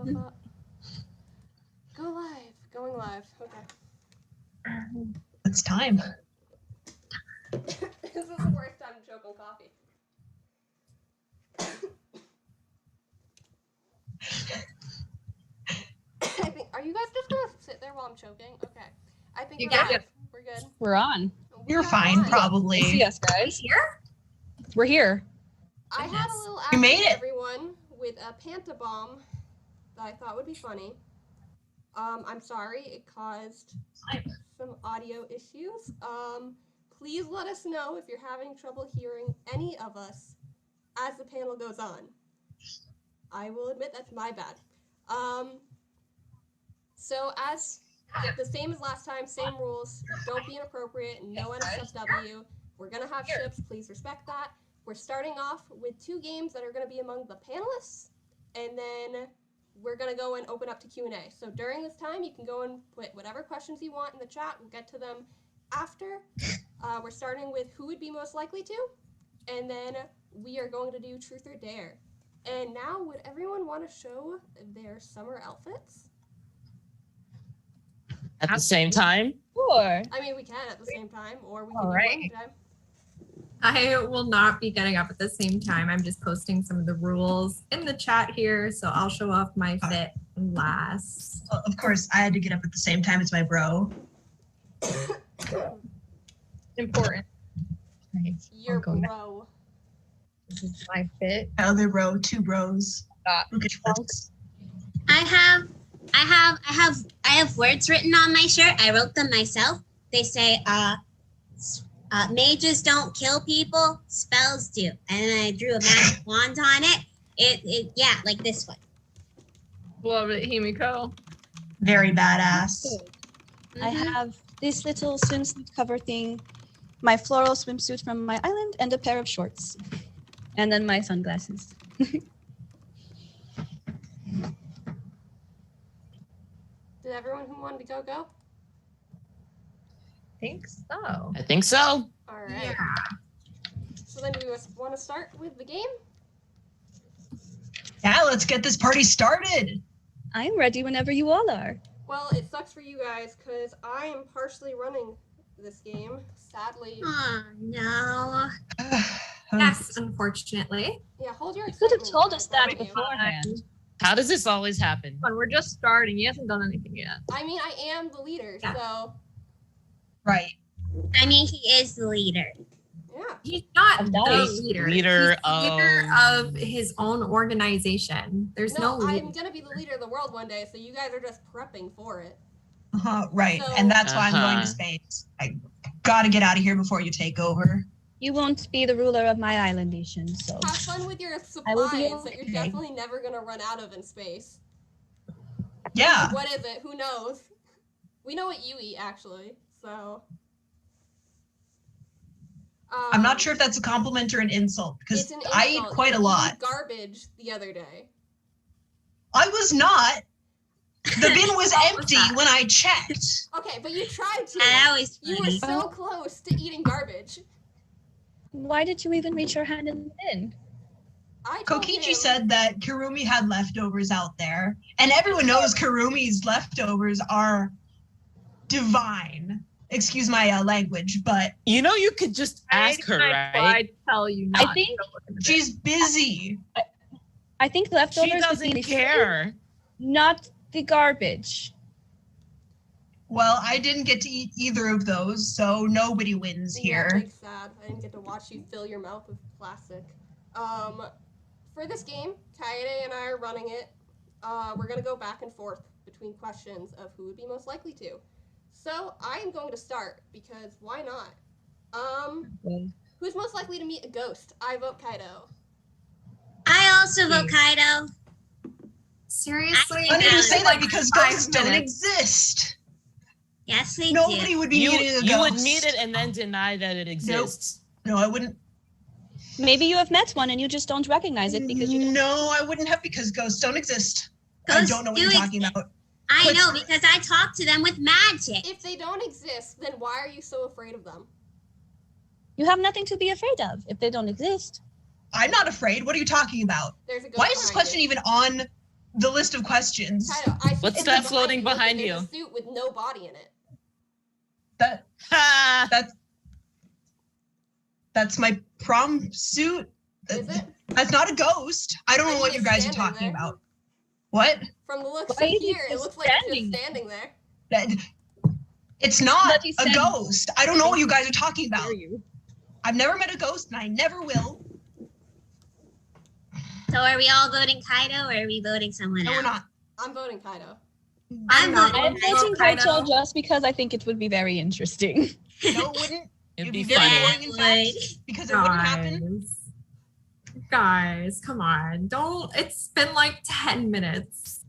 Go live. Going live. Okay. It's time. This is the worst time to choke on coffee. I think. Are you guys just gonna sit there while I'm choking? Okay. I think we're live. We're good. We're on. You're fine, probably. You see us, guys? Here? We're here. I had a little You made action, it. everyone, with a panta bomb that I thought would be funny. I'm sorry, it caused some audio issues. Please let us know if you're having trouble hearing any of us as the panel goes on. I will admit that's my bad. So as the same as last time, same rules. Don't be inappropriate. No NSFW. We're gonna have ships. Please respect that. We're starting off with 2 games that are gonna be among the panelists, and then we're gonna go and open up to Q&A. So during this time, you can go and put whatever questions you want in the chat. We'll get to them after. We're starting with who would be most likely to, and then we are going to do truth or dare. And now, would everyone want to show their summer outfits? At the same time? Sure. I mean, we can at the same time, or we can All do right. one time. I will not be getting up at the same time. I'm just posting some of the rules in the chat here, so I'll show off my fit last. Well, of course, I had to get up at the same time as my bro. Important. Right. Your I'll go now. bro. This is my fit. Other bro, 2 bros. Look at this. I have words written on my shirt. I wrote them myself. They say, mages don't kill people, spells do. And then I drew a magic wand on it. Yeah, like this one. Love it, Himiko. Very badass. I have this little swimsuit cover thing, my floral swimsuit from my island, and a pair of shorts. And then my sunglasses. Did everyone who wanted to go? Think so. I think so. All right. Yeah. So then do we want to start with the game? Yeah, let's get this party started. I'm ready whenever you all are. Well, it sucks for you guys because I am partially running this game. Sadly. Oh, no. Yes, unfortunately. Yeah, hold your You could have excitement told us that behind you. beforehand. How does this always happen? But we're just starting. He hasn't done anything yet. I mean, I am the leader, Yeah. so Right. I mean, he is the leader. yeah. He's not Of the those. leader. Leader He's the leader of his own organization. There's no, No, leader. I'm gonna be the leader of the world one day, so you guys are just prepping for it. Right. So- And that's why I'm going Uh-huh. to space. I gotta get out of here before you take over. You won't be the ruler of my island nation, so. Have fun with your I will be supplies that you're okay. definitely never gonna run out of in space. Yeah. What is it? Who knows? We know what you eat, actually, so. I'm not sure if that's a compliment or an insult because It's an I eat insult. quite a You lot. ate garbage the other day. I was not. The bin was What was empty that? when I checked. Okay, but you tried to. That was You were funny. so close to eating garbage. Why did you even reach your hand in the bin? I told Kokichi him- said that Kurumi had leftovers out there, and everyone knows Kurumi's leftovers are divine. Excuse my language, but You know, you could just ask her, right? I tell you not. I think she's busy. leftovers She would doesn't be the care. not the garbage. Well, I didn't get to eat either of those, so nobody wins Yeah, here. like sad. I didn't get to watch you fill your mouth with plastic. For this game, Kaede and I are running it. We're gonna go back and forth between questions of who would be most likely to. So I am going to start because why not? Who's most likely to meet a ghost? I vote Kaito. I also vote Kaito. Seriously? Funny you say that Like because 5 ghosts don't minutes. exist. Yes, they Nobody do. would be meeting a ghost. You would meet it and then deny that it exists. No, I wouldn't. Maybe you have met one and you just don't recognize it because you don't. No, I wouldn't have because ghosts don't exist. I Ghosts don't know what do you're talking exist. about. I But- know because I talk to them with magic. If they don't exist, then why are you so afraid of them? You have nothing to be afraid of if they don't exist. I'm not afraid. What are you talking about? There's a ghost Why is this behind question you. even on the list of questions. Kaido, I see What's it's that floating behind There's you? a suit with no body in it. Ha! That's my prom suit. Is it? That's not a ghost. I don't know what It's you guys are standing talking there. about. What? From the looks Why of is it here, it just looks like it's standing just standing there. It's not But he's a standing- ghost. I don't know what you guys are talking about. Hear you. I've never met a ghost, and I never will. So are we all voting Kaito or are we voting someone No, else? we're not. I'm voting Kaido. I'm I voting am voting Kaito. Kaito just because I think it would be very interesting. No, it wouldn't. It'd be very funny. boring, in fact, because it wouldn't happen. Guys, come on. Don't. It's been like 10 minutes.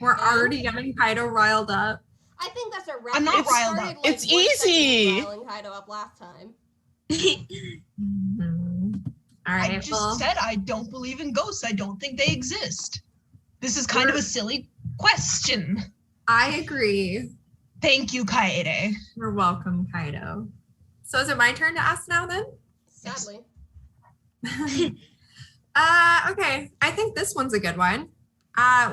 We're already getting Kaito riled up. I think that's a wrap. I'm not It riled started, up. like, It's 1 second easy. Riling Kaido up last time. All I right. just Well, said I don't believe in ghosts. I don't think they exist. This is kind of a silly question. I agree. Thank you, Kaede. You're welcome, Kaito. So is it my turn to ask now then? Sadly. Okay. I think this one's a good one.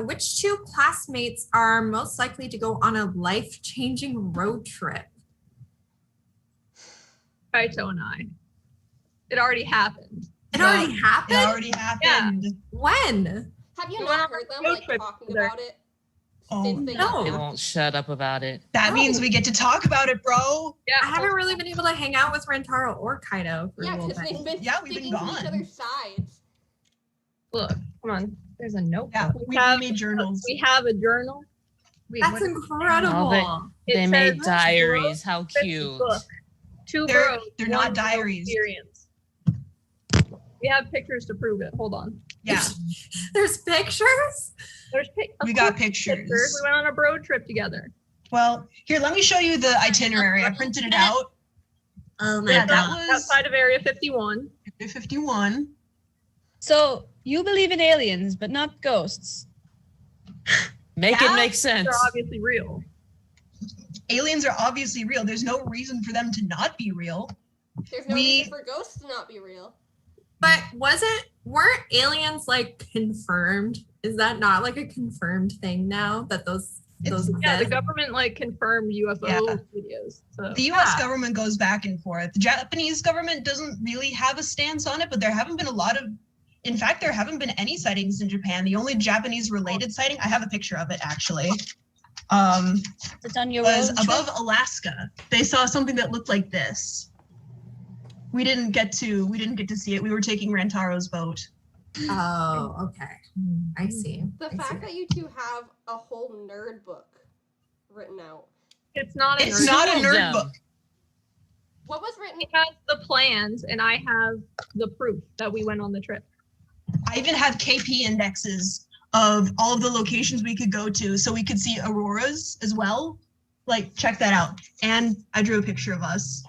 Which two classmates are most likely to go on a life-changing road trip? Kaito and I. It already happened. It Well, already It happened? already happened. When? Have you We not went on heard them a road like trip talking together. about it? Oh, Since they no. got They back? won't shut up about it. That means we get to talk about it, bro. Yeah. I haven't really been able to hang out with Rantaro or Kaito for a Yeah, little because bit. they've been Yeah, we've been sticking to each gone. other's sides. Look, come on. There's a notebook. Yeah, We we have- made journals. We have a journal. Wait, That's what- incredible. it They says made diaries. How Fifth cute. book. Two They're- bros. they're one not real diaries. Experience. We have pictures to prove it. Hold on. Yeah, There's pictures? There's we got pictures. We went on a road trip together. Well, here, let me show you the itinerary. I printed it out. Oh my Yeah, that god. was Outside of Area 51. 51. So you believe in aliens, but not ghosts. Make Yeah, it make sense. They're obviously real. Aliens are obviously real. There's no reason for them to not be real. There's no We- reason for ghosts to not be real. But weren't aliens like confirmed? Is that not like a confirmed thing now that those It's- Yeah, the exist? government like confirmed UFO Yeah. videos. So The US Yeah. government goes back and forth. The Japanese government doesn't really have a stance on it, but there haven't been a lot of, in fact, there haven't been any sightings in Japan. The only Japanese related sighting, I have a picture of it actually, It's on your was road trip? above Alaska. They saw something that looked like this. We didn't get to see it. We were taking Rantaro's boat. Oh, okay. I see. The I fact see. that you two have a whole nerd book written out. it's not a It's nerd. not a Two of nerd them. book. What was written? He has the plans and I have the proof that we went on the trip. I even have KP indexes of all of the locations we could go to so we could see auroras as well. Like, check that out. And I drew a picture of us.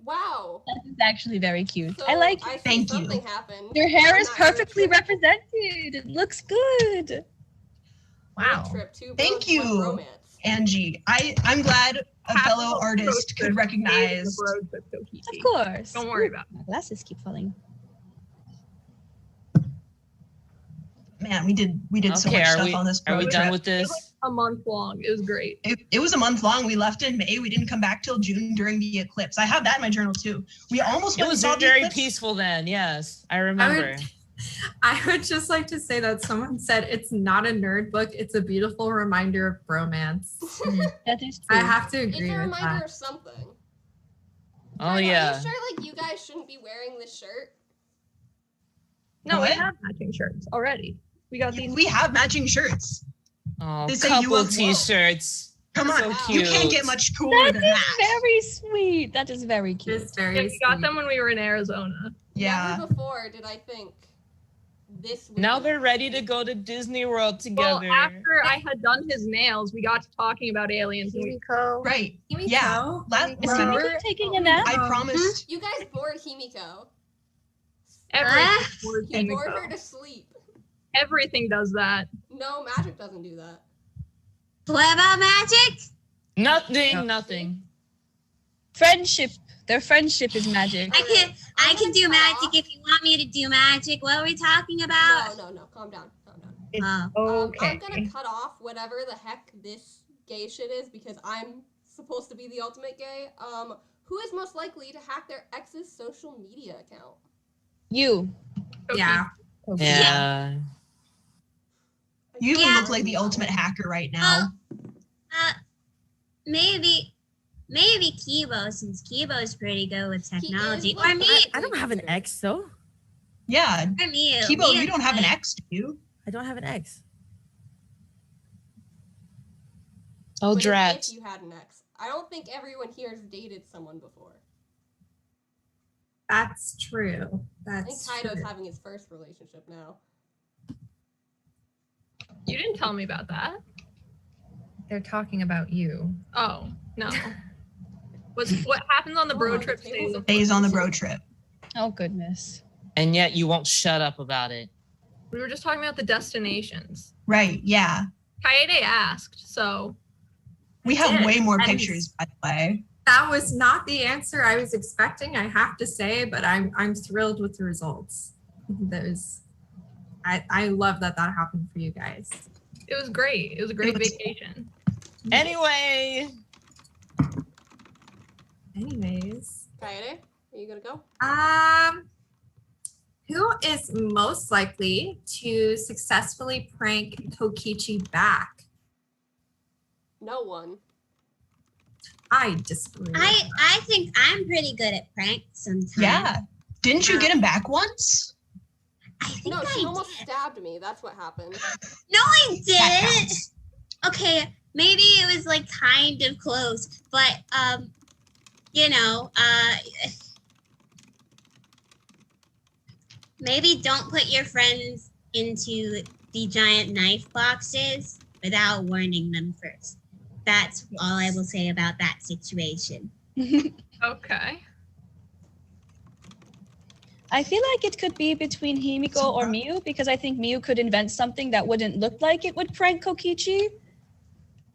Wow. That is actually very cute. So I like I it. see Thank you. something happened. Your hair on is that road perfectly trip. represented. It looks good. Wow. Road trip, two Thank bros, you. one romance. Angie, I'm glad a Half fellow of the artist road could trip recognize. is the road trip, Kokichi. Of course. Don't worry Ooh, about it. my glasses keep falling. Man, we did so Okay, much are stuff we on this are we road done trip. with this? A month long. It was great. It was a month long. We left in May. We didn't come back till June during the eclipse. I have that in my journal too. We almost It went and was saw the very eclipse. peaceful then. Yes, I remember. I would just like to say that someone said it's not a nerd book, it's a beautiful reminder of bromance. That is true. I have to It's agree a with reminder that. of something. Oh Are yeah. you sure like you guys shouldn't be wearing this shirt? No, What? we have matching shirts already. We got these. We have matching shirts. Oh, They say couple UFO. T-shirts. Come on, So you can't cute. get much cooler That than is that. very sweet. That is very cute. It's very Yeah, we got sweet. them when we were in Arizona. Yeah. Never before did I think this would Now be- they're ready to go to Disney World together. Well, after I had done his nails, we got to talking about aliens. And we, Himiko. Right. Himiko. Yeah. Is Remember, Himiko taking a nap? I promised. You guys bored Himiko. everything bored You bored her Himiko. to sleep. Everything does that. No, magic doesn't do that. What about magic? Nothing. Friendship. Their friendship is magic. I can do magic if you want me to do magic. What are we talking about? No, calm down. Oh. Okay. I'm gonna cut off whatever the heck this gay shit is because I'm supposed to be the ultimate gay. Who is most likely to hack their ex's social media account? You. Yeah. Yeah. You even Yeah. look like the ultimate hacker right now. Maybe Kiibo, since Kiibo is pretty good with technology. He is Or me. I don't have an ex though. Yeah. Or me. Kiibo, you don't have an ex, do you? I don't have an ex. Oh, But drat. if you had an ex. I don't think everyone here has dated someone before. That's true. I think That's Kaito's true. having his first relationship now. You didn't tell me about that. They're talking about you. Oh, no. What happens on the bro trip stays. Stays on the bro trip. Oh goodness. And yet you won't shut up about it. We were just talking about the destinations. Right, yeah. Kaede asked, so We have did. way more And- pictures, by the way. That was not the answer I was expecting, I have to say, but I'm thrilled with the results. I love that happened for you guys. it was great. It was a great was- vacation. Anyway. Anyways, Kaede, are you gonna go? who is most likely to successfully prank Kokichi back? No one. I disagree. I think I'm pretty good at pranks sometimes. Yeah. Didn't you get him back once? I think No, she I almost did. stabbed me. That's what happened. No, I That didn't. counts. Okay, maybe it was like kind of close, but maybe don't put your friends into the giant knife boxes without warning them first. That's all I will say about that situation. Okay. I feel like it could be between Himiko or Miyu because I think Miyu could invent something that wouldn't look like it would prank Kokichi,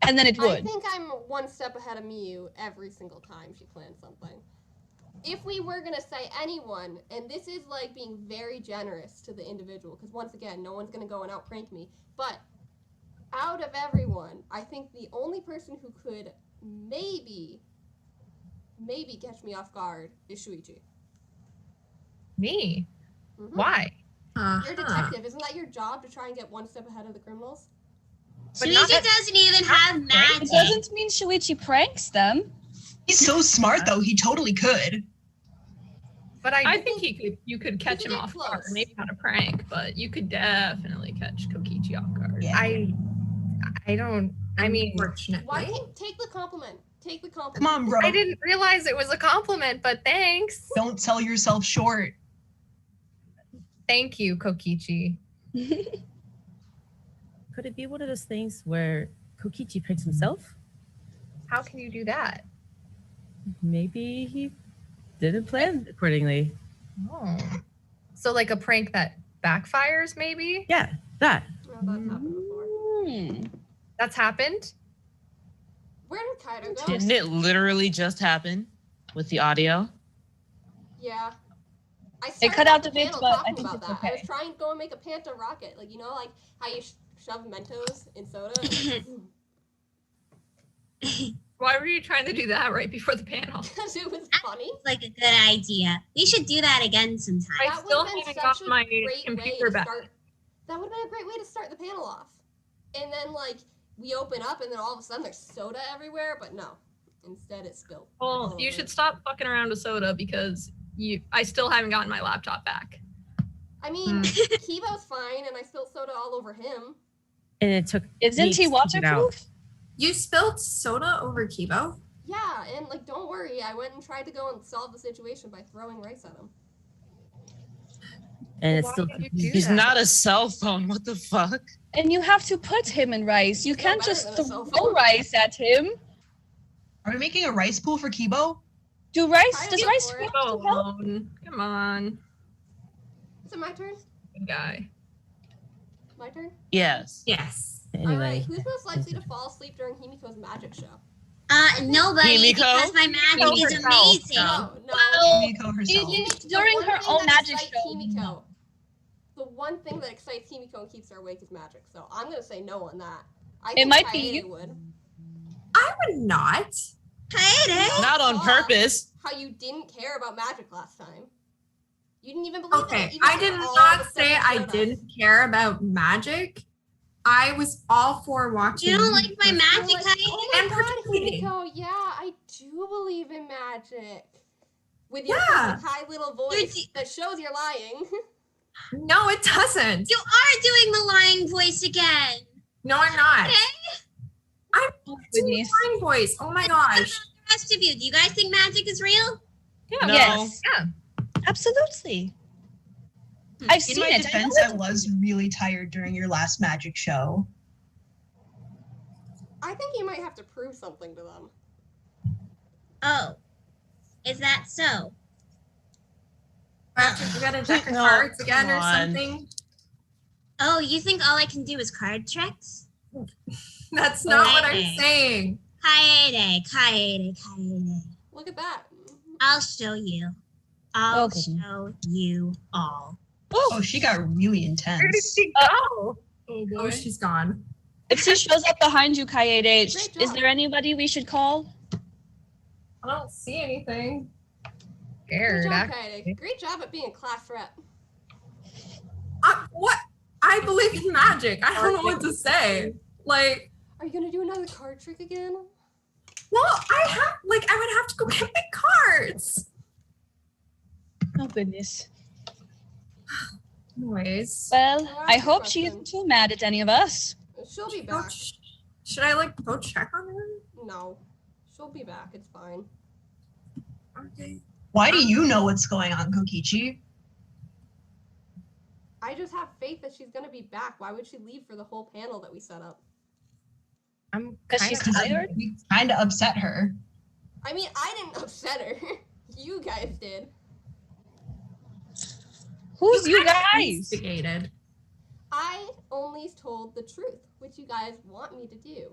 and then it I would. think I'm one step ahead of Miyu every single time she plans something. If we were gonna say anyone, and this is like being very generous to the individual, because once again, no one's gonna go and out prank me, but out of everyone, I think the only person who could maybe catch me off guard is Shuichi. Me? Mhm. Why? You're a detective. Isn't that your job to try and get one step ahead of the criminals? But not Shuichi doesn't even have It magic. doesn't mean Shuichi pranks them. He's so smart, though. He totally could. But I think you could catch could him get off guard. close. Maybe not a prank, but you could definitely catch Kokichi off guard. Yeah. I don't. I mean, Unfortunately. Why can't take the compliment? Take the compliment. Come on, bro. I didn't realize it was a compliment, but thanks. Don't sell yourself short. Thank you, Kokichi. Could it be one of those things where Kokichi pranks himself? How can you do that? Maybe he didn't plan accordingly. Oh. So like a prank that backfires, maybe? Yeah, that. Oh, that's happened before. That's happened? Where did Kaito go? Didn't it literally just happen with the audio? Yeah. I They started cut off out the the bits, panel but I talking think about it's that. I was okay. trying to go and make a Panta rocket. Like, you know, like how you shove Mentos in soda? Why were you trying to do that right before the panel? Because it was funny. Like a good idea. We should do that again sometime. I That still would've been haven't such got a my great way computer to back. start. That would have been a great way to start the panel off. And then, like, we open up and then all of a sudden there's soda everywhere, but no. Instead it spilled. all Well, you over. should stop fucking around with soda because I still haven't gotten my laptop back. I mean, Kiibo's fine and I spilled soda all over him. And it took. Isn't weeks he to get out. waterproof? You spilled soda over Kiibo? Yeah, and, like, don't worry. I went and tried to go and solve the situation by throwing rice at him. And it's Why still. did you do He's that? not a cell phone. What the fuck? And you have to put him in rice. You He's no can't better just than a cell throw phone. rice at him. Are we making a rice pool for Kiibo? Does rice Go have for it. Go to help? alone. Come on, Is it my turn? good guy. My turn? Yes. Yes. Alright, Anyway. who's most likely to fall asleep during Himiko's magic show? Nobody, Himiko? because my magic is herself. amazing. No, no. Well, Himiko herself. It's during The one her thing own that magic excites show. Himiko. the one thing that excites Himiko and keeps her awake is magic. So I'm gonna say no on that. I It think might be Kaede you. would. I would not. Kaede! Not on purpose. How you didn't care about magic last time. You didn't even believe in it. Okay, even I though did all of not a say sudden I showed up. didn't care about magic. I was all for watching. You don't like my You're magic, like, Kaede? oh my And god, participating. Himiko, yeah, I do believe in magic. With your Yeah. perfect high little voice that shows you're lying. No, it doesn't. You are doing the lying voice again. No, I'm not. Okay. I'm Oh, doing goodness. fine voice. Oh my gosh. The rest of you, do you guys think magic is real? No. Yes. Yeah. Absolutely. I've In seen my it. defense, I was really tired during your last magic show. I think you might have to prove something to them. Oh, is that so? We got a deck of No, cards again or come on. something. Oh, you think all I can do is card tricks? That's not what I'm Okay. saying. Kaede. Look at that. I'll show you. I'll Okay. show you all. Oh, she got really intense. she go? Oh, she's gone. If she shows up behind you, Kaede, Great is job. there anybody we should call? I don't see anything. Good Scared. job, actually. Kaede. Great job at being a class rep. What? I believe in magic. I don't know what to say. Like, Are you gonna do another card trick again? well, I would have to go get my cards. Oh, goodness. Anyways, Well, I'll I ask you a hope she question. isn't too mad at any of us. She'll be go back. should I like go check on her? No. She'll be back. It's fine. Okay. Why do you know what's going on, Kokichi? I just have faith that she's gonna be back. Why would she leave for the whole panel that we set up? I'm Because kind she's of tired? We kind of upset her. I mean, I didn't upset her. You guys did. Who's you kinda guys? instigated. I only told the truth, which you guys want me to do.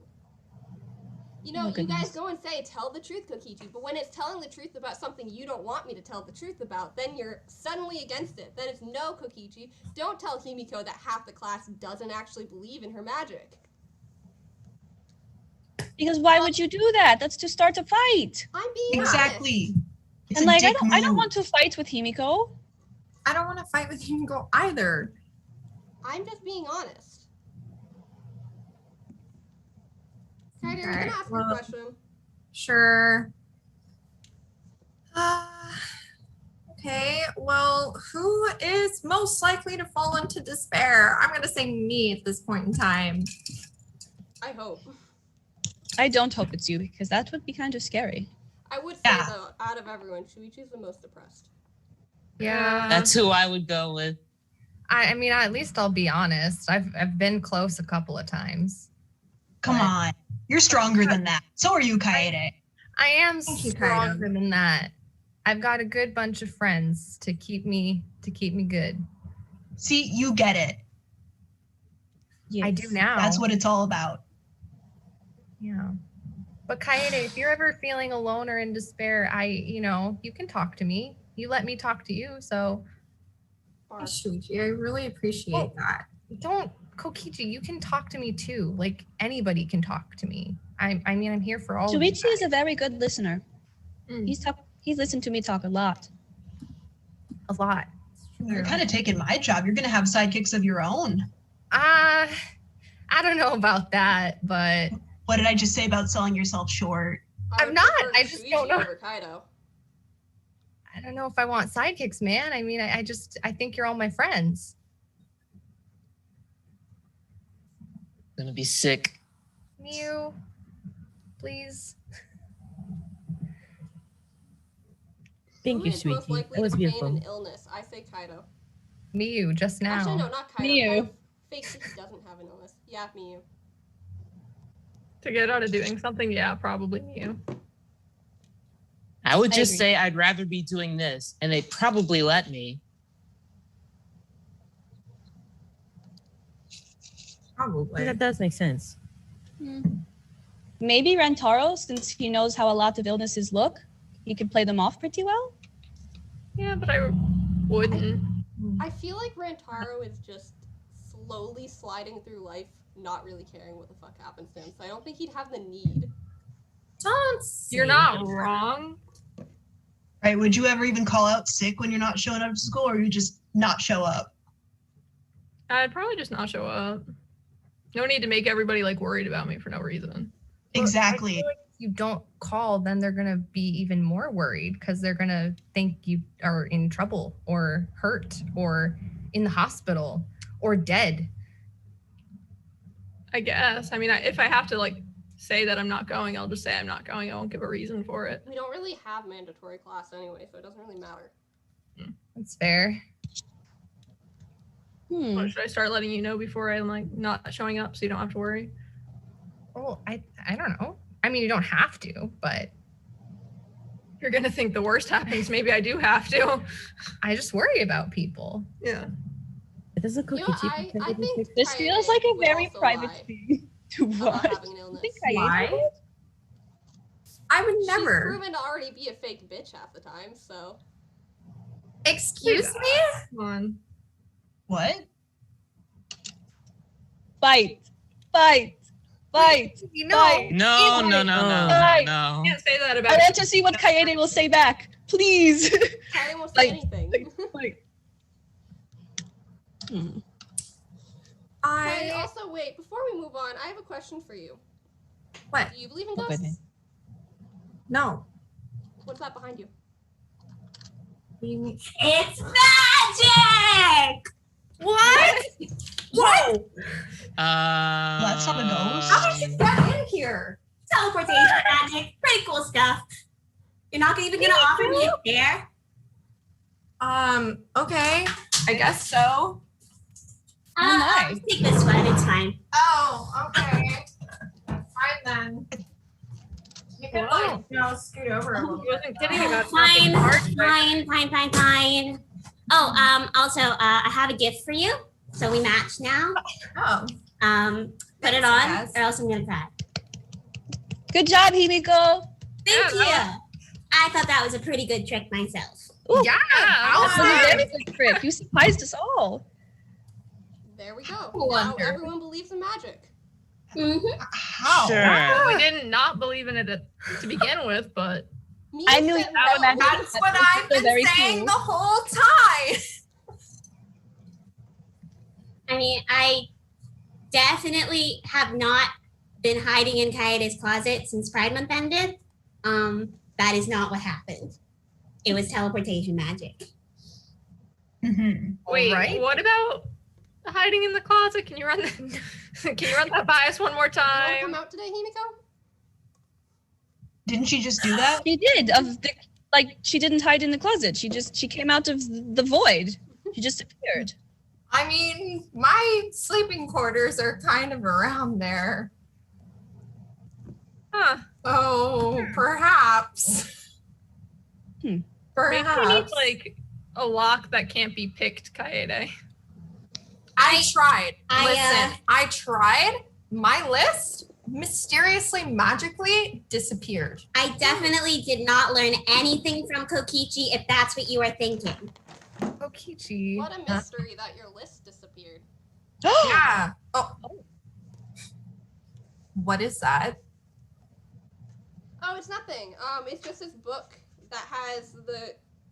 You know, Oh, you guys goodness. go and say, tell the truth, Kokichi, but when it's telling the truth about something you don't want me to tell the truth about, then you're suddenly against it. Then it's no, Kokichi. Don't tell Himiko that half the class doesn't actually believe in her magic. Because why would you do that? That's to start a fight. I'm being Exactly. It's And a like, dick I don't move. want to fight with Himiko. I don't want to fight with Himiko either. honest. I'm just being honest. Kaede, you Alright, can ask well- a question. Sure. Okay, well, who is most likely to fall into despair? I'm going to say me at this point in time. I hope. I don't hope it's you because that would be kind of scary. I would say, Yeah. though, out of everyone, Shuichi's the most depressed. Yeah. That's who I would go with. I mean, at least I'll be honest. I've been close a couple of times. Come But on. You're stronger than that. So are you, Kaede. I am Thank you, stronger than that. I've got a good bunch of friends to keep me good. See, you get it. Yes. I do now. That's what it's all about. Yeah. But Kaede, if you're ever feeling alone or in despair, you can talk to me. You let me talk to you, so Bark. Shuichi, I really appreciate Oh. that. don't Kokichi, you can talk to me too. Like anybody can talk to me. I mean, I'm here for all of you Shuichi is a guys. very good listener. Mm. He's listened to me talk a lot. A lot. You're kind of taking my job. You're going to have sidekicks of your own. I don't know about that, but What did I just say about selling yourself short? I I'm would not. prefer I just don't Shuichi know. over Kaito. I don't know if I want sidekicks, man. I mean, I think you're all my friends. Gonna be sick. Mew, please. Thank you, Who is most sweetie. likely That was to feign beautiful. an illness? I say Kaito. Mew, just now. Actually, no, not Kaito. Mew. Kaito fakes that he doesn't have an illness. Yeah, Mew. To get out of doing something, yeah, probably Mew. I would I just agree. say I'd rather be doing this, and they'd probably let me. Probably. That does make sense. Maybe Rantaro, since he knows how a lot of illnesses look, he could play them off pretty well. Yeah, but I wouldn't. I feel like Rantaro is just slowly sliding through life, not really caring what the fuck happens to him. So I don't think he'd have the need. Don't You're say not that. wrong. Right? Would you ever even call out sick when you're not showing up to school, or you just not show up? I'd probably just not show up. No need to make everybody like worried about me for no reason. Exactly. I feel like if you don't call, then they're gonna be even more worried because they're gonna think you are in trouble or hurt or in the hospital or dead. I guess. I mean, if I have to like say that I'm not going, I'll just say I'm not going. I won't give a reason for it. We don't really have mandatory class anyway, so it doesn't really matter. That's fair. Hmm. Or should I start letting you know before I'm like not showing up so you don't have to worry? Oh, I don't know. I mean, you don't have to, but if you're gonna think the worst happens, maybe I do have to. I just worry about people. Yeah. There's a You know, Kokichi. I think This feels like a would very also private lie thing to about watch. having an illness. think I Why? I would She's never. proven to already be a fake bitch half the time, so. Excuse me? Come on. What? Fight. You know, Fight. No. Right. you can't say that I about want to see what Kaede will say back. Please. I won't say Like- anything. Fight. Hmm. Hey, also, wait, before we move on, I have a question for you. What? Do you believe in Oh, ghosts? goodness. No. What's that behind you? What do you mean? It's magic! What? What? That's not a ghost. How did you get in here? Teleportation magic. Pretty cool stuff. You're not even gonna offer me a share? Okay. I guess so. nice. Take this one, it's fine. Oh, okay. Fine then. You can like, scoot over a little He wasn't kidding about Fine, nothing hard. fine. Oh, also, I have a gift for you. So we match now. Oh. Put it Thanks, on, Cass. or else I'm gonna cry. Good job, Himiko. Thank Yeah, you. I thought that was a pretty good trick myself. Ooh, Yeah. That was a very good trick. You surprised us all. There we go. Cool Now wonder. everyone believes in magic. Mm-hmm. How? Sure. We didn't not believe in it to begin with, but Me I knew said you no. would imagine- That's what That's I've been very saying cool. the whole time. I mean, I definitely have not been hiding in Kaede's closet since Pride Month ended. That is not what happened. It was teleportation magic. Mm-hmm. wait, Alright. what about hiding in the closet? Can you run that by us one more You wanna come time? out today, Himiko? Didn't she just do that? She did. She didn't hide in the closet. She came out of the void. She just appeared. I mean, my sleeping quarters are kind of around there. Huh. Oh, perhaps. Hmm. Maybe we Perhaps. need like a lock that can't be picked, Kaede. I tried. I, Listen, I tried. My list mysteriously, magically disappeared. I definitely did not learn anything from Kokichi if that's what you were thinking. Kokichi. What a mystery that your list disappeared. Yeah. Oh. What is that? Oh, it's nothing. It's just this book that has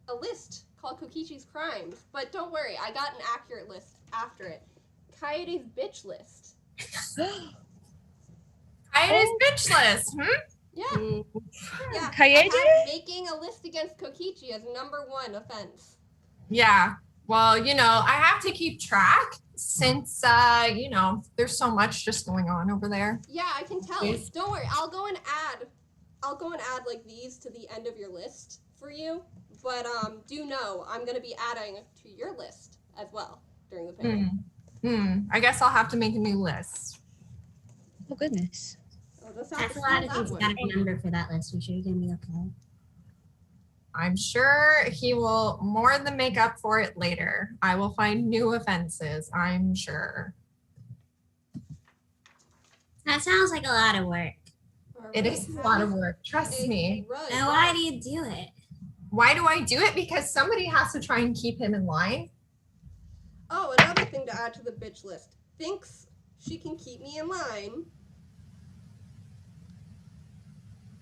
a list called Kokichi's Crimes. But don't worry, I got an accurate list after it. Kaede's bitch list. Kaede's bitch list. Yeah. Mm. Yeah. Kaede? I have making a list against Kokichi as #1 offense. Yeah. Well, I have to keep track since, there's so much just going on over there. Yeah, I can tell. Yes. Don't worry. I'll go and add like these to the end of your list for you. But do know I'm gonna be adding to your list as well during the panel. I guess I'll have to make a new list. Oh goodness. Oh, that's not That's the a lot of that things you one. gotta remember for that list. You sure you're gonna be okay? I'm sure he will more than make up for it later. I will find new offenses, I'm sure. That sounds like a lot of work. It is a lot of work, trust me. Then why do you do it? Why do I do it? Because somebody has to try and keep him in line. Oh, another thing to add to the bitch list. Thinks she can keep me in line.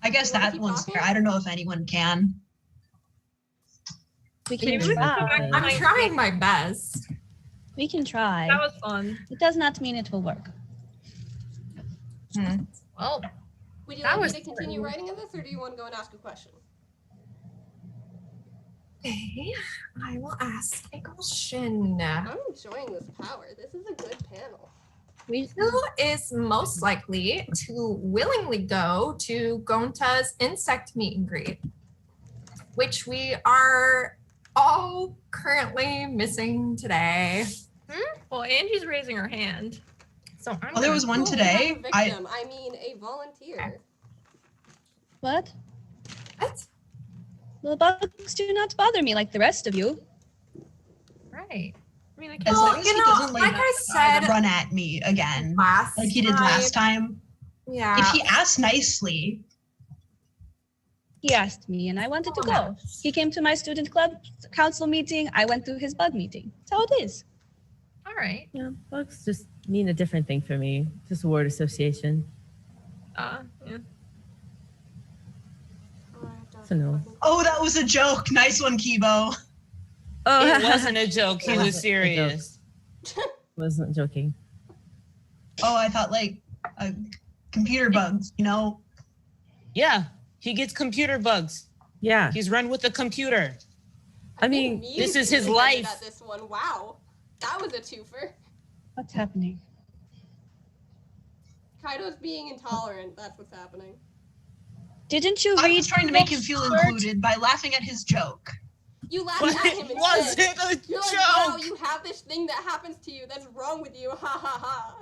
I guess You wanna that keep one's talking? fair. I don't know if anyone can. We can Maybe try. I'm trying my best. We can try. That was fun. It does not mean it will work. Well, Would you That like me was to continue fun. writing in this, or do you want to go and ask a question? Okay, I will ask a question. I'm enjoying this power. This is a good panel. Who is most likely to willingly go to Gonta's insect meet and greet, which we are all currently missing today? well, Angie's raising her hand. So I'm Oh, there was one Ooh, today. not a victim. I mean a volunteer. What? What? The bugs do not bother me like the rest of you. Right. I mean, I As can't. long as he doesn't like I said run at me again, last like he did last time. Yeah. If he asked nicely, He asked me and I wanted to go. He came to my student club council meeting. I went to his bug meeting. That's how it is. All right. Yeah, bugs just mean a different thing for me. Just a word association. Yeah. So no. oh, that was a joke. Nice one, Kiibo. Oh, It wasn't a joke. He It was wasn't a serious. wasn't joking. Oh, I thought like computer bugs, you know? Yeah, he gets computer bugs. Yeah, He's run with the computer. I mean, this is his Mewtwo life. At this one. Wow. That was a twofer. What's happening? Kaito's being intolerant. That's what's happening. Didn't you I read? was trying to make him feel Robert? included by laughing at his joke. You laughed But at it him instead. wasn't a You're like, wow, joke. you have this thing that happens to you. That's wrong with you. Ha ha ha.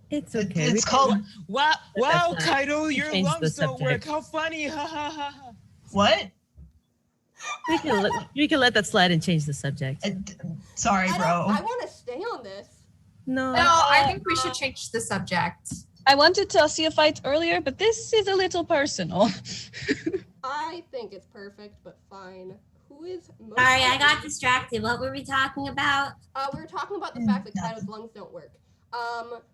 it's okay. It's called Wow, wow, That's not- Kaito, your change the lungs don't work. subject. How funny. Ha ha ha ha. what? we can let that slide and change the subject. Sorry, I bro. want to stay on this. No. No, I think we should change the subject. I wanted to see a fight earlier, but this is a little personal. I think it's perfect, but fine. Who is most Sorry, I got likely- distracted. What were we talking about? We were talking about the fact that Kaito's lungs don't work.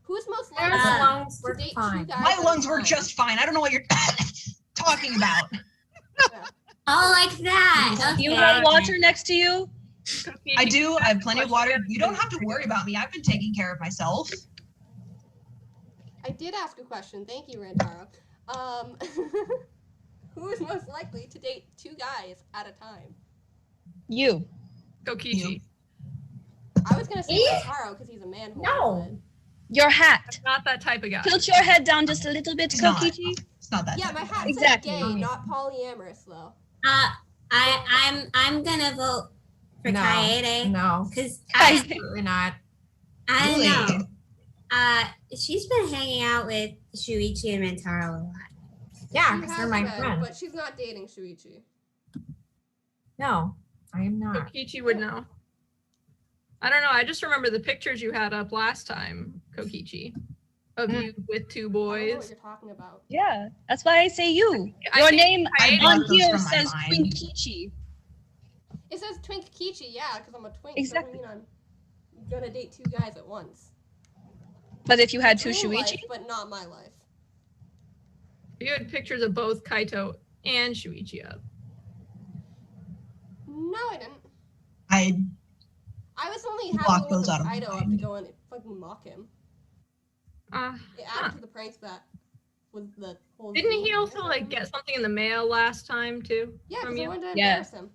Who's most Their likely lungs to work date fine. two guys My at a lungs work time? just fine. I don't know what you're talking about. Oh, like that. Do you Okay. have water next to you? I do. I have plenty of water. You don't have to worry about me. I've been taking care of myself. I did ask a question. Thank you, Rantaro. Who is most likely to date two guys at a time? You. Kokichi. I was gonna say Me? Rantaro because he's a man. No. Your hat. Not that type of guy. Tilt your head down just a little bit, It's not. Kokichi. It's not that. Yeah, my hat Exactly. says gay, not polyamorous though. I'm gonna vote for No. Kaede No, because absolutely not. I don't Really? know. She's been hanging out with Shuichi and Rantaro a lot. Yeah, She because has they're my been, friend. but she's not dating Shuichi. No, I am not. Kokichi would know. I don't know. I just remember the pictures you had up last time, Kokichi, of you with two I don't know what boys. you're talking about. Yeah, that's why I say you. I Your think name Kaede on goes here from my says mind. Twinkichi. It says Twink Kichi, yeah, because I'm a twink. Exactly. Doesn't mean I'm gonna date two guys at once. But if you had two Real life, Shuichi, but not my life. You had pictures of both Kaito and Shuichi up. No, I didn't. I I was only Block having one those with out of my Kaito up to mind. go and fucking mock him. Uh, It added to the pranks that was the whole. didn't he deal. also like get something in the mail last time too? Yeah, from because I you? wanted to Yeah. embarrass him.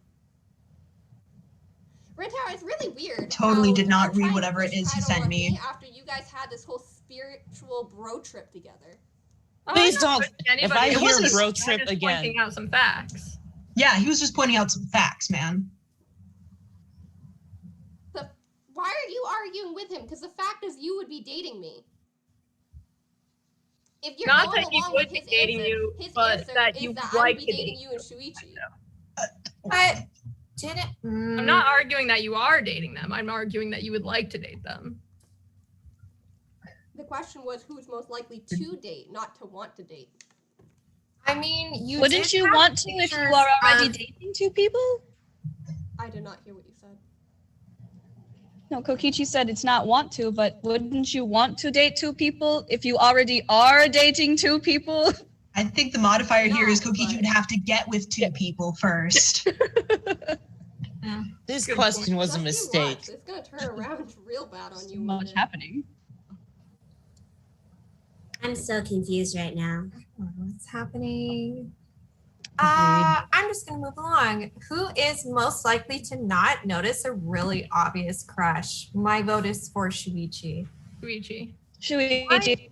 Rantaro, it's really weird. Totally how did not you're read trying to whatever it push is he Kaito sent on me. After you guys had this whole spiritual bro trip together. Oh, Please I'm not don't- pushing if anybody I else. hear I'm bro just trip again. pointing out some facts. Yeah, he was just pointing out some facts, man. Why are you arguing with him? Because the fact is, you would be dating me. If you're Not going that he along would with be his dating answer, you, his but answer that is you that would I like would to be dating date you and Shuichi. But didn't. I'm not arguing that you are dating them. I'm arguing that you would like to date them. The question was who's most likely to date, not to want to date. I mean, you wouldn't did you have want to if you pictures are already of- dating two people? I did not hear what you said. No, Kokichi said it's not want to, but wouldn't you want to date two people if you already are dating two people? I think the modifier here is No, Kokichi but- would have to get with two people first. This Good question was a Just you mistake. watch. It's gonna turn around real bad on you. So one much day. happening. I'm so confused right now. What's happening? Agreed. I'm just gonna move along. Who is most likely to not notice a really obvious crush? My vote is for Shuichi. Shuichi. Shuichi.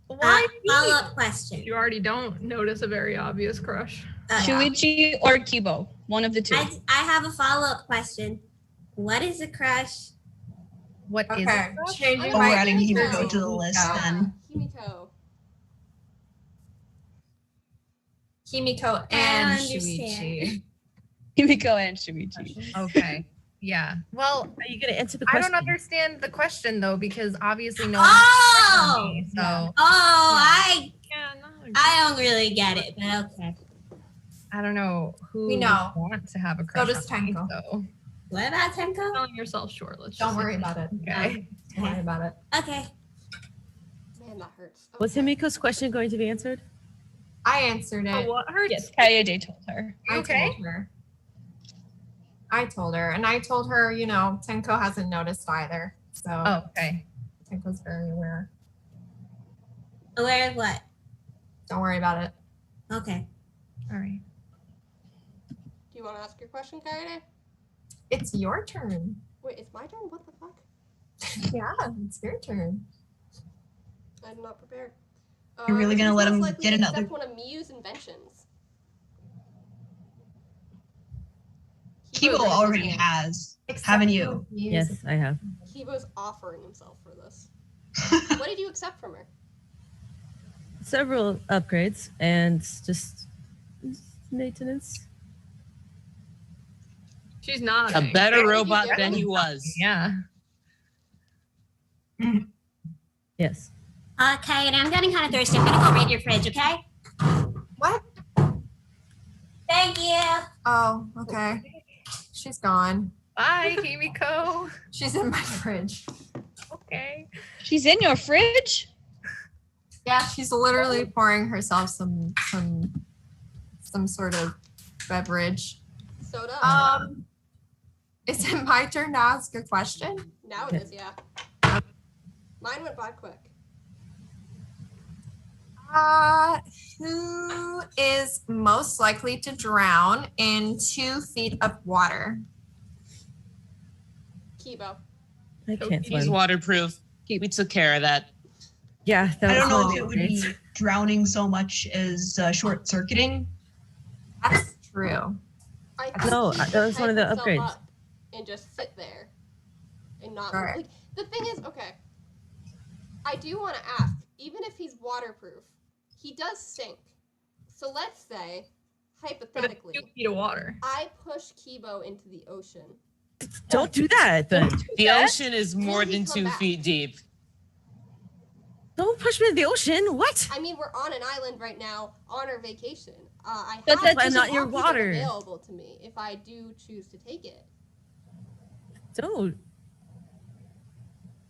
Why? Follow-up question. You already don't notice a very obvious crush. Shuichi or Kiibo. One of the two. I have a follow-up question. What is a crush? What is Okay, a crush? changing Oh, my we're adding Himiko. Himiko to the list then. Himiko. Himiko I and don't Shuichi. Himiko and Shuichi. Okay. Yeah. Well, Are you gonna answer the I question? don't understand the question though, because obviously no one has Oh! me, so Oh, yeah, no, I don't really get it, but okay. I don't know who We know. would want to have a crush does on me, Tenko. so What about Tenko? selling yourself short. Let's Don't just worry say about it. Okay. Don't worry about it. Okay. Man, that hurts. Was Okay. Himiko's question going to be answered? I answered it. Oh, what hurts? Yes, Kaede told her. I Okay. told her. I told her, and I told her, you know, Tenko hasn't noticed either. So Oh, okay. Tenko's very aware. Aware of what? Don't worry about it. Okay. All right. Do you want to ask your question, Kaede? It's your turn. Wait, it's my turn? What the fuck? Yeah, it's your turn. I'm not prepared. You're really gonna who's let most him likely get to another- accept one of Miyu's inventions? Kiibo raised his already hand. has. Haven't you? Yes, I have. Kiibo's offering himself for this. What did you accept from her? Several upgrades and just maintenance. She's not A better What did you robot give than him? he was. Yeah. Yes. Okay, and I'm getting kind of thirsty. I'm gonna go raid your fridge, okay? What? Thank you. Oh, okay. She's gone. Bye, Himiko. She's in my fridge. Okay. She's in your fridge? Yeah, she's literally pouring herself some sort of beverage. Soda? Is it my turn to ask a question? Now it is, yeah. Mine went by quick. Who is most likely to drown in 2 feet of water? Kiibo. I can't He's swim. waterproof. We took care of that. Yeah, that I was don't know one if of it the would be upgrades. drowning so much as short circuiting. That's true. I think No, he that should was one of hype the himself upgrades. up and just sit there and not Alright. like the thing is, okay. I do want to ask, even if he's waterproof, he does sink. So let's say, For the hypothetically, 2 feet of water. I push Kiibo into the ocean. Don't do that then. The ocean is more Will he than come 2 back? feet deep. Don't push me in the ocean. What? I mean, we're on an island right now on our vacation. I But have that's some not your options water. available to me if I do choose to take it. Don't.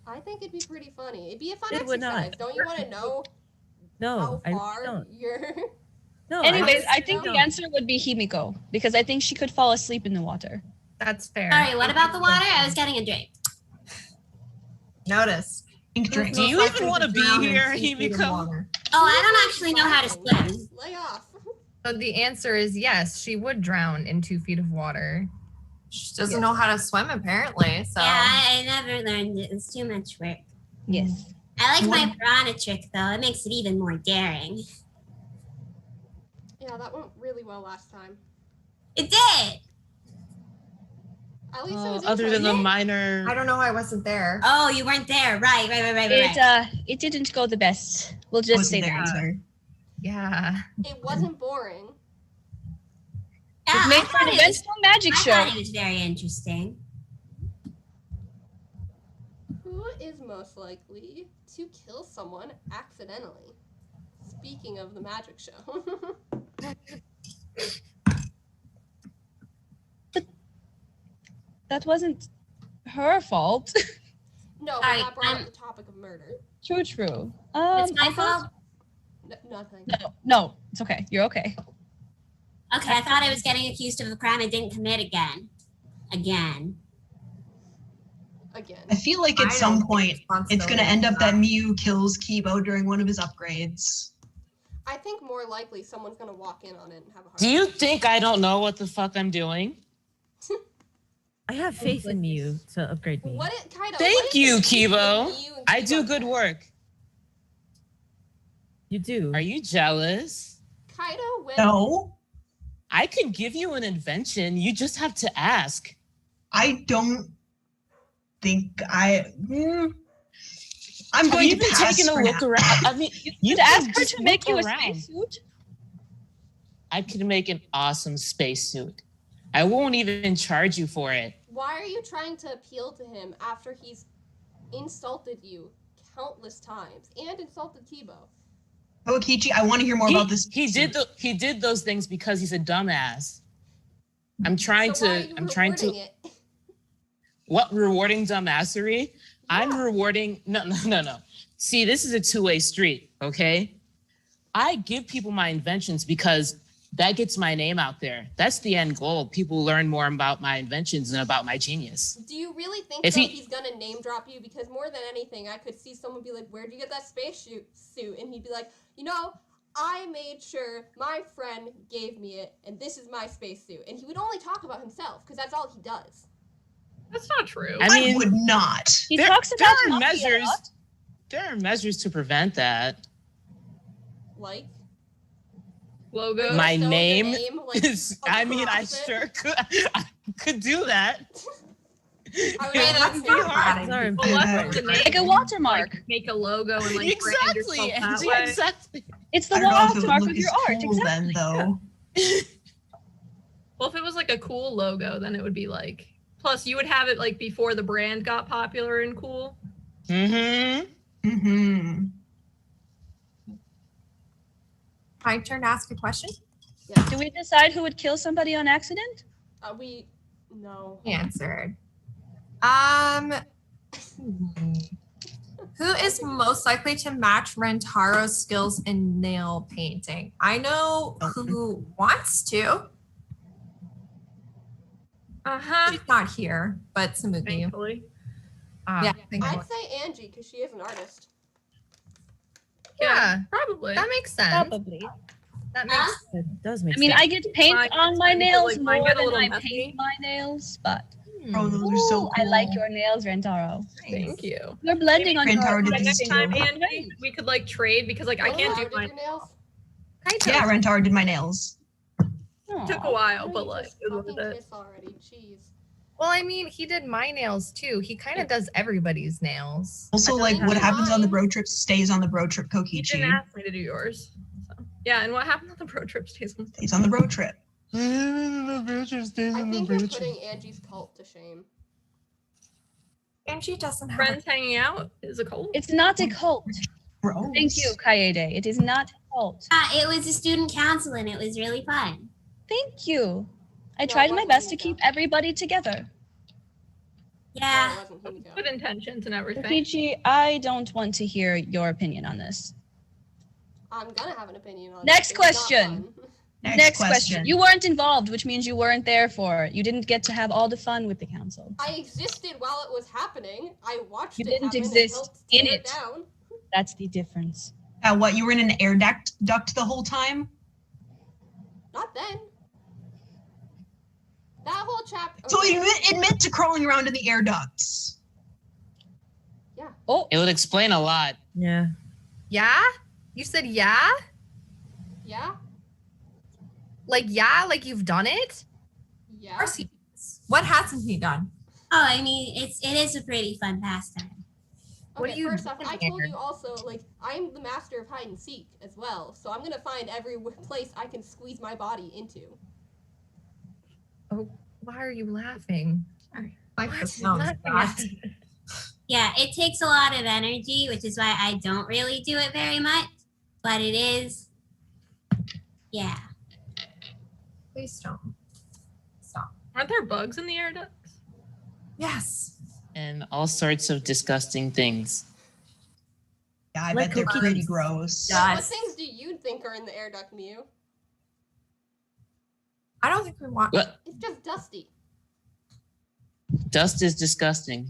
I think it'd be pretty funny. It'd be a fun It would exercise. not. Don't you want to know No, how I far don't. you're? No. Anyways, I honestly think the don't. answer would be Himiko because I think she could fall asleep in the water. That's fair. Sorry, what about the water? I was getting a drink. Notice. Pink drink. Do you even want to be here, Himiko? Oh, I don't actually know how to swim. Lay off. So the answer is yes, she would drown in 2 feet of water. She doesn't know how to swim apparently, so Yeah, I never learned it. It's too much work. Yes. I like my piranha trick though. It makes it even more daring. Yeah, that went really well last time. It did. At least it was Other than the interesting. minor. I don't know. I wasn't there. Oh, you weren't there. Right. It didn't go the best. We'll just say Wasn't there that. either. Yeah. It wasn't boring. Yeah, It made I for thought an it was- eventful magic I show. thought it was very interesting. Who is most likely to kill someone accidentally? Speaking of the magic show. 。that wasn't her fault. No, but that brought up the topic of murder. True. It's my fault. Nothing. No, it's okay. You're okay. Okay, I thought I was getting accused of a crime I didn't commit again. Again. I feel like at some point it's going to end up that Miu kills Kiibo during one of his upgrades. I think more likely someone's going to walk in on it and have a heart Do you think I don't know what the fuck I'm doing? I have faith in you to upgrade me. Kaito, Thank you, Kiibo. I do good work. You do. Are you jealous? Kaito, when... No. I can give you an invention. You just have to ask. I don't think I'm going to pass taking a look now. around. I mean, you ask can her just to make you look a around. spacesuit. I could make an awesome spacesuit. I won't even charge you for it. Why are you trying to appeal to him after he's insulted you countless times and insulted Kiibo? Kokichi, I want to hear more about this. He did those things because he's a dumbass. I'm trying to. It? What, rewarding dumbassery? Yeah. I'm rewarding. No. See, this is a two-way street. Okay, I give people my inventions because that gets my name out there. That's the end goal. People learn more about my inventions than about my genius. Do you really think he's gonna name drop you? Because more than anything, I could see someone be like, "Where'd you get that space suit?" And he'd be like, "You know, I made sure my friend gave me it, and this is my spacesuit." And he would only talk about himself because that's all he does. That's not true. I mean, would not. He talks about measures. There are measures to prevent that. Like logo. My name like, is. I mean, I sure could. I could do that. Like a watermark. Make a logo and like exactly. brand yourself that way. Exactly. It's the watermark of your art. Cool then, though. Well, if it was like a cool logo, then it would be like. Plus, you would have it like before the brand got popular and cool. My turn to ask a question? Yeah. Do we decide who would kill somebody on accident? No. Answered. Who is most likely to match Rantaro's skills in nail painting? I know who wants to. She's not here, but Samuki. Thankfully. Yeah, I'd say Angie because she is an artist. Yeah, probably. That makes sense. Probably. That makes it does make sense. I mean, I get paint on my nails more get a than little I messy. paint my nails, but Oh, those are so cool. I like your nails, Rantaro. Thank you. You're blending on Rantaro your did Next this time, too. Angie, we could like trade because like I can't do my nails. Yeah, Rantaro did my nails. It took a while, but like it was worth it. Already. Jeez. Well, I mean, he did my nails too. He kind of does everybody's nails. Also, like, what happens on the road trip stays on the road trip, You Kokichi. didn't ask me to do yours. So. Yeah, and what happened on the road trip stays on. Stays on the road trip. I think you're putting Angie's cult to shame. Angie doesn't have Friends hanging out is a cult. It's not a cult. Gross. Thank you, Kaede. It is not a cult. It was a student council and it was really fun. Thank you. I tried my best to keep everybody together. Yeah. Good intentions and everything. Kokichi, I don't want to hear your opinion on this. I'm gonna have an opinion on Next it. question. Next question. question. You weren't involved, which means you weren't there for it. You didn't get to have all the fun with the council. I existed while it was happening. I watched You it didn't happen and exist helped in tear it. Down. That's the difference. What, you were in an air duct the whole time? Not then. That whole chapter. So you admit to crawling around in the air ducts. Yeah. Oh. It would explain a lot. Yeah. Yeah? You said yeah? Yeah. Like you've done it? Yeah. Of course he is. What hasn't he done? Oh, I mean, it is a pretty fun pastime. What Okay, do you first off, I do told here? you also, like, I'm the master of hide and seek as well, so I'm gonna find every place I can squeeze my body into. Oh, why are you laughing? Like What? the sounds Nothing bad. else. Yeah, it takes a lot of energy, which is why I don't really do it very much. But it is, yeah. Please don't. Stop. Aren't there bugs in the air ducts? Yes. and all sorts of disgusting things. Yeah, I Like bet they're cookies. pretty gross. Yeah. What things do you think are in the air duct, Mew? I don't think we want. But It's just dusty. dust is disgusting.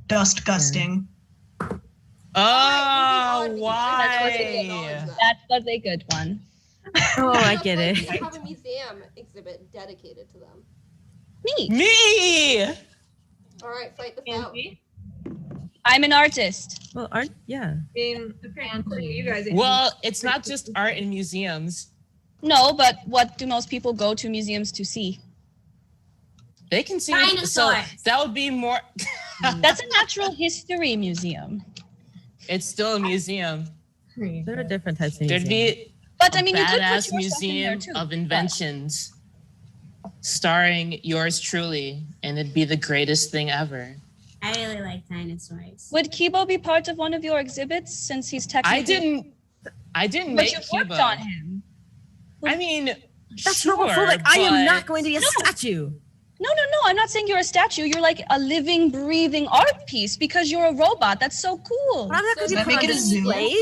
Dust gusting. Oh, Moving on, because That's I what why? they acknowledge that. That was a good one. Oh, I Just get like it. we should have a museum exhibit dedicated to them. Me. Me! All right, fight this out. Angie? I'm an artist. Well, art, yeah. I mean, according to you guys, Angie, Well, it's not just art in museums. No, but what do most people go to museums to see? They can see it. So Dinosaurs. that would be more. That's a natural history museum. It's still a museum. There are different types of There'd museums. be But a I mean, you could put badass your stuff in there museum too. of inventions starring yours truly, and it'd be the greatest thing ever. I really like dinosaurs. Would Kiibo be part of one of your exhibits since he's technically? I didn't But make you worked Kiibo. on him. I mean, That's sure, homophobic. I am not but- going to be a statue. No. I'm not saying you're a statue. You're like a living, breathing art piece because you're a robot. That's so cool. But I'm not going to Does that be make put it on a zoo? display.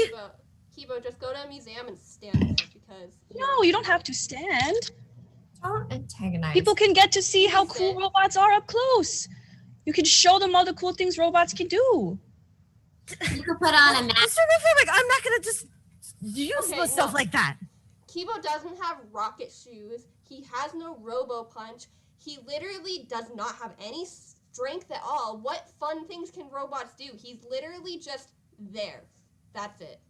Kiibo, just go to a museum and stand there because. No, you don't have to stand. Don't antagonize. People can get to see how cool robots are up close. You can show them all the cool things robots can do. You could put on a I'm mask. starting to feel like I'm not going to just use Okay, myself no. like that. Kiibo doesn't have rocket shoes. He has no robo punch. He literally does not have any strength at all. What fun things can robots do? He's literally just there. That's it.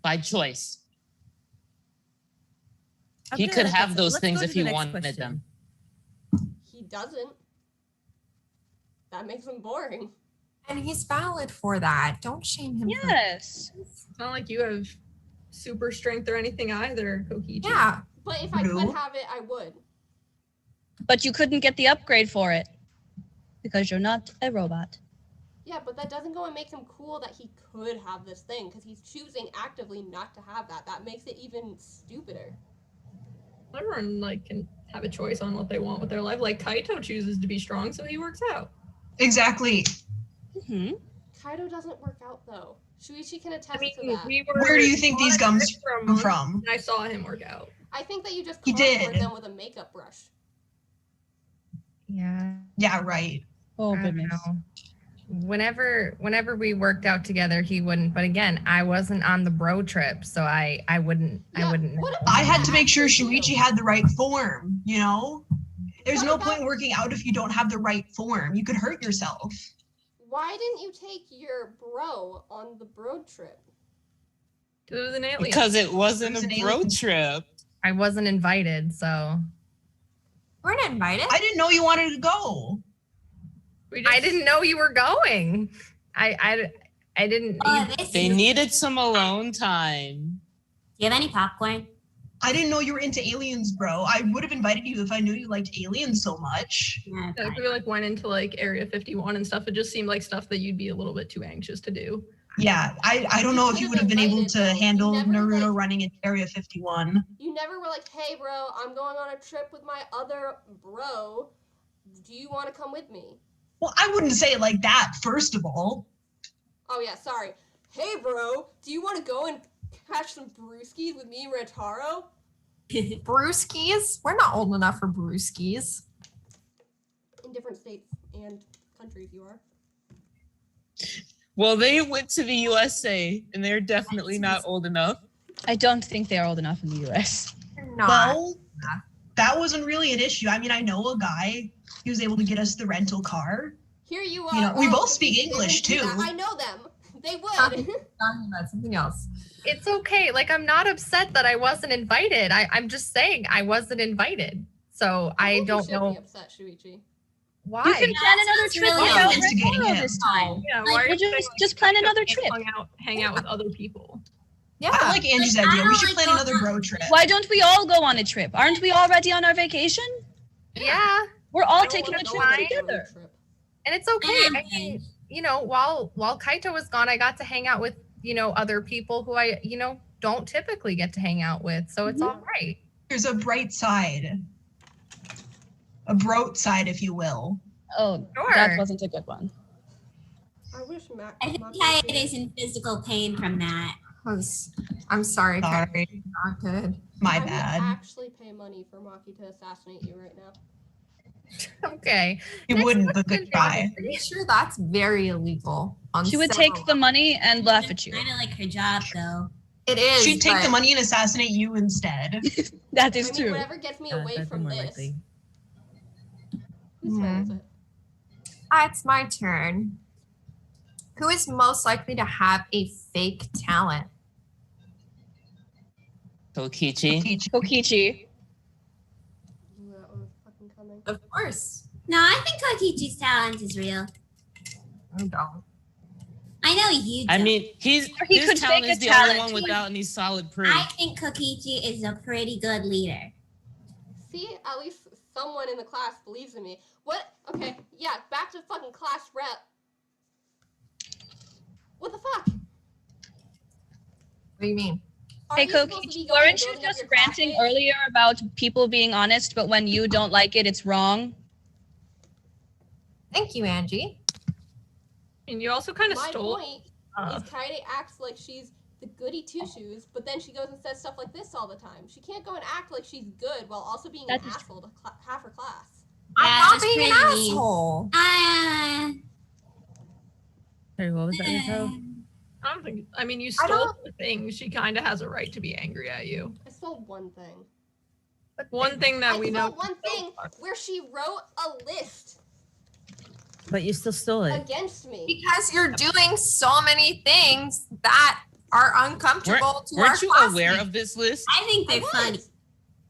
By choice. Okay, He could let's- have those let's things go if to the he next wanted question. them. He doesn't. That makes him boring. And he's valid for that. Don't shame him. for- Yes. it's not like you have super strength or anything either, Kokichi. Yeah. But if I No. could have it, I would. But you couldn't get the upgrade for it because you're not a robot. Yeah, but that doesn't go and make him cool that he could have this thing because he's choosing actively not to have that. That makes it even stupider. Everyone like can have a choice on what they want with their life. Like Kaito chooses to be strong, so he works out. Exactly. Hmm. Kaito doesn't work out though. Shuichi can attest I mean, to that. we were Where do you think on these a gums trip for a come month, from? And I saw him work out. I think that you just He contoured did. them with a makeup brush. Yeah. Yeah, right. Oh I don't goodness. know. Whenever we worked out together, he wouldn't. But again, I wasn't on the bro trip, so I wouldn't. Yeah, I wouldn't. what know. about I had to that make sure actually, Shuichi too? had the right form, you know? There's What no about- point in working out if you don't have the right form. You could hurt yourself. Why didn't you take your bro on the bro trip? It was an alien. Because it wasn't It was a an road alien. trip. I wasn't invited, so We're not invited. I didn't know you wanted to go. We just- I didn't know you were going. I didn't. Oh, this They is- needed some alone time. Do you have any popcorn? I didn't know you were into aliens, bro. I would have invited you if I knew you liked aliens so much. No, If we like went into like Area 51 and stuff, it just seemed like stuff that you'd be a little bit too anxious to do. Yeah, I don't know if you would have been able to handle Naruto running in Area 51. You never were like, hey bro, I'm going on a trip with my other bro. Do you want to come with me? Well, I wouldn't say it like that, first of all. Oh yeah, sorry. Hey bro, do you want to go and catch some brewskis with me and Rantaro? Brewskis? We're not old enough for brewskis. In different states and countries you are. Well, they went to the USA and they're definitely not old enough. I don't think they are old enough in the US. We're not. Well, that wasn't really an issue. I mean, I know a guy. He was able to get us the rental car. Here you are. You know, we Oh, both speak they didn't English, do too. that. I know them. They would. Talking about something else. It's okay. Like I'm not upset that I wasn't invited. I'm just saying I wasn't invited. So I think you don't should know Be upset, Shuichi. why. You can Yeah, plan that another sounds trip really without nice. Instigating Rantaro him. this time. Yeah, Like, why are we'll you saying, just plan Kaito another can't trip. hang out with other people? Yeah. I like Angie's Like, I idea. We don't should like plan going another out. bro trip. Why don't we all go on a trip? Aren't we already on our vacation? Yeah, We're all I don't taking a wanna trip go on together. and it's okay. I mean, while Kaito was gone, I got to hang out with other people who I don't typically get to hang out with. So it's all right. There's a bright side. a broad side, if you will. Oh, Sure. that wasn't a good one. I wish Mac. I think Maki Kaede is in physical pain from that. I'm sorry, Sorry. Kaede. Not good. My I would bad. actually pay money for Maki to assassinate you right now. Okay. You Next wouldn't, but question, good try. Pretty sure that's very illegal. On She would several take the money and laugh at you. Kind of like her job, though. It is. She'd take the but money and assassinate you instead. That I is mean, true. whatever gets me Yeah, away that'd be from more this. likely. Whose turn is it? It's my turn. Who is most likely to have a fake talent? Kokichi. Kokichi. Ooh, that one was fucking coming. Of course. No, I think Kokichi's talent is real. I don't. I know you I don't. mean, Or he his could talent fake is a the talent. only one without any solid proof. I think Kokichi is a pretty good leader. See, at least someone in the class believes in me. What? Okay, yeah, back to fucking class rep. What the fuck? What do you mean? Are Hey, you supposed to be Kokichi, going and weren't you building up just your ranting classmates? earlier about people being honest, but when you don't like it, it's wrong? Thank you, Angie. And you also kind of My stole. point is Kaede acts like she's the goody two-shoes, but then she goes and says stuff like this all the time. She can't go and act like she's good while also being That an is asshole to half her class. Yeah, I'm not that's being an pretty mean. asshole. Sorry, what was that, Rantaro? I don't think. I mean, you I stole don't- the thing. She kind of has a right to be angry at you. I stole one thing. But one thing that I we stole know. one thing where she wrote a list But you still stole it. against me. Because you're doing so many things that are uncomfortable to our Weren't you classmates. aware of this list? I think they're funny.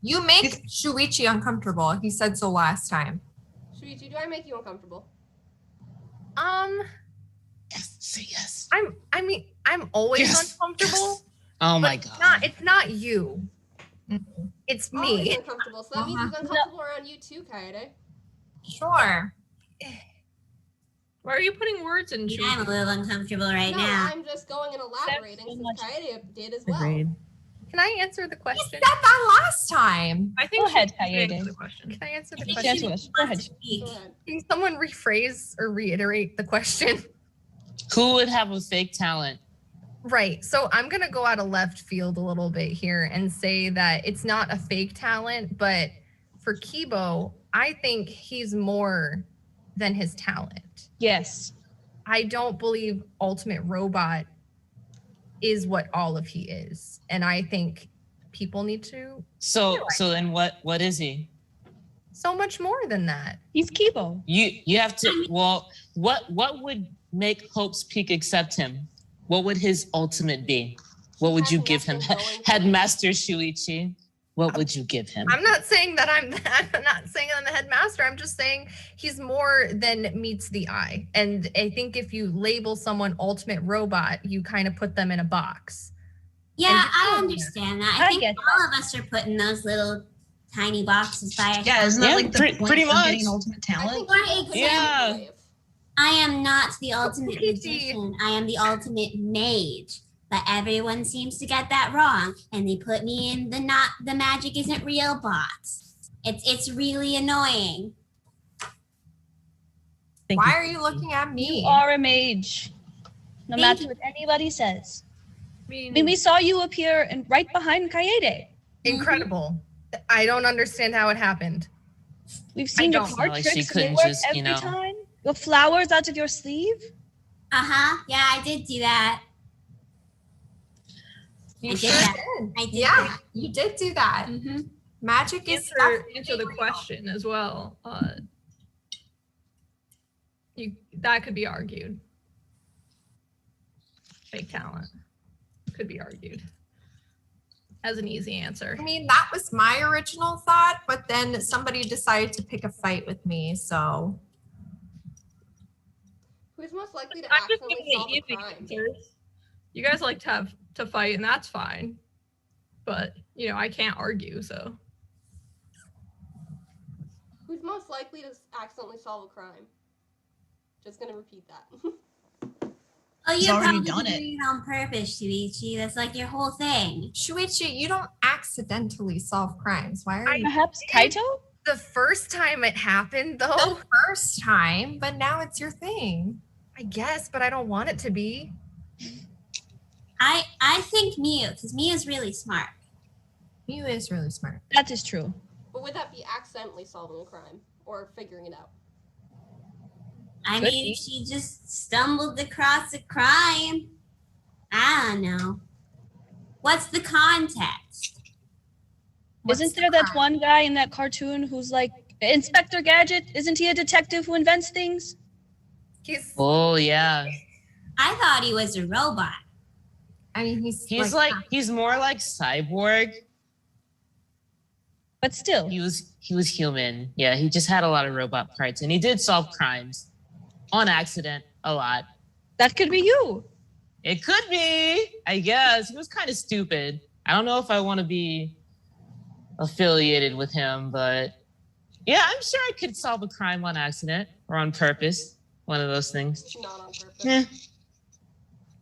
You make Shuichi uncomfortable. He said so last time. Shuichi, do I make you uncomfortable? Yes. Say yes. I'm always Yes. uncomfortable. Oh my but god. It's not you. It's Always me. uncomfortable. So that means he's uncomfortable around you too, Kaede. Sure. Why are you putting words in? I'm a Shuichi? little uncomfortable right No, now. I'm just going and elaborating so since much. Kaede did as well. Agreed. Can I answer the He question? said that last time. I think Go ahead, Shuichi should answer Kaede. the question. Can I answer the I think question? she Yes, wants go ahead. to speak. Go ahead. Can someone rephrase or reiterate the question? Who would have a fake talent? Right. So I'm going to go out of left field a little bit here and say that it's not a fake talent, but for Kiibo, I think he's more than his talent. Yes. I don't believe Ultimate Robot is what all of he is. And I think people need to So then what is he? so much more than that. He's Kiibo. You have to what would make Hope's Peak accept him? What would his ultimate be? What would you give him? nothing going for Headmaster Shuichi, what would you give him? I'm not saying that I'm not saying I'm the headmaster. I'm just saying he's more than meets the eye. And I think if you label someone Ultimate Robot, you kind of put them in a box. Yeah, And I just- understand that. I I think get all of us are put in those little tiny boxes by ourselves. Yeah, isn't that Yeah, like the pretty point of much. getting ultimate I talent? think For I'm the Yeah. slave. I am not the ultimate Kokichi. magician. I am the ultimate mage. But everyone seems to get that wrong, and they put me in the magic isn't real box. It's really annoying. Thank Why you. are you looking at me? You are a mage. No Thank matter you. what anybody says. I mean, I mean, we saw you appear right behind Kaede. Incredible. I don't understand how it happened. We've seen your don't. card Like she tricks and they couldn't work just, every you know. time. Your flowers out of your sleeve. Uh-huh. Yeah, I did do that. You I did sure that. did. I did Yeah, that. you did do that. Mm-hmm. Magic is answer the question as well. That could be argued. Fake talent could be argued as an easy answer. I mean, that was my original thought, but then somebody decided to pick a fight with me, so Who's most likely to I'm just accidentally giving solve the a easy crime? answers. You guys like to fight, and that's fine. But I can't argue. So Who's most likely to accidentally solve a crime? Just gonna repeat that. Oh, He's you're already probably done it. doing it on purpose, Shuichi. That's like your whole thing. Shuichi, you don't accidentally solve crimes. Why are you? Perhaps Kaito? The first time it happened, though. The first time, but now it's your thing. I guess, but I don't want it to be. I think Miu, because Miu's really smart. Miu is really smart. That is true. But would that be accidentally solving a crime or figuring it out? I mean, she just stumbled across a crime. I don't know. What's the context? Isn't there that one guy in that cartoon who's like Inspector Gadget? Isn't he a detective who invents things? Oh yeah. I thought he was a robot. I mean, he's he's more like Cyborg. But still. He was human. Yeah, he just had a lot of robot parts and he did solve crimes on accident a lot. That could be you. It could be, I guess. It was kind of stupid. I don't know if I want to be affiliated with him, but yeah, I'm sure I could solve a crime on accident or on purpose. One of those things. Not on purpose. Yeah.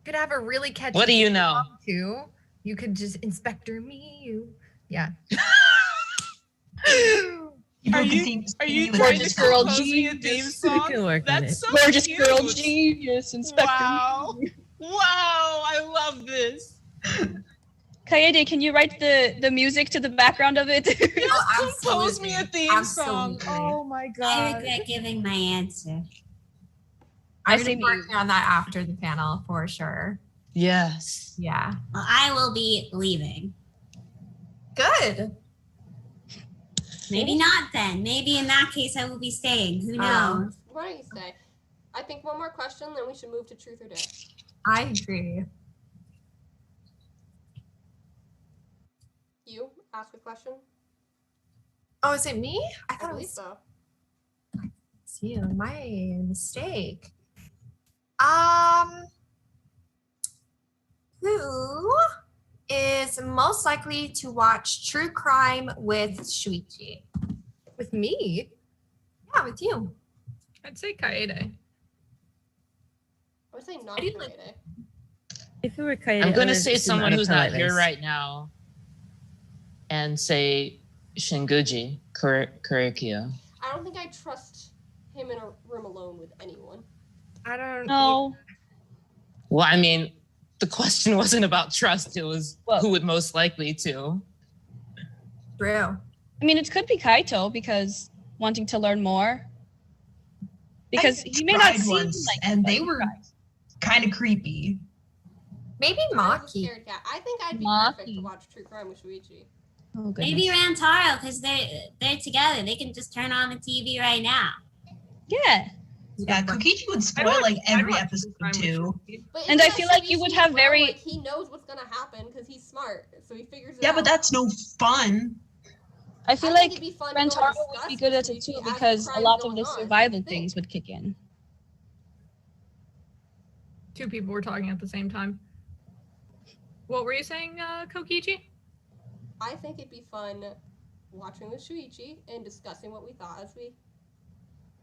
Could have a really catchy. What do you know? Too. You could just Inspector Miu. Yeah. Are you Gorgeous girl a genius? theme song? That's so Gorgeous cute. girl genius. Inspector. Wow. Wow, I love this. Kaede, can you write the music to the background of it? Compose me a theme song. Oh my I god. regret giving my answer. I'm gonna be working on that after the panel for sure. Yes. Yeah. Well, I will be leaving. Good. Maybe not then. Maybe in that case I will be staying. Who knows? Why don't you stay? I think one more question, then we should move to truth or dare. I agree. You ask a question. Oh, is it me? I I thought it believe was so. it's you. My mistake. Who is most likely to watch true crime with Shuichi? With me? Yeah, with you. I'd say Kaede. I would say not I didn't like- Kaede. If it were Kaede, I'm I gonna would say assume someone out of who's not politeness. here right now and say Shinguji Kurikyo. I don't think I trust him in a room alone with anyone. I don't No. Well, I mean, the question wasn't about trust. It was who would most likely to. True. I mean, it could be Kaito because wanting to learn more. Because he may not tried seem once, like and they he were tries. kind of creepy. Maybe I was a Maki. scared cat. I think I'd be perfect to watch true crime with Shuichi. Oh, goodness. Maybe Rantaro, because they're together. They can just turn on the TV right now. Yeah. Yeah, Kokichi would spoil I'd like watch every true episode crime with too. Shuichi. But And isn't I feel that like you would Shuichi have as well? very- Like, he knows what's gonna happen because he's smart, so he figures it Yeah, out. but that's no fun. I feel I like think it'd be fun to go and Rantaro would discuss be good at it Shuichi too as the because a crime's lot of going the on. survival That's the thing. things would kick in. Two people were talking at the same time. What were you saying, Kokichi? I think it'd be fun watching with Shuichi and discussing what we thought as we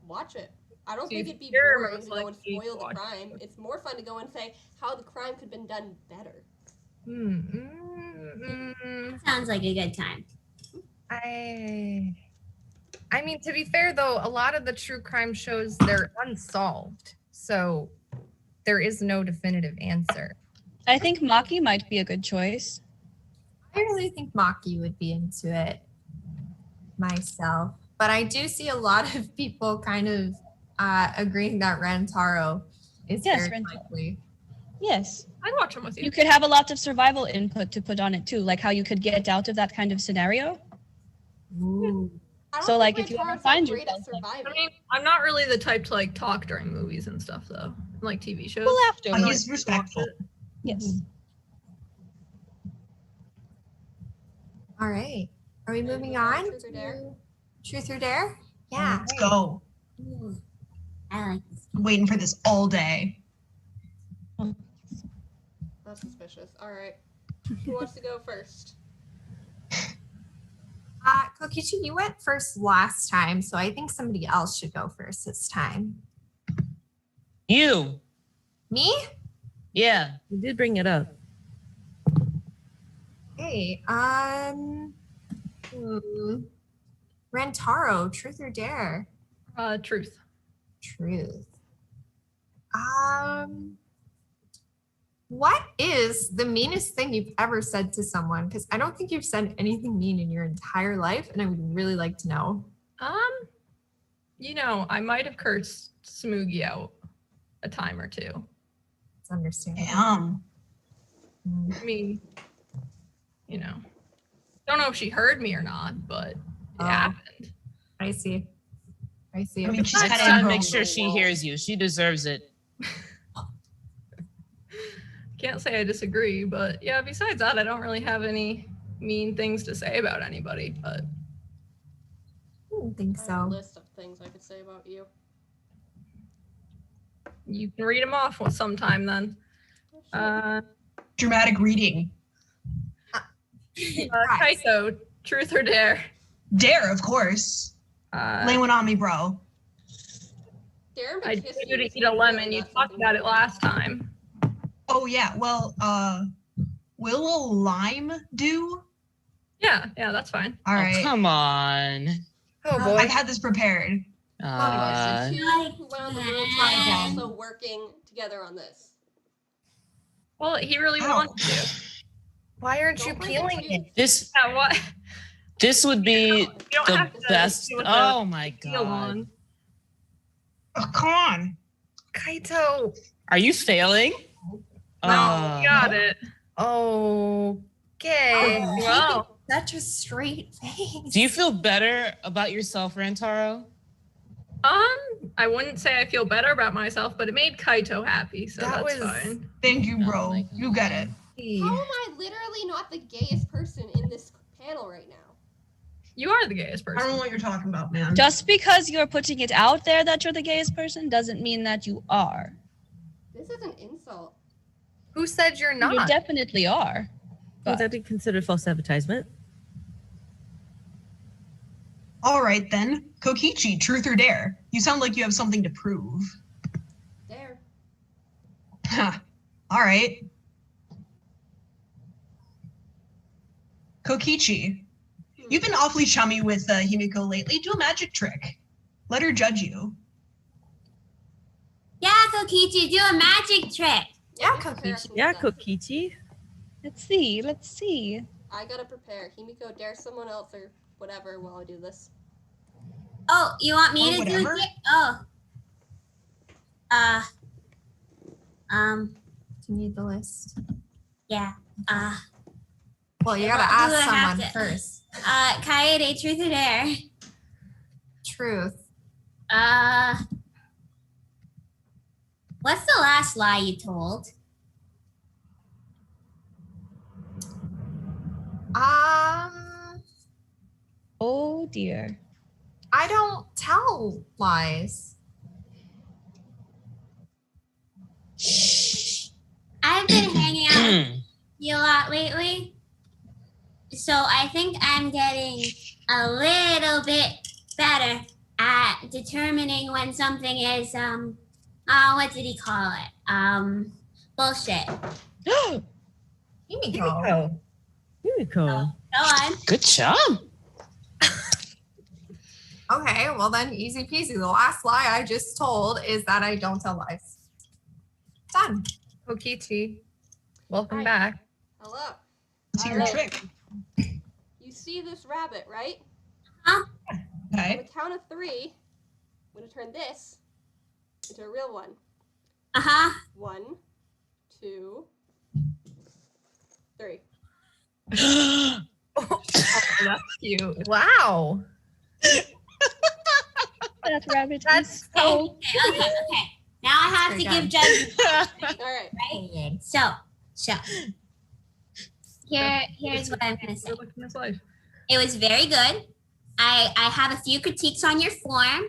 watch it. I don't think it'd be You're boring most to go and likely spoil the watch crime. It's more fun to go and say how the crime could have been done better. Sounds like a good time. I mean, to be fair though, a lot of the true crime shows, they're unsolved. So there is no definitive answer. I think Maki might be a good choice. I really think Maki would be into it myself. But I do see a lot of people kind of agreeing that Rantaro is Yes, very Rantaro. likely. Yes. I'd watch them with you. You could have a lot of survival input to put on it too, like how you could get out of that kind of scenario. Ooh. I don't So, think like, if you ever Rantaro's that find great at yourself, like- surviving. I mean, I'm not really the type to like talk during movies and stuff though, like TV shows. Well, after. Oh, he's respectful. Yes. All right. Are we Ready to moving move on to on? Truth or Dare? to Truth or Dare? Yeah. Let's go. Ooh, I like this. Waiting for this all day. That's suspicious. All right. Who wants to go first? Kokichi, you went first last time, so I think somebody else should go first this time. You. Me? Yeah. You did bring it up. Hey, Rantaro, truth or dare? Truth. Truth. What is the meanest thing you've ever said to someone? Because I don't think you've said anything mean in your entire life, and I would really like to know. I might have cursed Smoogie out a time or two. It's understandable. Damn. I mean, don't know if she heard me or not, but it happened. I see. I mean, she's Next kind time, of make sure she hears you. She deserves it. Can't say I disagree, but yeah, besides that, I don't really have any mean things to say about anybody, but I don't think I have a so. list of things I could say about you. you can read them off sometime then. dramatic reading. Kaito, truth or dare? Dare, of course. Lay one on me, bro. Dare I me dare kiss you to is eat a really lemon. You not talked something about it good. last time. Oh yeah, well, will a lime do? Yeah, that's fine. All right. Oh, come on. Oh boy. I've had this prepared. So Uh, two who went on the road trip are also working together on this. Well, he really Ow. wanted to. Why aren't Don't you break peeling the it? this Yeah, what? would be You don't the have to best. do with Oh my Deal god. on. Oh, come on. Kaito. Are you failing? No, you got it. Okay. Well, Such a straight face. Do you feel better about yourself, Rantaro? I wouldn't say I feel better about myself, but it made Kaito happy, so That that's was- fine. Thank you, Oh bro. my You get it. How am I literally not the gayest person in this panel right now? You are the gayest I don't know person. what you're talking about, man. Just because you're putting it out there that you're the gayest person doesn't mean that you are. This is an insult. Who said you're You not? definitely are. Would that be considered false advertisement? All right then. Kokichi, truth or dare? You sound like you have something to prove. Dare. All right. Kokichi, you've been awfully chummy with Himiko lately. Do a magic trick. Let her judge you. Yeah, Kokichi, do a magic trick. Yeah, Be prepared for Yeah, that. Kokichi. Let's see. I gotta prepare. Himiko, dare someone else or whatever while I do this. Oh, you want me Or to do whatever. it? Oh. Do you need the list? Yeah. Well, you Well, gotta who ask do I have someone to- first. Kaede, truth or dare? Truth. What's the last lie you told? Oh dear. I don't tell lies. I've been hanging out with you a lot lately. So I think I'm getting a little bit better at determining when something is what did he call it? Bullshit. Himiko. Himiko. Go on. Good job. Okay, well then easy peasy. The last lie I just told is that I don't tell lies. Done. Kokichi. Welcome Hi. back. Hello. See your Alright. trick. You see this rabbit, right? On Okay. the count of 3, I'm gonna turn this into a real one. Uh-huh. 1, 2, 3. Oh, that's cute. Wow. That rabbit That's is so Okay. Now I have Very to good. give judgment, All right. right? So here's what I'm gonna say. Good luck in this life. It was very good. I have a few critiques on your form.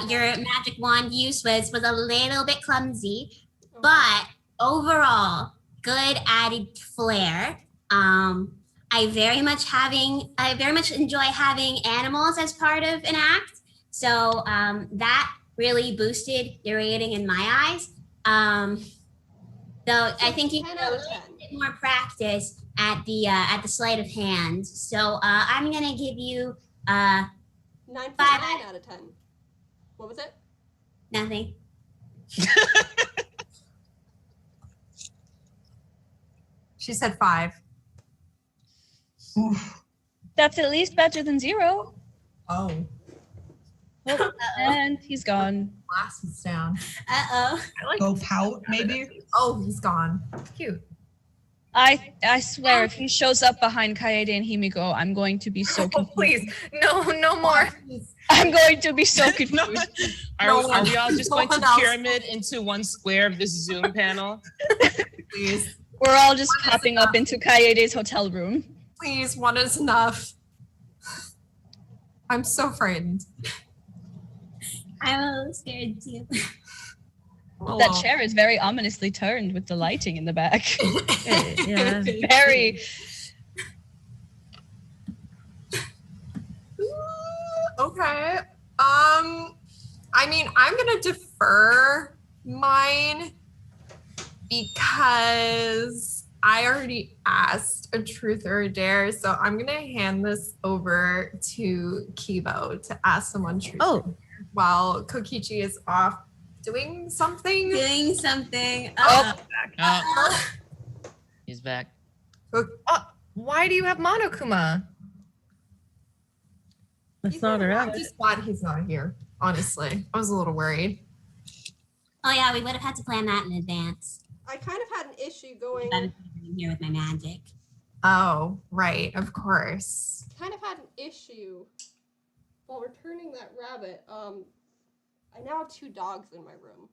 Your magic wand use was a little bit clumsy, but overall, good added flair. I very much enjoy having animals as part of an act. So that really boosted your rating in my eyes. Though I think you 10 need out a of little 10. bit more practice at the sleight of hand. So I'm gonna give you 9.9 out of 10. What was it? Nothing. She said 5. Oof. That's at least better than 0. Oh. And he's gone. Glass is down. Uh-oh. I like Go pout, maybe. Oh, he's gone. cute. I swear, if he shows up behind Kaede and Himiko, I'm going to be so Oh, confused. please. No more. I'm going to be so confused. Are we all just no going to one else. pyramid into one square of this Zoom panel? Please. We're all just popping up into Kaede's hotel room. Please, one is enough. I'm so frightened. I'm a little scared too. Oh, That well. chair is very ominously turned with the lighting in the back. Yeah. Very. Okay. I mean, I'm gonna defer mine because I already asked a truth or a dare, so I'm gonna hand this over to Kiibo to ask someone truth or Oh, dare while Kokichi is off doing something. Doing something. Oh. Oh, he's back. Why do you have Monokuma? that's not I'm around. just glad he's not here. Honestly, I was a little worried. Oh yeah, we would have had to plan that in advance. I kind of had an issue going. I was in here with my magic. Oh, right, of course. Kind of had an issue while returning that rabbit. I now have 2 dogs in my room.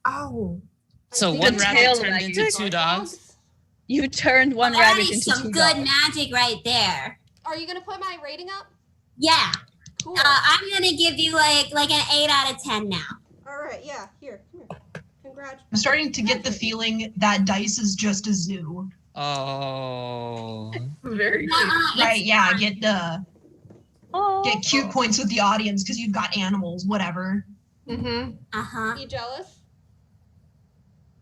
Oh, I So think one The it's rabbit tail turned wagging. into 2 dogs? You turned one That rabbit is into some 2 good dogs. magic right there. Are you gonna put my rating up? Yeah. Cool. I'm gonna give you like an 8 out of 10 now. All right. Yeah. Here. Congrats. I'm starting to get the feeling that dice is just a zoo. Oh. Very cute. Right, yeah, get Oh. cute points with the audience because you've got animals, whatever. mm-hmm. Uh-huh. You jealous?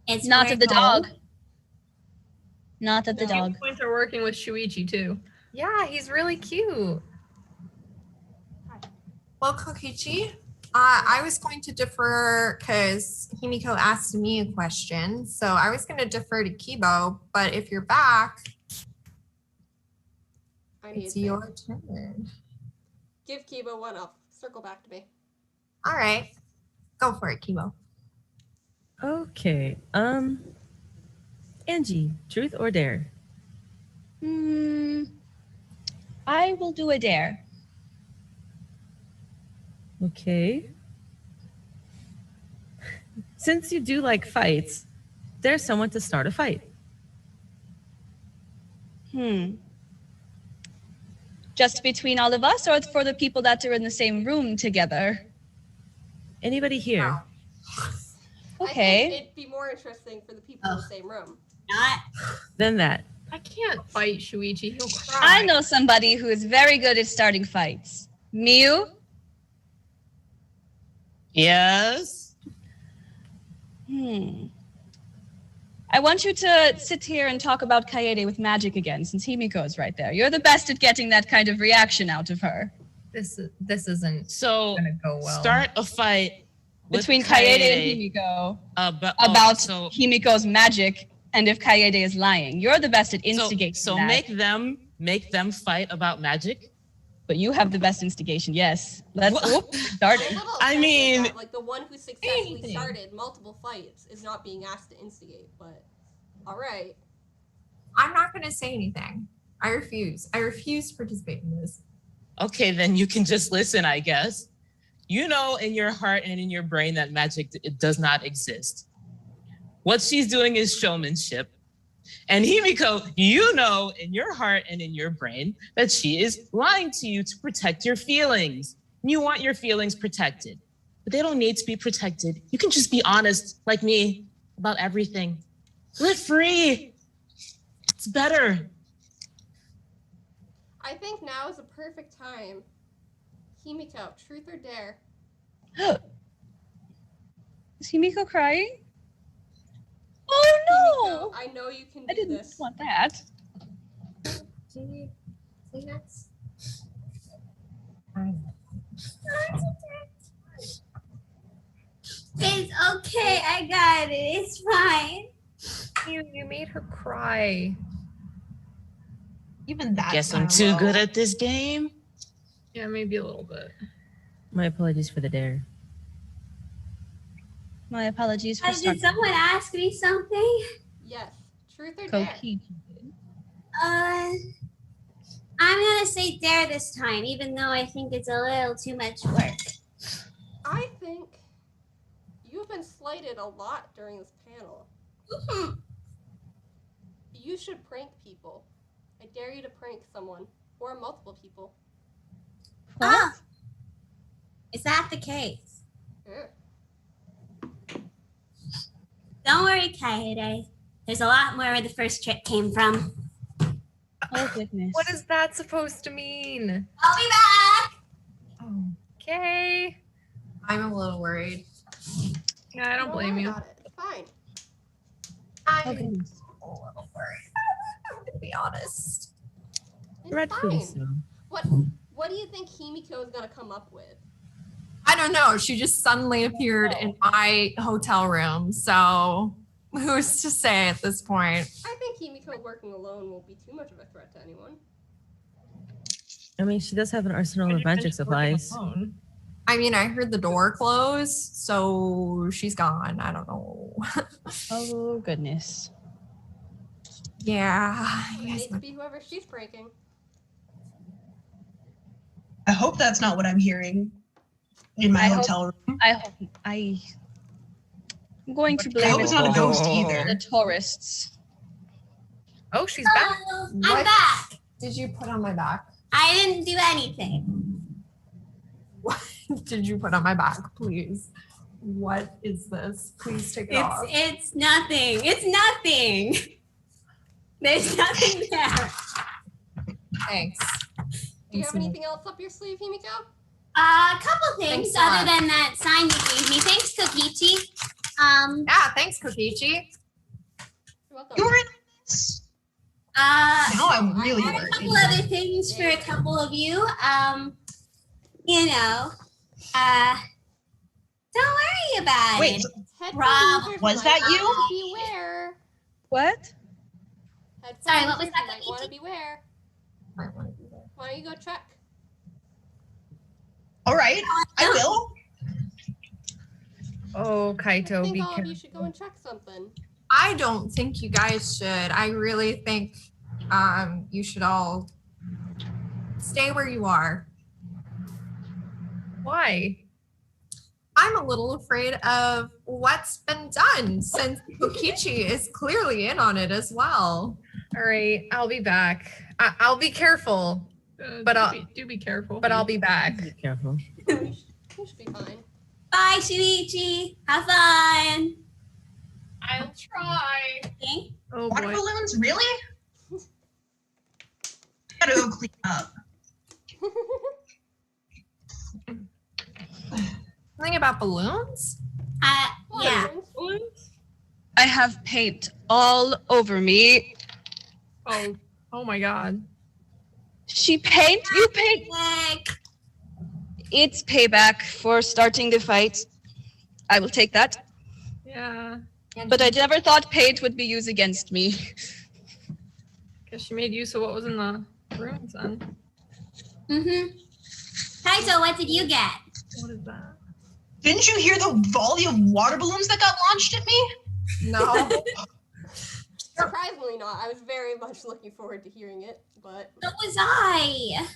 It's Not very at the cool. dog. Not at the No. dog. Points are working with Shuichi too. Yeah, he's really cute. Well, Kokichi, I was going to defer because Himiko asked me a question. So I was going to defer to Kiibo, but if you're back, I need it's to your turn. give Kiibo one up. Circle back to me. All right. Go for it, Kiibo. Okay. Angie, truth or dare? I will do a dare. Okay. Since you do like fights, there's someone to start a fight. Just between all of us, or for the people that are in the same room together? Anybody here? I Okay. think it'd be more interesting for the people in the same room. Not. Then that. I can't fight Shuichi. He'll cry. I know somebody who is very good at starting fights. Miu? Yes. I want you to sit here and talk about Kaede with magic again, since Himiko is right there. You're the best at getting that kind of reaction out of her. This isn't So gonna go well. start a fight with Between Kaede and Himiko about so Himiko's magic and if Kaede is lying. You're the best at instigating so that. make them fight about magic. But you have the best instigation, yes. Let's What? start I'm a it. little I offended mean- that, like the one who successfully Anything. started multiple fights is not being asked to instigate. But all right. I'm not going to say anything. I refuse. I refuse to participate in this. Okay, then you can just listen, I guess. You know in your heart and in your brain that magic it does not exist. What she's doing is showmanship. And Himiko, you know in your heart and in your brain that she is lying to you to protect your feelings. You want your feelings protected, but they don't need to be protected. You can just be honest, like me, about everything. Live free. It's better. I think now is a perfect time. Himiko, truth or dare? Is Himiko crying? Oh no! Himiko, I know you can I do didn't this. want that. Do you see next? It's okay. I got it. It's fine. You made her cry. Even that. Guess I'm too good at this game. Yeah, maybe a little bit. My apologies for the dare. My apologies for Did starting. someone ask me something? Yes. Truth or dare? Kokichi. I'm gonna say dare this time, even though I think it's a little too much work. I think you've been slighted a lot during this panel. You should prank people. I dare you to prank someone or multiple people. Ah, is that the case? Yeah. Don't worry, Kaede. There's a lot more where the first trick came from. Oh goodness. What is that supposed to mean? I'll be back. Okay. I'm a little worried. Yeah, I don't blame worry you. about it. It's fine. I'm Oh goodness. a little worried. I'm gonna be honest. It's Rightfully fine. so. What do you think Himiko is gonna come up with? I don't know. She just suddenly appeared in my hotel room. So who's to say at this point? I think Himiko working alone won't be too much of a threat to anyone. I mean, she does have an arsenal of magic supplies. I mean, I heard the door close, so she's gone. I don't know. Oh goodness. Yeah. It needs to be whoever she's pranking. I hope that's not what I'm hearing in my I hope- hotel room. I'm going to I blame hope it it's not a on ghost the either. tourists. Oh, she's back. I'm What? back. Did you put on my back? I didn't do anything. What did you put on my back, please? What is this? Please take it off. It's nothing. It's nothing. There's nothing there. Thanks. Do you have anything else up your sleeve, Himiko? A couple things Thanks a lot. other than that sign you gave me. Thanks, Kokichi. Yeah, thanks, Kokichi. You're welcome. You were in this? Now I'm really I had a worried. couple other things for a couple of you. You know, don't worry about Wait, it. Headphone Rob, users was might that wanna you? Beware. What? Headphone Sorry, what was users that, might Kokichi? want to beware. Why don't you go check? All right, I will. Oh, I Kaito, think be all of you careful. should go and check something. I don't think you guys should. I really think you should all stay where you are. Why? I'm a little afraid of what's been done since Kokichi is clearly in on it as well. All right, I'll be back. I'll be careful, But do be careful. but I'll be back. Be careful. You should be fine. Bye, Shuichi. Have fun. I'll try. Okay. Oh Water boy. balloons, really? I gotta go clean up. Something about balloons? Yeah. I have paint all over me. Oh my god. She paint, you paint. Heck. It's payback for starting the fight. I will take that. Yeah. But I never thought paint would be used against me. Guess she made use of what was in the rooms then. Mm-hmm. Kaito, what did you get? What is that? Didn't you hear the volley of water balloons that got launched at me? No. Surprisingly not. I was very much looking forward to hearing it, but So was I.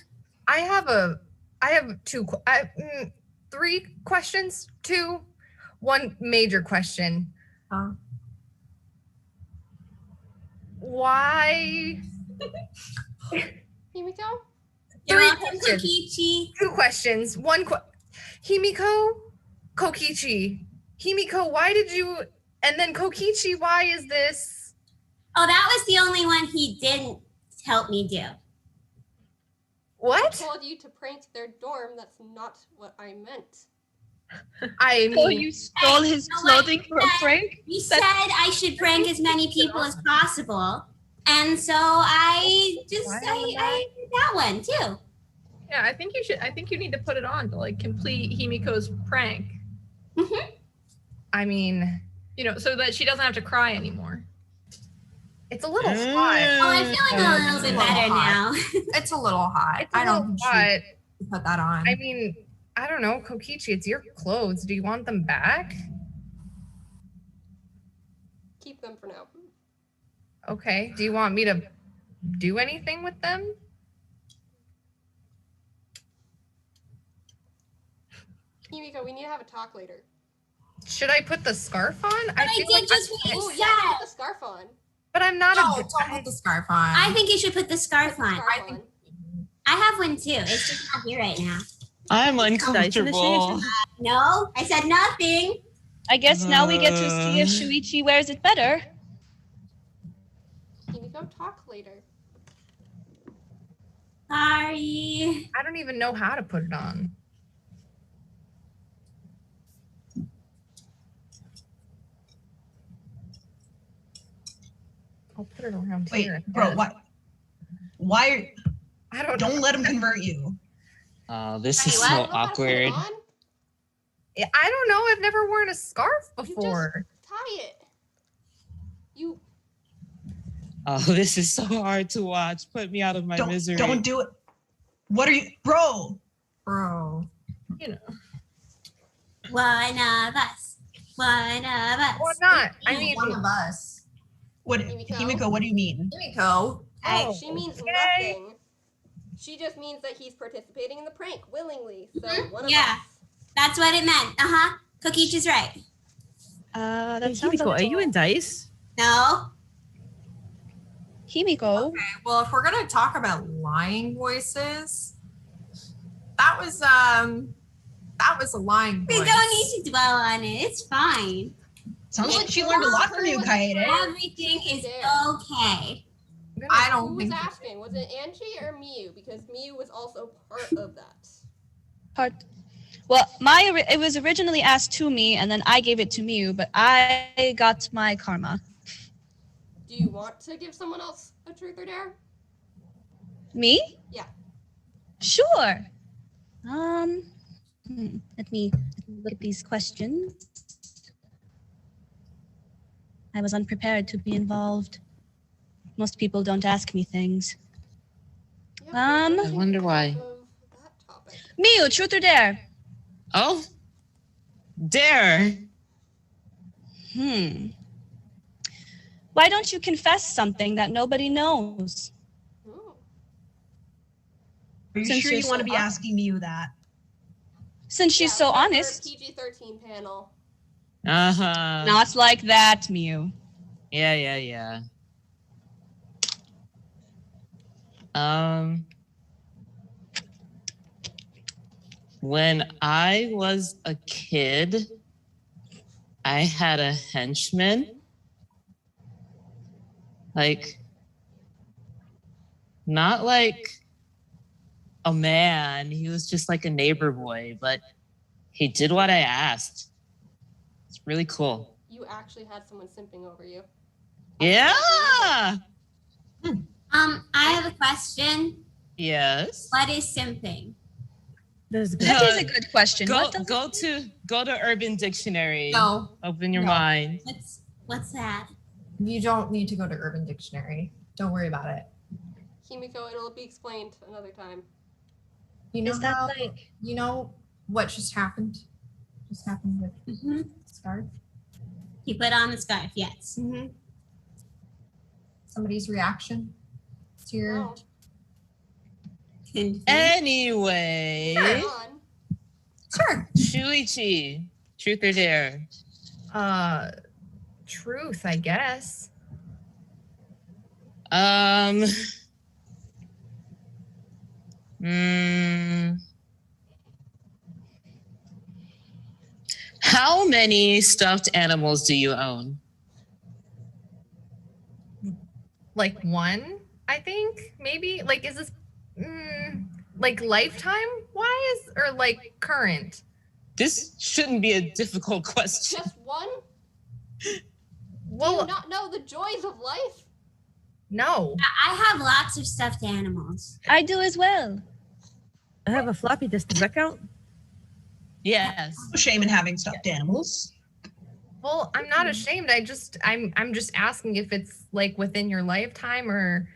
I have three questions. One major question. Huh? Why? Himiko? You're Three welcome, questions. Kokichi. Two questions. Himiko, Kokichi. Himiko, why did you? And then Kokichi, why is this? Oh, that was the only one he didn't help me do. I What? told you to prank their dorm. That's not what I meant. I So mean, you stole his no, wait, clothing for a prank? You said I should prank as many people as possible. And so I just, I did that one too. Yeah, I think you should. I think you need to put it on to like complete Himiko's prank. Mhm. I mean, So that she doesn't have to cry anymore. it's a little hot. Oh, I'm feeling a little bit better now. It's a little hot. It's a I don't little think hot. she put that on. I mean, I don't know, Kokichi, it's your clothes. Do you want them back? Keep them for now. Okay. Do you want me to do anything with them? Himiko, we need to have a talk later. Should I put the scarf on? I feel did just Ooh, finish yeah, that. put the scarf on. but I'm not No, a don't put the scarf on. I think you should put the scarf Put the on. scarf I think- on. I have one too. It's just not here right now. I'm uncomfortable. No, I said nothing. I guess now we get to see if Shuichi wears it better. Himiko, talk later. Sorry. I don't even know how to put it on. I'll put it around Wait, here. bro, why? I don't Don't let him convert you. Oh, this Wait, is what? so I don't know how to put it awkward. on. I don't know. I've never worn a scarf You just before. tie it. You Oh, this is so hard to watch. Put me out of my misery. Don't do it. What are you, bro? Bro. One of us. One of us. Or not. I mean, One of us. What, Himiko? Himiko? What do you mean? Himiko. Oh, she means okay. nothing. She just means that he's participating in the prank willingly. So one of Yeah. us. That's what it meant. Uh-huh. Kokichi's right. That sounds Himiko, are you in dice? No. Himiko? Okay, well, if we're gonna talk about lying voices, that was a lying voice. We don't need to dwell on it. It's fine. Sounds like she learned a lot from you, Kaede. Everything is okay. I Who don't was think asking? Was it Angie or Miu? Because Miu was also part of that. Well, it was originally asked to me, and then I gave it to Miu, but I got my karma. Do you want to give someone else a truth or dare? Me? Yeah. Sure. Let me look at these questions. I was unprepared to be involved. Most people don't ask me things. Yeah, I wonder why. of that topic. Miu, truth or dare? Oh, dare. Why don't you confess something that nobody knows? Ooh. Are you Since sure you're you want to so be honest. asking you that? Since she's so for our honest. PG-13 panel. Uh-huh. Not like that, Miu. Yeah. When I was a kid, I had a henchman. Like, not like a man. He was just like a neighbor boy, but he did what I asked. It's really cool. You actually had someone simping over you. Yeah. I have a question. Yes. What is simping? That is a good question. Go What does go to Urban Dictionary. No, Open your No. mind. What's that? you don't need to go to Urban Dictionary. Don't worry about it. Himiko, it'll be explained another time. You know Is that how, like- you know what just happened? Just happened with Mm-hmm. Scarf. He put on the scarf, yes. Mm-hmm. Somebody's reaction to your. Oh, Anyway, come on. Sure. Shuichi, truth or dare? Truth, I guess. How many stuffed animals do you own? Like one, I think, maybe. Like, is this like lifetime wise or like current? This shouldn't be a difficult question. Just one? Do you Well, not know the joys of life? no. I have lots of stuffed animals. I do as well. I have a floppy disk. Does that count? Yes. No shame in having stuffed animals. Well, I'm not ashamed. I'm just asking if it's like within your lifetime or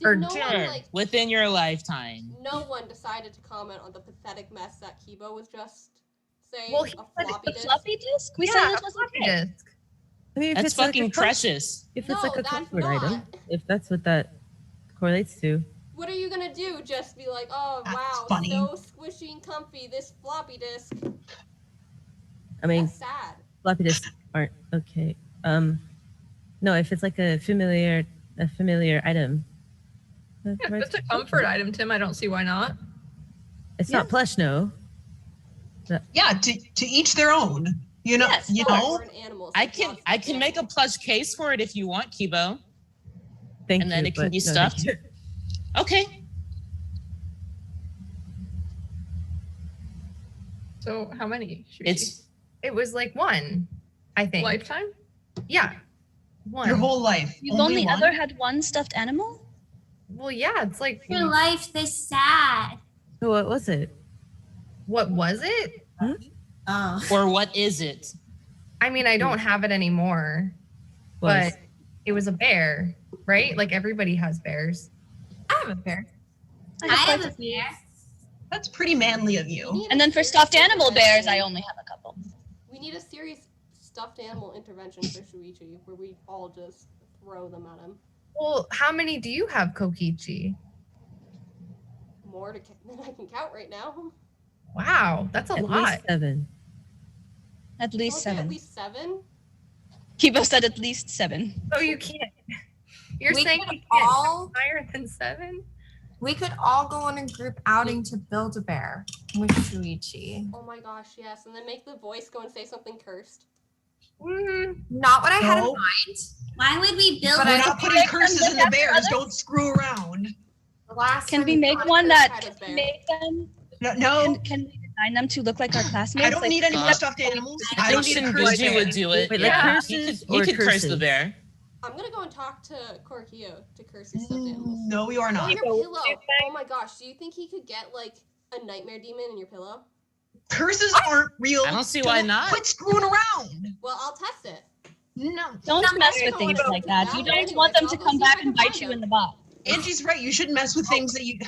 Did no Sure. one, like, Within your lifetime. no one decided to comment on the pathetic mess that Kiibo was just saying? Well, A he said floppy The disk? floppy disk? We yeah, said a it was floppy okay. disk. I mean, if That's it's like fucking a precious. If No, it's like a that's comfort not. item, if that's what that correlates to. What are you gonna do? Just be like, oh That's wow, funny. so squishy and comfy, this floppy disk. I mean, That's sad. floppy disks aren't okay. No, if it's like a familiar item. Yeah, if it's a comfort item, Tim, I don't see why not. It's not plush, no. Yeah, to each their own. You know, Yes, you We're know. an animal, so I it's can not I stuffed can make a animal. plush case for it if you want, Kiibo. Thank And you. then it can but be no, thank stuffed? you. Okay. So how many? It was like one, I think. Lifetime? Yeah. One. Your whole life. You've only one? ever had one stuffed animal? Well, yeah, it's like Your life this sad. So what was it? what was it? Oh. Or what is it? I mean, I don't have it anymore, Was. but it was a bear, right? Like everybody has bears. I have a bear. I have quite a bear. That's pretty manly of you. And then for stuffed animal bears, I only have a couple. We need a serious stuffed animal intervention for Shuichi, where we all just throw them at him. Well, how many do you have, Kokichi? More than I can count right now. Wow, that's a At lot. least 7. At least Don't say 7. At least 7? Kiibo said at least 7. Oh, you can't. You're We saying could you can't all- go higher than 7? We could all go on a group outing to build a bear with Shuichi. Oh my gosh, yes. And then make the voice go and say something cursed. Not what I had in No. mind. Why would we build But We're I- not putting curses in the bears. Don't screw around. The last Can time we make thought one it that was kind of can bear. make them? No, Can we design them to look like our classmates? I don't Like, need any more Uh, stuffed animals. I I don't think need a curse. Shinbuji would do it. Wait, like yeah. curses He or could curse the curses? bear. I'm gonna go and talk to Korkio to curse his stuffed animals. No, you are Oh, not. your pillow. Oh my gosh, do you think he could get like a nightmare demon in your pillow? Curses aren't real. I don't see why not. Quit screwing around. Well, I'll test it. No. don't mess with things like that. You don't want them to come back and bite you in the butt. Angie's right. You shouldn't mess with things that you.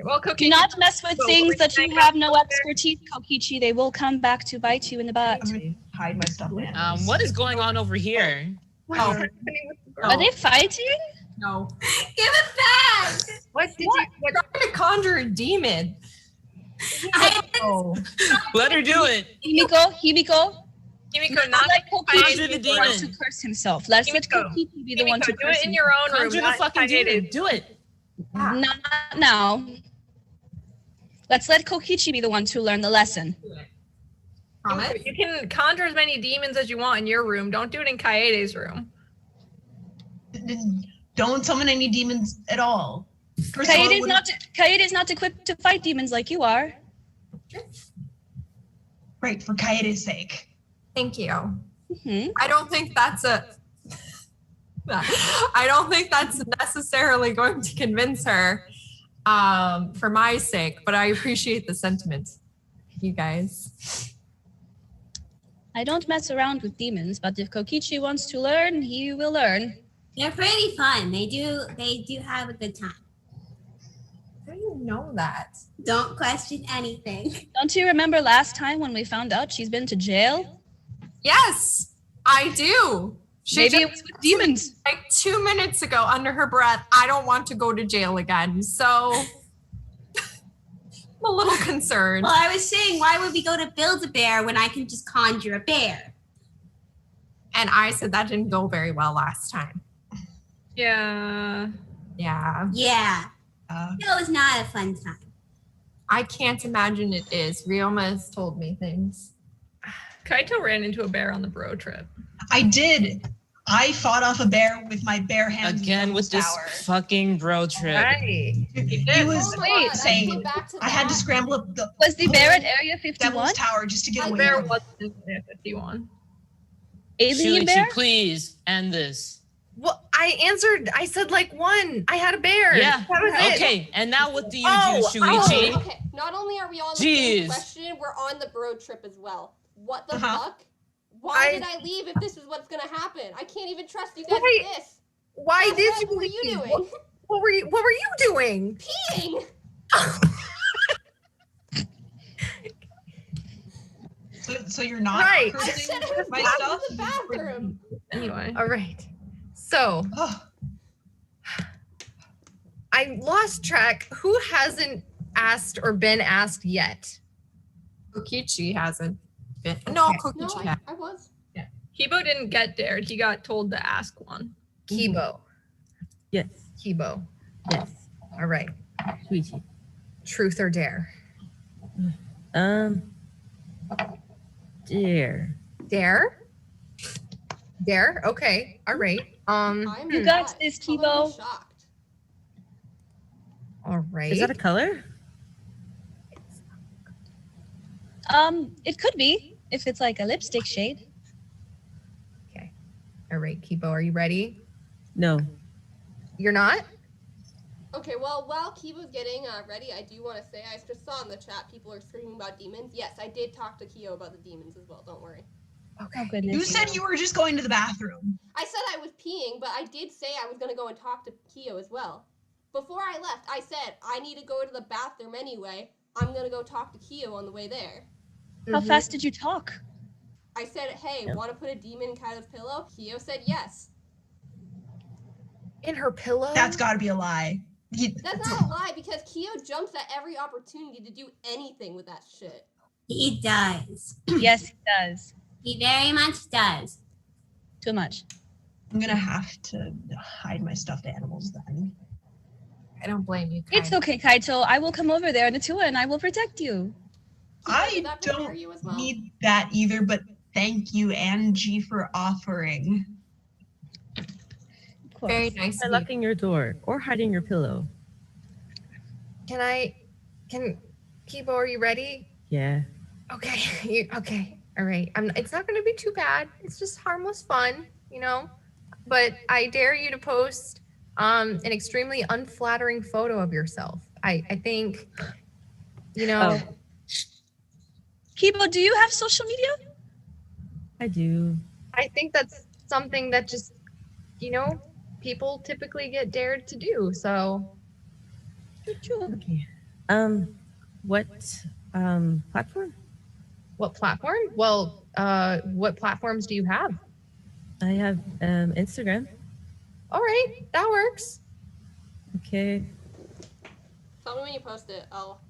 Well, Do Cookie, not mess with things that you have no expertise, Kokichi. They will come back to bite you in the butt. I'm gonna hide my stuffed animals. What is going on over here? What's Oh. happening with the girl? Are they fighting? No. Give it back! What did you? What? Trying to conjure a demon. Oh. Let her do it. Himiko, Himiko, not let Conjure Kokichi the be the one to demon. curse himself. Let's let Himiko. Kokichi be the one to Himiko, do curse it in himself. your own room. Conjure the not fucking Kaede. demon. Do it. Not now. Let's let Kokichi be the one to learn the lesson. Promise? You can conjure as many demons as you want in your room. Don't do it in Kaede's room. Don't summon any demons at all. First of all, Kaede is not equipped to fight demons like you are. Right, for Kaede's sake. Thank you. Hmm. I don't think that's I don't think that's necessarily going to convince her for my sake, but I appreciate the sentiment, you guys. I don't mess around with demons, but if Kokichi wants to learn, he will learn. They're pretty fun. They do have a good time. How do you know that? Don't question anything. Don't you remember last time when we found out she's been to jail? Yes, I do. She Maybe just it was with demons. like 2 minutes ago under her breath, I don't want to go to jail again. So I'm a little concerned. Well, I was saying, why would we go to build a bear when I can just conjure a bear? And I said that didn't go very well last time. Yeah. Yeah, Yeah, it was not a fun time. I can't imagine it is. Ryoma's told me things. Kaito ran into a bear on the bro trip. I did. I fought off a bear with my bare hands. Again in with the this tower. fucking bro trip. Right. He was Oh my God, I saying flew back to I had to that. scramble up the Was the bear at Area 51? Devil's Tower just to get The away. Bear from it. was in 51. Alien Shuichi, bear? please end this. Well, I said like one. I had a bear. Yeah. That was it. Okay. And now what do you Oh, do, Shuichi? Okay, not only are we on the same Jeez. question, we're on the road trip as well. What the Uh-huh. fuck? Why I- did I leave if this is what's gonna happen? I can't even trust you guys Why- with this. Why What did you were you leave? doing? What were you doing? Peeing! So you're not Right. I cursing said I was my going stuff? to the bathroom. Anyway. All right. So Oh, I lost track. Who hasn't asked or been asked yet? Kokichi hasn't been. No, Okay. No, Kokichi has. I was. Kiibo didn't get dared. He got told to ask one. Kiibo. Yes. Kiibo. Yes. All right. Shuichi. Truth or dare? Dare. Dare? Dare? Okay. All right. I'm You got not this, totally Kiibo. shocked. All right. Is that a color? It could be if it's like a lipstick shade. All right, Kiibo, are you ready? No. You're not? Okay, well, while Kiibo's getting ready, I do want to say I just saw in the chat people are screaming about demons. Yes, I did talk to Kyo about the demons as well. Don't worry. Okay. Oh goodness. you said you were just going to the bathroom. I said I was peeing, but I did say I was going to go and talk to Kyo as well. Before I left, I said I need to go to the bathroom anyway. I'm going to go talk to Kyo on the way there. How fast did you talk? I said, hey, Yeah. want to put a demon in Kyla's pillow? Kyo said yes. In her pillow? That's got to be a lie. That's not a lie because Kyo jumps at every opportunity to do anything with that shit. He does. Yes, it does. He very much does. Too much. I'm gonna have to hide my stuffed animals then. I don't blame you. It's Kai. okay, Kaito. I will come over there in the tour and I will protect you. Kyo, I did that prepare don't you as well? need that either, but thank you, Angie, for offering. Of course. Very nice. By of you. locking your door or hiding your pillow. Can Kiibo, are you ready? Yeah. Okay. Okay. All right. It's not going to be too bad. It's just harmless fun, you know? But I dare you to post an extremely unflattering photo of yourself. I think, you know, Oh, Kiibo, do you have social media? I do. I think that's something that just, you know, people typically get dared to do. So Okay. What platform? what platform? Well, what platforms do you have? I have Instagram. All right, that works. Okay. Tell me when you post it. I'll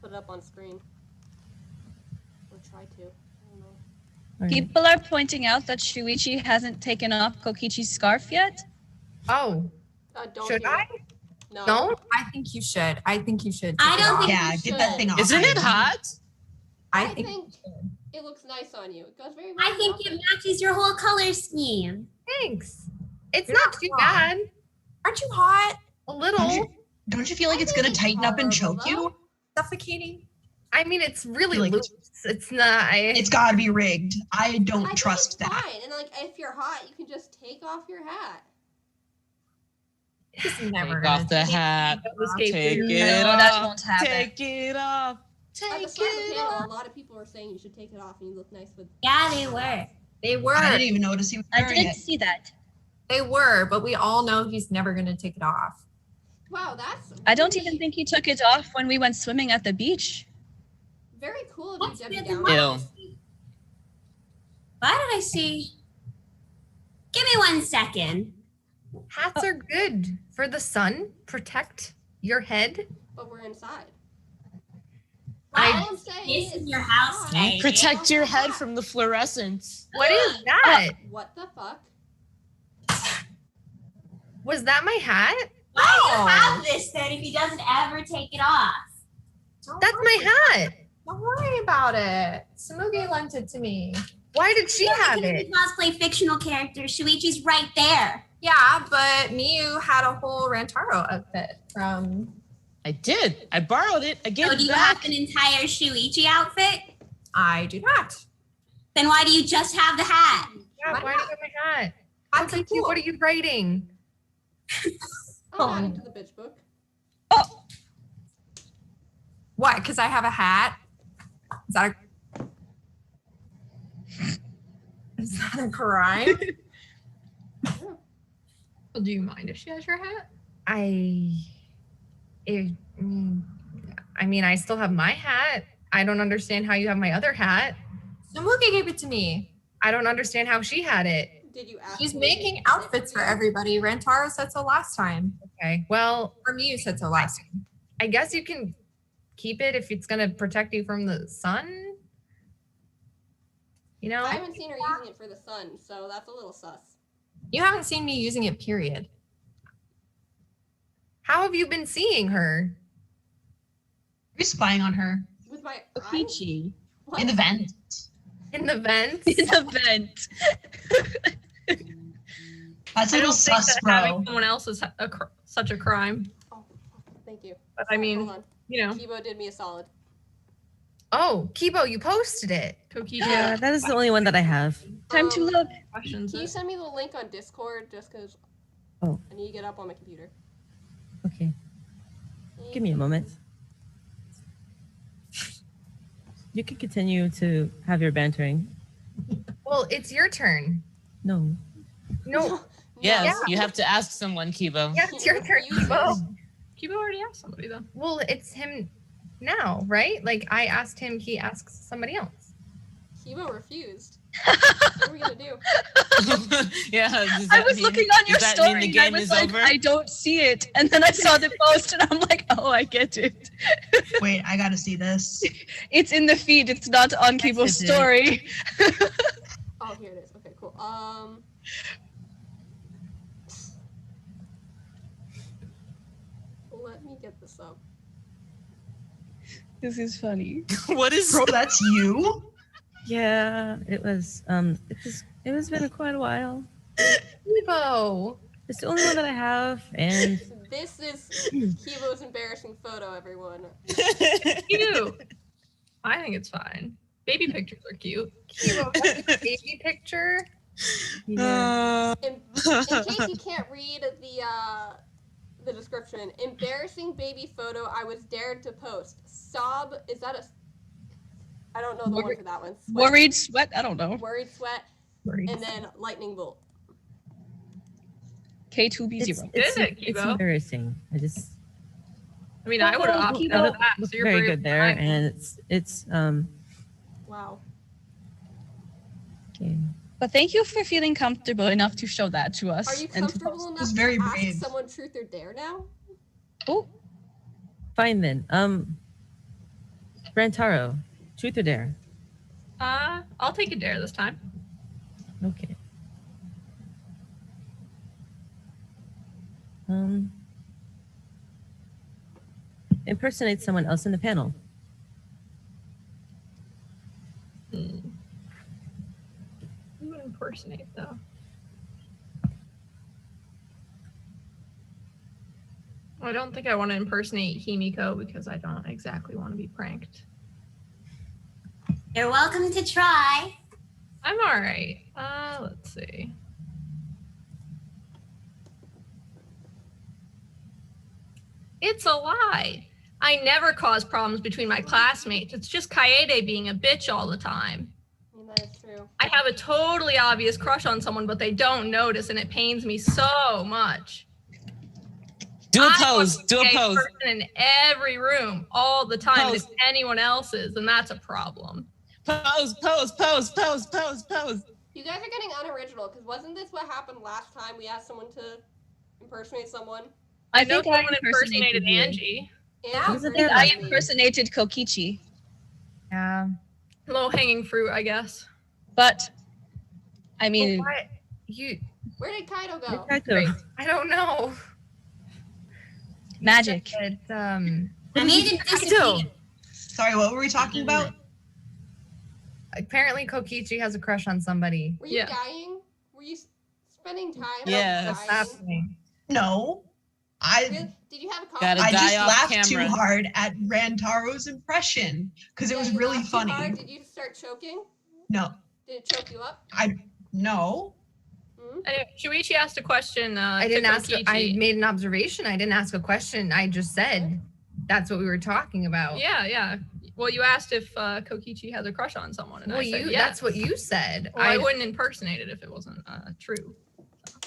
put it up on screen. Or try to. I don't know. All right. People are pointing out that Shuichi hasn't taken off Kokichi's scarf yet. Oh, Don't should do I? it. No. No? I think you should. I think you should. I take it don't off. think Yeah, you get that should. thing off. Isn't it hot? I I think. think it looks nice on you. It goes very well. I think with it the outfit. matches your whole color scheme. Thanks. It's You're not not too wrong. bad. Aren't you hot? A little. Don't you feel like I it's think gonna it's tighten up and horrible, choke you? Suffocating. I mean, it's really Like- loose. It's not. It's gotta be rigged. I don't I think trust it's that. fine. And like, if you're hot, you can just take off your hat. He's never Take gonna off the hat. Escape Take room. it No, off. that won't happen. Take it off. At the Take start of the it panel, off. a lot of people were saying you should take it off and you look nice with. Yeah, they were. They were. I didn't even notice he was I wearing didn't it. see that. They were, but we all know he's never gonna take it off. Wow, that's. I don't really even think he took it off when we went swimming at the beach. Very cool of What's you, Debbie the Downer. Ew. Why did I see? Give me 1 second. Hats are good for the sun. Protect your head. But we're inside. Why All I'm saying this is in your house, hot. Kaede? Protect your head from the fluorescence. What is that? What the fuck? Was that my hat? Why do you have this then if he doesn't ever take it off? Don't That's worry. my hat. Don't worry about it. Samugi lent it to me. Why did she have You it? can cosplay fictional characters. Shuichi's right there. Yeah, but Miyu had a whole Rantaro outfit from. I did. I borrowed it. I gave So do it you have back. an entire Shuichi outfit? I do not. Then why do you just have the hat? Yeah, Why why do you not? have my hat? I'm Kokichi, what are you writing? I'm adding to the bitch book. What? Because I have a hat? Is that a crime? Well, do you mind if she has your hat? I mean, I still have my hat. I don't understand how you have my other hat. Samuki gave it to me. I don't understand how she had it. Did you ask? She's me making to outfits for you? everybody. Rantaro said so last time. Okay, well, Or Miyu said so last time. I guess you can keep it if it's gonna protect you from the sun. You know? I haven't seen her using it for the sun, so that's a little sus. You haven't seen me using it, period. How have you been seeing her? You're spying on her With my Kokichi. What? in the vent. In the vents? In the vent. That's a I little don't think sus, that bro. having someone else is such a crime. Oh, thank you. But I mean, Hold on. you know, Kiibo did me a solid. Oh, Kiibo, you posted it. Kokichi Yeah, that is the only one that I have. Time to look. questions. Can you it. send me the link on Discord just because Oh. I need to get up on my computer? Okay, give me a moment. You can continue to have your bantering. Well, it's your turn. No. No, Yes, Yeah. you have to ask someone, Kiibo. yeah, it's your turn, You Kiibo. Kiibo already asked somebody though. Well, it's him now, right? Like I asked him, he asks somebody else. Kiibo refused. What are we gonna do? Yeah. does I that was mean- looking on your does that mean story the and I game was is like, over? I don't see it. And then I saw the post and I'm like, oh, I get it. Wait, I gotta see this. It's in the feed. It's not on Kiibo's is it. story. Oh, here it is. Okay, cool. Let me get this up. This is funny. What is? Bro, that's you? Yeah, it was been quite a while. Kiibo. It's the only one that I have, and This is Kiibo's embarrassing photo, everyone. Cute. I think it's fine. Baby pictures are cute. Kiibo, that's a baby picture. yeah. In case you can't read the description, embarrassing baby photo I was dared to post. Sob, is that a? I don't know the one for that one. Sweat. Worried sweat? I don't know. Worried sweat, and then lightning bolt. K2B0. Did it, it's Kiibo? embarrassing. I just I mean, I would have opted out of that. look So you're very brave good there, tonight. and it's Wow. okay. But thank you for feeling comfortable enough to show that to us. Are you and to comfortable post. enough It's very to ask brave. someone truth or dare now? Oh, Fine then. Rantaro, truth or dare? I'll take a dare this time. Okay. Impersonate someone else in the panel. Who would impersonate though? I don't think I want to impersonate Himiko because I don't exactly want to be pranked. You're welcome to try. I'm all right. Let's see. It's a lie. I never cause problems between my classmates. It's just Kaede being a bitch all the time. I mean, that is true. I have a totally obvious crush on someone, but they don't notice, and it pains me so much. Do a I pose. want Do a gay pose. person in every room all the time. And Pose. if anyone else is, then that's a problem. Pose. Pose. Pose. Pose. Pose. Pose. You guys are getting unoriginal because wasn't this what happened last time we asked someone to impersonate someone? I know think I someone impersonated you. Angie. And Wasn't I think there I like- impersonated Kokichi. Yeah. Low hanging fruit, I guess. But, I Well, mean, why- you Where did Kaito go? Kaito. I don't know. magic. It, I made it disappear. Sorry, what were we talking about? apparently Kokichi has a crush on somebody. Were you Yeah. dying? Were you spending time? Yes. What's Dying? happening? No. Really? Did you have a Gotta coffee? I die just off laughed camera. too hard at Rantaro's impression because it Yeah, was you really laughed too funny. hard? Did you start choking? No, Did it choke you up? no. Hmm? Anyway, Shuichi asked a question. I didn't ask. I Kokichi. made an observation. I didn't ask a question. I just said that's what we were talking about. Yeah. Well, you asked if Kokichi has a crush on someone, and Well, I said you. yes. That's what you said. Well, I wouldn't impersonate it if it wasn't true. So.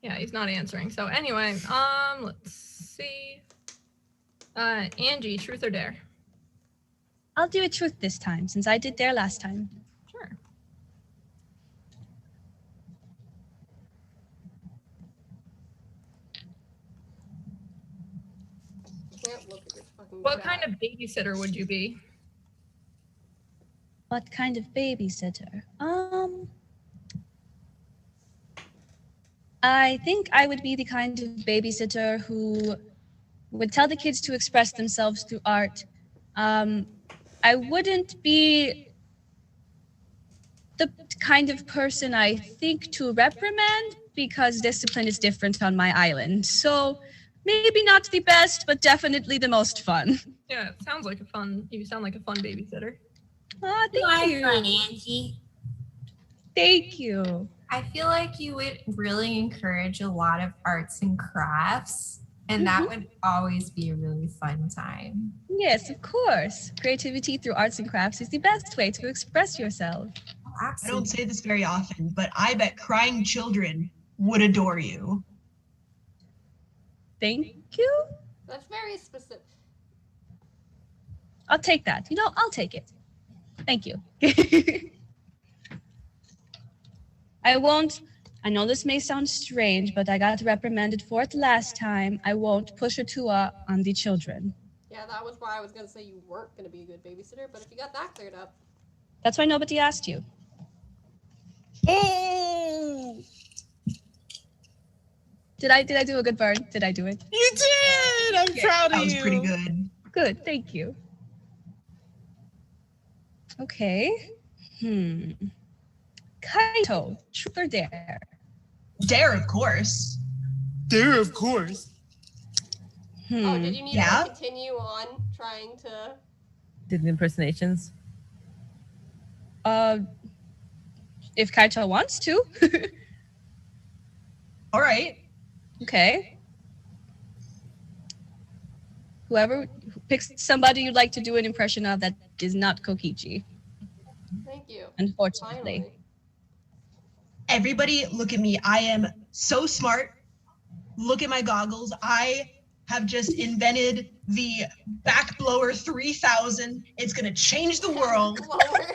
Yeah, he's not answering. So anyway, let's see. Angie, truth or dare? I'll do a truth this time, since I did dare last time. Sure. Can't look at your fucking What chat. kind of babysitter would you be? What kind of babysitter? I think I would be the kind of babysitter who would tell the kids to express themselves through art. I wouldn't be the kind of person I think to reprimand because discipline is different on my island. So maybe not the best, but definitely the most fun. Yeah, it sounds like you sound like a fun babysitter. Oh, You are thank you. fun, Angie. Thank you. I feel like you would really encourage a lot of arts and crafts, and that would always be a really fun time. Yes, of course. Creativity through arts and crafts is the best way to express yourself. I don't say this very often, but I bet crying children would adore you. Thank you. That's very specific. I'll take that. I'll take it. Thank you. I know this may sound strange, but I got reprimanded for it last time. I won't push a tua on the children. Yeah, that was why I was gonna say you weren't gonna be a good babysitter, but if you got that cleared up. That's why nobody asked you. Oh, Did I do a good burn? Did I do it? you did! I'm proud That of was you. pretty good. Good, thank you. Okay. Kaito, truth or dare? Dare, of course. There, of course. Oh, did you need Yeah? to continue on trying to? Did the impersonations? If Kaito wants to. All right. Okay. Whoever picks somebody you'd like to do an impression of that is not Kokichi, Thank you. unfortunately. Finally. Everybody, look at me. I am so smart. Look at my goggles. I have just invented the back blower 3000. It's going to change the world. Lower.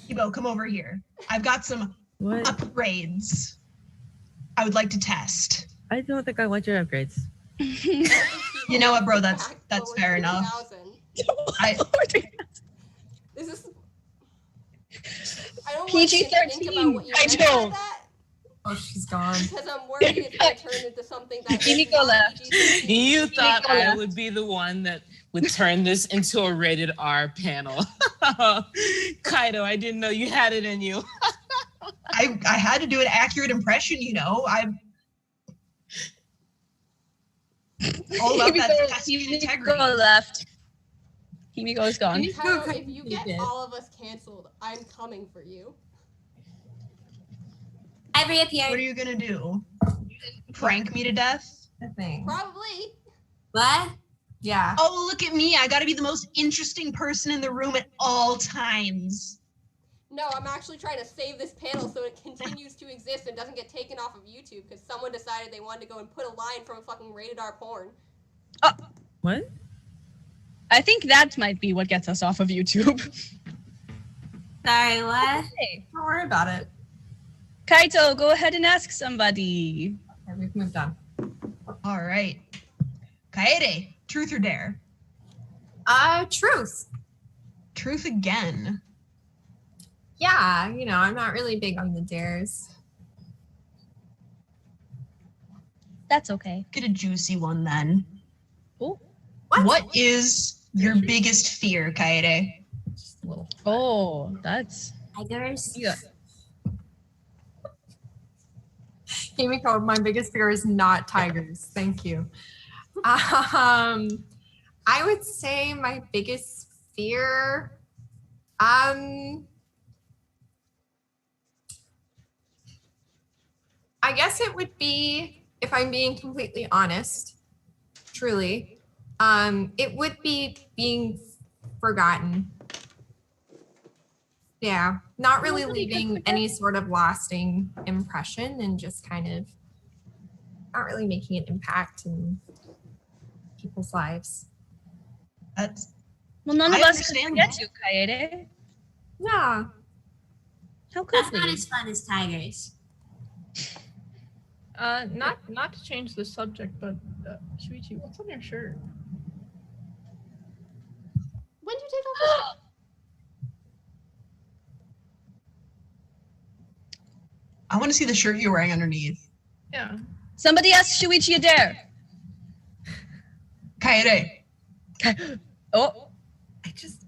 Kiibo, come over here. I've got some What? upgrades I would like to test. I don't think I want your upgrades. You know what, bro? That's fair enough. This is. I don't PG-13, want you to think about what you I meant by don't. that, Oh, she's gone. because I'm worried it's going to turn into something that. Himiko left. You thought Himiko I left. would be the one that would turn this into a rated R panel. Kaito, I didn't know you had it in you. I had to do an accurate impression, all about that testing integrity. Himiko left. Himiko is gone. Kyle, if you get all of us canceled, I'm coming for you. I What are reappeared. you gonna do? Prank me to death? I think. Probably. What? Yeah. Oh, look at me. I gotta be the most interesting person in the room at all times. No, I'm actually trying to save this panel so it continues to exist and doesn't get taken off of YouTube because someone decided they wanted to go and put a line from a fucking rated R porn. What? I think that might be what gets us off of YouTube. Sorry, what? Hey, Don't worry about it. Kaito, go ahead and ask somebody. Okay, we've moved on. All right. Kaede, truth or dare? Truth. Truth again. Yeah, I'm not really big on the dares. That's okay. Get a juicy one then. Oh. What is your biggest fear, Kaede? Just a little. Oh, that's Tigers. yeah. Himiko, my biggest fear is not tigers. Thank you. I I would say my biggest fear, I guess it would be, if I'm being completely honest, truly, it would be being forgotten. Yeah, not really leaving any sort of lasting impression and just kind of not really making an impact in people's lives. That's Well, none of I us can understand forget that. you, Kaede. Yeah. How could That's not we? as fun as tigers. Not to change the subject, but Shuichi, what's on your shirt? When did you take off your shirt? I want to see the shirt you're wearing underneath. Yeah. Somebody ask Shuichi a dare. Kaede. Oh, I just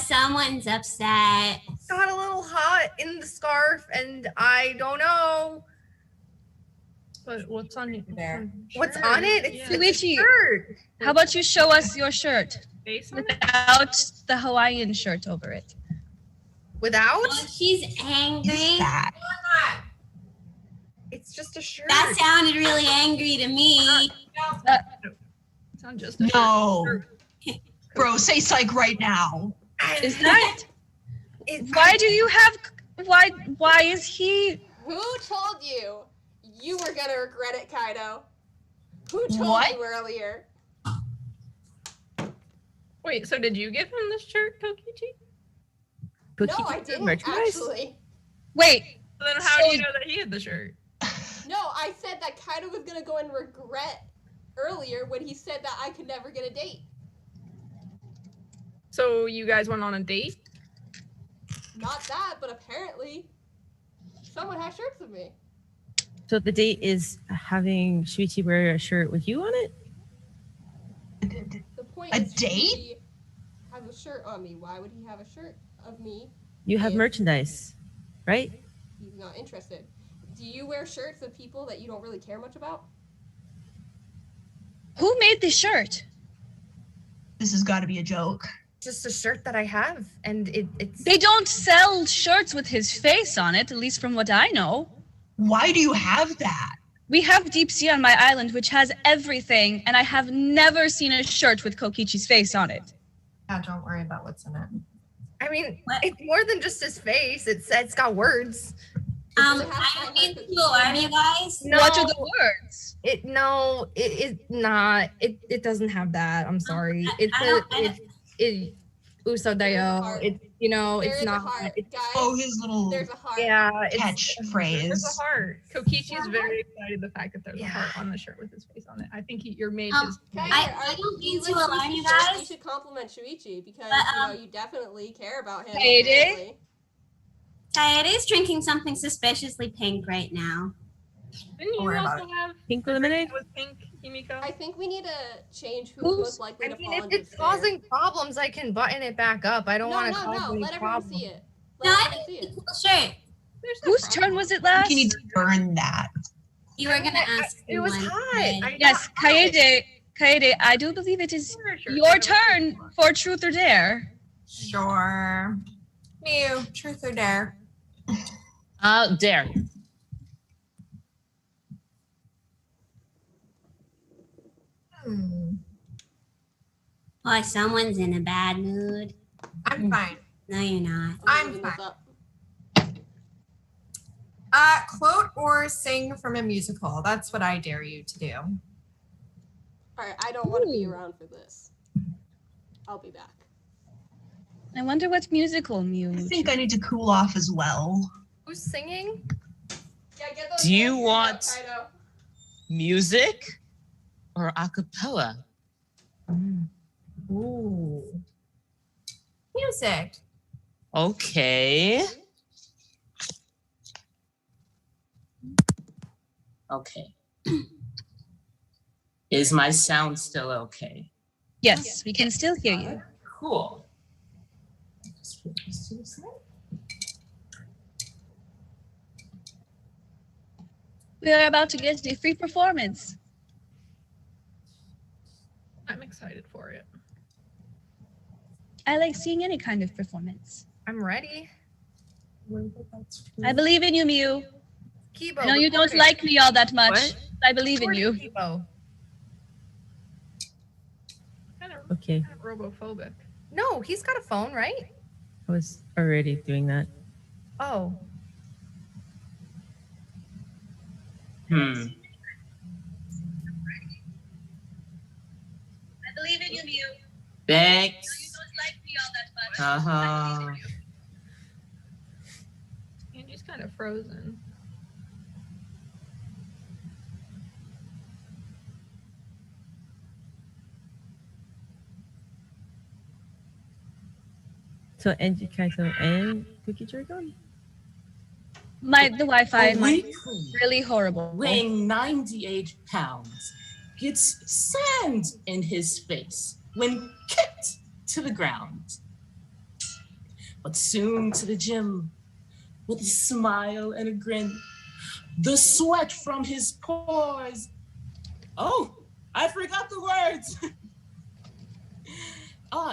Someone's upset. got a little hot in the scarf and I don't know But what's on it? what's on it. It's a Shuichi, shirt. how about you show us your shirt Face on it? without the Hawaiian shirt over it? Without? Oh, she's angry. Is that? It's just a shirt. That sounded really angry to me. It's not just a No. shirt. Bro, say psych right now. Is that? It's, Why do you have? Why is he? Who told you you were gonna regret it, Kaito? Who told What? you earlier? Wait, so did you give him this shirt, Kokichi? No, I didn't actually. Wait. So then how do you know that he had the shirt? No, I said that Kaito was gonna go and regret earlier when he said that I could never get a date. So you guys went on a date? Not that, but apparently someone has shirts of me. So the date is having Shuichi wear a shirt with you on it? The point A is date? he has a shirt on me. Why would he have a shirt of me? You have if merchandise, right? He's not interested. Do you wear shirts of people that you don't really care much about? Who made this shirt? This has got to be a joke. just a shirt that I have, and it's. They don't sell shirts with his face on it, at least from what I know. Why do you have that? We have Deep Sea on my island, which has everything, and I have never seen a shirt with Kokichi's face on it. Yeah, don't worry about what's in it. I mean, it's more than just his face. It's got words. I don't mean to alarm you guys. No, What are the words? It not. It doesn't have that. I'm sorry. It Usodayo. It's There is not. a heart, It's, guys. Oh, his little There's a heart. yeah, it's catchphrase. There's a heart. Kokichi's very excited the fact that there's a heart on the shirt with his face on it. I think you're made his. Kaede, I don't mean to alarm you You guys. should compliment Shuichi because But, you definitely care about him. Kaede? apparently. Kaede is drinking something suspiciously pink right now. Didn't you worry also about have Pink lemonade? with pink, Himiko? I think we need to change who's Who's- most likely I to mean, fall if into it's the snare. causing problems, I can button it back up. I don't No, want no, to cause no. any Let everyone problems. see it. No, Let I everyone see think it. it's a cool shirt. There's no Whose problem. turn was it last? You need to burn that. You were gonna ask. It was someone, hot. Kaede. Yes, Kaede, I do believe it is your turn for truth or dare. Sure. Mew, truth or dare? Dare. Boy, someone's in a bad mood. I'm fine. No, you're not. I'm looking this fine. up. Quote or sing from a musical. That's what I dare you to do. All right, I don't want to be Ooh. around for this. I'll be back. I wonder what musical I muse. think I need to cool off as well. Who's singing? Yeah, get those Do you answers want- up, Kaito. Music or a cappella? Ooh. Music. Okay. Okay. Is my sound still okay? Yes, we can still hear you. Cool. We are about to get a free performance. I'm excited for it. I like seeing any kind of performance. I'm ready. I believe in you, Mew. Kiibo, I know you don't record it. like me all that much. What? I believe in Record you. it, Kiibo. Kind of Okay. robophobic. No, he's got a phone, right? I was already doing that. Oh, Hmm. I believe in you, Mew. Thanks. Don't like me all that much. Uh-huh. Angie's kind of frozen. So Angie, Kaito, and Kokichi are gone. The Wi-Fi A might be weakling really horrible. weighing 98 pounds gets sand in his face when kicked to the ground. But soon to the gym with a smile and a grin, the sweat from his pores. Oh, I forgot the words.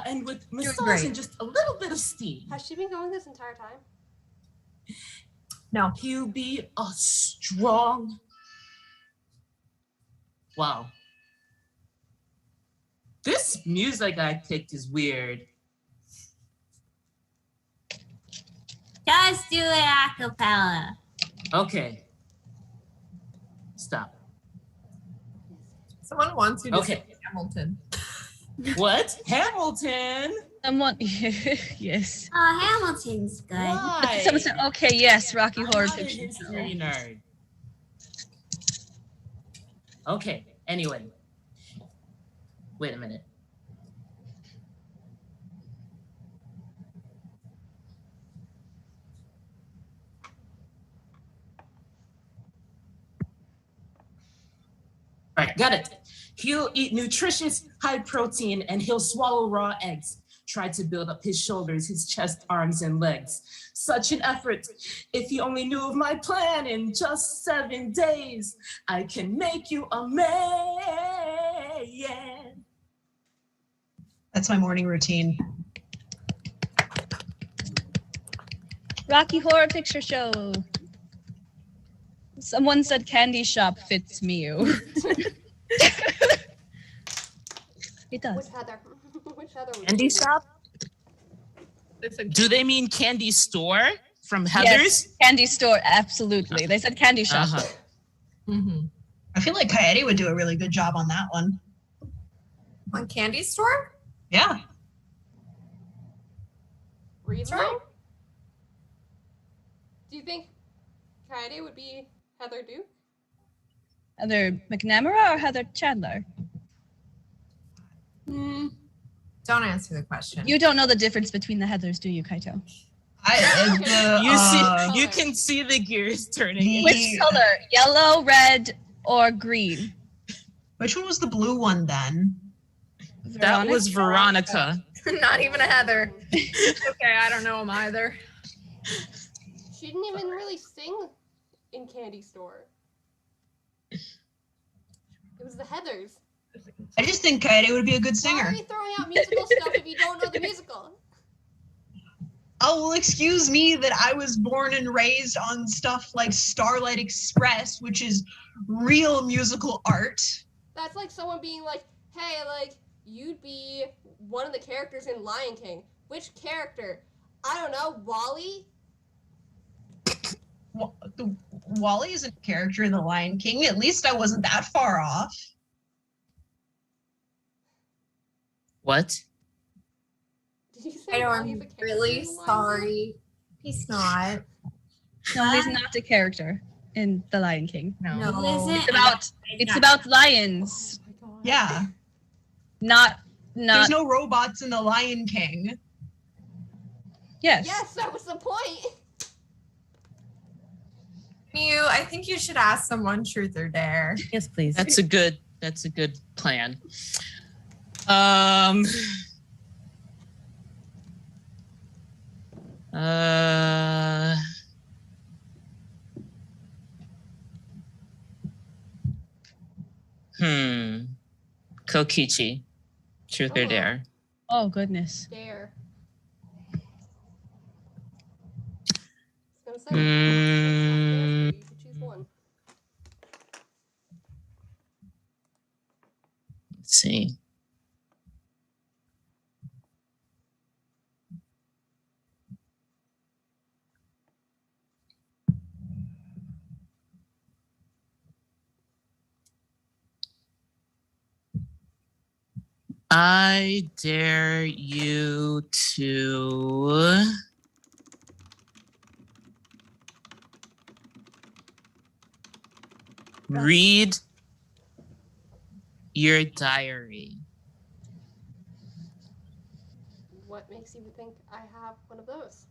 And with massage great. and just a little bit of steam, Has she been going this entire time? No. he'll be a strong. Wow. This music I picked is weird. Just do it a cappella. Okay. Stop. Someone wants you to Okay. say Hamilton. What? Hamilton? Someone, yes. Oh, Hamilton's good. Why? Someone said, okay, yes, Rocky I'm Horror not a Picture Show. history nerd. Okay, anyway. Wait a minute. All right, got it. He'll eat nutritious, high protein, and he'll swallow raw eggs. Try to build up his shoulders, his chest, arms, and legs. Such an effort. If you only knew of my plan in just 7 days, I can make you a man. That's my morning routine. Rocky Horror Picture Show. Someone said candy shop fits Mew. It Which does. Heather? Which Heather? was Candy it? shop? They said Do they mean candy store from Heather's? Yes, candy store, absolutely. They said candy shop. Uh-huh. Mm-hmm. I feel like Kaede would do a really good job on that one. On Candy Store? Yeah. Really? Right. Do you think Kaede would be Heather Duke? Heather McNamara or Heather Chandler? Don't answer the question. You don't know the difference between the Heathers, do you, Kaito? You can see the gears turning. Which color? Yellow, red, or green? Which one was the blue one then? That was Veronica. not even a Heather. okay, I don't know him either. She didn't even really sing in Candy Store. It was the Heathers. I just think Kaede would be a good Why singer. are you throwing out musical stuff if you don't know the musical? Oh, well, excuse me that I was born and raised on stuff like Starlight Express, which is real musical art. That's like someone being like, hey, like, you'd be one of the characters in Lion King. Which character? I don't know, Wally? Wally is a character in The Lion King. At least I wasn't that far off. Did What? you say I know, Wally's I'm a character really in Lion King? sorry. He's not. No, he's not a character in The Lion King. No. No. It's about lions, Oh my God. Yeah. not. There's no robots in The Lion King. Yes. Yes, that was the point. Mew, I think you should ask someone truth or dare. Yes, please. That's a good plan. Kokichi. Truth or dare? Oh, goodness. Dare. I was gonna say, you could choose one. Let's see. I dare you to read your diary. What makes you think I have one of those?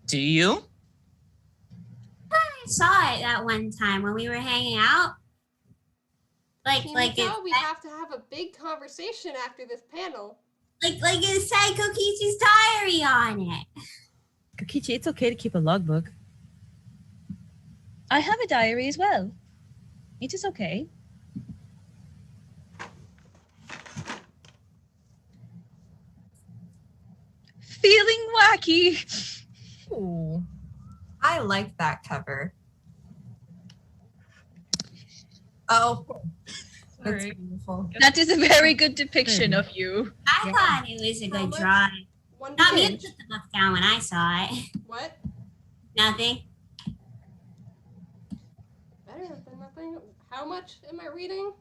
Do you? I saw it that one time when we were hanging out. Himiko, we have to have a big conversation after this panel. Like it said Kokichi's diary on it. Kokichi, it's okay to keep a logbook. I have a diary as well. It is okay. Feeling wacky. Ooh. I like that cover. Oh. That's Sorry. beautiful. That is a very good depiction of you. I thought it was a good drawing. One Not me to page. put the book down when I saw it. What? Nothing. Better than nothing. How much am I reading?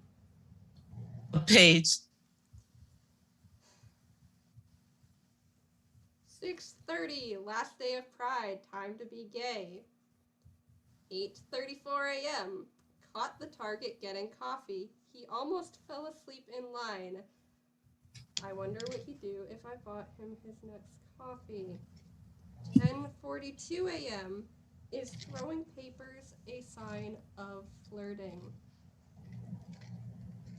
A page. 6:30, last day of Pride, time to be gay. 8:34 a.m. Caught the target getting coffee. He almost fell asleep in line. I wonder what he'd do if I bought him his next coffee. 10:42 a.m. Is throwing papers a sign of flirting?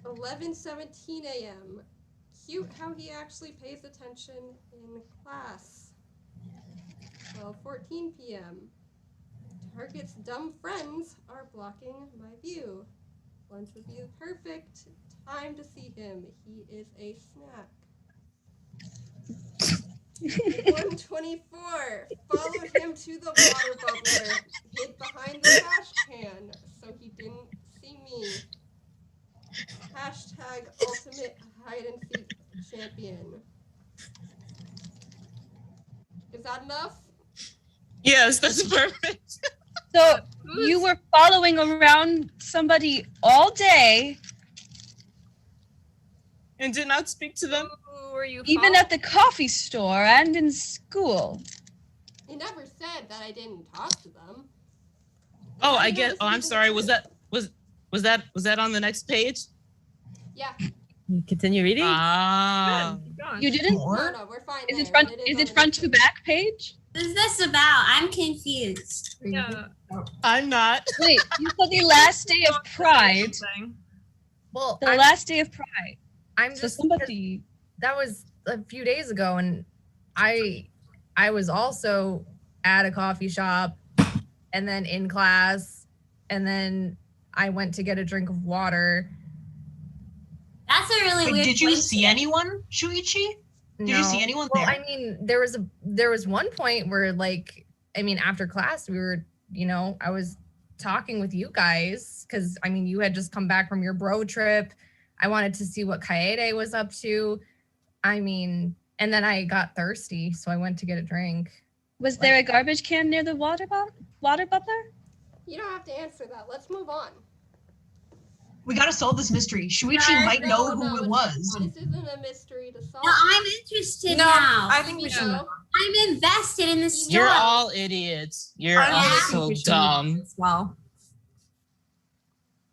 11:17 a.m. Cute how he actually pays attention in class. 12:14 p.m. Target's dumb friends are blocking my view. Lunch with you perfect. Time to see him. He is a snack. 1:24. Followed him to the water bubbler. Hid behind the trash can so he didn't see me. Hashtag ultimate hide and seek champion. Is that enough? Yes, that's perfect. So you were following around somebody all day, And did not speak to them? Who were you even following? at the coffee store and in school. He never said that I didn't talk to them. Oh, I I know get. this Oh, is I'm even sorry. true. Was that on the next page? Yeah. Continue reading. Ah. Good. Keep going. You didn't? No, we're fine. Is there, it front? but Is on it the front next to page. back page? What is this about? I'm confused. Yeah. I'm not. Wait, you said the last day of Pride. Something. Well, The last day of Pride. I'm So just somebody. that was a few days ago, and I was also at a coffee shop, and then in class, and then I went to get a drink of water. That's a really Wait, weird. did you coincidence. see anyone, Shuichi? Did you see anyone Well, there? I mean, there was one point where, like, I mean, after class, we were, I was talking with you guys because, I mean, you had just come back from your bro trip. I wanted to see what Kaede was up to. I mean, and then I got thirsty, so I went to get a drink. Was there a garbage can near the water bubbler? You don't have to answer that. Let's move on. We gotta solve this mystery. Shuichi might know who it was. This isn't a mystery to solve. No, I'm interested No, now. I think we should. Himiko, I'm invested in the story. You're all idiots. You're I all think so we should dumb. as well.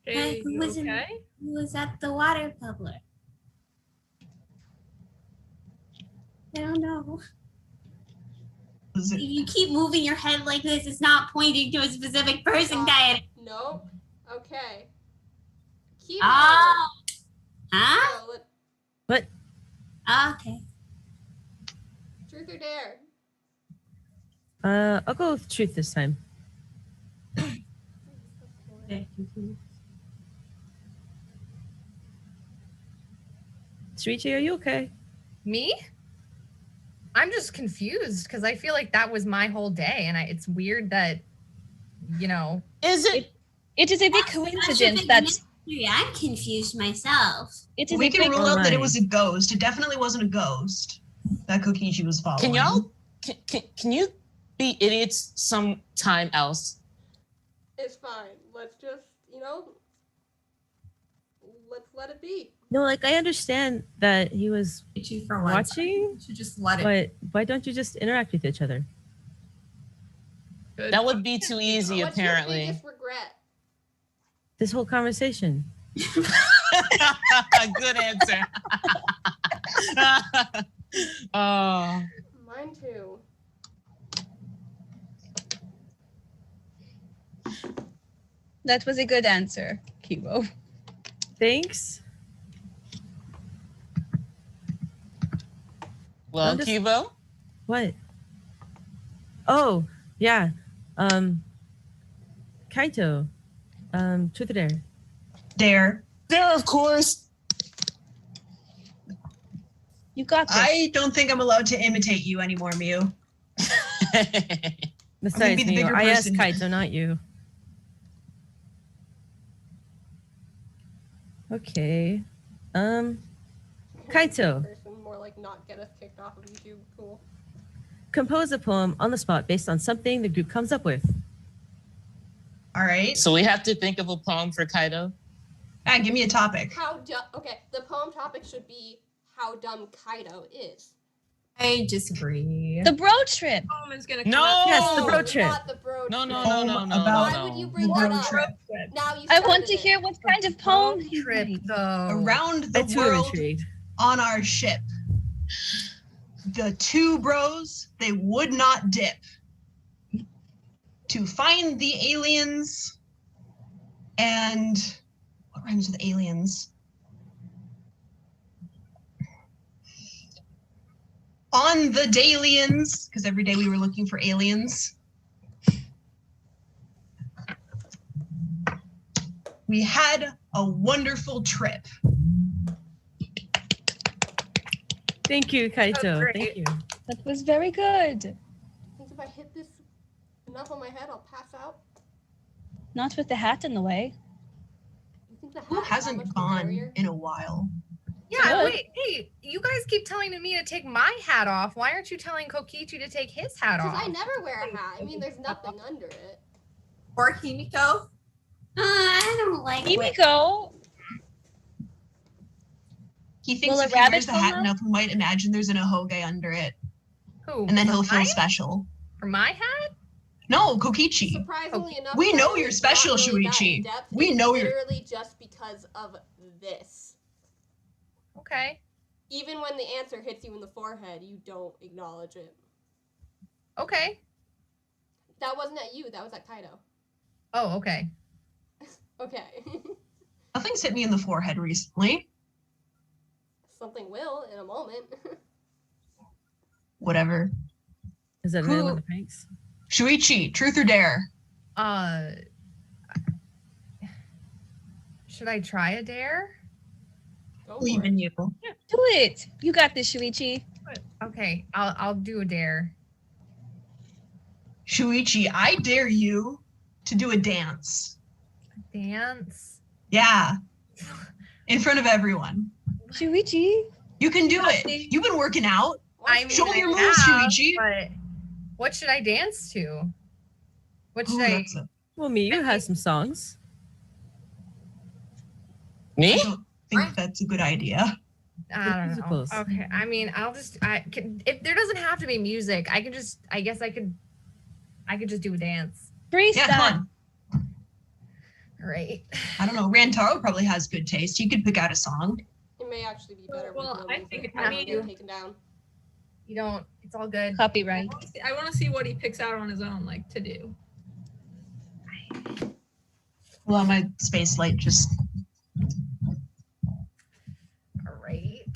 Hey, Who you was in- okay? Who was at the water bubbler? I don't know. Was If it- you keep moving your head like this, it's not pointing to a specific person, Kaede. No. Okay. Kiibo. Oh. Huh? So, What? Okay. truth or dare? I'll go with truth this time. Shuichi, are you okay? Me? I'm just confused because I feel like that was my whole day, and it's weird that, you know. Is it? It is a big That's coincidence such a big that mystery. I'm confused myself. it is We a can big rule out that it Alright. was a ghost. It definitely wasn't a ghost that Kokichi was following. Can y'all? Can you be idiots sometime else? It's fine. Let's just, let's let it be. No, like I understand that he was For once, watching, you should just let it. but why don't you just interact with each other? Good. That would be too easy, What's your apparently. biggest regret? This whole conversation. Good answer. Oh. Mine too. That was a good answer, Kiibo. Thanks. Well, I'm just- Kiibo? What? Oh, yeah. Kaito. Truth or dare? Dare. There, of course. You got this. I don't think I'm allowed to imitate you anymore, Miu. Besides be the me, bigger I asked person. Kaito, not you. Okay. Kaito, Person, more like not get us kicked off of YouTube. Cool. compose a poem on the spot based on something the group comes up with. All right. So we have to think of a poem for Kaito. Give me a topic. How dumb. Okay, the poem topic should be how dumb Kaito is. I disagree. The bro trip. Poem is gonna No! come up. Yes, the road trip. Not the bro No, no, trip. no, no, no, About- Why no, would you no. bring The that road up? trip. Now you I want started to it. hear what kind of poem Road he trip, made. though. Around I the too am world intrigued. on our ship. The two bros, they would not dip. To find the aliens and what rhymes with aliens? On the Dalians, because every day we were looking for aliens. We had a wonderful trip. Thank you, Kaito. great. Thank you. That was very good. I think if I hit this enough on my head, I'll pass out. Not with the hat in the way. You think the hat Who is that much hasn't of a gone barrier? in a while? Yeah, Good. wait, hey, you guys keep telling me to take my hat off. Why aren't you telling Kokichi to take his hat Because off? I never wear a hat. I mean, there's nothing under it. Or Himiko. I don't like it. Himiko. He thinks Will a if he rabbit wears the hat come enough, we might imagine there's an ahoge under it, Who? and then he'll for feel my, special. for my hat? No, Kokichi. Surprisingly enough, We know Kaito you're is special, not really that Shuichi. in-depth. We It's know you're- literally just because of this. Okay. Even when the answer hits you in the forehead, you don't acknowledge it. Okay. That wasn't at you. That was at Kaito. Oh, okay. Okay. Nothing's hit me in the forehead recently. Something will in a moment. Whatever. Is that Who- another one of the pranks? Shuichi, truth or dare? Should I try a dare? Go for Believe it. in you. Do it. You got this, Shuichi. Okay, I'll do a dare. Shuichi, I dare you to do a dance. Dance. Yeah. In front of everyone. Shuichi. You can do it. You've been working out. I mean, Show I your moves, have, Shuichi. But what should I dance to? What should Ooh, I? that's a- Well, Miyu has some songs. I Me? don't think that's a good idea. I don't know. Musicals. Okay, I mean, if there doesn't have to be music, I guess I could just do a dance. Freestyle. Yeah, come on. All right. I don't know. Rantaro probably has good taste. He could pick out a song. It may actually be better Well, with no I music. think- I I mean, mean- taken down. You don't. It's all good. Copyright. I want to see what he picks out on his own, like to do. Well, my space light just. All right.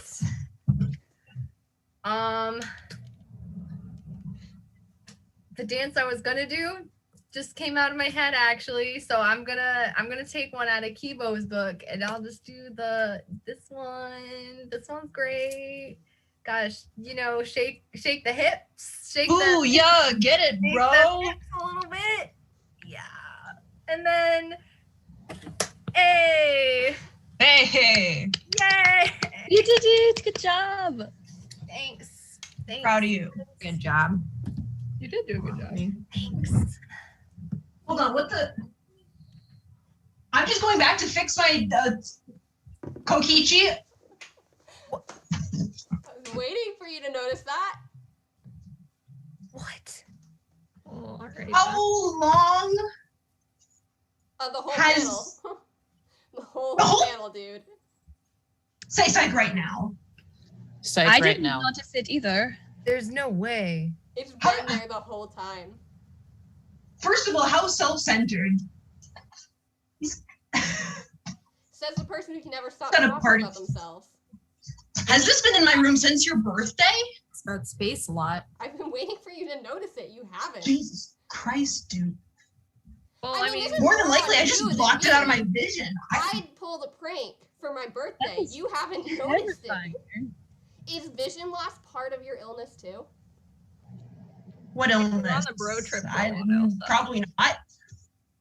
The dance I was gonna do just came out of my head actually. So I'm gonna take one out of Kiibo's book, and I'll just do this one. This one's great. Gosh, shake the hips, shake. Ooh, yeah, get it, shake bro. the hips a little bit. Yeah, and then, hey, Hey, yay! You did it. Good job. Thanks. proud of you. Good job. You did do a good job. Thanks. Hold on, what the? I'm just going back to fix my Kokichi. I was waiting for you to notice that. What? Oh, all right. How long? The whole Has- panel. The whole panel, dude. Say psych right now. Psych I right didn't now. notice it either. There's no way. It's been there the whole time. First of all, how self-centered. Says the person who can never stop It's got a talking party. about themselves. Has this been in my room since your birthday? It's about space a lot. I've been waiting for you to notice it. You haven't. Jesus Christ, dude. Well, I mean, this is More than more likely, on I just you than blocked it out of me. my vision. I pulled a prank for my birthday. was You haven't noticed Terrifying. it. Is vision loss part of your illness too? What on illness? a bro trip for I a while, so. probably not.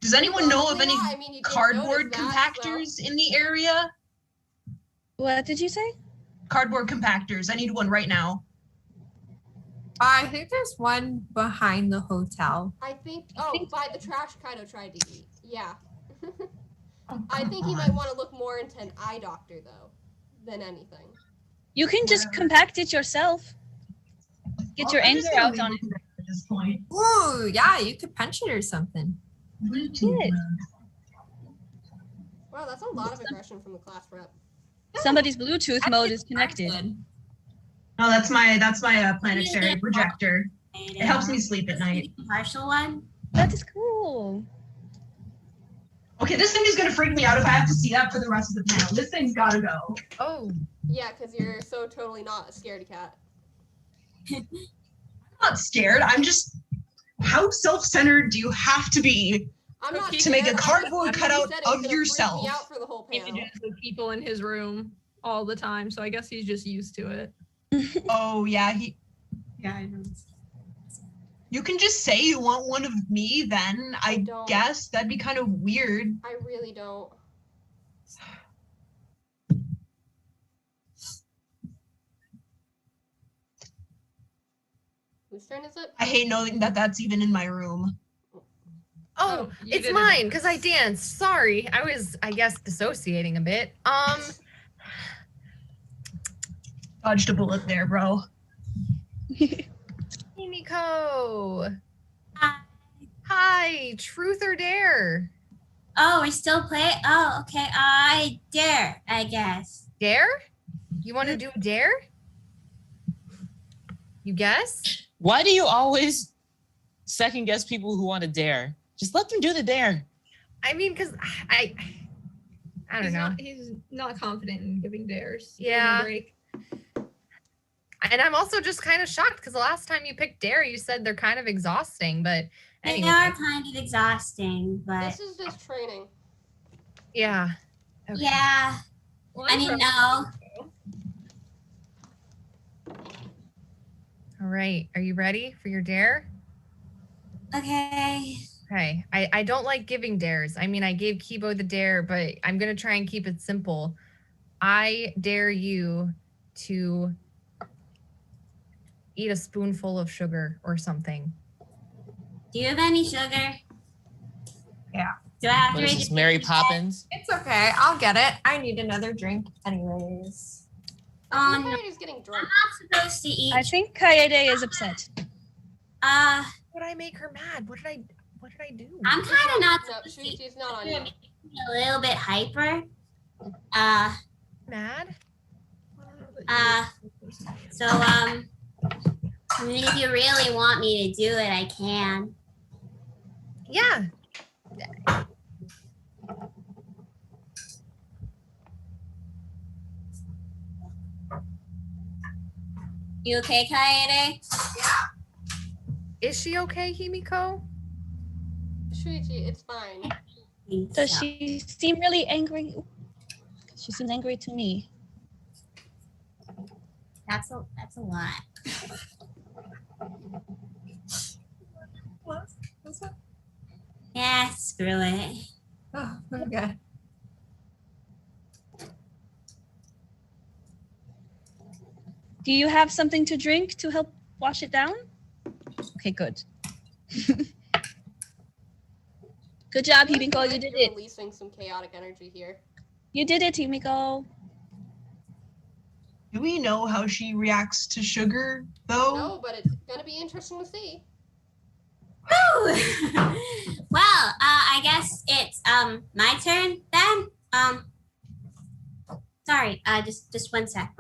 Does anyone know of Probably any not. I mean, you didn't cardboard notice that, compactors in the area? What did you say? Cardboard compactors. I need one right now. I think there's one behind the hotel. I think. Oh, think- by the trash Kaito tried to eat. Yeah. Oh, I come think he on. might want to look more into an eye doctor though, than anything. You can just Whatever. compact it yourself. Get your I'm anger just gonna out leave on it. at this point. Ooh, yeah, you could punch it or something. Good. Wow, that's a lot of aggression from the class rep. Somebody's Bluetooth mode is connected. Oh, that's my planetary projector. It helps me sleep at night. Partial one. That is cool. Okay, this thing is gonna freak me out if I have to see that for the rest of the panel. This thing's gotta go. Oh, Yeah, because you're so totally not a scaredy cat. I'm not scared. I'm just. How self-centered do you have to be? I'm not To make a scared. cardboard I'm just- cutout you said it was of gonna freak me yourself. out for the whole panel. Images of people in his room all the time, so I guess he's just used to it. Oh yeah, Yeah, I know. you can just say you want one of me. Then I I don't. guess that'd be kind of weird. I really don't. Whose turn is it? I hate knowing that that's even in my room. oh, you it's did it. mine because I danced. Sorry, I was, I guess, dissociating a bit. Dodged a bullet there, bro. Himiko. Hi. Hi, truth or dare? Oh, we're still playing. Oh, okay. I dare, I guess. Dare? You want to do a dare? You guess? Why do you always second guess people who want to dare? Just let them do the dare. I mean, because I don't know. He's not confident in giving dares. Give him a Yeah. break. And I'm also just kind of shocked because the last time you picked dare, you said they're kind of exhausting. But They anyway, are kind of exhausting, but This is just training. yeah. Okay. yeah. Well, I I'm mean, from- no. All right. Are you ready for your dare? Okay. Okay. I don't like giving dares. I mean, I gave Kiibo the dare, but I'm going to try and keep it simple. I dare you to eat a spoonful of sugar or something. Do you have any sugar? Yeah. Do I have What to is read this, the Mary picture? Poppins? It's okay. I'll get it. I need another drink anyways. I Oh, think no. Kaito's getting drunk. I'm not supposed to eat. I think Kaede is upset. What did I make her mad? What did I do? I'm kind of not No, supposed to eat. Shuichi's not on you. A little bit hyper. Mad? So, I mean, if you really want me to do it, I can. Yeah. You okay, Kaede? Is she okay, Himiko? Shuichi, it's fine. Does she seem really angry? She seems angry to me. That's a lot. What's that? Yeah, screw it. Oh, okay. Do you have something to drink to help wash it down? Okay, good. Good job, Himiko. You did You're it. releasing some chaotic energy here. You did it, Himiko. Do we know how she reacts to sugar, though? No, but it's gonna be interesting to see. Woo! Well, I guess it's my turn then. Sorry, just one sec.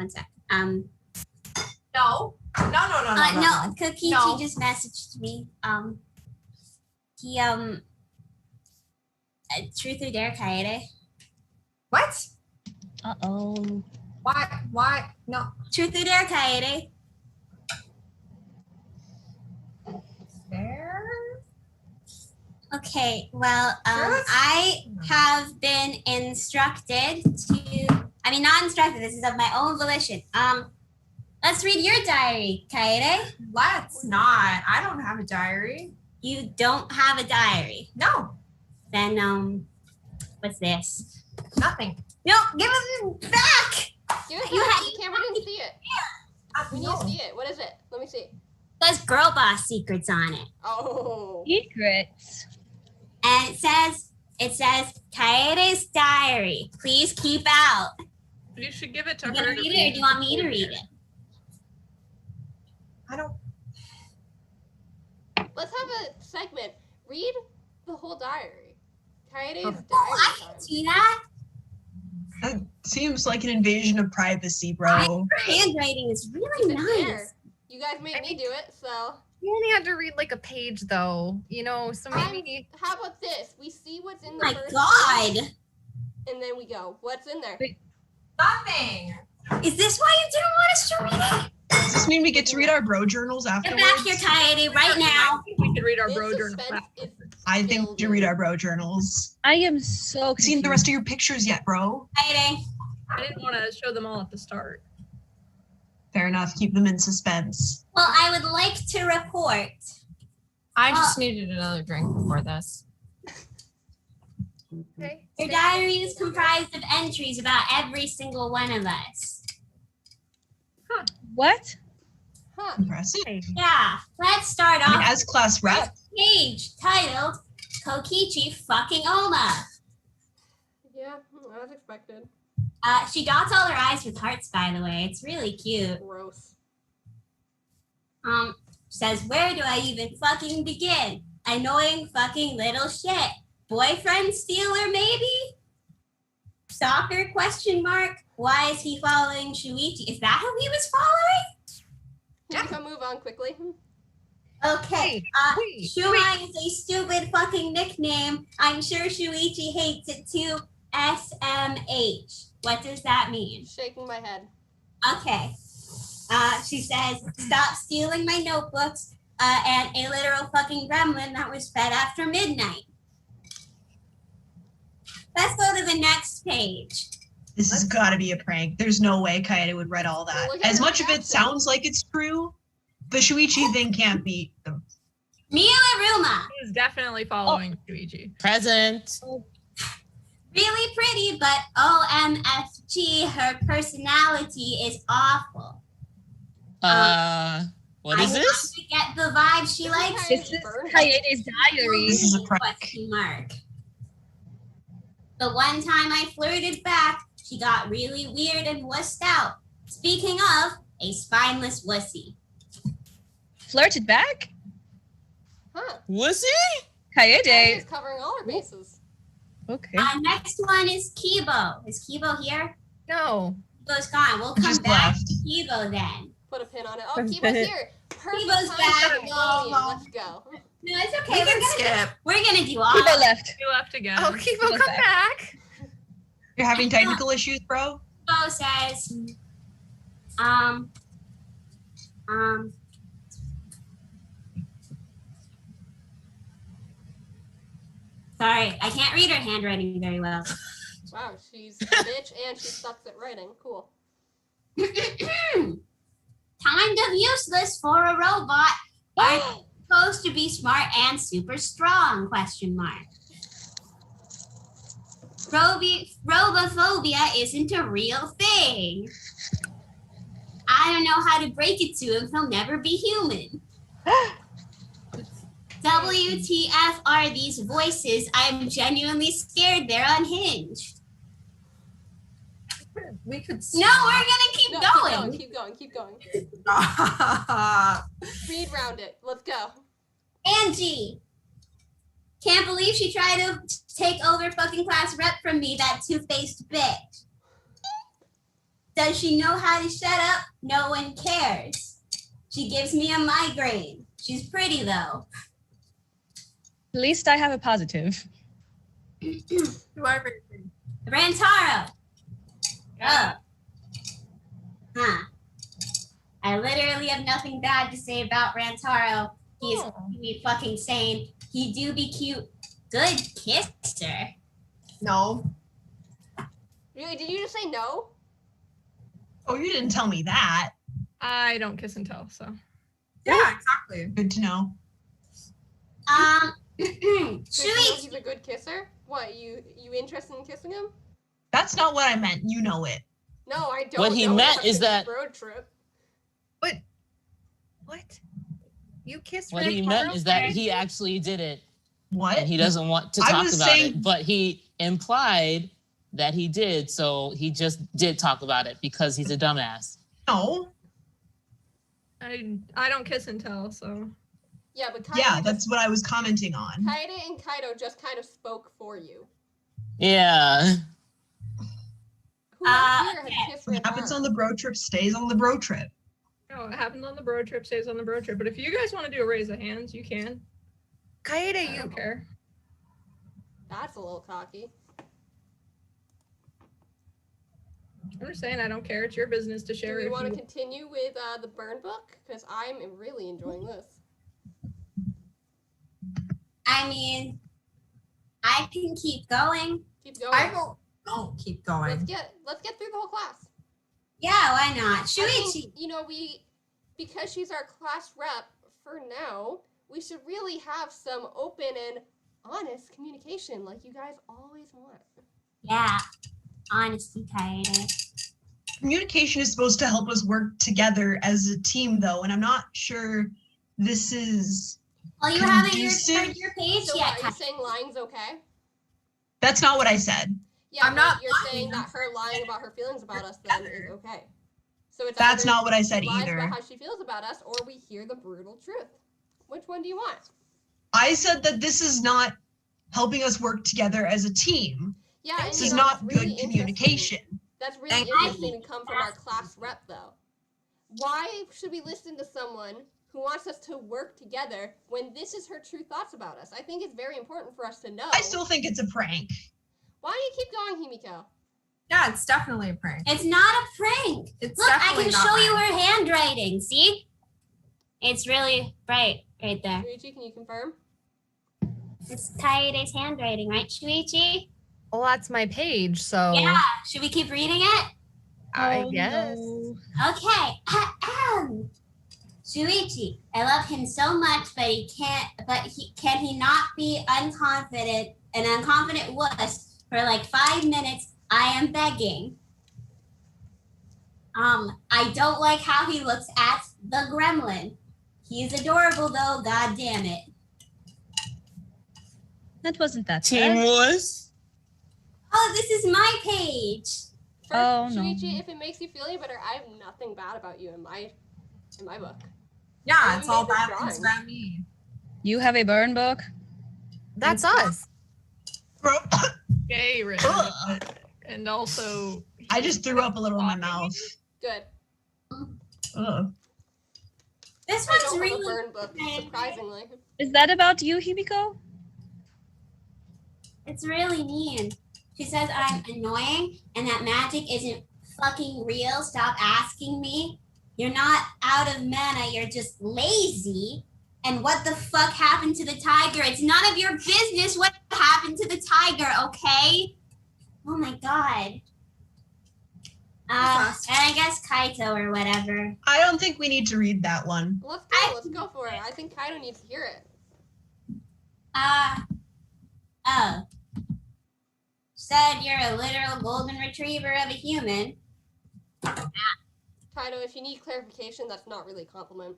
No, Kokichi No. just messaged me. He truth or dare, Kaede. What? Uh-oh. Why? No. Truth or dare, Kaede. There. Okay, well, Truth? I have been instructed to. I mean, not instructed. This is of my own volition. Let's read your diary, Kaede. Let's not. I don't have a diary. You don't have a diary. No. Then, what's this? Nothing. No, give it back. Give it You back. had- The camera didn't see it. We need No. to see it. What is it? Let me see. There's girl boss secrets on it. Oh. Secrets. And it says Kaede's diary. Please keep out. You should give it to You her. gonna read it or do you want me to read it? I don't. Let's have a segment. Read the whole diary. Kaede's Oh, diary I time. can see that. That seems like an invasion of privacy, bro. Her handwriting is really Keep it there. nice. You guys made me do it, so. You only had to read like a page though, you know, so maybe How about this? We see what's in Oh the my first god. page, and then we go. What's in there? Wait. Nothing. Is this why you didn't want us to read it? Does this mean we get to read our bro journals Get afterwards? back here, Kaede, right now. I think we could read our This bro journal. suspense is I think we should building. read our bro journals. I am so confused. Seen the rest of your pictures yet, bro? Kaede. I didn't want to show them all at the start. Fair enough. Keep them in suspense. Well, I would like to report. I just needed another drink before this. okay. Your diary is comprised of entries about every single one of us. What? Huh. Impressive. Yeah, let's start I mean, off as class rep, page titled Kokichi fucking Oma. Yeah, as expected. She dots all her eyes with hearts, by the way. It's really cute. Gross. Says, where do I even fucking begin? Annoying fucking little shit. Boyfriend stealer, maybe? Stalker, question mark? Why is he following Shuichi? Is that who he was following? Can we move on quickly? Okay, wait, Shuai is a stupid fucking nickname. I'm sure Shuichi hates it too. SMH. What does that mean? Shaking my head. Okay. She says, stop stealing my notebooks and a literal fucking gremlin that was fed after midnight. Let's go to the next page. this has got to be a prank. There's no way Kaede would read all that. Look at As her much of it reaction. sounds like it's true, the Shuichi thing can't be. Miaruma, He's definitely following Luigi. Present. really pretty, but OMFG, her personality is awful. What is I this? want to get the vibe she likes. This is Kaede's diary. This is a prank. Question mark. The one time I flirted back, she got really weird and wussed out. Speaking of, a spineless wussy. Flirted back? Huh. Was he? Kaede's Kaede. covering all her bases. Okay. Next one is Kiibo. Is Kiibo here? No. Kiibo's gone. We'll come Just back left. to Kiibo then. Put a pin on it. Oh, From Kiibo's the- here. Perfect Kiibo's time back. for Babysitting. Let's go. No, it's okay. We We're can gonna, skip. we're gonna do all. Kiibo left. You left again. Oh, Kiibo, Go come back. back. You're having technical issues, bro? Kiibo says, Sorry, I can't read her handwriting very well. Wow, she's a bitch and she sucks at writing. Cool. Kind of useless for a robot. Aren't supposed to be smart and super strong? ? Robophobia isn't a real thing. I don't know how to break it to him. He'll never be human. WTF are these voices? I'm genuinely scared they're unhinged. We could. No, we're gonna keep going. Keep going. Speed round it. Let's go. Angie. Can't believe she tried to take over fucking class rep from me, that two-faced bitch. Does she know how to shut up? No one cares. She gives me a migraine. She's pretty though. At least I have a positive. Rantaro. Oh. Huh. I literally have nothing bad to say about Rantaro. He's fucking sane. He do be cute. Good kisser. No. Really? Did you just say no? Oh, you didn't tell me that. I don't kiss and tell, so. Yeah, exactly. Good to know. Shuichi. He's a good kisser? What, you interested in kissing him? That's not what I meant. You know it. No, I don't. What he meant is that road trip. What? You kissed what he meant is that he actually did it. What? And he doesn't want to talk about it, but he implied that he did, so he just did talk about it because he's a dumbass. No. I don't kiss and tell, so. Yeah, but Kaede that's what I was commenting on. Kaede and Kaito just kind of spoke for you. Yeah. Who else here has kissed What happens on the bro trip stays on the bro trip. No, it happens on the bro trip, stays on the bro trip. But if you guys want to do a raise of hands, you can. Kaede, I don't care. That's a little cocky. I'm just saying I don't care. It's your business to share. Do we want to continue with the burn book? Because I'm really enjoying this. I mean, I can keep going. Keep going. I will. Don't keep going. Let's get through the whole class. Yeah, why not? Shuichi. I think, because she's our class rep for now, we should really have some open and honest communication like you guys always want. Yeah, honesty, Kaede. Communication is supposed to help us work together as a team, though, and I'm not sure this is. Well, you haven't heard your page so yet. Are you saying lying's okay? That's not what I said. Yeah, I'm not you're lying. saying that her lying about her feelings about us then is okay. So it's That's either not what I said she lies either. about how she feels about us, or we hear the brutal truth. Which one do you want? I said that this is not helping us work together as a team. Yeah, This is not good communication. That's really interesting to come from our class rep, though. Why should we listen to someone who wants us to work together when this is her true thoughts about us? I think it's very important for us to know. I still think it's a prank. Why do you keep going, Himiko? Yeah, it's definitely a prank. It's not a prank. It's Look, I definitely can not show you mine. her handwriting. See? It's really bright right there. Shuichi, can you confirm? It's Kaede's handwriting, right, Shuichi? Well, that's my page, so Yeah. Should we keep reading it? I guess. No. Okay. Shuichi, I love him so much, but can he not be an unconfident wuss for like 5 minutes? I am begging. I don't like how he looks at the gremlin. He's adorable though, god damn it. That wasn't that Team bad. Wars. Oh, this is my page. First, Oh, no. Shuichi, if it makes you feel any better, I have nothing bad about you in my book. Yeah, it's You all made this bad things drawing. about me. You have a burn book? That's us. Bro, Gay written. Ugh. And also. I just threw up a little in my mouth. Good. Ugh. This I one's don't have a really burn book, surprisingly. Is that about you, Himiko? It's really mean. She says I'm annoying and that magic isn't fucking real. Stop asking me. You're not out of mana, you're just lazy. And what the fuck happened to the tiger? It's none of your business what happened to the tiger, okay? Oh my god. And I guess Kaito or whatever. I don't think we need to read that one. Let's go for it. I think Kaito needs to hear it. Oh. Said you're a literal golden retriever of a human. Kaito, if you need clarification, that's not really a compliment.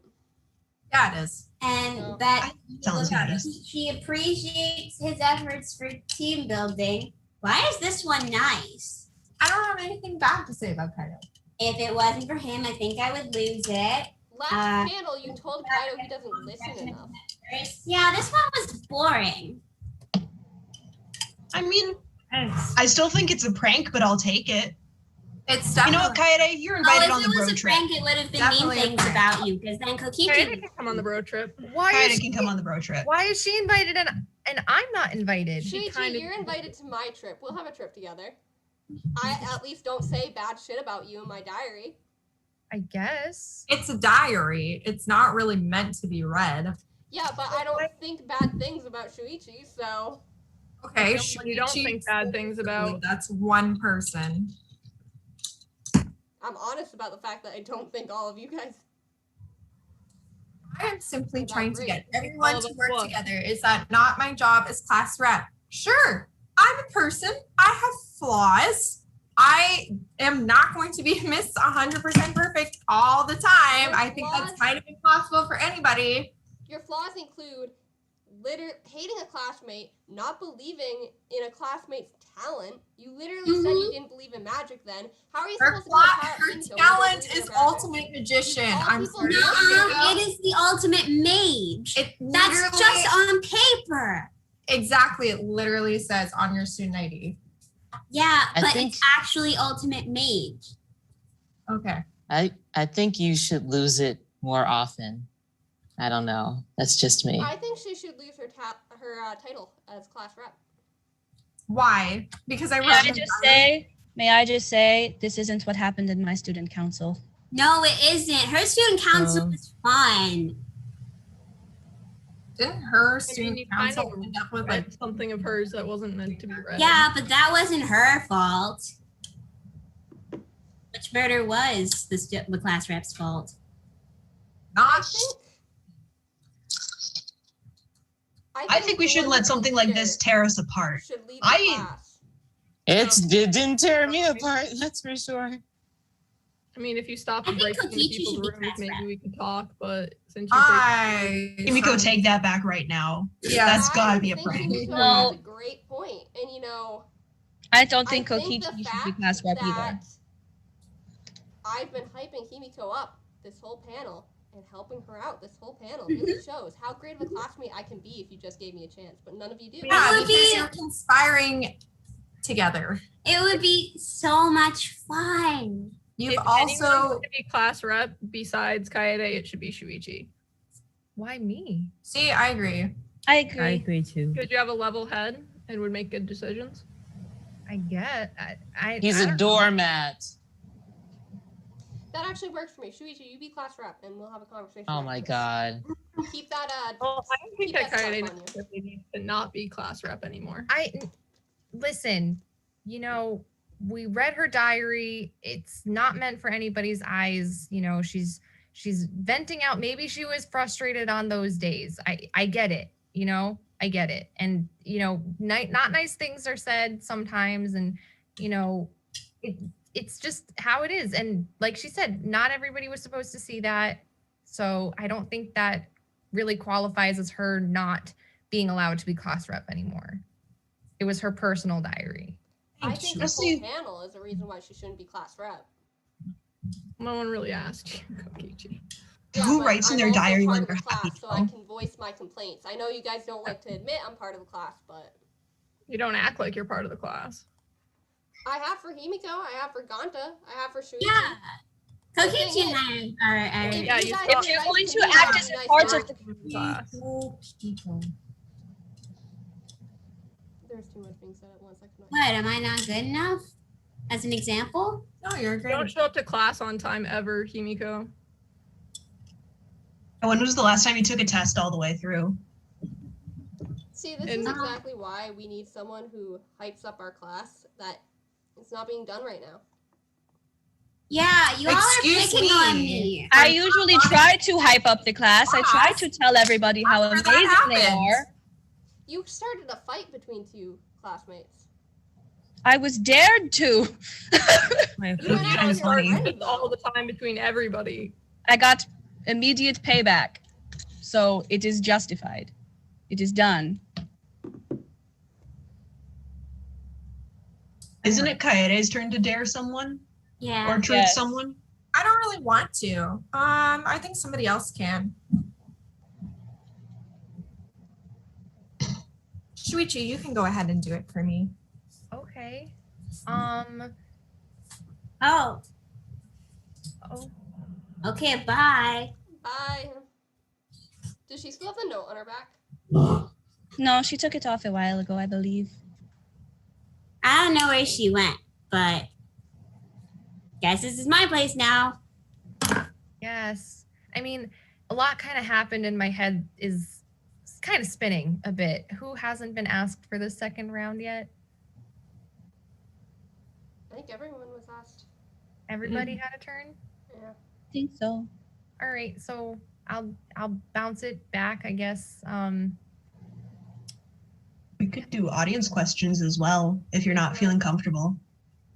Yeah, it is. And No. that Sounds nice. he appreciates his efforts for team building. Why is this one nice? I don't have anything bad to say about Kaito. If it wasn't for him, I think I would lose it. Last panel, you told Kaito he doesn't listen enough. Yeah, this one was boring. I mean, I still think it's a prank, but I'll take it. It's You know definitely. what, Kaede? You're invited on If the it was road a trip. prank, it would have been Definitely mean a things prank. about you, because then Kaede Kokichi. can come on the road trip. Why Kaede is can she, come on the road trip. why is she invited and I'm not invited? Shuichi, you're invited to my trip. We'll have a trip together. I at least don't say bad shit about you in my diary. I guess. It's a diary. It's not really meant to be read. Yeah, but I don't think bad things about Shuichi, so... Okay, You don't think bad things about. That's one person. I'm honest about the fact that I don't think all of you guys... I am simply About trying to race. get everyone All to of work what? together. Is that not my job as class rep? Sure, I'm a person. I have flaws. I am not going to be Miss 100% perfect all the time. Your I think that's flaws- kind of impossible for anybody. Your flaws include hating a classmate, not believing in a classmate's talent. You literally said you didn't believe in magic then. How are you Her, supposed to be a her Himiko when you talent believe in is magic? ultimate magician. You call I'm people sorry. nuts. It is the ultimate mage. It That's literally- just on paper. Exactly. It literally says on your student ID. Yeah, I but think- it's actually ultimate mage. Okay. I think you should lose it more often. I don't know. That's just me. I think she should lose her title as class rep. Why? Because I May wrote I just say, this isn't what happened in my student council. No, it isn't. Her student council was fun. Didn't her you student kind council of end up with read like something of hers that wasn't meant to be read. Yeah, but that wasn't her fault. Which murder was the class rep's fault. not I think we the should one let who's something like leader this tear us apart. should lead the I- class. It didn't tear me apart, that's for sure. I mean, if you stop I and think break into Kokichi people's should be rooms, class maybe rep. we could talk. But since you Himiko, take that back right now. Yeah, That's gotta be a I think prank. Himiko No. has a great point. And you know, I don't think I Kokichi think the should be fact class rep either. that I've been hyping Himiko up this whole panel and helping her out this whole panel really shows how great of a classmate I can be if you just gave me a chance. But none of you do. Yeah, It would because be- you're conspiring together. It would be so much fun. You've if anyone's also going to be class rep besides Kaede, it should be Shuichi. Why me? see, I agree. I I agree. agree too. Because you have a level head and would make good decisions. I get. He's I a don't know. doormat. That actually works for me. Shuichi, you be class rep and we'll have a conversation. Oh after my this. god. Keep that Well, I don't think Keep that that stuff Kaede on you. necessarily needs to not be class rep anymore. Listen, you know, we read her diary. It's not meant for anybody's eyes. You know, she's venting out. Maybe she was frustrated on those days. I get it. You know, I get it. And you know, not nice things are said sometimes, and you know, it's just how it is. And like she said, not everybody was supposed to see that. So I don't think that really qualifies as her not being allowed to be class rep anymore. It was her personal diary. I think this Honestly- whole panel is a reason why she shouldn't be class rep. No one really asked you, Kokichi. Who but writes in I'm their also diary part when of the they're happy? class, so I can voice my complaints. I know you guys don't like to admit I'm part of the class, but You don't act like you're part of the class. I have for Himiko, I have for Ganta, I have for Shuichi. Yeah. Kokichi and I are Yeah, you guys stop- are If you're nice going to to me, act I'll as be a nice part back. of the Class. There's too much being said at once. I cannot. What, am I not good enough? As an example? No, you're You great. don't show up to class on time ever, Himiko. And when was the last time you took a test all the way through? See, this is exactly why we need someone who hypes up our class that it's not being done right now. Yeah, you all are picking on me. I usually try to hype up the class. I try to tell everybody how amazing they are. You started a fight between two classmates. I was dared to. All the time between everybody. I got immediate payback. So it is justified. It is done. Isn't it Kaede's turn to dare someone? Yeah. Or trick someone? I don't really want to. I think somebody else can. Shuichi, you can go ahead and do it for me. Okay. Oh. Oh. Okay, bye. Bye. Does she still have the note on her back? No, she took it off a while ago, I believe. I don't know where she went, but guess this is my place now. Yes. I mean, a lot kind of happened in my head is kind of spinning a bit. Who hasn't been asked for the second round yet? I think everyone was asked. Everybody had a turn? Yeah. I think so. All right, so I'll bounce it back, I guess. We could do audience questions as well if you're not feeling comfortable.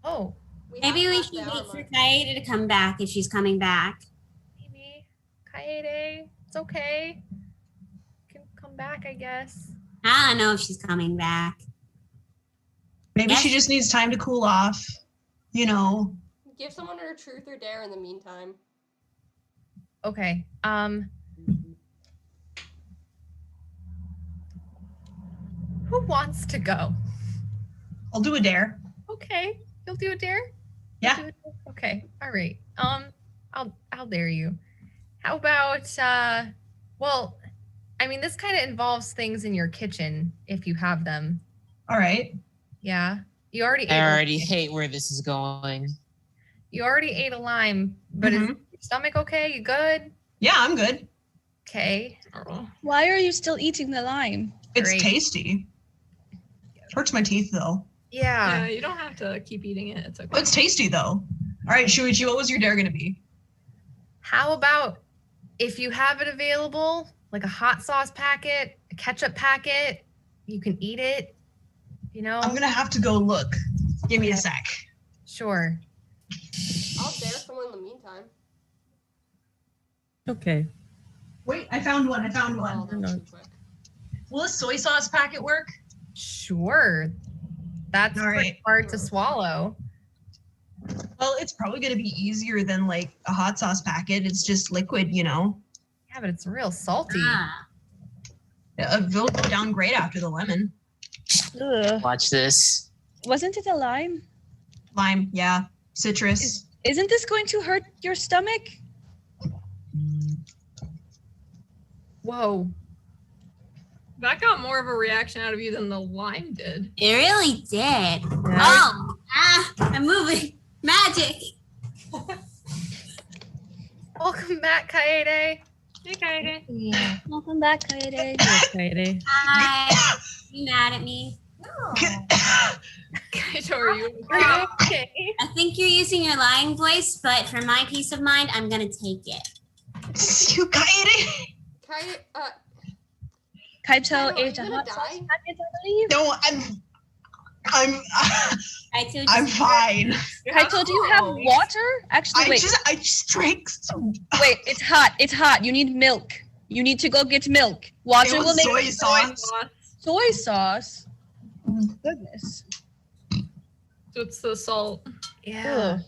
Oh. Maybe we should wait for Kaede to come back if she's coming back. Maybe. Kaede, it's okay. You can come back, I guess. I don't know if she's coming back. Maybe she just needs time to cool off, you know. Give someone her truth or dare in the meantime. Okay. Who wants to go? I'll do a dare. Okay. You'll do a dare? Yeah. Do a dare? Okay. All right. I'll dare you. How about well, I mean, this kind of involves things in your kitchen if you have them. All right. Yeah. You already ate. I already hate where this is going. You already ate a lime, but is your stomach okay? You good? Yeah, I'm good. Okay. Why are you still eating the lime? It's tasty. Hurts my teeth though. Yeah. Yeah, you don't have to keep eating it. It's okay. But it's tasty though. All right, Shuichi, what was your dare gonna be? How about if you have it available, like a hot sauce packet, a ketchup packet, you can eat it, you know? I'm gonna have to go look. Give me a sec. Sure. I'll dare someone in the meantime. Okay. Wait, I found one. Oh, that was too quick. Will a soy sauce packet work? Sure. That's All pretty right. hard to swallow. Well, it's probably gonna be easier than like a hot sauce packet. It's just liquid, you know. Yeah, but it's real salty. Ah. It'll go down great after the lemon. Ugh. Watch this. Wasn't it a lime? Lime, yeah. Citrus. Isn't this going to hurt your stomach? Whoa. That got more of a reaction out of you than the lime did. It really did. Oh, I'm moving. Magic. Welcome back, Kaede. Hey, Kaede. Yeah. Welcome back, Kaede. Kaede. Hi. You mad at me? Kaito, are you Okay. I think you're using your lying voice, but for my peace of mind, I'm gonna take it. You Kaede. Kaito Kaito, ate are a you hot gonna sauce die? packet, I believe. No, I'm fine. Kaito, do you have water? Actually, wait. I just drank some. Wait, it's hot. It's hot. You need milk. You need to go get milk. Water It will was make soy sauce. soy sauce. Goodness. So it's the salt. Yeah.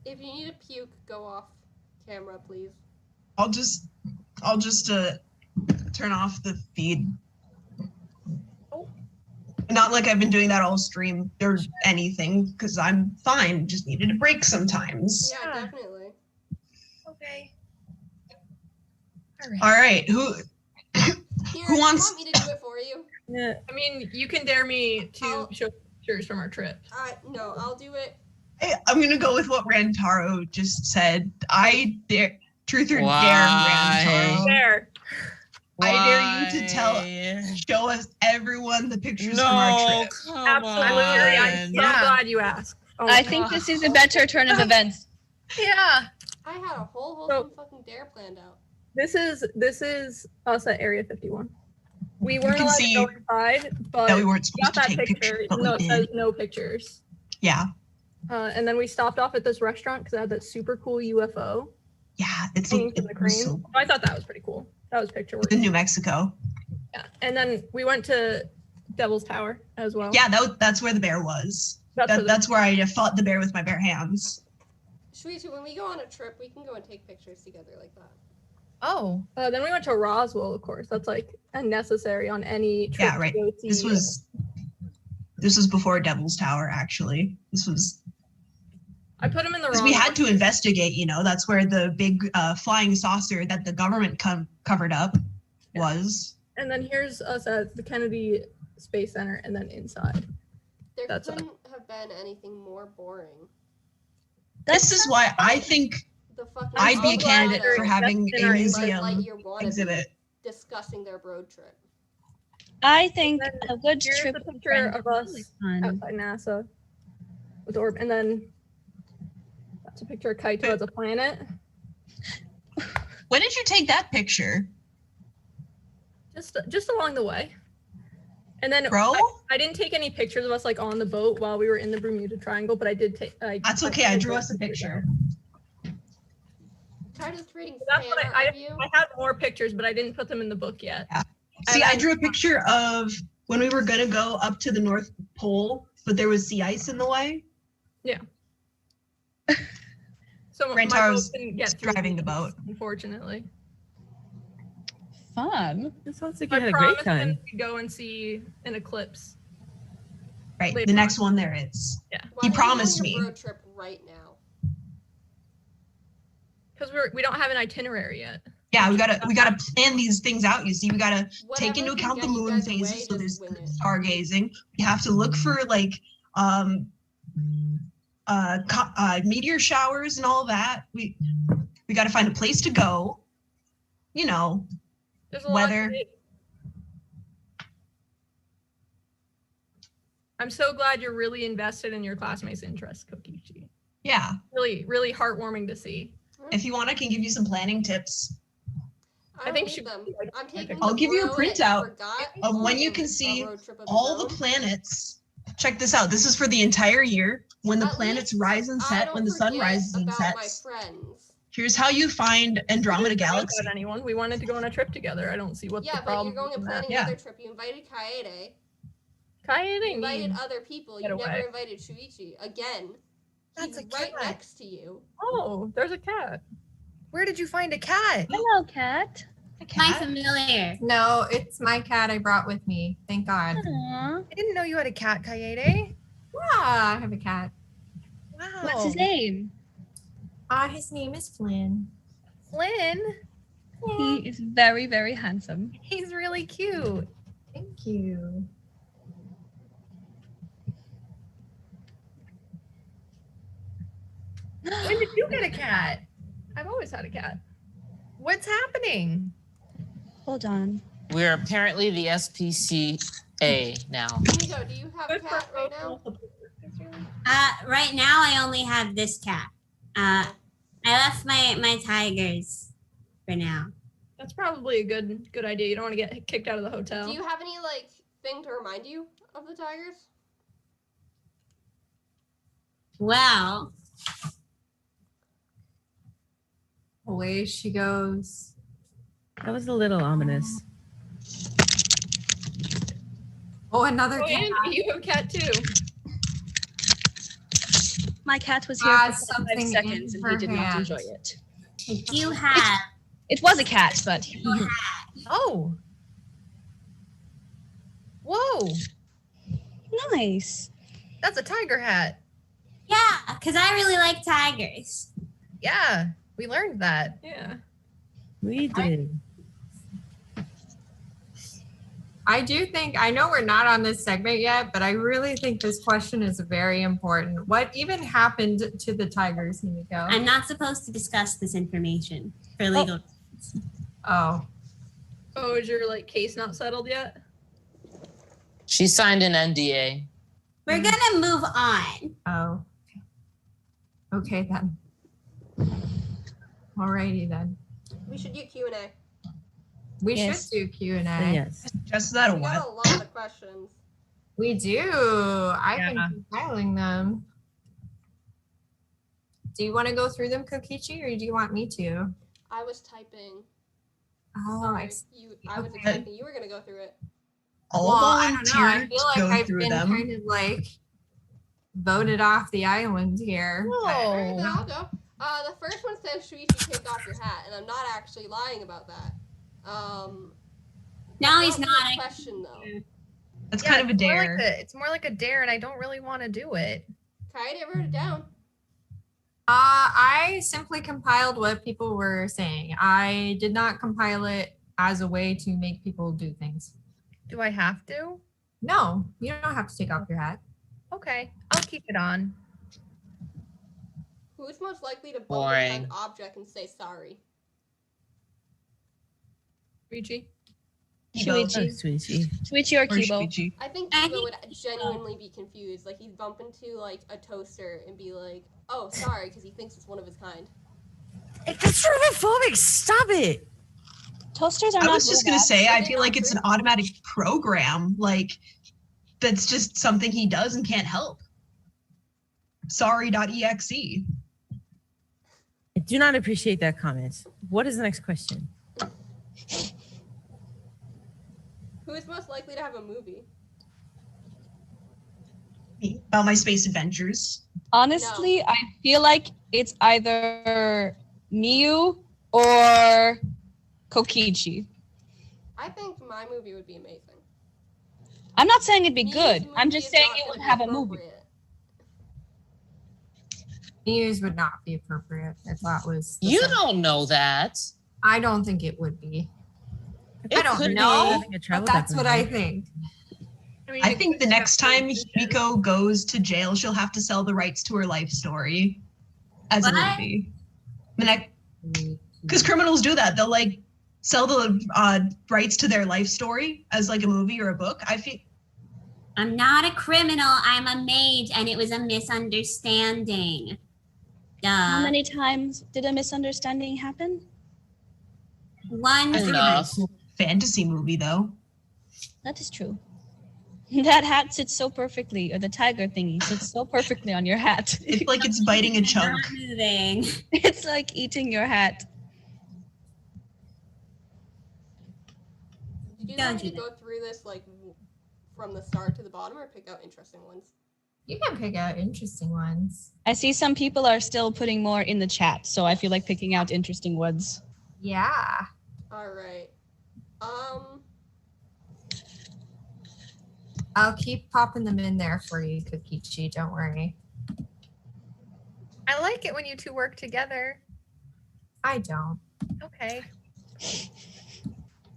If you need to puke, go off camera, please. I'll just turn off the feed. Not like I've been doing that all stream or anything, because I'm fine. Just needed a break sometimes. Yeah, definitely. Okay. All right. Who Here, Who wants- do you want me to do it for you? Yeah. I mean, you can dare me to I'll- show pictures from our trip. No, I'll do it. I'm gonna go with what Rantaro just said. I dare Truth or dare, Why? Rantaro. There. I dare you to show us everyone the pictures from our trip. Come Absolutely. I'm so Yeah. glad you asked. Oh I my think God. this is a better turn of events. Yeah. I had a whole So- fucking dare planned out. This is us at Area 51. We weren't can allowed see to go inside, but that we weren't got supposed to that take picture, pictures, but even though we it says did. no pictures. Yeah. And then we stopped off at this restaurant because it had that super cool UFO Yeah, it's hanging from the crane. so So I thought that was pretty cool. That was picture in worthy. New Mexico. Yeah. And then we went to Devil's Tower as well. Yeah, that's where the bear was. That's where I fought the bear with my bare hands. Shuichi, when we go on a trip, we can go and take pictures together like that. Oh. Then we went to Roswell, of course. That's like unnecessary on any trip. Yeah, right. To go see. This was before Devil's Tower, actually. This was I put him in the because wrong. we had to investigate. That's where the big flying saucer that the government covered up was. And then here's us at the Kennedy Space Center, and then inside. There That's couldn't have been anything more boring. This is why I think The fucking I'd be a candidate Colorado for having in a our museum Lightyear wannabe exhibit. discussing their road trip. I think Then a good here's trip the with picture friends of is us really fun. outside NASA with Orb, and then that's a picture of Kaito as a planet. When did you take that picture, Just along the way. And then bro? I didn't take any pictures of us like on the boat while we were in the Bermuda Triangle, but I did take. That's okay. I drew us a picture. Kaito's creating That's fan what art of you. I had more pictures, but I didn't put them in the book yet. Yeah. See, And I drew a picture of when we were gonna go up to the North Pole, but there was sea ice in the way. So my Rantaro's boat didn't get through driving the these, boat. unfortunately. Fun. It sounds like I you had a great promised them time. we'd go and see an eclipse. Right. Later The next one there is. Why He are you promised doing your me. road trip right now. Because we don't have an itinerary yet. Yeah, we gotta plan these things out. You see, we gotta take into Whatever can account the get you moon guys away, phases. So just there's wing it. stargazing. We have to look for like meteor showers and all that. We got to find a place to go. There's a lot Weather. to do. I'm so glad you're really invested in your classmates' interests, Kokichi. Yeah. Really, really heartwarming to see. If you want, I can give you some planning tips I I don't think need she- them. I'm taking I'll the give you a bro that printout forgot of when on you can a see road trip of his all the own. planets. Check this out. This is for the entire year when the At planets least rise and I set, don't when the sun forget rises and about my sets. friends. Here's how you find Andromeda We didn't forget Galaxy. about anyone. We wanted to go on a trip together. I don't see what Yeah, the but problem you're going and is with planning Yeah. another trip. You invited Kaede. that. Kaede You invited needs- other people. Get You never away. invited Shuichi. Again. That's He's a right cat. next to you. Oh, there's a cat. Where did you find a cat? Hello, cat. My familiar. No, it's my cat I brought with me. Thank God. Aww. I didn't know you had a cat, Kaede. Yeah, I have a cat. Wow. What's his name? His name is Flynn. Flynn. He is very, very handsome. He's really cute. Thank you. When did you get a cat? I've always had a cat. What's happening? Hold on. We're apparently the SPCA now. Himiko, do you have a Good for cat right now? Right now, I only have this cat. I left my tigers for now. That's probably a good idea. You don't want to get kicked out of the hotel. Do you have any like thing to remind you of the tigers? Well, Away she goes. That was a little ominous. Oh, another Oh, cat. Angie, you have a cat too. My cat was here Has for 5 something in seconds and he her did not hand. enjoy it. you have. It was a cat, but Oh. Whoa. nice. That's a tiger hat. Yeah, because I really like tigers. Yeah. We learned that. Yeah. We did. I do think, I know we're not on this segment yet, but I really think this question is very important. What even happened to the tigers, Himiko? I'm not supposed to discuss this information. Paralegal. Oh. Oh, is your like case not settled yet? She signed an NDA. We're gonna move on. Oh. Okay then. Alrighty then. We should do Q&A. We Yes. should do Q&A. Yes. Just that a We got a while. lot of questions. We do. I've Yeah. been compiling them. Do you want to go through them, Kokichi, or do you want me to? I was typing. Oh, Sorry, I see. I was Okay. expecting you were gonna go through it. I'll Well, I don't know. I volunteer feel to like go I've through been them. kind of like voted off the island here. Alright, then Whoa. I'll go. The first one says Shuichi, take off your hat, and I'm not actually lying about that. No, that's he's really not. a question though. That's kind of a it's more dare. it's more like a dare, and I don't really want to do it. Kaede wrote it down. I simply compiled what people were saying. I did not compile it as a way to make people do things. Do I have to? No, you don't have to take off your hat. Okay, I'll keep it on. Who is most likely to bump Boring. into an object and say sorry? Shuichi? Kiibo. Oh, Shuichi. Shuichi. Shuichi or Or Kiibo. Shuichi. I think I Kiibo would genuinely be confused. Like he'd bump into like a toaster and be like, "Oh, sorry," because he thinks it's one of his kind. That's homophobic. Stop it. Toasters are I not was just gonna robots. say, Are I they feel not like it's true? an automatic program. Like, that's just something he does and can't help. Sorry.exe. I do not appreciate that comment. What is the next question? Who is most likely to have a movie? About my space adventures. Honestly, I feel like it's either Miyu or Kokichi. I think my movie would be amazing. I'm not saying it'd be Miyu's good. I'm movie just is saying not it gonna would be have a movie. appropriate. News would not be appropriate if that was. the You same. don't know that. I don't think it would be. It I don't could know, Having a travel but that's what I documentary. think. mean, I it think the could next have time been- Himiko goes to jail, she'll have to sell the rights to her life story as a What? movie. Because criminals do that. They'll like sell the rights to their life story as like a movie or a book. I feel I'm not a criminal. I'm a mage, and it was a misunderstanding. How Duh. many times did a misunderstanding happen? One. it's Enough. a fantasy movie though. That is true. That hat sits so perfectly, or the tiger thingy sits so perfectly on your hat. It's like it's biting a chunk. Not moving. It's like eating your hat. Did you Don't want me do to go through this like from the start to the bottom, or pick out interesting ones? You can pick out interesting ones. I see some people are still putting more in the chat, so I feel like picking out interesting ones. Yeah. All right. I'll keep popping them in there for you, Kokichi. Don't worry. I like it when you two work together. I don't. Okay.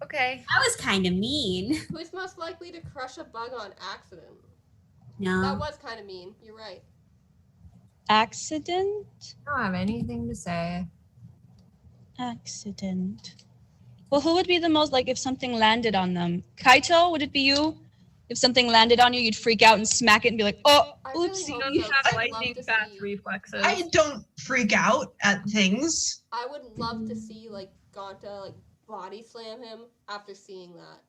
Okay. That was kind of mean. Who is most likely to crush a bug on accident? That No. was kind of mean. You're right. Accident? I don't have anything to say. Accident. Well, who would be the most, like, if something landed on them? Kaito, would it be you? If something landed on you, you'd freak out and smack it and be like, oh, I really oopsie. hope You so. have I'd lightning love to fast see- reflexes. I don't freak out at things. I would love to see like Gonta like body slam him after seeing that.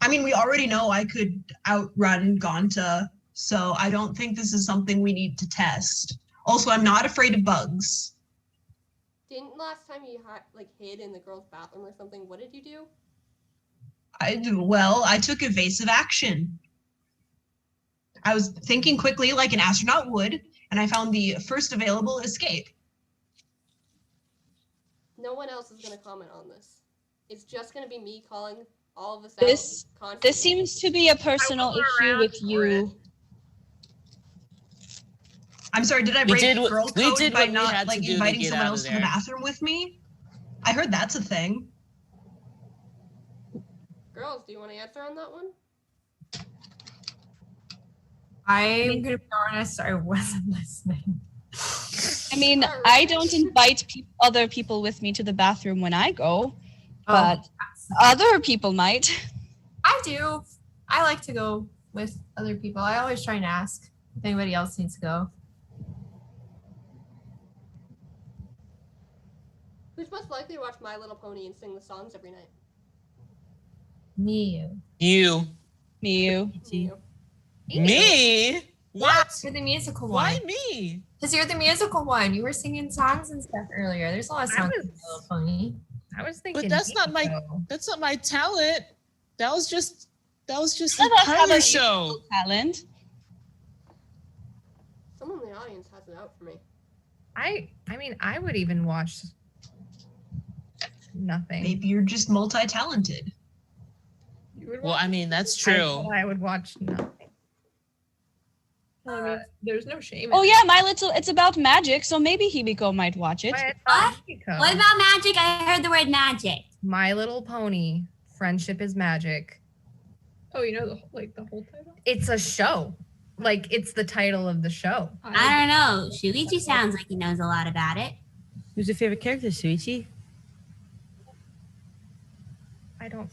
I mean, we already know I could outrun Gonta, so I don't think this is something we need to test. Also, I'm not afraid of bugs. Didn't last time you like hid in the girls' bathroom or something? What did you do? I took evasive action. I was thinking quickly like an astronaut would, and I found the first available escape. No one else is gonna comment on this. It's just gonna be me calling all of us This- out. Constantly. This seems to be a personal wasn't issue around with for you. I'm sorry, did I We break did girl what- we code did by what we not had to like do to inviting get someone out of else to the there. bathroom with me? I heard that's a thing. Girls, do you want to answer on that one? I'm gonna be honest, I wasn't listening. I mean, I don't invite other people with me to the bathroom when I go, but other people might. I do. I like to go with other people. I always try and ask if anybody else needs to go. Who's most likely to watch My Little Pony and sing the songs every night? Me. You. Me. You. Me? What? You're the musical Why one. me? Because you're the musical one. You were singing songs and stuff earlier. There's a lot of songs in My Little Pony. I was thinking. But that's not my talent. That was just Let us a have part of a the show. talent. Someone in the audience has it out for me. I mean, I would even watch nothing. Maybe you're just multi-talented. Well, I mean, that's true. I would watch nothing. Well, I mean, there's no shame. Oh yeah, it's about magic, so maybe Himiko might watch it. What about magic? I heard the word magic. My Little Pony, Friendship is Magic. Oh, you know the whole title? It's a show. Like, it's the title of the show. I don't know. Shuichi sounds like he knows a lot about it. Who's your favorite character, Shuichi? I don't.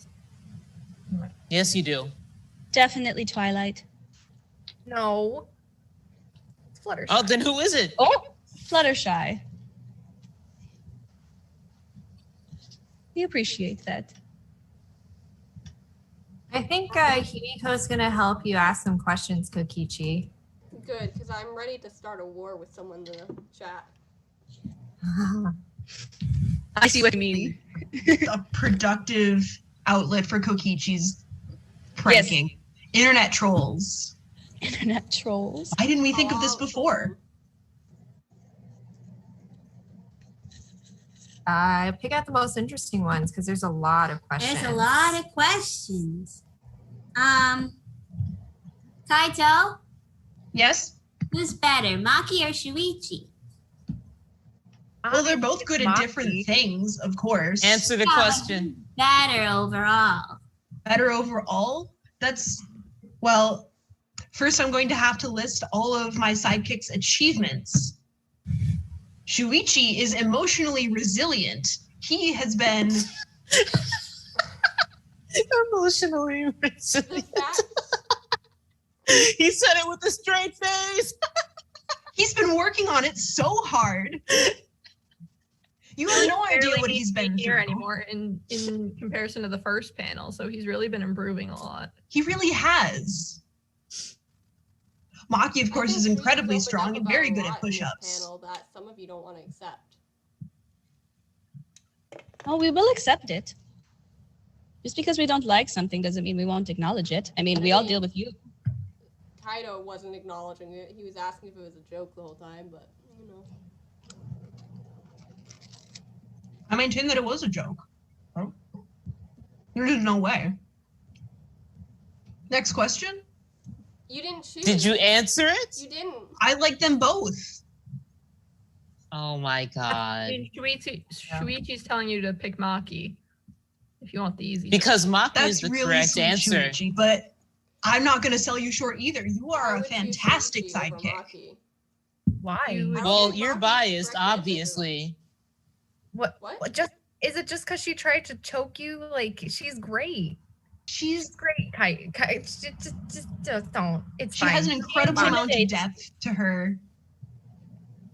Yes, you do. Definitely Twilight. No. It's Fluttershy. Oh, then who is it? Oh, Fluttershy. We appreciate that. I think Himiko's going to help you ask some questions, Kokichi. Good, because I'm ready to start a war with someone in the chat. I see what you mean. A productive outlet for Kokichi's pranking. Yes. Internet trolls. Internet trolls. Why didn't we think of this before? Pick out the most interesting ones because there's a lot of questions. There's a lot of questions. Kaito? Yes? Who's better, Maki or Shuichi? Well, they're both good at different things, of course. Answer the question. Better overall. Better overall? That's, well, first I'm going to have to list all of my sidekick's achievements. Shuichi is emotionally resilient. He has been emotionally resilient. He said it with a straight face. He's been working on it so hard. You have no idea what he's been here through anymore in comparison to the first panel. So he's really been improving a lot. He really has. Maki, of course, is incredibly strong and very good at push-ups. Panel that some of you don't want to accept. Oh, we will accept it. Just because we don't like something doesn't mean we won't acknowledge it. I mean, we all deal with you. Kaito wasn't acknowledging it. He was asking if it was a joke the whole time, but, you know. I maintain that it was a joke. Oh. There's no way. Next question. You didn't choose. Did you answer it? You didn't. I like them both. Oh my god. Shuichi's telling you to pick Maki if you want the easy. Because Maki That's is the really correct sweet, answer. Shuichi, but I'm not going to sell you short either. You are a fantastic sidekick. Why? Well, you're biased, obviously. What? Just is it just because she tried to choke you? Like, she's great. She's great. Just don't. It's She fine. has an incredible amount of depth to her.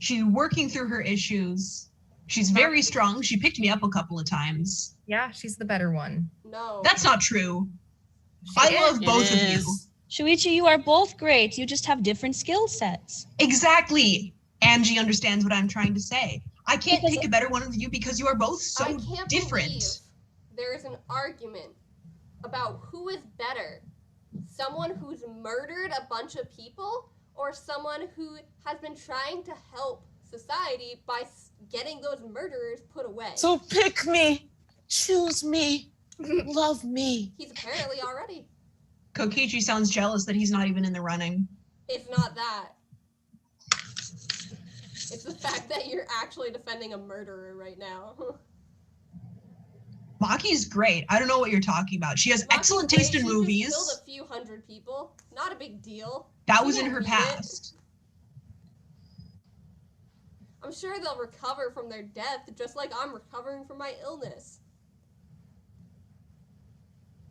She's working through her issues. She's very strong. She picked me up a couple of times. Yeah, she's the better one. No. That's not true. I love both of you. Shuichi, you are both great. You just have different skill sets. Exactly. Angie understands what I'm trying to say. I can't pick a better one of you because you are both so different. There is an argument about who is better. Someone who's murdered a bunch of people or someone who has been trying to help society by getting those murderers put away. So pick me, choose me, love me. He's apparently already. Kokichi sounds jealous that he's not even in the running. It's not that. It's the fact that you're actually defending a murderer right now. Maki's great. I don't know what you're talking about. She has excellent taste in movies. She just killed a few hundred people. Not a big deal. That was in her past. I'm sure they'll recover from their death just like I'm recovering from my illness.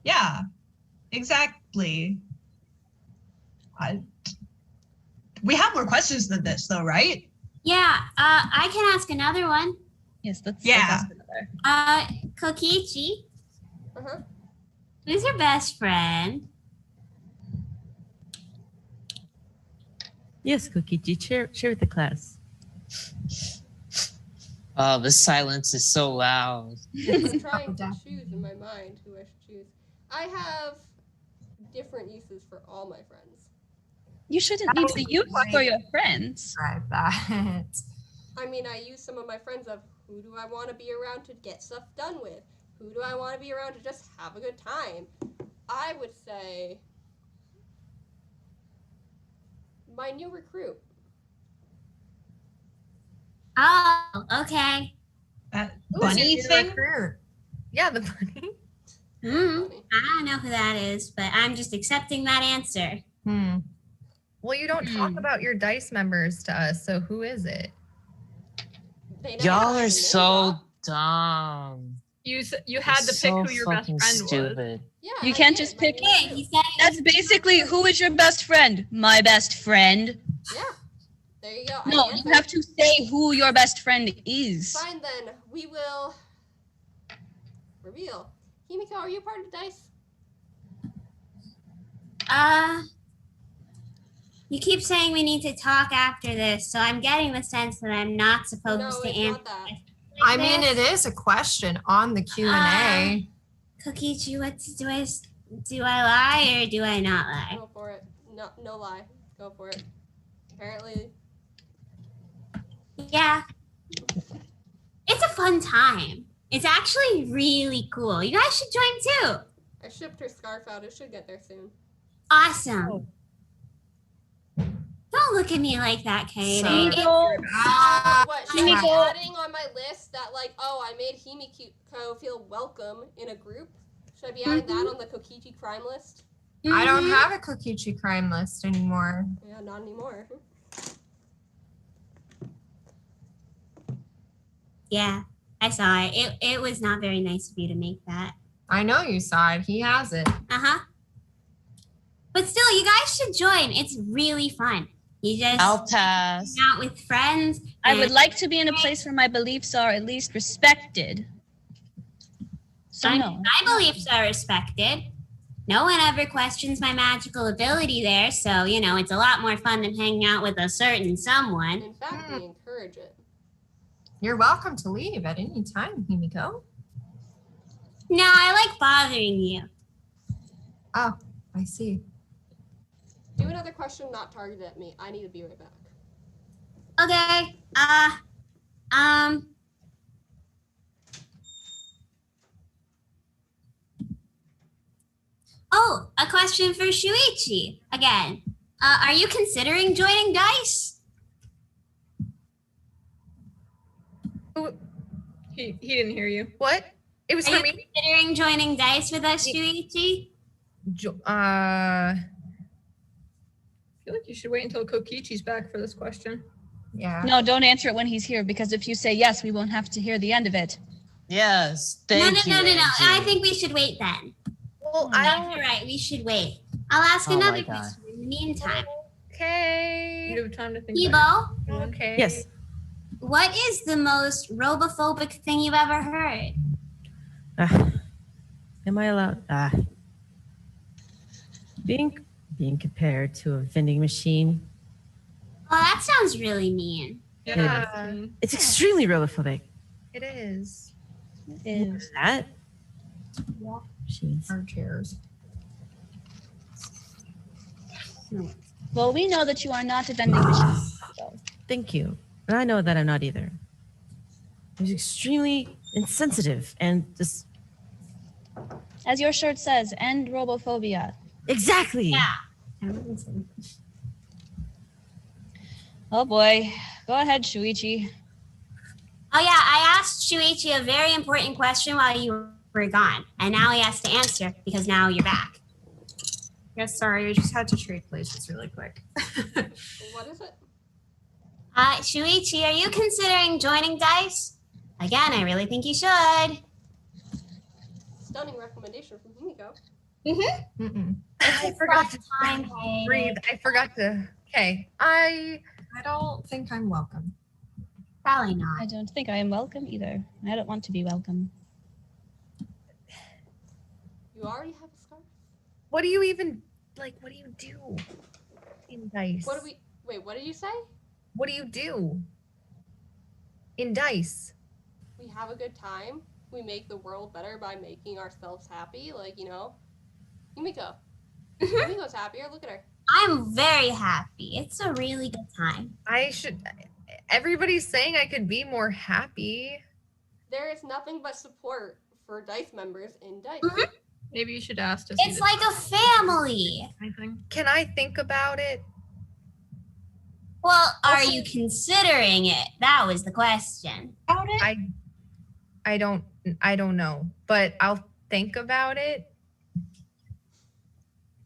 Yeah, exactly. We have more questions than this, though, right? Yeah, I can ask another one. Yes, let's Yeah. ask another. Kokichi, Uh-huh. who's your best friend? Yes, Kokichi, share with the class. Oh, the silence is so loud. I'm trying to choose in my mind who I should choose. I have different uses for all my friends. You shouldn't need to use for your friends. Describe that. I mean, I use some of my friends of who do I want to be around to get stuff done with? Who do I want to be around to just have a good time? I would say my new recruit. Oh, okay. That Who's bunny your new thing? recruit? Yeah, the bunny. Funny. I don't know who that is, but I'm just accepting that answer. Well, you don't talk about your dice members to us, so who is it? They never Y'all have a are name so drop. dumb. You had to pick So who your best fucking friend was. stupid. Yeah, You I can't did, just my pick- new Yeah, recruit. he said That's basically who is your best friend? My best friend. Yeah. There you go. No, I you answered. have to say who your best friend is. Fine then. We will reveal. Himiko, are you part of DICE? You keep saying we need to talk after this, so I'm getting the sense that I'm not supposed No, to it's answer. not that. I mean, it is a question on the Q&A. Kokichi, do I lie or do I not lie? Go for it. No lie. Go for it. Apparently, Yeah. It's a fun time. It's actually really cool. You guys should join too. I shipped her scarf out. It should get there soon. Awesome. Don't look at me like that, Kaede. So- What should I be Himiko. adding on my list that like, oh, I made Himiko feel welcome in a group? Should I be adding that on the Kokichi crime list? I don't Mhm. have a Kokichi crime list anymore. Yeah, not anymore. Yeah, I saw it. It was not very nice of you to make that. I know you saw it. He has it. Uh-huh. But still, you guys should join. It's really fun. You just I'll pass. hang out with friends. I would and- like to be in a place where my beliefs are at least respected. So no. My beliefs are respected. No one ever questions my magical ability there, so, it's a lot more fun than hanging out with a certain someone. In fact, we encourage it. You're welcome to leave at any time, Himiko. No, I like bothering you. Oh, I see. Do another question not targeted at me. I need to be right back. Okay. Oh, a question for Shuichi again. Are you considering joining DICE? He didn't hear you. What? It was Are for you me. considering joining DICE with us, Shuichi? I feel like you should wait until Kokichi's back for this question. Yeah. No, don't answer it when he's here because if you say yes, we won't have to hear the end of it. Yes, thank you. No. Angie. I think we should wait then. Well, That's right. We should wait. I'll ask Oh my another God. question in the meantime. Okay. You have time to think. about Kiibo, Okay. Yes. what is the most robophobic thing you've ever heard? Am I allowed? Being compared to a vending machine. Oh, that sounds really mean. it. Yeah, It's extremely robophobic. it is. Is That machines. Our chairs. well, we know that you are not a vending machine. So. Thank you. And I know that I'm not either. It was extremely insensitive and just As your shirt says, end robophobia. exactly. Yeah. Oh boy. Go ahead, Shuichi. Oh yeah, I asked Shuichi a very important question while you were gone, and now he has to answer because now you're back. Yes, sorry. I just had to trade places really quick. What is it? Shuichi, are you considering joining DICE? Again, I really think you should. Stunning recommendation from Himiko. I forgot to time, breathe. I forgot to. Okay. I don't think I'm welcome. Probably not. I don't think I am welcome either. I don't want to be welcome. You already have a scarf? What do you even like? What do you do in DICE? Wait, what did you say? What do you do in DICE? We have a good time. We make the world better by making ourselves happy. Like, you know, Himiko. Himiko's happier. Look at her. I'm very happy. It's a really good time. Everybody's saying I could be more happy. There is nothing but support for DICE members in DICE. Maybe you should ask to see It's like a family. Can I think about it? Well, are you considering it? That was the question. I don't know, but I'll think about it.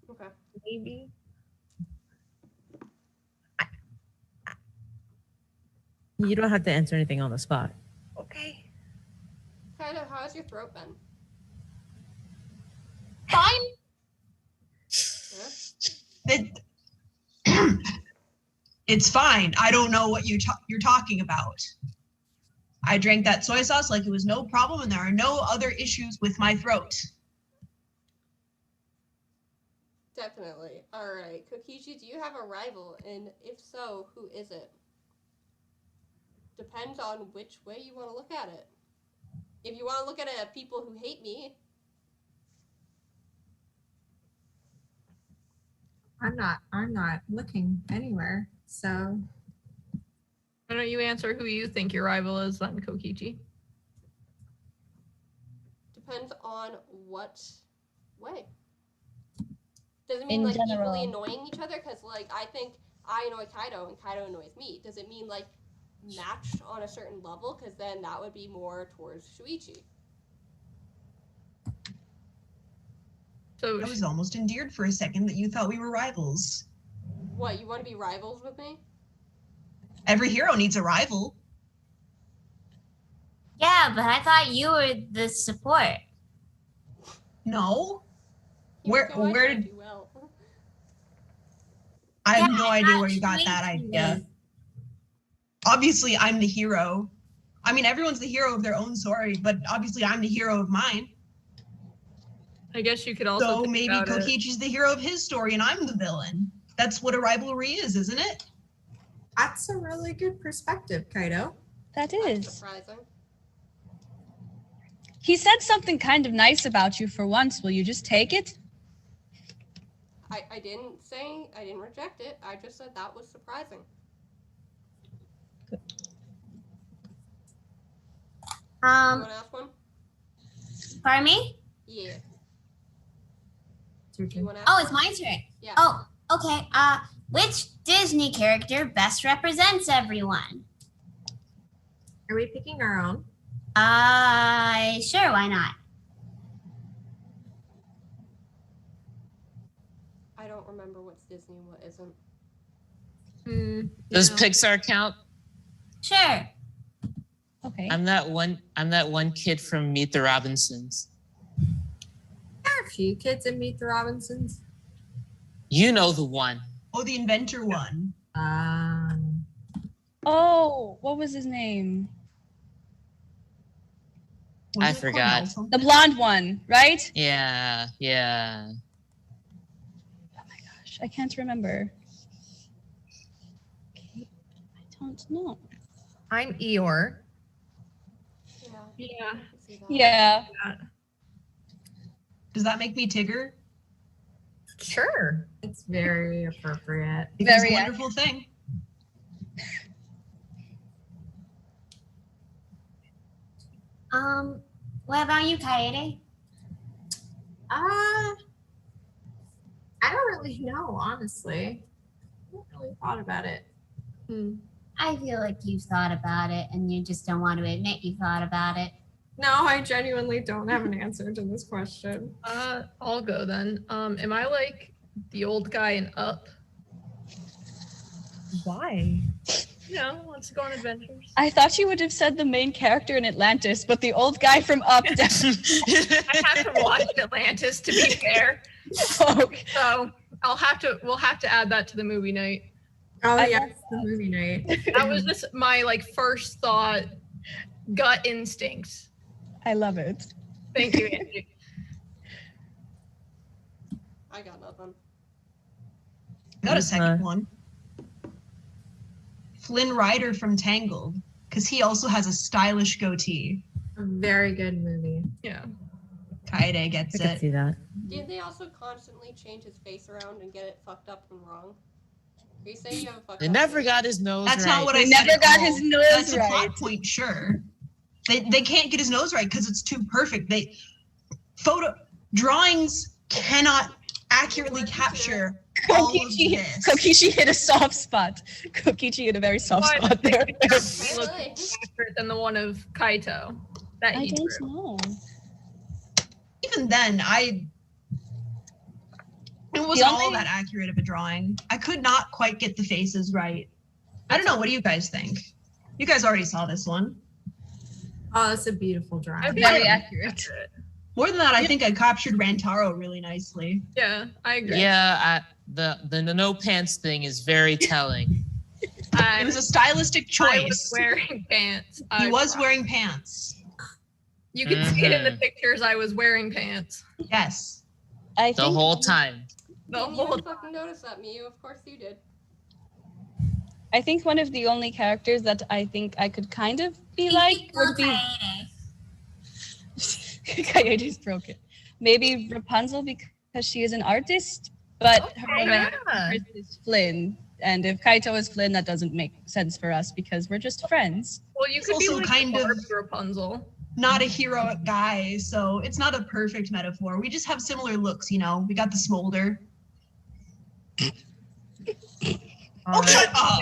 Okay. Maybe. You don't have to answer anything on the spot. Okay. Kaito, how's your throat been? Fine. Yeah? It's fine. I don't know what you're talking about. I drank that soy sauce like it was no problem, and there are no other issues with my throat. Definitely. All right. Kokichi, do you have a rival? And if so, who is it? Depends on which way you want to look at it. If you want to look at it as people who hate me. I'm not looking anywhere. So Why don't you answer who you think your rival is then, Kokichi? Depends on what way. Does it mean In like general. equally annoying each other? Because like I think I annoy Kaito and Kaito annoys me. Does it mean like matched on a certain level? Because then that would be more towards Shuichi. So I was almost endeared for a second that you thought we were rivals. What, you want to be rivals with me? Every hero needs a rival. Yeah, but I thought you were the support. No. Himiko, I Where know did... you well. I have Yeah, no idea where you got actually, that idea. Obviously, I'm the hero. I mean, everyone's the hero of their own story, but obviously I'm the hero of mine. I guess you could also So think maybe about it. Kokichi's the hero of his story and I'm the villain. That's what a rivalry is, isn't it? that's a really good perspective, Kaito. That That's is. surprising. He said something kind of nice about you for once. Will you just take it? I didn't reject it. I just said that was surprising. You want to ask one? Pardon me? Yeah. It's your You turn. want to ask? Oh, it's my turn. Yeah. Oh, okay. Which Disney character best represents everyone? Are we picking our own? Sure, why not? I don't remember what's Disney and what isn't. Does Yeah. Pixar count? Sure. Okay. I'm that one kid from Meet the Robinsons. There are a few kids in Meet the Robinsons. You know the one. Oh, the inventor one. Oh, what was his name? I Was it forgot. Cornell something? The blonde one, right? Yeah. Oh my gosh, I can't remember. Okay, I don't know. I'm Eeyore. Yeah. Yeah. I can see that. Yeah. Does that make me Tigger? Sure. It's very appropriate. It's Very a wonderful thing. What about you, Kaede? I don't really know, honestly. I haven't really thought about it. I feel like you've thought about it and you just don't want to admit you thought about it. No, I genuinely don't have an answer to this question. I'll go then. Am I like the old guy in Up? Why? Wants to go on adventures. I thought you would have said the main character in Atlantis, but the old guy from Up. I haven't watched Atlantis, to be fair. Okay. So we'll have to add that to the movie night. Oh yes, the movie night. That was just my first thought, gut instinct. I love it. Thank you, Angie. I got nothing. Got a second one. Flynn Rider from Tangled, because he also has a stylish goatee. A very good movie. Yeah. Kaede gets I can it. see that. Did they also constantly change his face around and get it fucked up and wrong? Are you saying you have a fucked They up never face? got his nose That's right. not what I He said. never at got all. his nose That's a right. plot point, sure. They can't get his nose right because it's too perfect. Drawings cannot accurately capture all of this. Kokichi hit a soft spot. Kokichi hit a very soft Why spot does there. he look accurate than the one of Kaito that I he don't drew? know. Even then, it wasn't all only- that accurate of a drawing. I could not quite get the faces right. I don't know. What do you guys think? You guys already saw this one. Oh, that's a beautiful drawing. Very accurate. More than that, I think I captured Rantaro really nicely. Yeah, I agree. Yeah, the no pants thing is very telling. It was a stylistic I was choice. wearing pants. He was wearing pants. You can see it in the Mhm. pictures. I was wearing pants Yes. I The think whole time. the Didn't whole even fucking notice that, Miyu. Of course you did. I think one of the only characters that I think I could kind of be like would be Kaede's broken. Maybe Rapunzel because she is an artist, but her romantic interest is Flynn. And if Kaito is Flynn, that doesn't make sense for us because we're just friends. Well, you It's could be also like kind of- Barbie Rapunzel. Not a heroic guy, so it's not a perfect metaphor. We just have similar looks, you know. We got the smolder. Oh, shut up!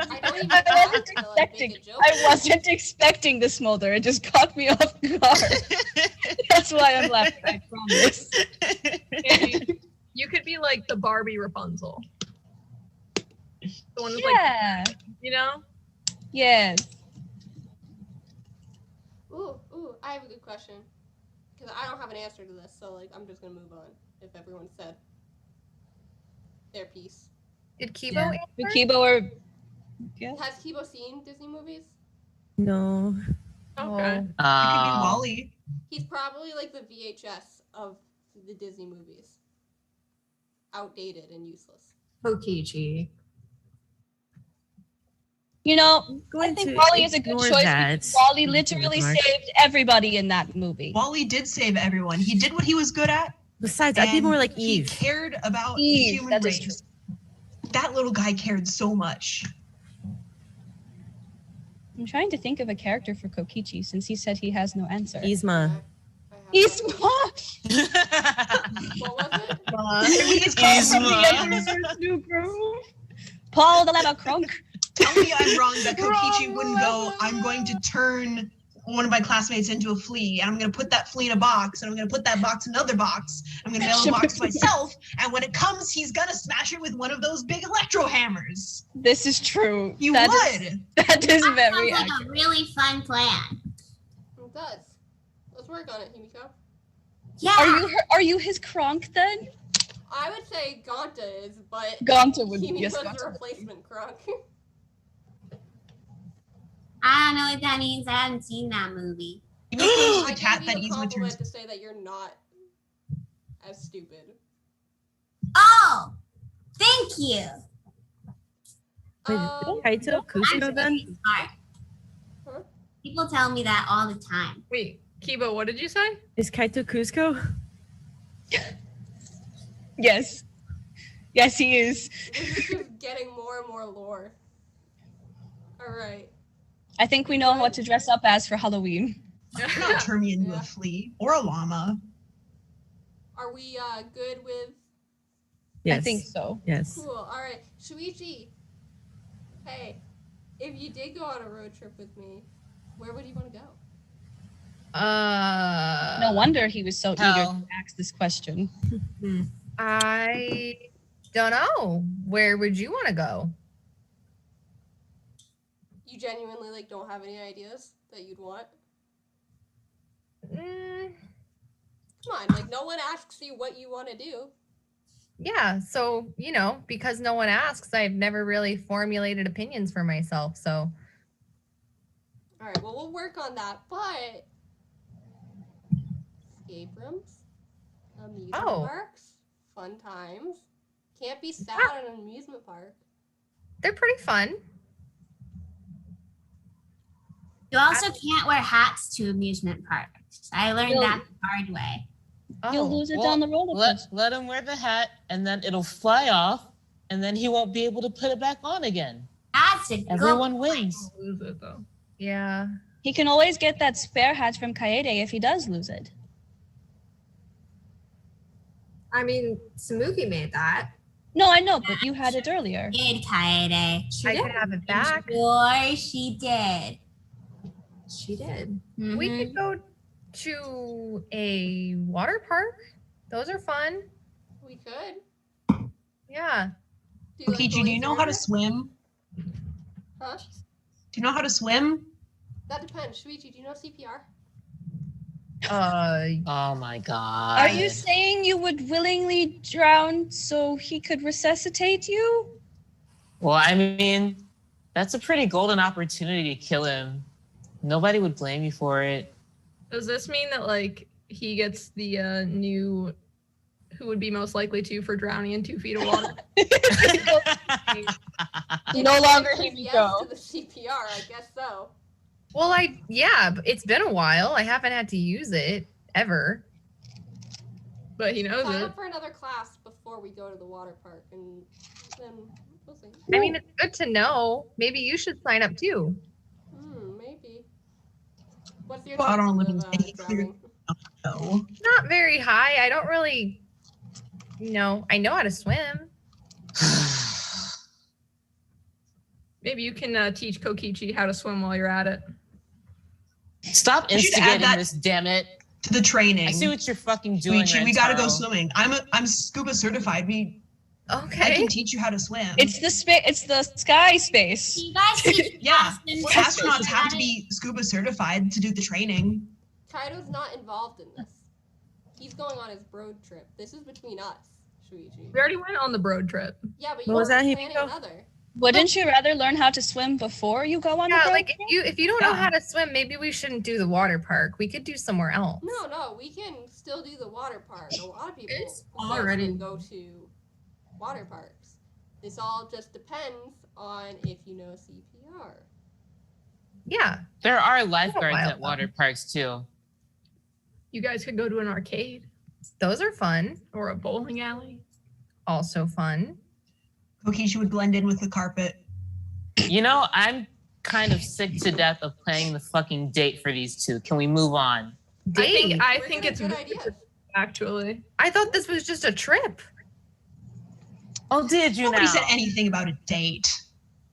I don't even I have wasn't to make expecting. a joke. I wasn't expecting the smolder. It just caught me off guard. That's why I'm laughing. I promise. Andy, you could be like the Barbie Rapunzel. The one with Yeah. Yes. Ooh, I have a good question. Because I don't have an answer to this, so I'm just gonna move on if everyone said their piece. Did Kiibo Yeah. answer? With Kiibo or yeah. Has Kiibo seen Disney movies? No. Okay. It could be Oh. Wally. He's probably like the VHS of the Disney movies. Outdated and useless. Kokichi. You know, I Going think to Wally is a good ignore choice that. because Wally literally Mark. saved everybody in that movie. Wally did save everyone. He did what he was good at. Besides, I'd be and more like he Eve. cared about Eve, the human that is race. That little guy cared so much. I'm trying to think of a character for Kokichi since he said he has no answer. Yzma. He's What was it? He's called from the Yzma. new groove. Paul the Lava Crunk. Tell me I'm wrong that Kokichi wouldn't go, I'm going to turn one of my classmates into a flea, and I'm going to put that flea in a box, and I'm going to put that box in another box. I'm going to mail the box to myself, and when it comes, he's going to smash it with one of those big electro hammers. This is true. You That would. is- that is That very sounds like accurate. a really fun plan. It does. Let's work on it, Himiko. Yeah. Are you his Kronk then? I would say Gonta is, but Gonta would be. Himiko's Yes, the Gonta. replacement Kronk. I don't know what that means. I haven't seen that movie. Himiko's I the cat gave that you a Yzma compliment turns. to say that you're not as stupid. Oh, thank you. Wait, Um, Kaito, I'm Cusco then? smart. Huh? People tell me that all the time. Wait, Kiibo, what did you say? Is Kaito Cusco? Yes. Yes, he is. This is just getting more and more lore. Alright. I think we know what to dress up as for Halloween. You're not turn me into Yeah. a flea or a llama. Are we good with Yes. I think so. Yes. cool? Alright. Shuichi. Hey, if you did go on a road trip with me, where would you want to go? No wonder he was so eager Hell. to ask this question. I don't know. Where would you want to go? You genuinely like don't have any ideas that you'd want? Come on, like no one asks you what you want to do. Yeah, so, you know, because no one asks, I've never really formulated opinions for myself, so. All right, well, we'll work on that, but escape rooms, amusement parks, fun times. Can't be sad at an amusement park. They're pretty fun. You also can't wear hats to amusement parks. I learned that the hard way. You'll lose it down the roller coaster. Let him wear the hat, and then it'll fly off, and then he won't be able to put it back on again. That's a Everyone wins. Lose it though. Yeah. He can always get that spare hat from Kaede if he does lose it. I mean, Samuki made that. No, I know, but you had it earlier. Did Kaede? I could have it back. Sure, she did. She did. Mm-hmm. We could go to a water park. Those are fun. We could. Yeah. Kokichi, do you know how to swim? Huh? Do you know how to swim? That depends. Shuichi, do you know CPR? Oh my god. Are you saying you would willingly drown so he could resuscitate you? Well, I mean, that's a pretty golden opportunity to kill him. Nobody would blame you for it. Does this mean that like he gets the new who would be most likely to for drowning in 2 feet of water? No longer Himiko. Yes to the CPR, I guess so. Well, it's been a while. I haven't had to use it ever. But he knows Sign it. up for another class before we go to the water park, and then we'll see. I mean, it's good to know. Maybe you should sign up too. Maybe. What's your Well, I don't live chances in of drowning? No. Not very high. I don't really, I know how to swim. Maybe you can teach Kokichi how to swim while you're at it. Stop You should add instigating that this, damn it. To the training. I see what you're fucking doing. Shuichi, we gotta go Rantaro. swimming. I'm scuba certified. I Okay. can teach you how to swim. It's the sky space. You guys see Yeah. Austin Astronauts talking have about to it? be scuba certified to do the training. Kaito's not involved in this. He's going on his road trip. This is between us, Shuichi. We already went on the road trip. Yeah, but What you was that, planning Himiko? another. Wouldn't you rather learn how to swim before you go on the Yeah, road like trip? if you don't know Yeah. how to swim, maybe we shouldn't do the water park. We could do somewhere else. No, we can still do the water park. A lot of people It's prefer already- to go to water parks. This all just depends on if you know CPR. Yeah. There are lifeguards while, at water parks too. You guys could go to an arcade Those are fun. or a bowling alley. Also fun. Kokichi would blend in with the carpet. You know, I'm kind of sick to death of playing the fucking date for these two. Can we move on? Date. I We're think getting it's good really ideas. good, actually. I thought this was just a trip. Oh, did you Nobody now? said anything about a date.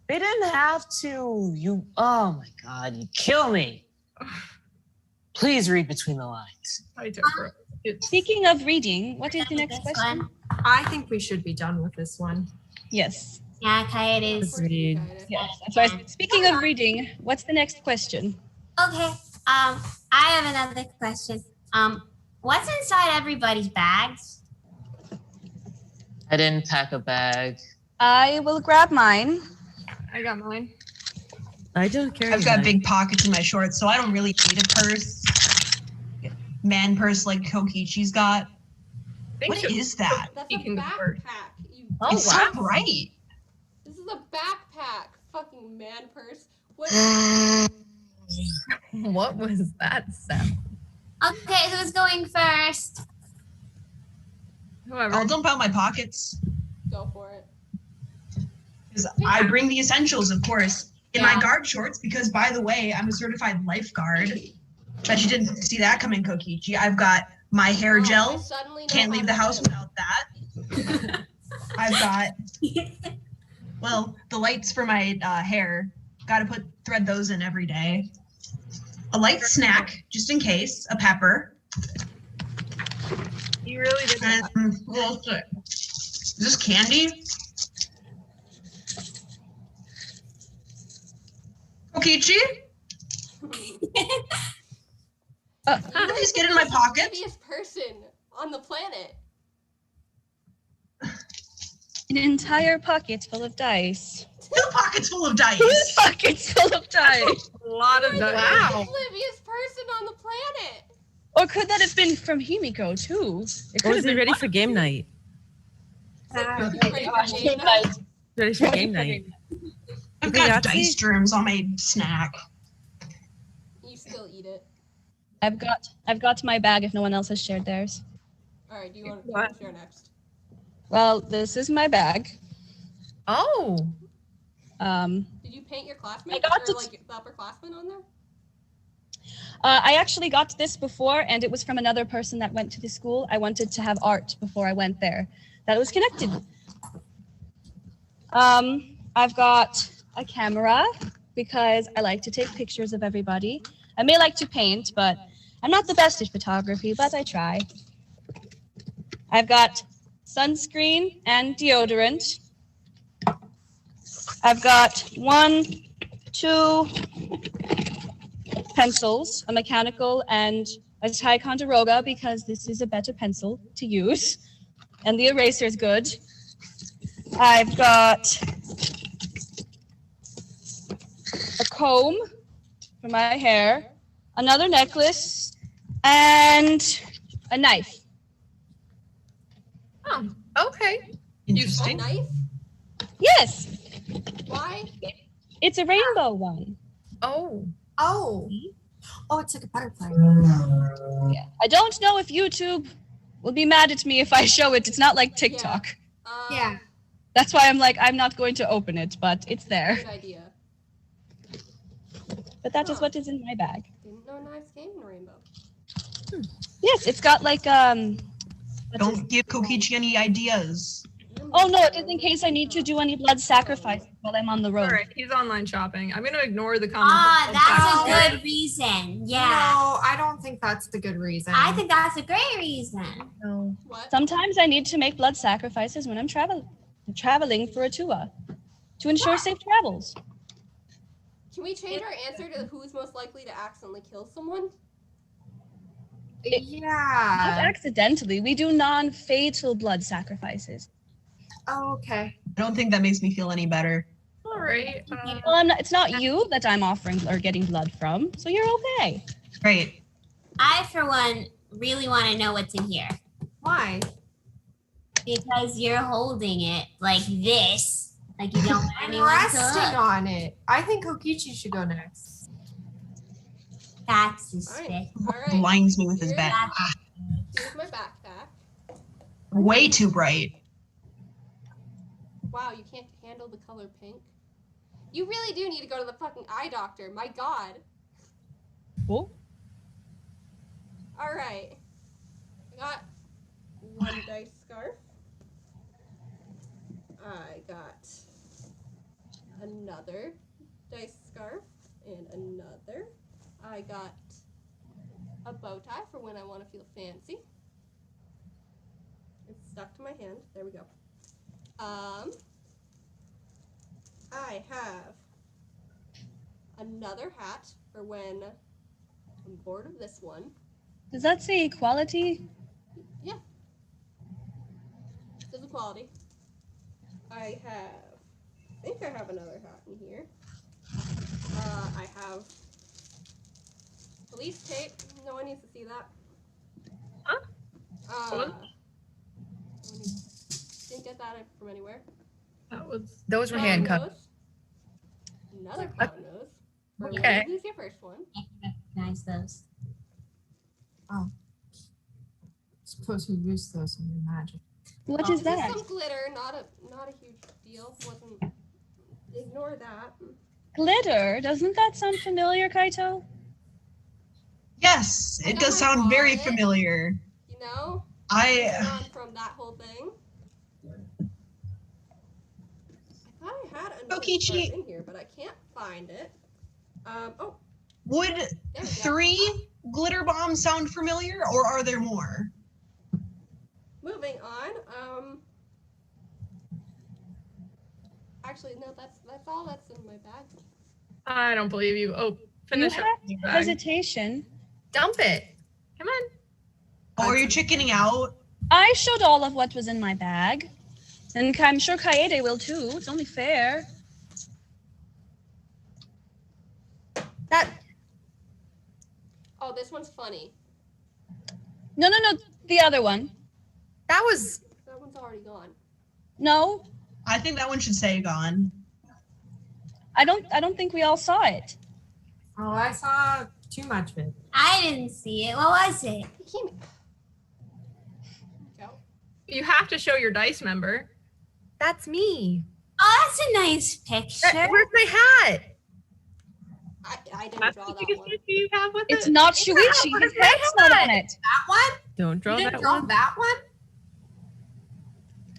They didn't have to. You, oh my God, you kill me. Please read between the lines. Kaito, bro. Speaking of reading, what is the next This question? one. I think we should be done with this one. Yes. Yeah, Kaede is. Agreed. Yes. That's why I said, speaking of reading, what's the next question? Okay. I have another question. What's inside everybody's bags? I didn't pack a bag. I will grab mine. I got mine. I don't care. I've got big pockets in my shorts, so I don't really need a purse. Man purse like Kokichi's got. What is that? That's a You can go first. backpack. You, Oh, It's wow. so bright. this is a backpack. Fucking man purse. What? What was that sound? Okay, who's going first? Whoever. I'll dump out my pockets. Go for it. Because I bring the essentials, of course, in Yeah. my guard shorts, because by the way, I'm a certified lifeguard. Bet you didn't see that coming, Kokichi. I've got my hair Oh, I gel. suddenly know Can't how leave to the house swim. without that. I've got, well, the lights for my hair. Got to thread those in every day. A light snack, just in case. A pepper. You really did that. And well, is this candy? Kokichi, please get in my pocket. The heaviest person on the planet. An entire pocket full of dice. 2 pockets full of dice. 2 pockets full of dice. A lot of You're the dice. heaviest person on the planet. Or could that have been from Himiko too? It Or was he ready for game night? Ready for game night? Ready for game night. I've Okay, got Yahtzee? dice germs on my snack. You still eat it. I've got my bag if no one else has shared theirs. All right, do you want to share next? Well, this is my bag. Oh, Did you paint your classmates I got or it. like the upperclassmen on there? I actually got this before, and it was from another person that went to the school. I wanted to have art before I went there. That was connected. I've got a camera because I like to take pictures of everybody. I may like to paint, but I'm not the best at photography, but I try. I've got sunscreen and deodorant. I've got 1, 2 pencils, a mechanical and a Ticonderoga because this is a better pencil to use. And the eraser is good. I've got a comb for my hair, another necklace, and a knife. oh, okay. A Interesting. knife? Yes, Why? it's a rainbow one. Oh, Oh. Oh, it's like a butterfly. I don't know if YouTube will be mad at me if I show it. It's not like TikTok. Yeah. That's why I'm like, I'm not going to open it, but it's there. Good idea. But that is what is in my bag. Didn't know knives came in a rainbow. Yes, it's got like Don't give Kokichi any ideas. Oh no, it is in case I need to do any blood sacrifice while I'm on the road. All right, he's online shopping. I'm gonna ignore the comments. Ah, about that's a that. good reason. Yeah. No, I don't think that's the good reason. I think that's a great reason. no. What? Sometimes I need to make blood sacrifices when I'm traveling for a tour to ensure safe travels. Can we change our answer to who's most likely to accidentally kill someone? Not Yeah. accidentally. We do non-fatal blood sacrifices. Oh, okay. I don't think that makes me feel any better. All right. Well, it's not you that I'm offering or getting blood from, so you're okay. Great. I, for one, really want to know what's in here Why? because you're holding it like this, like you don't want I'm anyone to resting look. on it. I think Kokichi should go next. That's All suspicious. right. All right. Blinds me with his bag. Here's my backpack. Way too bright. Wow, you can't handle the color pink. You really do need to go to the fucking eye doctor. My God. Cool. All right. I got 1 dice scarf. I got another dice scarf and another. I got a bow tie for when I want to feel fancy. It's stuck to my hand. There we go. I have another hat for when I'm bored of this one. Does that say equality? Yeah. Says equality. I think I have another hat in here. I have police tape. No one needs to see that. Huh? What? Didn't get that from anywhere. That was Those were Clown handcuffed. nose. Another clown nose. For when Okay. you lose your first one. Recognize those. Suppose you use those in your magic. What is This is that? some glitter, not a huge deal. Wasn't. Ignore that. Glitter? Doesn't that sound familiar, Kaito? Yes, I it got does my sound very wallet. familiar. You know. I On from that whole thing. I thought I had another Kokichi. card in here, but I can't find it. Oh, would there we go. 3 glitter bombs sound familiar, or are there more? Moving on. Actually, no. That's all that's in my bag. I don't believe you. Oh, You finish up. have hesitation. Dump it. Come on. Oh, are you chickening out? I showed all of what was in my bag. And I'm sure Kaede will too. It's only fair. That Oh, this one's funny. No, the other one. was That one's already gone. No, I think that one should say gone. I don't think we all saw it. Oh, I saw too much of it. I didn't see it. What was it? You have to show your dice member. that's me. Oh, that's a nice picture. Where's my hat? I didn't That's draw the that biggest one. issue you have with It's it. not Shuichi. what His is my head's not hat? on it. That one? Don't draw You didn't that draw one. that one?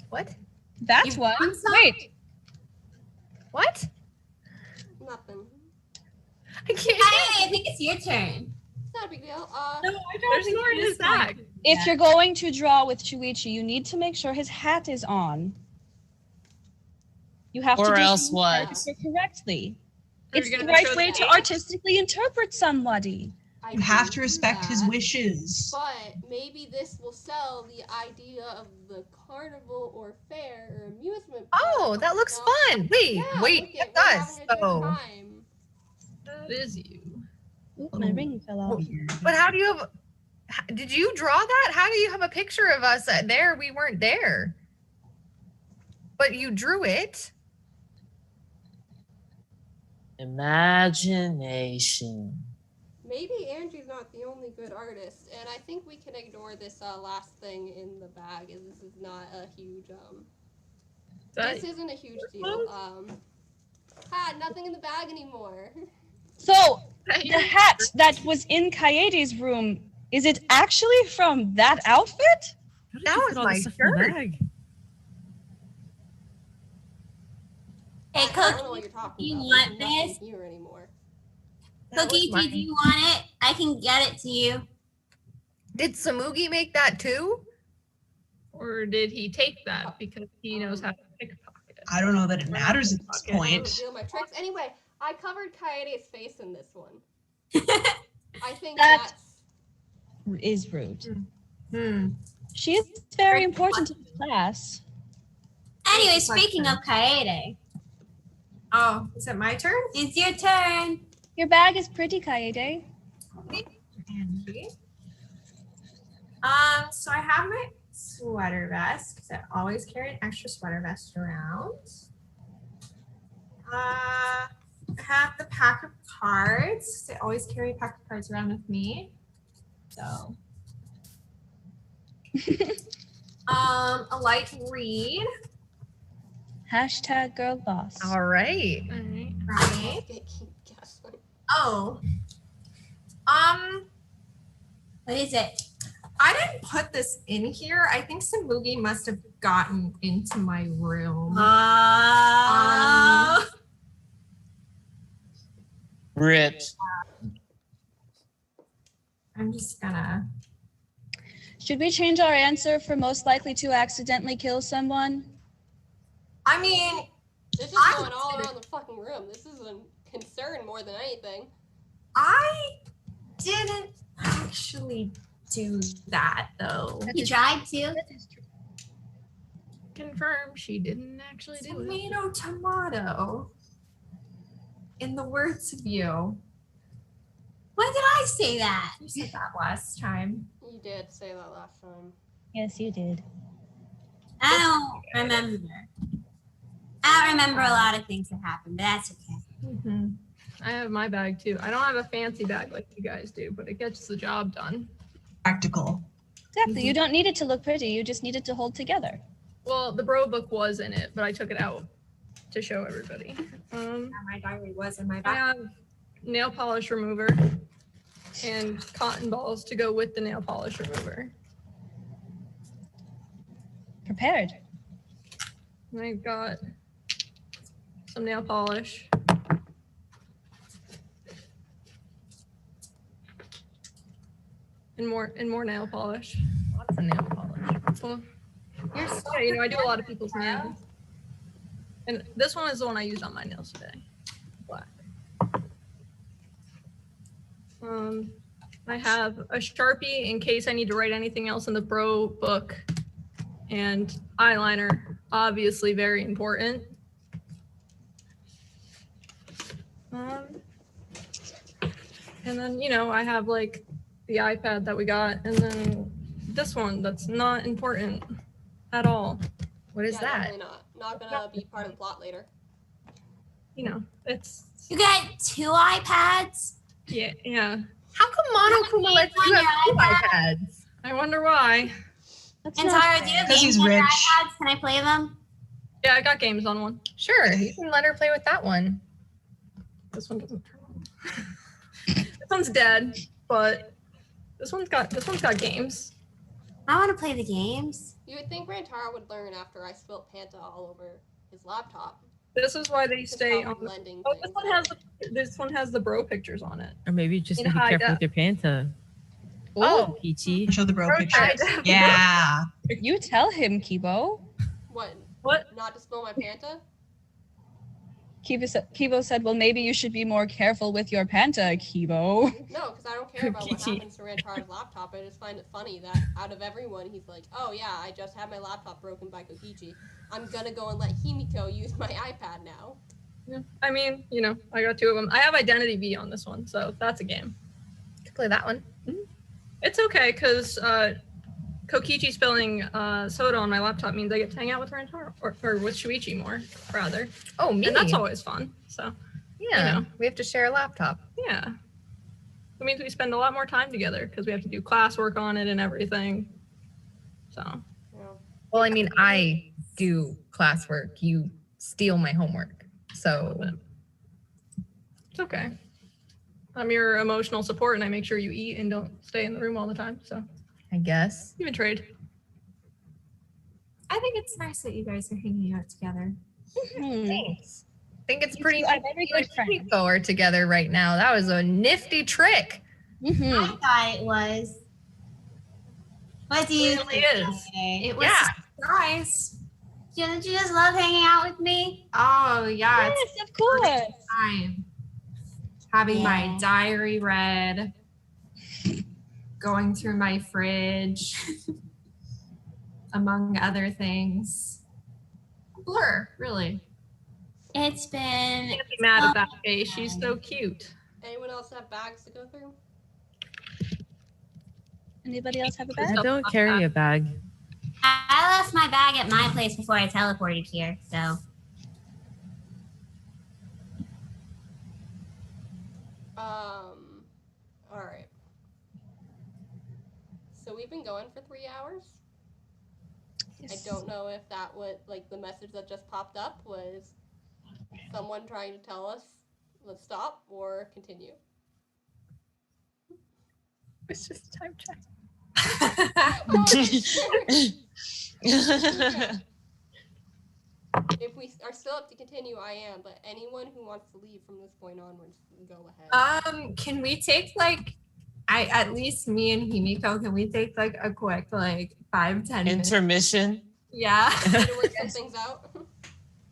What? That's You've one. done some? Wait, What? Nothing. I can't. I think it's your turn. It's not a big deal. No, I don't There's think more in it his is like- bag. if you're going to draw with Shuichi, you need to make sure his hat is on. You have to Or do else the what? picture correctly. Are It's you the gonna right show way the to hat? artistically interpret somebody. I You have didn't to do respect his that, wishes. But maybe this will sell the idea of the carnival or fair or amusement. Oh, park. that looks No? fun. Wait, Yeah, wait, look it we're does. having a good So, time. That is you. Ooh, my ring fell off. but how do you have? Did you draw that? How do you have a picture of us there? We weren't there. But you drew it. Imagination. Maybe Angie's not the only good artist, and I think we can ignore this last thing in the bag, as this is not a huge That- this isn't a huge deal. Nothing in the bag anymore. So, the hat that was in Kaede's room, is it actually from that outfit? That was my shirt. Hey, I don't know what Cookie, you're talking you about. want There's nothing this? here anymore. That was Cookie, mine. do you want it? I can get it to you. Did Samugi make that too? Or did he take that because he knows how to pickpocket? I don't know that it matters at this I don't point. reveal my tricks. Anyway, I covered Kaede's face in this one. I think That- that's Is rude. Hmm. She is very important to the class. Anyway, speaking of Kaede, Oh, is it my turn? it's your turn. Your bag is pretty, Kaede. Angie. So I have my sweater vest because I always carry an extra sweater vest around. I have the pack of cards 'cause I always carry a pack of cards around with me. So, a light read, Hashtag girl boss. All right. All right. right? I keep guessing. Oh, What is it? I didn't put this in here. I think Samugi must have gotten into my room. Rip. I'm just gonna. Should we change our answer for most likely to accidentally kill someone? I mean, This is I going all consider- around the fucking room. This is a concern more than anything. I didn't actually do that though. You tried to? Confirm she didn't actually do it. Tomato, tomato. In the words of you. When did I say that? You said that last time. You did say that last time. Yes, you did. I don't remember. I don't remember a lot of things that happened, but that's okay. Mm-hmm. I have my bag too. I don't have a fancy bag like you guys do, but it gets the job done. Practical. Exactly. You don't need it to look pretty. You just need it to hold together. Well, the bro book was in it, but I took it out to show everybody. My diary was in my I back. have nail polish remover and cotton balls to go with the nail polish remover. Prepared. And I've got some nail polish. And more nail polish. Lots of nail polish. Well, yeah, you know, I do a lot of people's nails. And this one is the one I used on my nails today. Black. I have a Sharpie in case I need to write anything else in the bro book, and eyeliner, obviously very important. And then, you know, I have like the iPad that we got, and then this one that's not important at all. What is that? Definitely not gonna be part of the plot later. You know, it's You got 2 iPads? yeah. How come Monokuma lets you have 2 iPads? I wonder why. That's And not Tara, do you fair. have Because games he's on your rich. iPads? Can I play them? Yeah, I got games on one. Sure, you can let her play with that one. This one doesn't turn on. This one's dead, but this one's got games. I want to play the games. You would think Rantaro would learn after I spilt Panta all over his laptop. This is why they stay on. blending Oh, things. this one has the bro pictures on it. Or maybe you just In need to be high careful def. with your Panta. Oh, Kokichi. Show the bro Bro picture. tags. Yeah. You tell him, Kiibo. What? Not to spill my Panta? Kiibo said, well, maybe you should be more careful with your Panta, Kiibo. No, because I don't care about what Kokichi. happens to Rantaro's laptop. I just find it funny that out of everyone, he's like, oh yeah, I just had my laptop broken by Kokichi. I'm gonna go and let Himiko use my iPad now. Yeah. I mean, you know, I got 2 of them. I have Identity V on this one, so that's a game. you can play that one. It's okay, because Kokichi spilling soda on my laptop means I get to hang out with Rantaro, or with Shuichi more, rather. Oh, me. And that's always fun, so, Yeah, you know. we have to share a laptop. yeah. It means we spend a lot more time together, because we have to do classwork on it and everything. So, Well, I mean, I do classwork. You steal my homework. So, it's okay. I'm your emotional support, and I make sure you eat and don't stay in the room all the time, so I guess. even trade. I think it's nice that you guys are hanging out together. Thanks. I think it's You pretty two are nice very that you good friends. and Himiko are together right now. That was a nifty trick. Mm-hmm. I thought it was. What do you It really think? is. Kaede? It was Yeah. a surprise. Don't you just love hanging out with me? Oh yeah, it's Yes, of course. time. Having my Yeah. diary read, going through my fridge, among other things. Blur, really. It's been. Can't be mad at that face. She's so cute. Anyone else have bags to go through? Anybody else have a I bag? don't carry a bag. I left my bag at my place before I teleported here, so. All right. So we've been going for 3 hours. I don't know if that was like the message that just popped up was someone trying to tell us let's stop or continue. It's just a time check. If we are still up to continue, I am. But anyone who wants to leave from this point onwards, go ahead. Can we take like, at least me and Himiko, can we take like a quick like 5-10 minutes? Intermission. Yeah. Try to work some things out.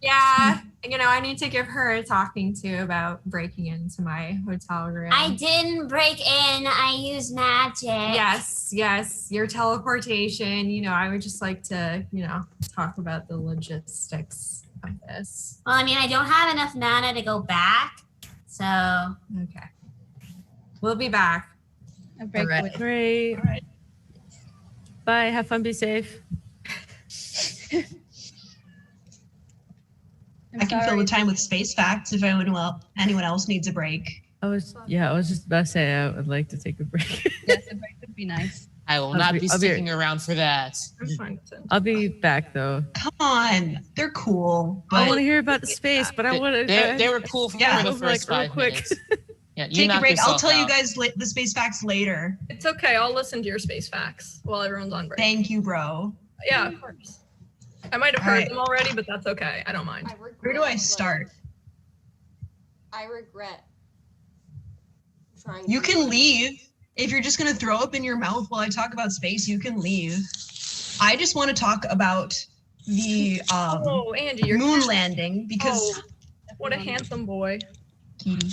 Yeah. You know, I need to give her a talking to about breaking into my hotel room. I didn't break in, I used magic. Yes, your teleportation. You know, I would just like to, you know, talk about the logistics of this. Well, I mean, I don't have enough mana to go back, so. Okay. We'll be back. A break Alright. would- Great. Bye. Have fun. Be safe. I can fill sorry. the time with space facts if anyone else needs a break. I was just about to say I would like to take a break. Yes, a break would be nice. I will I'll not be- be I'll be- sticking around for that. I'm fine with it. I'll be back though. Come on, they're cool. I want But to hear about the space, but I want to. They were cool for Yeah. the first 5 minutes. Yeah, you take a knock break. I'll yourself tell you out. guys the space facts later. It's okay. I'll listen to your space facts while everyone's on break. Thank you, bro. Yeah, of course. I might have heard Alright. them already, but that's okay. I don't mind. I regret, Where do I like, start? I regret trying. You to can leave. If you're just gonna throw up in your mouth while I talk about space, you can leave. I just want to talk about the Oh, Angie, you're moon landing because Oh, what a handsome boy. Kitty.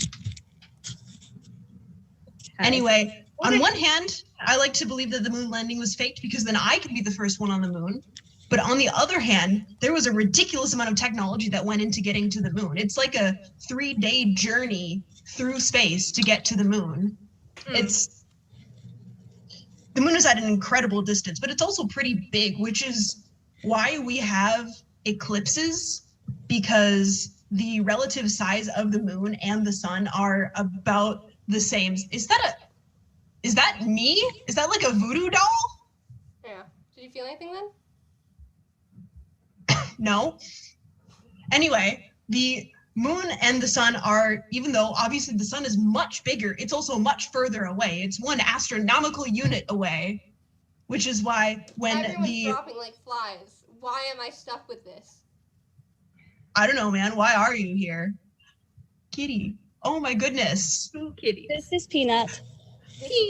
Anyway, on one hand, I like to believe that the moon landing was faked because then I could be the first one on the moon. But on the other hand, there was a ridiculous amount of technology that went into getting to the moon. It's like a 3-day journey through space to get to the moon. The moon is at an incredible distance, but it's also pretty big, which is why we have eclipses, because the relative size of the moon and the sun are about the same. Is that me? Is that like a voodoo doll? Yeah. Did you feel anything then? No. Anyway, the moon and the sun are, even though obviously the sun is much bigger, it's also much further away. It's one astronomical unit away, which is why when Everyone's dropping like flies. Why am I stuck with this? I don't know, man. Why are you here? Kitty. Oh my goodness. Kitty. This is Peanut.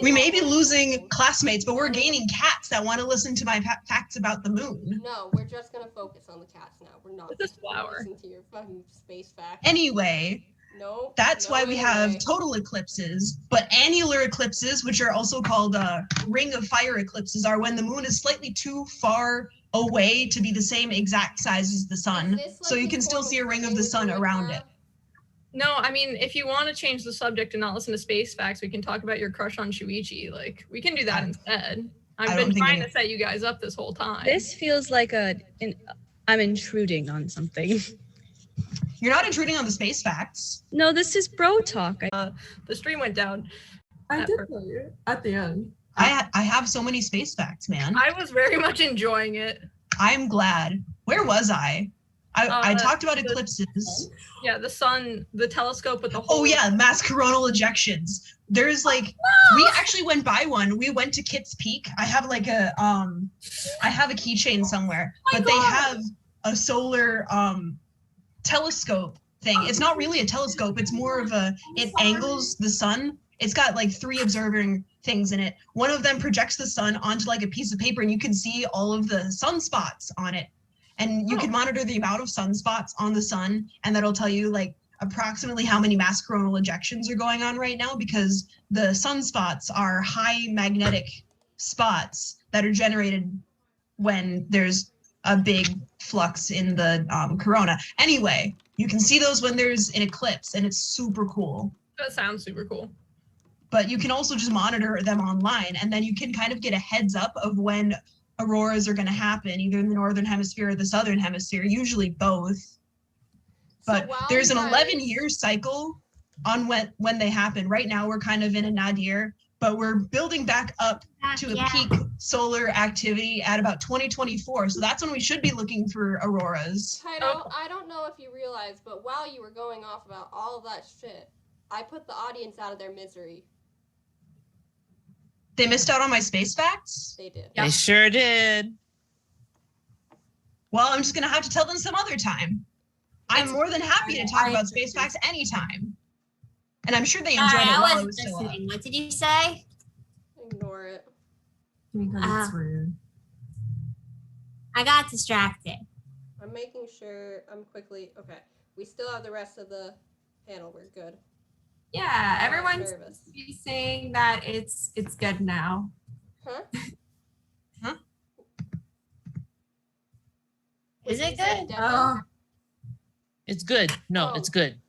We may be losing classmates, but we're gaining cats that want to listen to my facts about the moon. No, we're just gonna focus on the cats now. We're not It's a flower. listen to your fucking space facts. Anyway, No. that's no why we have way. total eclipses, but annular eclipses, which are also called ring of fire eclipses, are when the moon is slightly too far away to be the same exact size as the sun. Is this So like you the can still form see a of ring of the sun feminism around right it. No, I mean, if you want to change the subject and not listen to space facts, we can talk about your crush on Shuichi. Like, we can do that instead. I've don't been think trying to set you guys up this whole time. This feels like I'm intruding on something. You're not intruding on the space facts. No, this is bro talk. The stream went down. I did tell you at the end. I have so many space facts, man. I was very much enjoying it. I'm glad. Where was I? I talked about the- eclipses. Yeah, the sun, the telescope with the whole. Oh yeah, mass coronal ejections. There's like, we actually went by one. We went to Kitts Peak. I have like a I have a keychain somewhere, but they have a solar telescope thing. It's not really a telescope. It's more of it angles the sun. It's got like 3 observing things in it. One of them projects the sun onto like a piece of paper, and you can see all of the sunspots on it. And you can monitor the amount of sunspots on the sun, and that'll tell you like approximately how many mass coronal ejections are going on right now, because the sunspots are high magnetic spots that are generated when there's a big flux in the corona. Anyway, you can see those when there's an eclipse, and it's super cool. That sounds super cool. But you can also just monitor them online, and then you can kind of get a heads up of when auroras are going to happen, either in the northern hemisphere or the southern hemisphere, usually both. But while there's you an guys- 11-year cycle on when they happen. Right now, we're kind of in a nadir, but we're building back up to a peak solar activity at about 2024. So that's when we should be looking for auroras. Kaito, I don't know if you realize, but while you were going off about all of that shit, I put the audience out of their misery. They missed out on my space facts? They did. They sure did. Well, I'm just going to have to tell them some other time. I'm more than happy to talk about space facts anytime. And I'm sure they enjoyed it while I was still up. What did you say? Ignore it. That's rude. I got distracted. I'm making sure I'm quickly. Okay. We still have the rest of the panel. We're good. Yeah, I'm everyone's nervous. saying that it's good now. Huh? Huh? Is it good? Oh, It's good. No, Oh. it's good.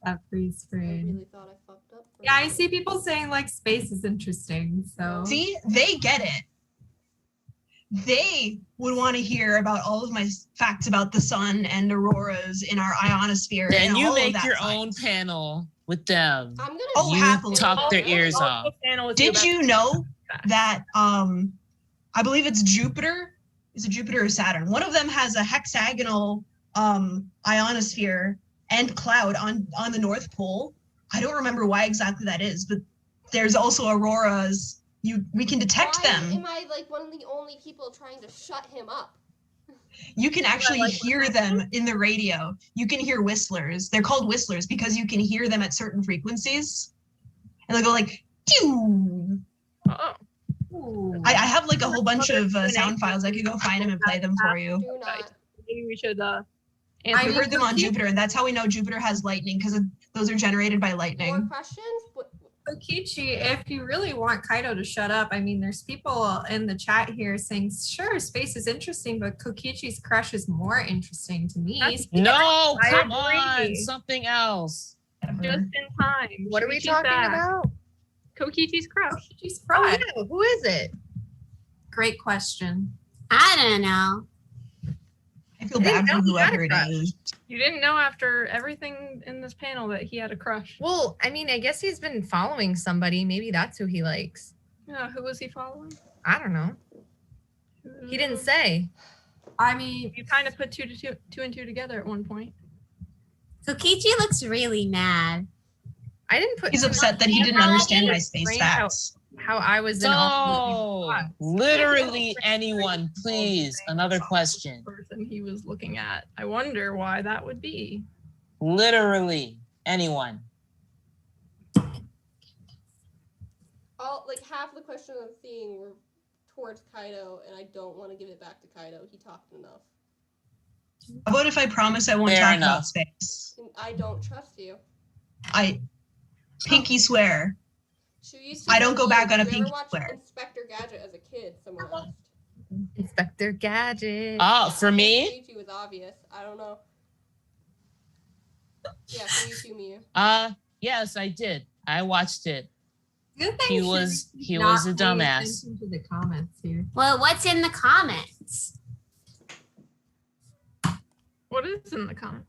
that freeze I frame. really thought I fucked up. for a Yeah, I minute. see people saying like space is interesting. So See, they get it. They would want to hear about all of my facts about the sun and auroras in our ionosphere. Then and you all of make that your science. own panel with them. I'm gonna. Oh, You happily. talk their ears I'll off. do a panel with Did about you know facts. that I believe it's Jupiter? Is it Jupiter or Saturn? One of them has a hexagonal ionosphere and cloud on the North Pole. I don't remember why exactly that is, but there's also auroras. We can detect Why them. am I like one of the only people trying to shut him up? You can actually hear them in the radio. You can hear whistlers. They're called whistlers because you can hear them at certain frequencies. And they'll go like, "Pew." Oh, I have like a whole bunch of sound files. I could go find them and play them for you. Do not. maybe we should We answer. heard them on Jupiter, and that's how we know Jupiter has lightning, because Those are generated by More lightning. questions? Kokichi, if you really want Kaito to shut up, I mean, there's people in the chat here saying, sure, space is interesting, but Kokichi's crush is more interesting to me. No, I come agree. on, something else. Just in time. What are we Shuichi's talking back. about? Kokichi's crush. Kokichi's Oh, crush. yeah. Who is it? Great question. I don't know. I feel bad for whoever it is. You didn't know after everything in this panel that he had a crush. Well, I mean, I guess he's been following somebody. Maybe that's who he likes. Yeah, who was he following? I don't know. He didn't say. I mean, You kind of put two and two together at one point. Kokichi looks really mad. I didn't put. He's upset that he didn't understand my space Brain facts. How I was in all. So, literally anyone, please. Another question. Person he was looking at. I wonder why that would be. Literally anyone. Like half the questions I'm seeing were towards Kaito, and I don't want to give it back to Kaito. He talked enough. How about if I promise I won't Fair talk enough. about space? And I don't trust you. I pinky swear. Shuichi, I don't go back on a you ever pinky watched swear. Inspector Gadget as a kid? Someone asked. Inspector Gadget. For me? Shuichi was obvious. I don't know. Yeah, Shuichi, me. Yes, I did. I watched it. good thing He Shuichi's was not a paying dumbass. attention to the comments here. Well, what's in the comments? What is in the comment?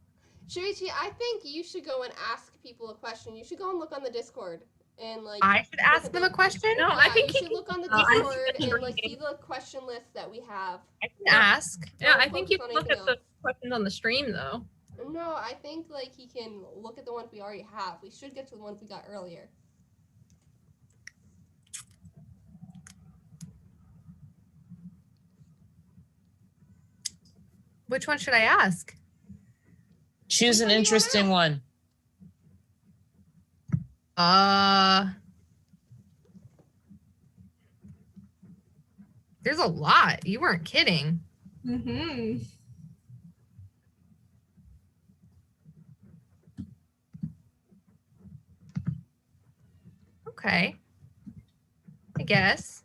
Shuichi, I think you should go and ask people a question. You should go and look on the Discord and like. I should ask them a question. No, I think you he should look on the I think Discord he and like can- see the question list that we have. I can ask. Yeah, I Don't think you focus can on look at anything the else. questions on the stream though. No, I think like he can look at the ones we already have. We should get to the ones we got earlier. Which one should I ask? Choose an interesting one. There's a lot. You weren't kidding. Mm-hmm. Okay. I guess.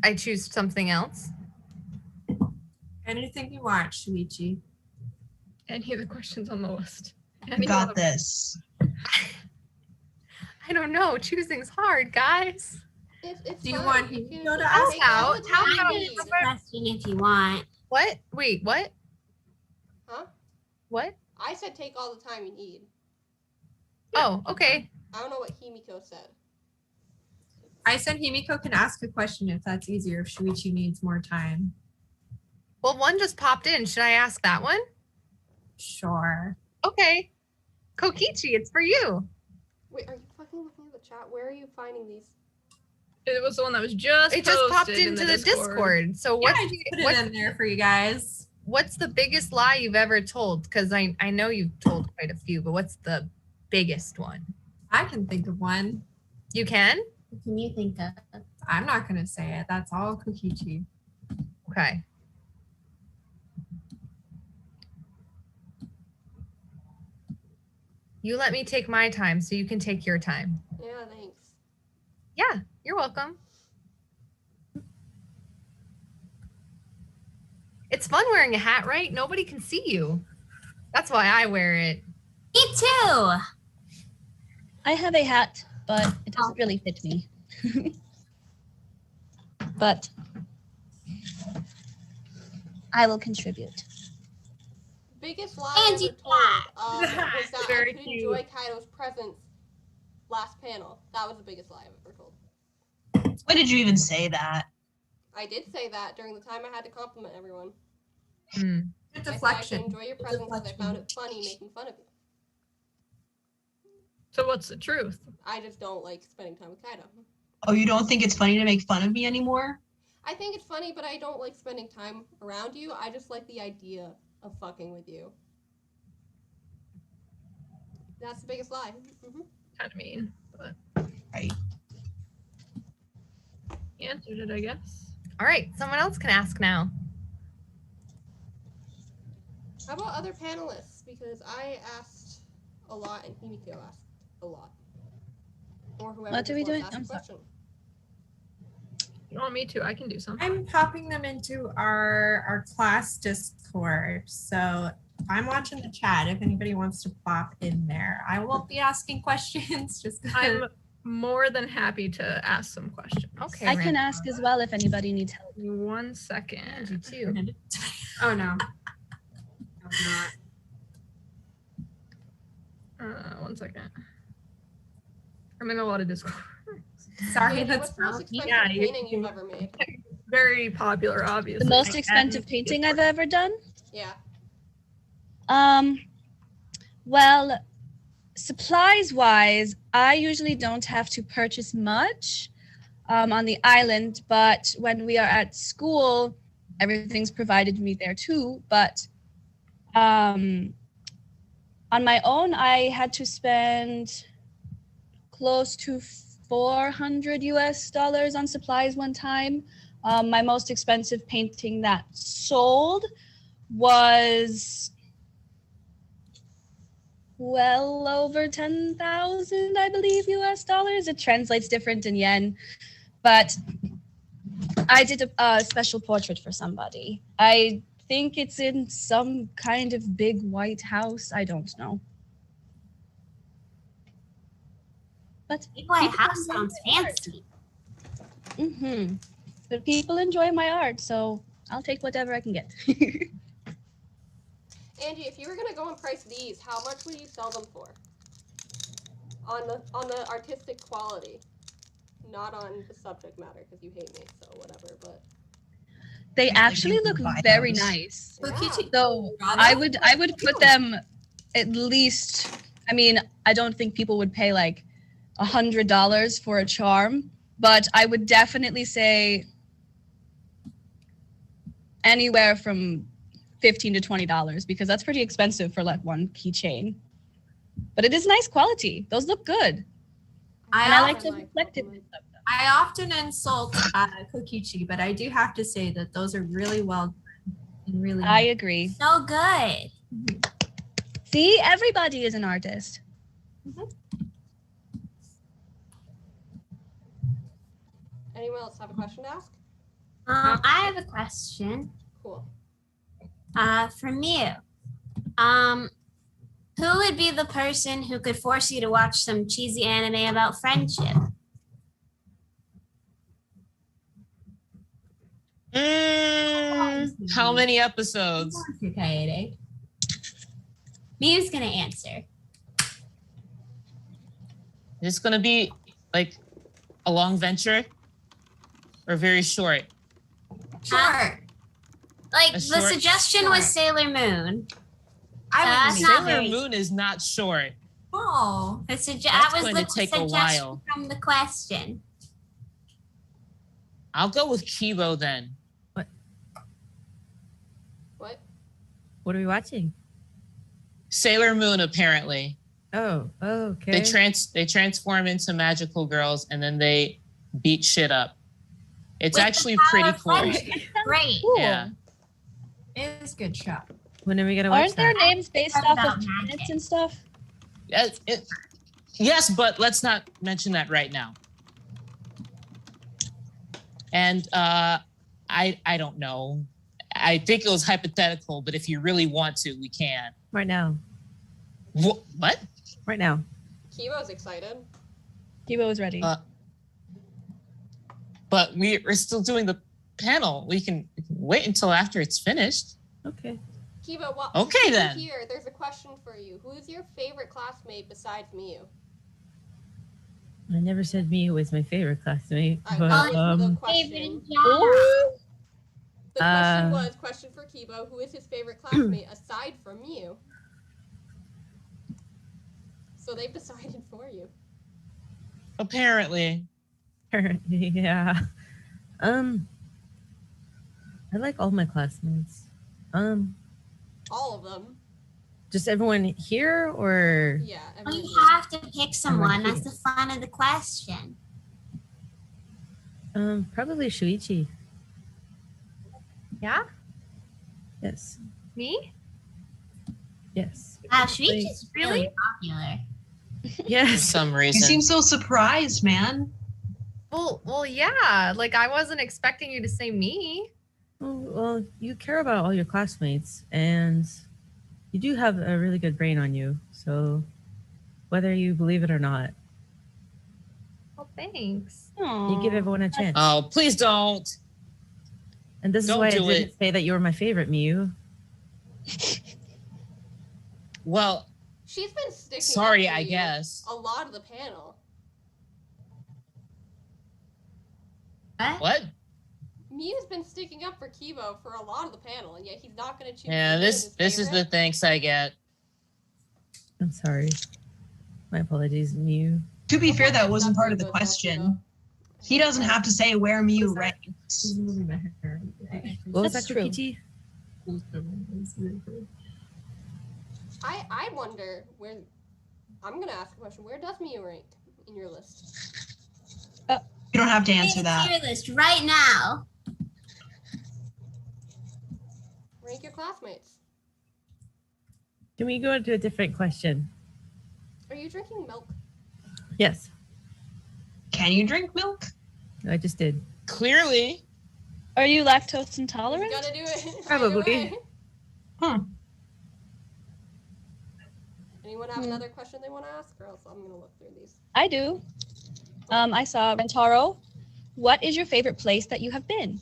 I choose something else. Anything you want, Shuichi. Any of the questions on the list. I Any got of- this. I don't know. Choosing's hard, guys. It's Do you fine. want You him can to go to take us? all the How time about- you I need. can answer the question if you want. What? Wait, what? Huh? What? I said take all the time you need. Oh, okay. I don't know what Himiko said. I said Himiko can ask a question if that's easier, if Shuichi needs more time. Well, one just popped in. Should I ask that one? Sure. Okay. Kokichi, it's for you. Wait, are you fucking looking at the chat? Where are you finding these? It was the one that was just It just popped posted in into the Discord. So Yeah, what's, I just put it in there for you guys. what's the biggest lie you've ever told? Because I know you've told quite a few, but what's the biggest one? I can think of one. You can? What can you think of? I'm not going to say it. That's all Kokichi. Okay. You let me take my time so you can take your time. Yeah, thanks. Yeah, you're welcome. It's fun wearing a hat, right? Nobody can see you. That's why I wear it. Me too. I have a hat, but it doesn't really fit me. But I will contribute. Biggest lie Angie I ever told was that I Very could cute. enjoy Kaito's presence last panel. That was the biggest lie I've ever told. Why did you even say that? I did say that during the time I had to compliment everyone. Hmm. Good I said I deflection. could enjoy your presence because I found it funny making fun of you. So what's the truth? I just don't like spending time with Kaito. Oh, you don't think it's funny to make fun of me anymore? I think it's funny, but I don't like spending time around you. I just like the idea of fucking with you. That's the biggest lie. Mm-hmm. Kind of mean, but Right. he answered it, I guess. All right, someone else can ask now. How about other panelists? because I asked a lot and Himiko asked a lot. Or whoever What are we just wants doing? to ask I'm a sorry. question. You want me to? I can do something. I'm popping them into our class Discord. So I'm watching the chat if anybody wants to pop in there. I won't be asking questions just I'm more than happy to ask some questions. Okay. I can ask as well if anybody needs help. 1 second. Angie too. Oh no. I'm not. 1 second. I'm in a lot of Discord. Sorry, Angie, that's what's the most expensive Yeah, painting you've ever made? Very popular, obviously. The most Like, expensive and- painting I've ever done? Yeah. Well, supplies wise, I usually don't have to purchase much on the island, but when we are at school, everything's provided to me there too. But on my own, I had to spend close to $400 on supplies one time. My most expensive painting that sold was well over 10,000, I believe, US dollars. It translates different in yen, but I did a special portrait for somebody. I think it's in some kind of big white house. I don't know. But Big White people House enjoy sounds my art. fancy. But people enjoy my art, so I'll take whatever I can get. Angie, if you were gonna go and price these, how much would you sell them for? On the artistic quality, not on the subject matter, because you hate me, so whatever. But They Like actually you look can buy very those. nice. Kokichi. So I would put them at least. I mean, I don't think people would pay like $100 for a charm, but I would definitely say anywhere from $15 to $20 because that's pretty expensive for like one keychain. But it is nice quality. Those look good, and I like to reflect it. I often insult Kokichi, but I do have to say that those are really well done and really. I agree. So good. See, everybody is an artist. anyone else have a question to ask? I have a question. Cool. From you. Who would be the person who could force you to watch some cheesy anime about friendship? How many episodes? Kaede. Miu's gonna answer. Is this gonna be like a long venture or very short? Short. Like A the short- suggestion was Sailor Moon. I That's would not Sailor very- Moon is not short. Oh, That That's was going the to take a suggestion while. from the question. I'll go with Kiibo then. What? What are we watching? Sailor Moon, apparently. Oh, okay. They transform into magical girls and then they beat shit up. It's With the actually power pretty of cool. friendship. Great. Cool. Yeah. it is a good show. When are we gonna watch Aren't their that? names based Talk off about of magic. planets and stuff? Yes, but let's not mention that right now. And I don't know. I think it was hypothetical, but if you really want to, we can. Right now. What? Right now. Kiibo's excited. Kiibo is ready. But we're still doing the panel. We can wait until after it's finished. Okay. Kiibo, well, Okay, since you're then. Here, there's a question for you. Who's your favorite classmate besides Miu? I never said Miu was my favorite classmate. I But, was the Favorite question. genre. The question Uh, was, question for Kiibo, who is his favorite classmate aside from Miu? So they've decided for you. Apparently. yeah. I like all my classmates. All of them. Just everyone here or Yeah. Well, everyone you here. have to pick someone. That's the fun of the question. probably Shuichi. Yeah? Yes. Me? Yes. Wow, Shuichi's really popular. For Yes. some You reason. seem so surprised, man. Well, yeah. Like I wasn't expecting you to say me. Well, you care about all your classmates, and you do have a really good brain on you. So, whether you believe it or not, Well, thanks. you give everyone a chance. Oh, please don't. And this is Don't why I do didn't it. say that you were my favorite, Miu. Well, She's been sticking sorry, up for I you guess. a lot of the panel. What? Miu's been sticking up for Kiibo for a lot of the panel, and yet he's not going to choose. Yeah, you as this his is the favorite. thanks I get. I'm sorry. My apologies, Miu. To be fair, that Okay, wasn't that's part of the good, that's question. good. He doesn't have to say where Miu Was that- ranks. What was That's that, true. Kokichi? I wonder where. I'm going to ask a question. Where does Miu rank in your list? You don't have to answer that. Tier list right now. Rank your classmates. Can we go into a different question? Are you drinking milk? Yes, Can you drink milk? I just did. Clearly. Are you lactose intolerant? You gotta do it. either Probably. way. Huh. Anyone have another question they want to ask, or else I'm gonna look through these. I do. I saw Rantaro. What is your favorite place that you have been?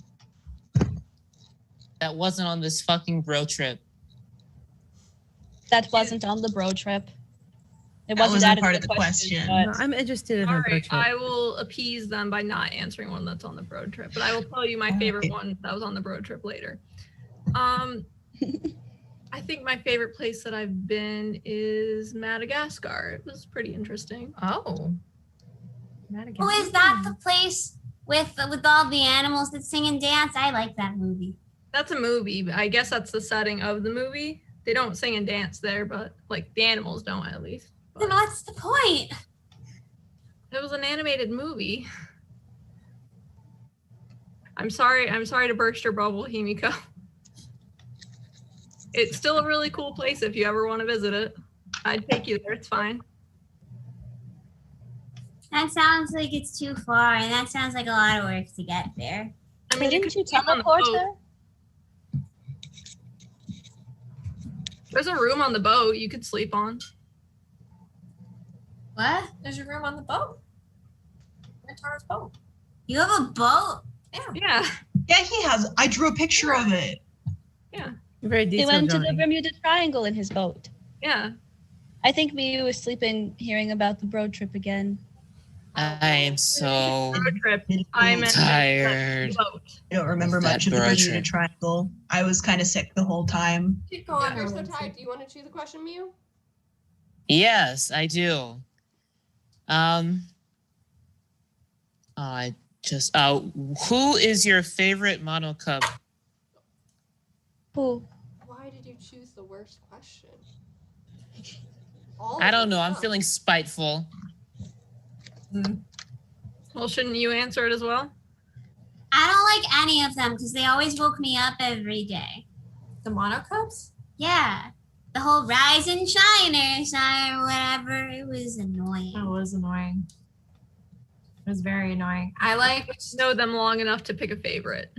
That wasn't on this fucking bro trip. That wasn't on the bro trip. It That wasn't wasn't added part to of the question. but- No, I'm interested in All a right, trip. I will appease them by not answering one that's on the road trip, but I will tell you my favorite one that was on the road trip later. I think my favorite place that I've been is Madagascar. It was pretty interesting. Oh. Oh, is that the place with all the animals that sing and dance? I like that movie. That's a movie, but I guess that's the setting of the movie. They don't sing and dance there, but like the animals don't at least. Then what's the point? It was an animated movie. I'm sorry to burst your bubble, Himiko. It's still a really cool place if you ever want to visit it. I'd take you there, it's fine. That sounds like it's too far, and that sounds like a lot of work to get there. I mean, Couldn't you sleep on the teleport boat. her? There's a room on the boat you could sleep on. What? There's a room on the boat. Rantaro's boat. You have a boat? Yeah. Yeah, he has. I drew a picture of it. Very He detailed went to the drawing. Bermuda Triangle in his boat. Yeah. I think Miu is sleeping hearing about the bro trip again. I am so Road trip. I meant tired. boat. I don't remember That much of the bro Bermuda trip. Triangle. I was kind of sick the whole time. Keep going. Yeah, you're so tired. Do you want to choose a question, Miu? Yes, I do. Who is your favorite mono cup? Who? Why did you choose the worst question? All I of don't them know. I'm suck. feeling spiteful. Well, shouldn't you answer it as well? I don't like any of them because they always woke me up every day. The monocups? Yeah. The whole rise and shine or whatever. It was annoying. That was annoying. It was very annoying. I like Know them long enough to pick a favorite.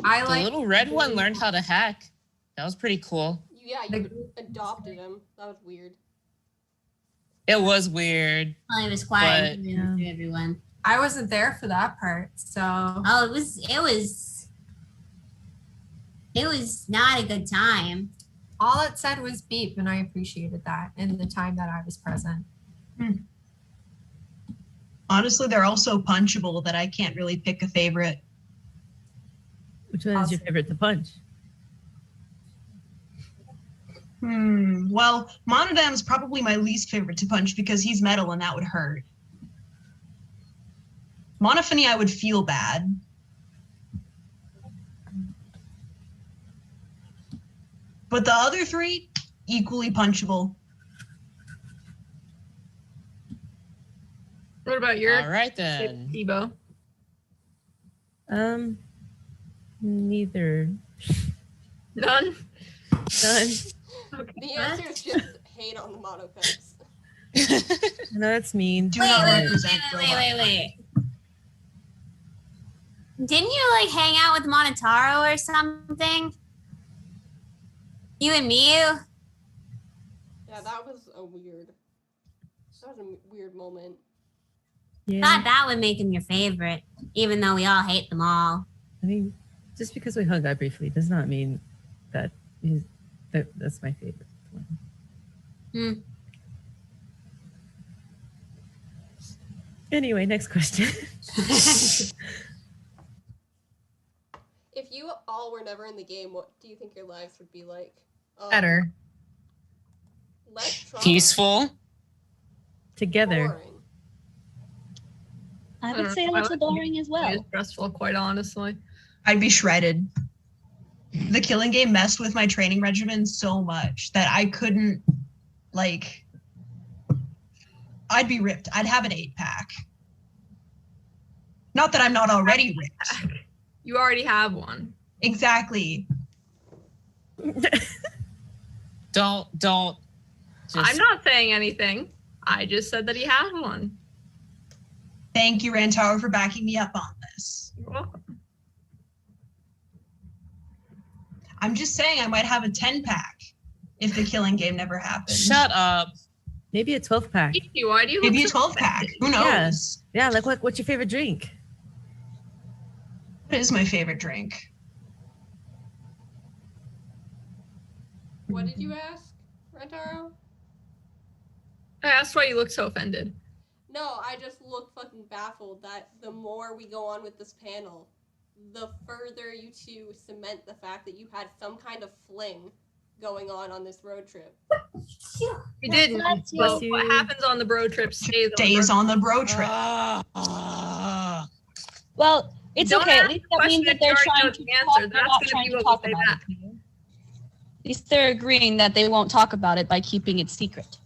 I The like little red one learned how to hack. That was pretty cool. Yeah, you adopted him. That was weird. It was weird. Well, it was quiet But- to everyone. I wasn't there for that part, so Oh, it was not a good time. all it said was beep, and I appreciated that in the time that I was present. Honestly, they're all so punchable that I can't really pick a favorite. Which one is your favorite to punch? Well, Monodam's probably my least favorite to punch because he's metal and that would hurt. Monophony, I would feel bad. But the other three, equally punchable. What about your All right then. Kiibo? Neither. None? None. The answer is just hate on the monocups. No, that's mean. Do not represent wait. Didn't you like hang out with Monotaro or something? You and Miyu? Yeah, that was a weird moment. Yeah. Thought that would make him your favorite, even though we all hate them all. I mean, just because we hung out briefly does not mean that that's my favorite one. Anyway, next question. If you all were never in the game, what do you think your lives would be like? Better. Less trauma. Peaceful. Together. Boring. I would say a little boring as well. It's stressful, quite honestly. I'd be shredded. The killing game messed with my training regimen so much that I couldn't, like, I'd be ripped. I'd have an 8-pack. Not that I'm not already ripped. You already have one. Exactly. Don't. I'm not saying anything. I just said that he has one. Thank you, Rantaro, for backing me up on this. You're welcome. I'm just saying I might have a 10-pack if the killing game never happened. Shut up. Maybe a 12-pack. Why do you Maybe a look so 12-pack. offended? Who knows? Yeah, like what's your favorite drink? What is my favorite drink? What did you ask, Rantaro? I asked why you look so offended. No, I just look fucking baffled that the more we go on with this panel, the further you two cement the fact that you had some kind of fling going on this road trip. We didn't. But what happens on the bro trip stays on the bro trip. Well, it's Don't okay. At ask least the that means question that they're if you trying already to know the talk, answer. they're That's not gonna trying be to what talk we say about back. it. At least they're agreeing that they won't talk about it by keeping it secret.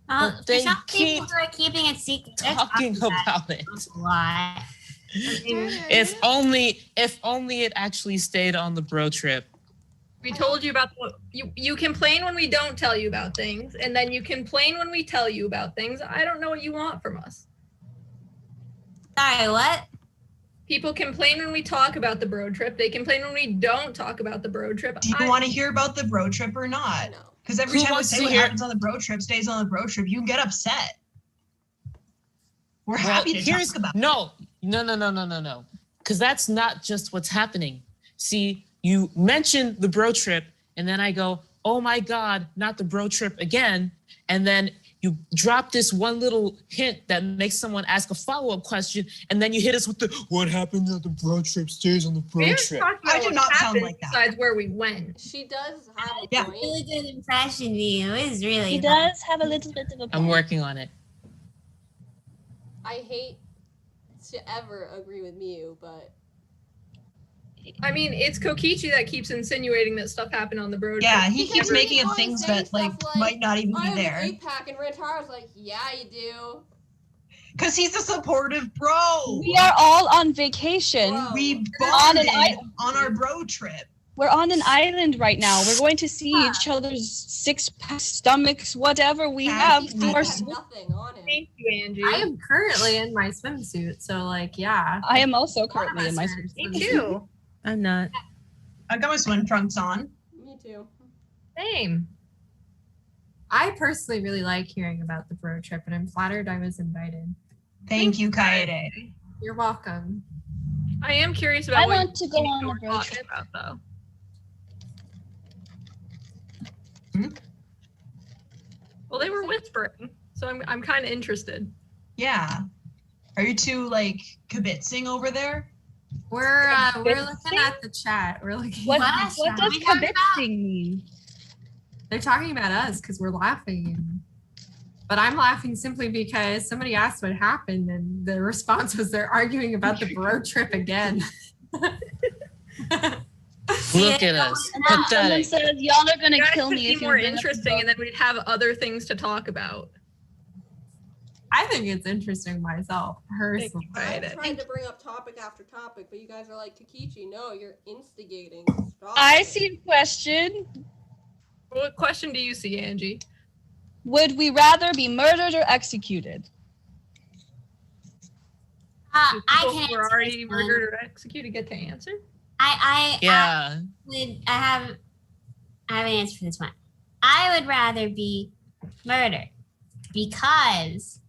But For they some keep people who are keeping it secret, they're talking about it. a lot. If only it actually stayed on the bro trip. We told you about you complain when we don't tell you about things, and then you complain when we tell you about things. I don't know what you want from us. Sorry, what? People complain when we talk about the bro trip. They complain when we don't talk about the bro trip. Do you want to hear about the bro trip or not? No. Because every Who time we wants say to what hear- happens on the bro trip stays on the bro trip, you get upset. We're happy to here's talk about no. Because that's not just what's happening. See, you mentioned the bro trip, and then I go, oh my God, not the bro trip again. And then you drop this one little hint that makes someone ask a follow-up question, and then you hit us with the what happened on the bro trip stays on the bro trip. I did not sound like that. Besides where we went. She does have a Yeah. point. Really good impression, Miyu. It was really He fun. does have a little bit of a I'm point. working on it. I hate to ever agree with Miyu, but I mean, it's Kokichi that keeps insinuating that stuff happened on the bro trip. Yeah, he Because keeps he's making up always things saying that like stuff like, might not even I be have there. an 8-pack, and Rantaro's like, yeah, you do. Because he's a supportive bro. We are all on vacation. Bro. We On an bonded on our bro trip. We're on an island right now. We're going to see each other's six-pack stomachs, whatever we have. He's through got our nothing on him. Thank you, Angie. I am currently in my swimsuit, so like, yeah. I am also currently in my Me too. I'm not. I've got my swim trunks on. Me too. Same. I personally really like hearing about the bro trip, and I'm flattered I was invited. Thank you, Kaede. You're welcome. I am curious about I what want to go you on were the road talking trip. about, though. Well, they were whispering, so I'm kind of interested. Yeah. Are you two like kibitzing over there? We're looking at the chat. We're looking. What at the does chat. kibitzing mean? They're talking about us because we're laughing. But I'm laughing simply because somebody asked what happened, and the response was they're arguing about the bro trip again. Look at us. Someone Pathetic. says, y'all are gonna You guys kill could me be if you more bring up the interesting, and then we'd have other things to talk about. I think it's interesting myself, personally. I Kaede. tried to bring up topic after topic, but you guys are like, Kokichi, no, you're instigating. Stop I it." see a question. What question do you see, Angie? Would we rather be murdered or executed? Do I people can who were answer already this one. murdered or executed get to answer? Yeah. I have an answer for this one. I would rather be murdered because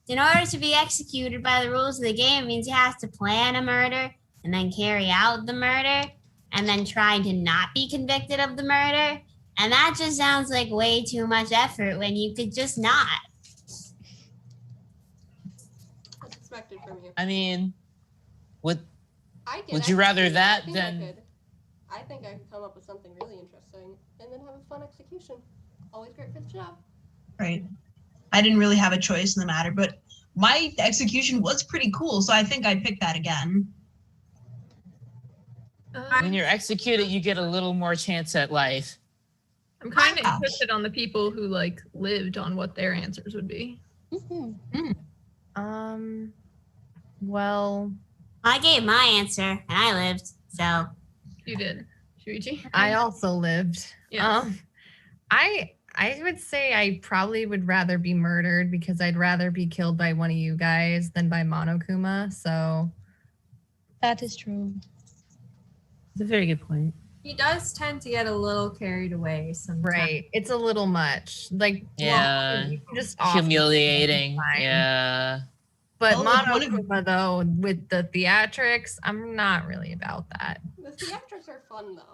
in order to be executed by the rules of the game, it means you have to plan a murder and then carry out the murder and then try to not be convicted of the murder. And that just sounds like way too much effort when you could just not. That's expected from you. I mean, would Get you rather executed. that I think than? I think I could come up with something really interesting and then have a fun execution. Always great for the job. Right. I didn't really have a choice in the matter, but my execution was pretty cool, so I think I'd pick that again. When you're executed, you get a little more chance at life. I'm kind of interested on the people who like lived on what their answers would be. Well, I gave my answer and I lived, so. You did, Shuichi. I also lived. Yeah. I would say I probably would rather be murdered because I'd rather be killed by one of you guys than by Monokuma. So That is true. It's a very good point. He does tend to get a little carried away sometimes. right, it's a little much. Like Yeah. you can just off Humiliating. fine. Yeah. But Well, if one of- Monokuma though, with the theatrics, I'm not really about that. The theatrics are fun though.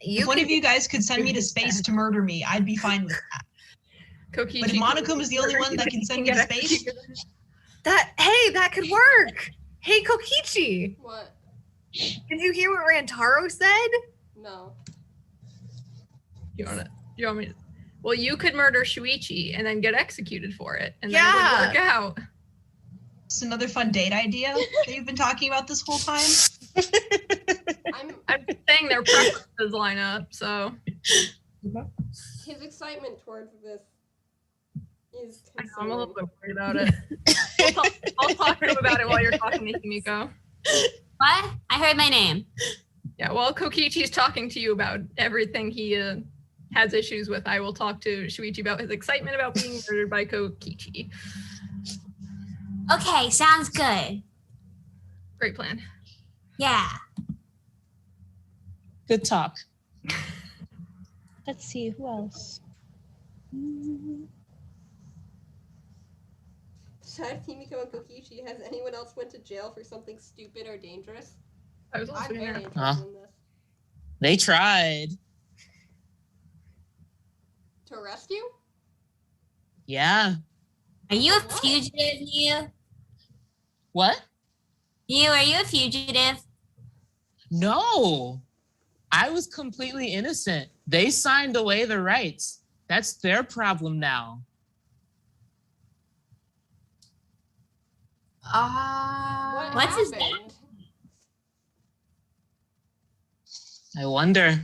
If one of you guys could send me to space to murder me, I'd be fine with that. Kokichi. But if Monokuma is the only one that can send me to space, that could work. Hey Kokichi, What? did you hear what Rantaro said? No. You want me to? Well, you could murder Shuichi and then get executed for it, and then it Yeah. would work out. it's another fun date idea that you've been talking about this whole time. I'm saying their preferences line up, so His excitement towards this is I know, I'm a little concerning. bit worried about it. I'll talk to him about it while you're talking to Himiko. What? I heard my name. Yeah, while Kokichi's talking to you about everything he has issues with, I will talk to Shuichi about his excitement about being murdered by Kokichi. Okay, sounds good. Great plan. Yeah. Good talk. Let's see, who else? Besides Himiko and Kokichi, has anyone else went to jail for something stupid or dangerous? I was also I'm very gonna. interested in this. They tried. To arrest you? Yeah. Are you a What? fugitive, you? What? Are you a fugitive? No. I was completely innocent. They signed away the rights. That's their problem now. What What's his happened? I wonder.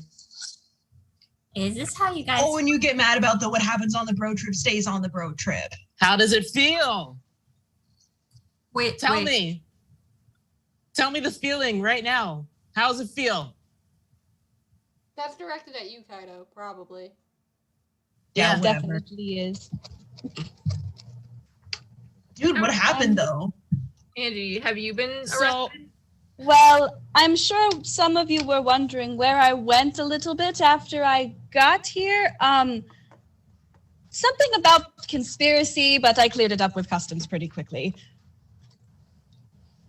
Is this how you guys? Oh, and you get mad about what happens on the bro trip stays on the bro trip. How does it feel? Wait, Tell me. Tell me the feeling right now. How does it feel? That's directed at you, Kaito, probably. Yeah, It whatever. definitely is. Dude, what happened though? Angie, have you been arrested? So, Well, I'm sure some of you were wondering where I went a little bit after I got here. Something about conspiracy, but I cleared it up with customs pretty quickly.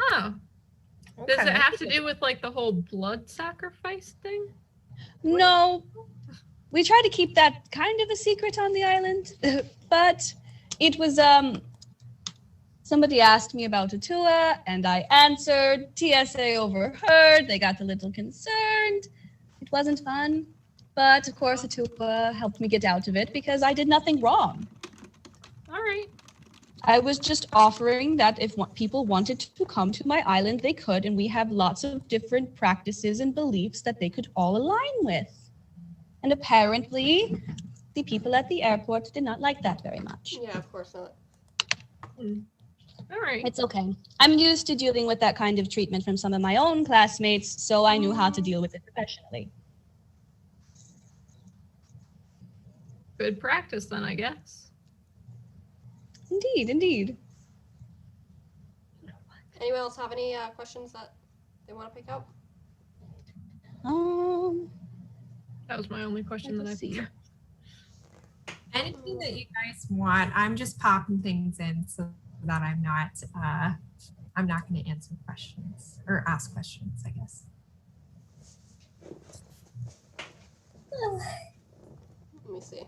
Oh. Does Okay. it have to do with like the whole blood sacrifice thing? No, we try to keep that kind of a secret on the island, but it was somebody asked me about Atua and I answered. TSA overheard. They got a little concerned. It wasn't fun, but of course Atua helped me get out of it because I did nothing wrong. All right. I was just offering that if people wanted to come to my island, they could, and we have lots of different practices and beliefs that they could all align with. And apparently, the people at the airport did not like that very much. Yeah, of course not. All right. It's okay. I'm used to dealing with that kind of treatment from some of my own classmates, so I knew how to deal with it professionally. Good practice then, I guess. Indeed. Anyone else have any questions that they want to pick out? That was my only question that I see. Anything that you guys want, I'm just popping things in so that I'm not going to answer questions or ask questions, I guess. Let me see.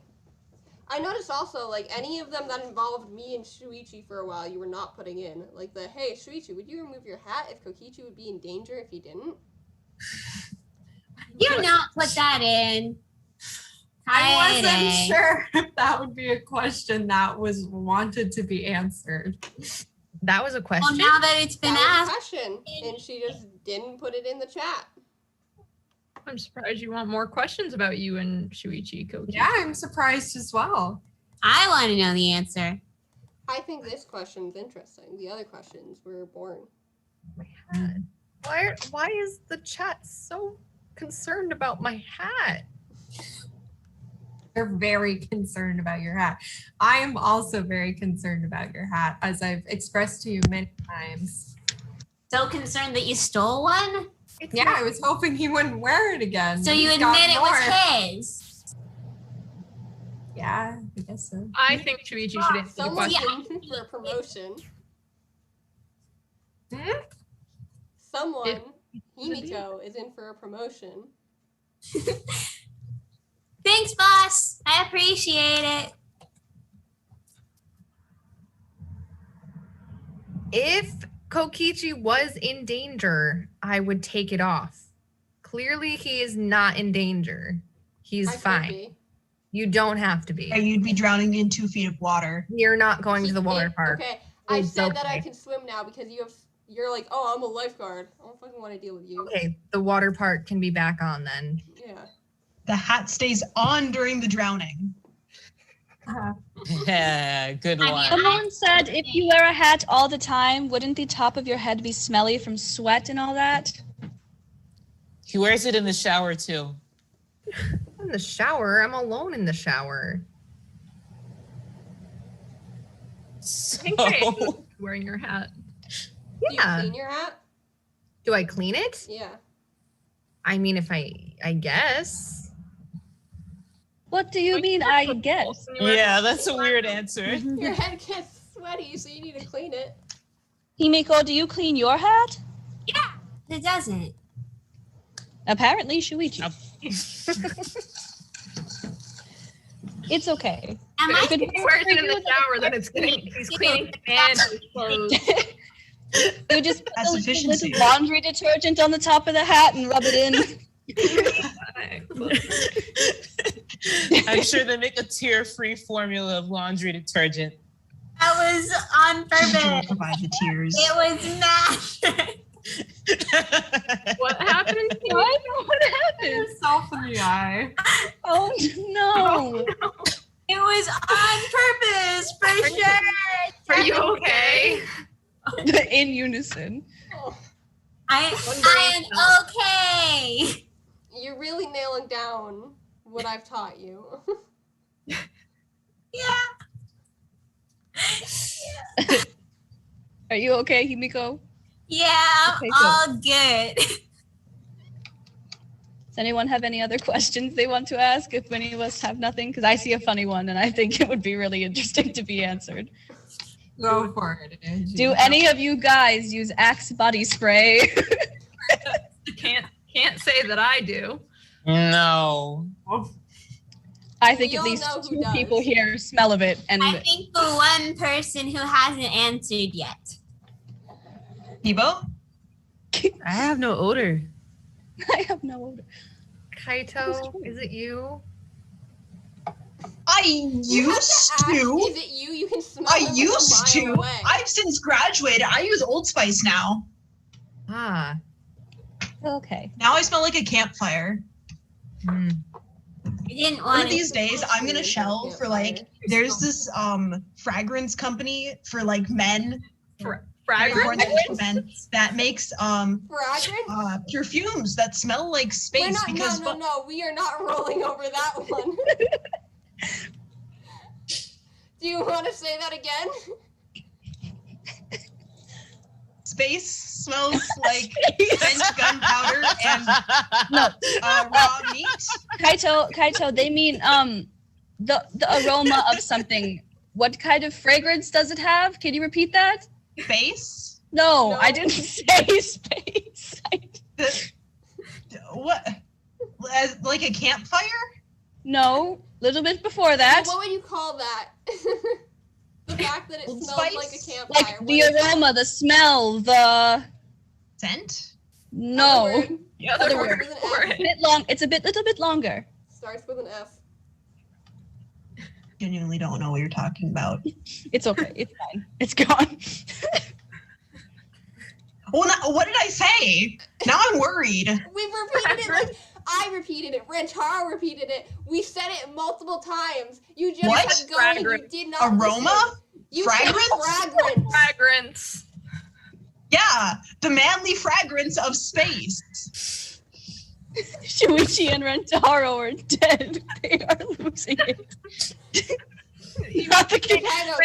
I noticed also, like, any of them that involved me and Shuichi for a while, you were not putting in. Like hey, Shuichi, would you remove your hat if Kokichi would be in danger if you didn't? You not put that in. I wasn't sure if that would be a question that was wanted to be answered. That was a question. Well, now that it's been That was a asked. question, and she just didn't put it in the chat. I'm surprised you want more questions about you and Shuichi, Kokichi. Yeah, I'm surprised as well. I want to know the answer. I think this question's interesting. The other questions were boring. My hat. Why is the chat so concerned about my hat? They're very concerned about your hat. I am also very concerned about your hat, as I've expressed to you many times. So concerned that you stole one? Yeah, I was hoping he wouldn't wear it again. So you He's got admit it more. was his? Yeah, I guess so. I think Shuichi should answer the Someone's question. in for a promotion. Hmm? Someone, Himiko, is in for a promotion. Thanks, boss. I appreciate it. If Kokichi was in danger, I would take it off. Clearly, he is not in danger. He's I could fine. be. You don't have to be. Yeah, you'd be drowning in 2 feet of water. You're not going to the water park. Okay, I It's said that I okay. can swim now because you're like, oh, I'm a lifeguard. I don't fucking want to deal with you. Okay, the water park can be back on then. Yeah. The hat stays on during the drowning. Yeah, good one. Someone said if you wear a hat all the time, wouldn't the top of your head be smelly from sweat and all that? He wears it in the shower too. In the shower? I'm alone in the shower. So, Wearing your hat. Do you Yeah. clean your hat? Do I clean it? Yeah. I mean, if I guess. What do you mean, I guess? yeah, that's a weird answer. Your head gets sweaty, so you need to clean it. Himiko, do you clean your hat? Yeah, it doesn't. Apparently, Shuichi. It's okay. Am If I he wears it in the shower, then it's clean. He's cleaning and his clothes. You just put That's a efficiency. little laundry detergent on the top of the hat and rub it in. I'm sure they make a tear-free formula of laundry detergent. That was on Teacher will purpose. provide the tears. It was mad. What happened? I know what happened. Yourself in the eye. Oh no. It was on purpose, for sure. Are you okay? In unison. I am okay. You're really nailing down what I've taught you. Yeah. Are you okay, Himiko? Yeah, I'm Okay, all good. Does anyone have any other questions they want to ask? If any of us have nothing, because I see a funny one and I think it would be really interesting to be answered. Go for it, Angie. Do any of you guys use Axe body spray? Can't say that I do. No. I think We at all least know who 2 does. people here smell of it. And I think the one person who hasn't answered yet. Kiibo? I have no odor. I have no odor. Kaito, is it you? I You have used ask, to. Is it you? You can smell I it from a used mile to. away. I've since graduated. I use Old Spice now. Ah. Okay. Now I smell like a campfire. Hmm. I didn't One want of these days, I'm gonna Campfire. shell for like. There's this fragrance company for like men. Fragrance? For men that makes Fragrance? perfumes that smell like We're space not, because no, we are not rolling over that one. Do you want to say that again? Space smells like spent gunpowder and No. raw meat. Kaito, they mean the aroma of something. What kind of fragrance does it have? Can you repeat that? Space? No, No. I didn't say space. What? Like a campfire? No, little bit before that. What would you call that? The fact that it Old smells Spice? like a campfire. Like the aroma, the smell, the Scent? no. Word. The other Other word word. for A it. bit long. It's a little bit longer. Starts with an F. Genuinely don't know what you're talking about. It's okay. It's fine. It's gone. Well, what did I say? Now I'm worried. We've repeated it like I repeated it. Rantaro repeated it. We said it multiple times. You just What? kept going. Fragrance. You did not Aroma? listen. You said Fragrance? fragrance. Fragrance. Yeah, the manly fragrance of space. Shuichi and Rantaro are dead. They are losing it. Not the Okay,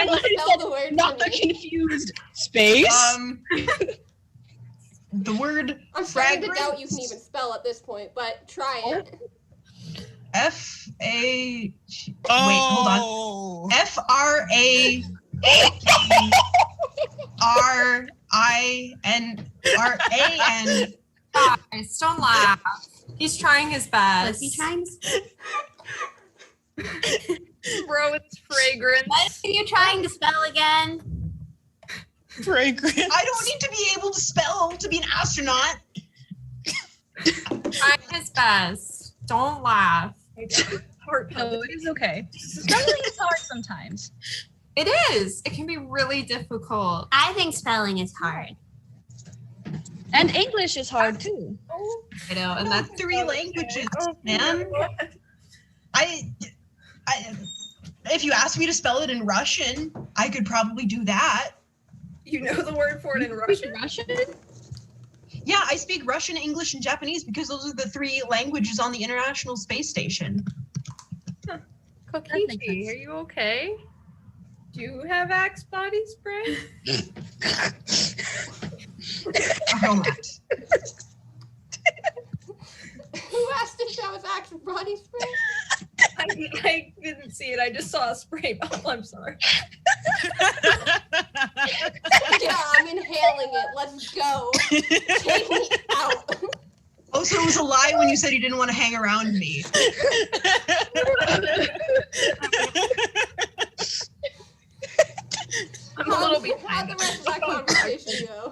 no, spell the word not for the me. confused space. The word I'm starting to fragrance. doubt you can even spell at this point, but try it. F-A... Wait, hold on. Oh. F-R-A-R-I-N-R-A-N. Guys, don't laugh. He's trying his Was best. he trying? Bro, it's fragrance. What are you trying to spell again? Fragrance. I don't need to be able to spell to be an astronaut. Trying his best. Don't laugh. Heart No, it is okay. Spelling is hard sometimes. It is. It can be really difficult. I think spelling is hard. And English is hard too. I know, and that's 3 languages, man. I, if you asked me to spell it in Russian, I could probably do that. You know the word for it in Russian? Russian? Yeah, I speak Russian, English, and Japanese because those are the 3 languages on the International Space Station. Kokichi, are you okay? Do you have Axe body spray? Oh, Matt. Who asked if that was actual body spray? I didn't see it. I just saw a spray bottle. I'm sorry. Yeah, I'm inhaling it. Let's go. Take me out. Oh, so it was a lie when you said you didn't want to hang around me. I'm a little How'd behind. the rest of that conversation go?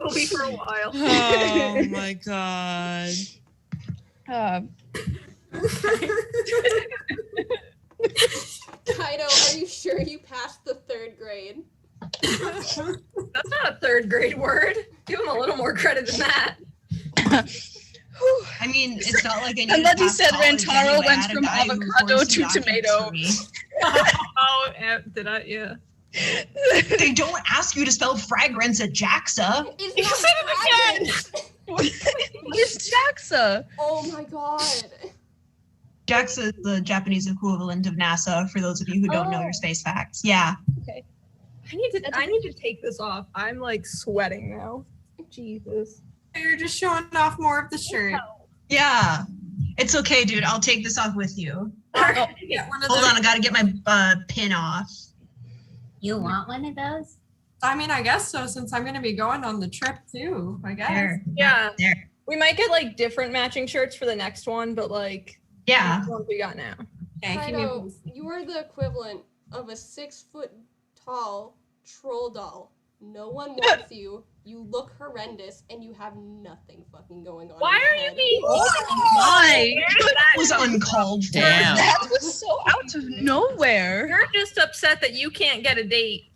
Will be for a while. Oh my god. Kaito, are you sure you passed the 3rd grade? That's not a 3rd grade word. Give him a little more credit than that. I mean, it's not like I need And then to he pass said college Rantaro anyway. I went had a from guy who avocado forged to documents tomato. for me. Oh, did I? Yeah. They don't ask you to spell fragrance at JAXA. It's You not said it fragrance. It's JAXA. Oh my god. JAXA is the Japanese equivalent of NASA, for those of you who don't know your space facts. Yeah. I need to take this off. I'm like sweating now. Jesus. You're just showing off more of the shirt. Yeah. It's okay, dude. I'll take this off with you. Get one of Hold those. on, I gotta get my pin off. You want one of those? I mean, I guess so, since I'm going to be going on the trip too, I guess. There. Yeah. There. We might get like different matching shirts for the next one, but like Yeah. the ones we got now. Okay, keep me Kaito, posted. you are the equivalent of a 6-foot-tall troll doll. No one wants you. You look horrendous, and you have nothing fucking going on. Why in your are you head. being Why? That was uncalled for. Damn. That was so out of nowhere. You're just upset that you can't get a date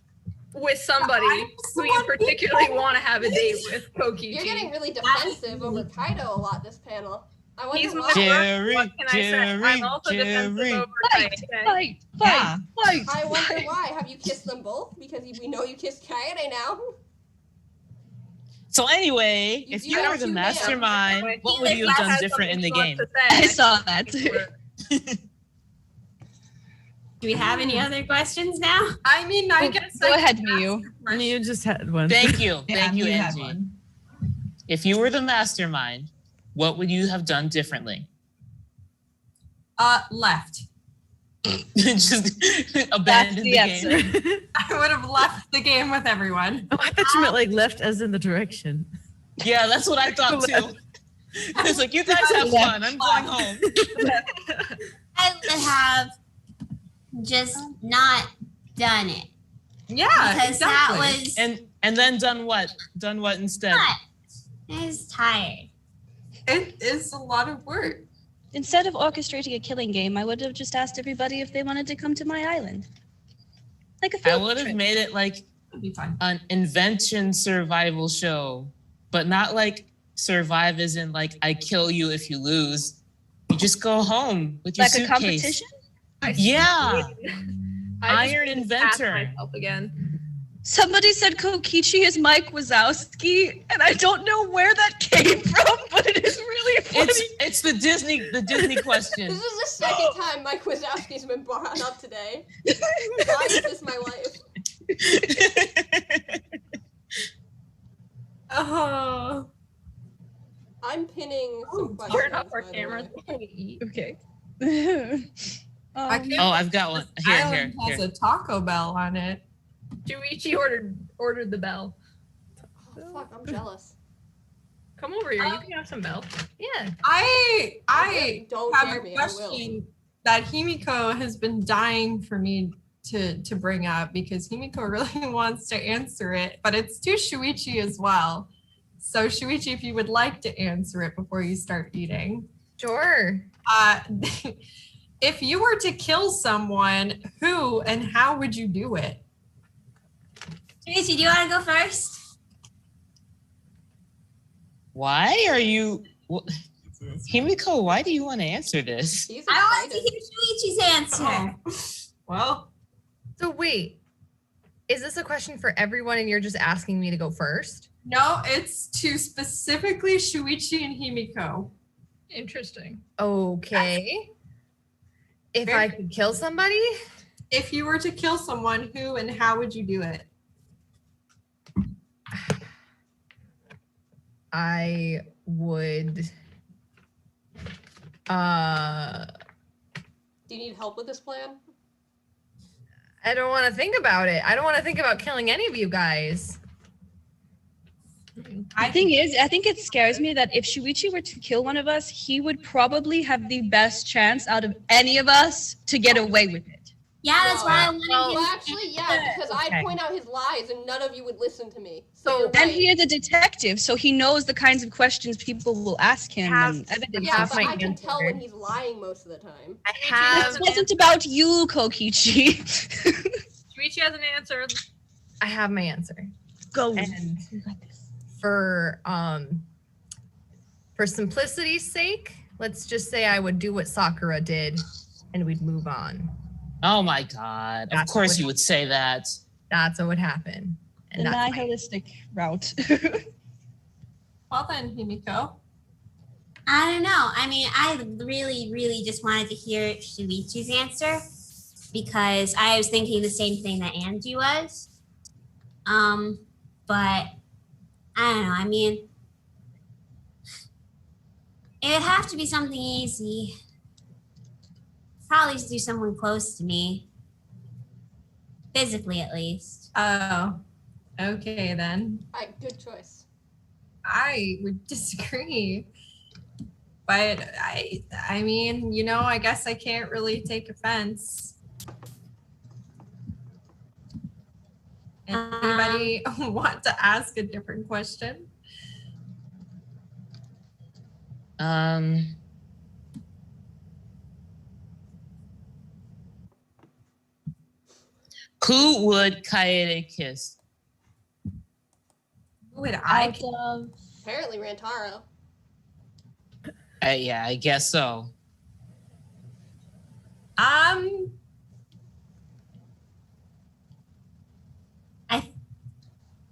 with somebody I'm who you particularly want to have a date with, Kokichi. You're getting really defensive over Kaito a lot this panel. I wonder He's why. my Jerry, What can I say? I'm Jerry, also defensive Jerry. over Fight, Kaede. fight, Yeah. fight, I wonder fight. why. Have you kissed them both? Because we know you kissed Kaede now. So anyway, You if do you have were the two mastermind, hands. what would you have done Has different in the something game? he wants to say. I saw that. Do we have any other questions now? I mean, I guess Go ahead, Miyu. You just had one. Thank you. Yeah, Thank you, you had Angie. one. If you were the mastermind, what would you have done differently? Left. Just That's abandon the the answer. game. I would have left the game with everyone. Oh, I thought you meant like left as in the direction. Yeah, that's what I thought too. It's like, you guys have fun. I'm going home. I would have just not done it. Yeah, Because exactly. that was And then done what? Done what instead? I was tired. It is a lot of work. Instead of orchestrating a killing game, I would have just asked everybody if they wanted to come to my island. Like a I field would have trip. made it like It'd be fun. an invention survival show, but not like survive as in like I kill you if you lose. You just go home with your Like a suitcase. competition? Yeah. I just Iron need to ask inventor. myself again. Somebody said Kokichi is Mike Wazowski, and I don't know where that came from, but it is really funny. It's the Disney question. This is the second time Mike Wazowski's been brought up today. Why is this my life? Oh. I'm pinning some questions. Turn off our by the cameras. way. We're gonna eat. Okay. I can't Oh, I've got one. believe this Here, island has here. a Taco Bell on it. Shuichi ordered the bell. Oh, fuck, I'm jealous. Come over here. You can have some bell. Yeah. I Don't have dare a me, I will. question that Himiko has been dying for me to bring up because Himiko really wants to answer it, but it's to Shuichi as well. So Shuichi, if you would like to answer it before you start eating. Sure. If you were to kill someone, who and how would you do it? Tracy, do you want to go first? Why are you Himiko, why do you want to answer this? He's I want to excited. hear Shuichi's answer. Well, So wait, is this a question for everyone and you're just asking me to go first? no, it's to specifically Shuichi and Himiko. Interesting. Okay. If I could kill somebody, If you were to kill someone, who and how would you do it? I would Do you need help with this plan? I don't want to think about it. I don't want to think about killing any of you guys. The thing is, I think it scares me that if Shuichi were to kill one of us, he would probably have the best chance out of any of us to get away with it. Yeah, that's why I wanted Well, him. actually, yeah, because Okay. I'd point out his lies and none of you would listen to me. So- you're And right. he is a detective, so he knows the kinds of questions people will ask him. and evidence. Yeah, have but my I can tell when answer. he's lying most of the time. I have This wasn't about you, Kokichi. Shuichi has an answer. I have my answer. Go. And You got this. for simplicity's sake, let's just say I would do what Sakura did and we'd move on. Oh my god. Of That's course what- you would say that. That's what would happen. The And that's my, nihilistic route. Well then, Himiko. I don't know. I mean, I really, really just wanted to hear Shuichi's answer because I was thinking the same thing that Angie was. But I don't know. I mean, it'd have to be something easy. Probably do someone close to me, physically at least. Oh, okay then. Good choice. I would disagree. But I mean, you know, I guess I can't really take offense. Anybody want to ask a different question? Who would Kaede kiss? Who would I? Out of Apparently, Rantaro. Yeah, I guess so.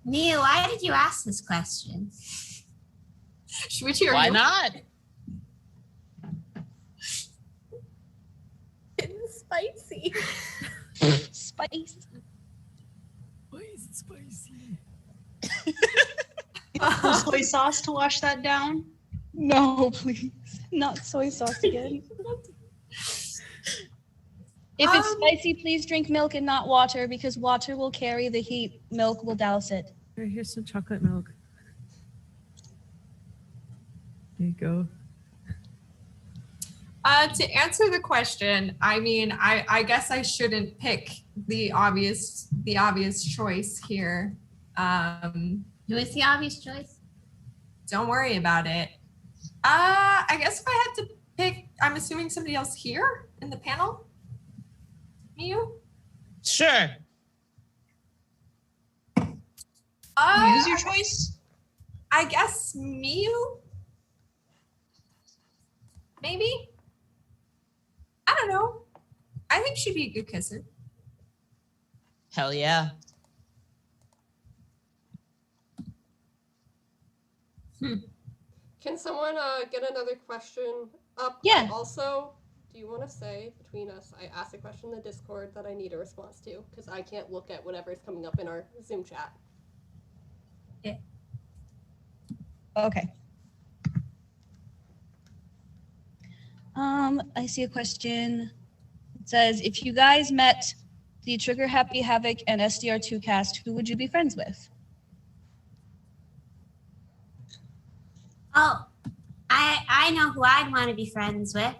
Mia, why did you ask this question? Shuichi, are Why you? not? spicy. Spice. Why is it spicy? Soy sauce to wash that down? No, please. Not soy sauce again. If it's spicy, please drink milk and not water because water will carry the heat. Milk will douse it. Here, here's some chocolate milk. There you go. To answer the question, I mean, I guess I shouldn't pick the obvious choice here. Who is the obvious choice? Don't worry about it. I guess if I had to pick, I'm assuming somebody else here in the panel. Miyu? Sure. Use your choice. I guess Miyu? Maybe? I don't know. I think she'd be a good kisser. Hell yeah. Can someone get another question up? Yeah. Also, do you want to say between us, I asked a question in the Discord that I need a response to because I can't look at whatever's coming up in our Zoom chat. Yeah. Okay. I see a question. It says, if you guys met the Trigger Happy Havoc and SDR2 cast, who would you be friends with? Oh, I know who I'd want to be friends with.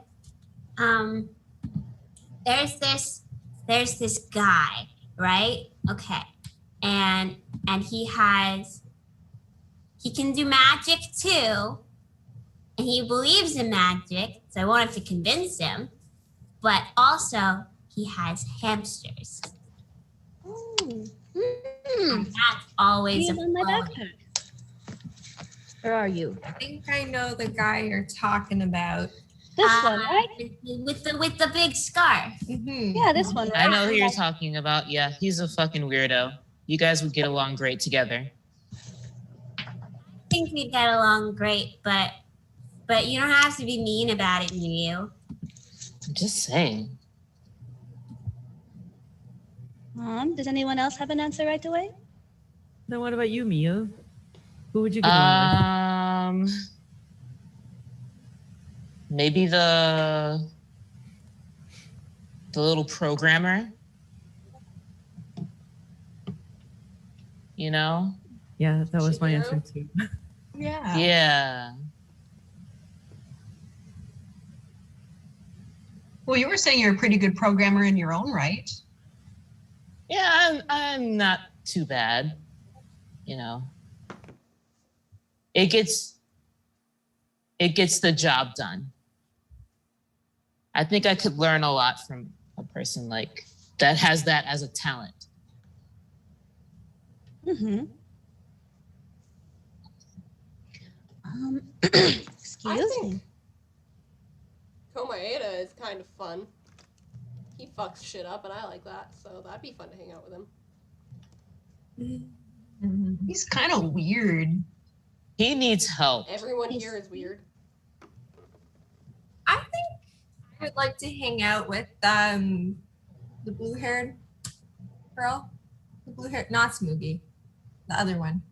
There's this guy, right? Okay. And he can do magic too. And he believes in magic, so I won't have to convince him. But also, he has hamsters. Ooh. And that's always a on my bonus. backpack. Where are you? I think I know the guy you're talking about. This one, right? With the big scar. Mm-hmm. Yeah, this one, right? I know who you're talking about. Yeah, he's a fucking weirdo. You guys would get along great together. I think we'd get along great, but you don't have to be mean about it, Miyu. I'm just saying. Does anyone else have an answer right away? Then what about you, Miyu? Who would you get along with? Maybe the little programmer. You know? Yeah, that was my answer too. Yeah. Yeah. Well, you were saying you're a pretty good programmer in your own right. Yeah, I'm not too bad. You know. It gets the job done. I think I could learn a lot from a person like that has that as a talent. Mm-hmm. Excuse me. Komaeda is kind of fun. He fucks shit up, and I like that, so that'd be fun to hang out with him. He's kind of weird. He needs help. Everyone here is weird. I think I would like to hang out with the blue-haired girl. The blue-haired, not Smoogie. The other one.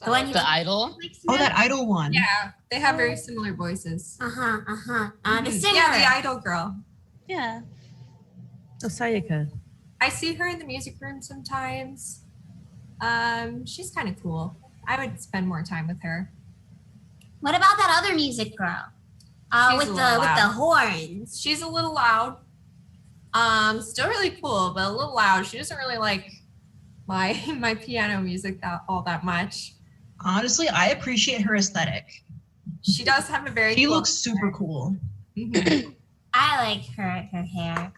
The one The idol? Oh, that idol one. Yeah, they have very similar voices. The singer. Yeah, the idol girl. Yeah. Oh, Sayaka. I see her in the music room sometimes. She's kind of cool. I would spend more time with her. What about that other music girl? She's With a the little loud. horns. She's a little loud. Still really cool, but a little loud. She doesn't really like my piano music all that much. Honestly, I appreciate her aesthetic. She does have a very She cool looks super cool. Mhm. I like her hair.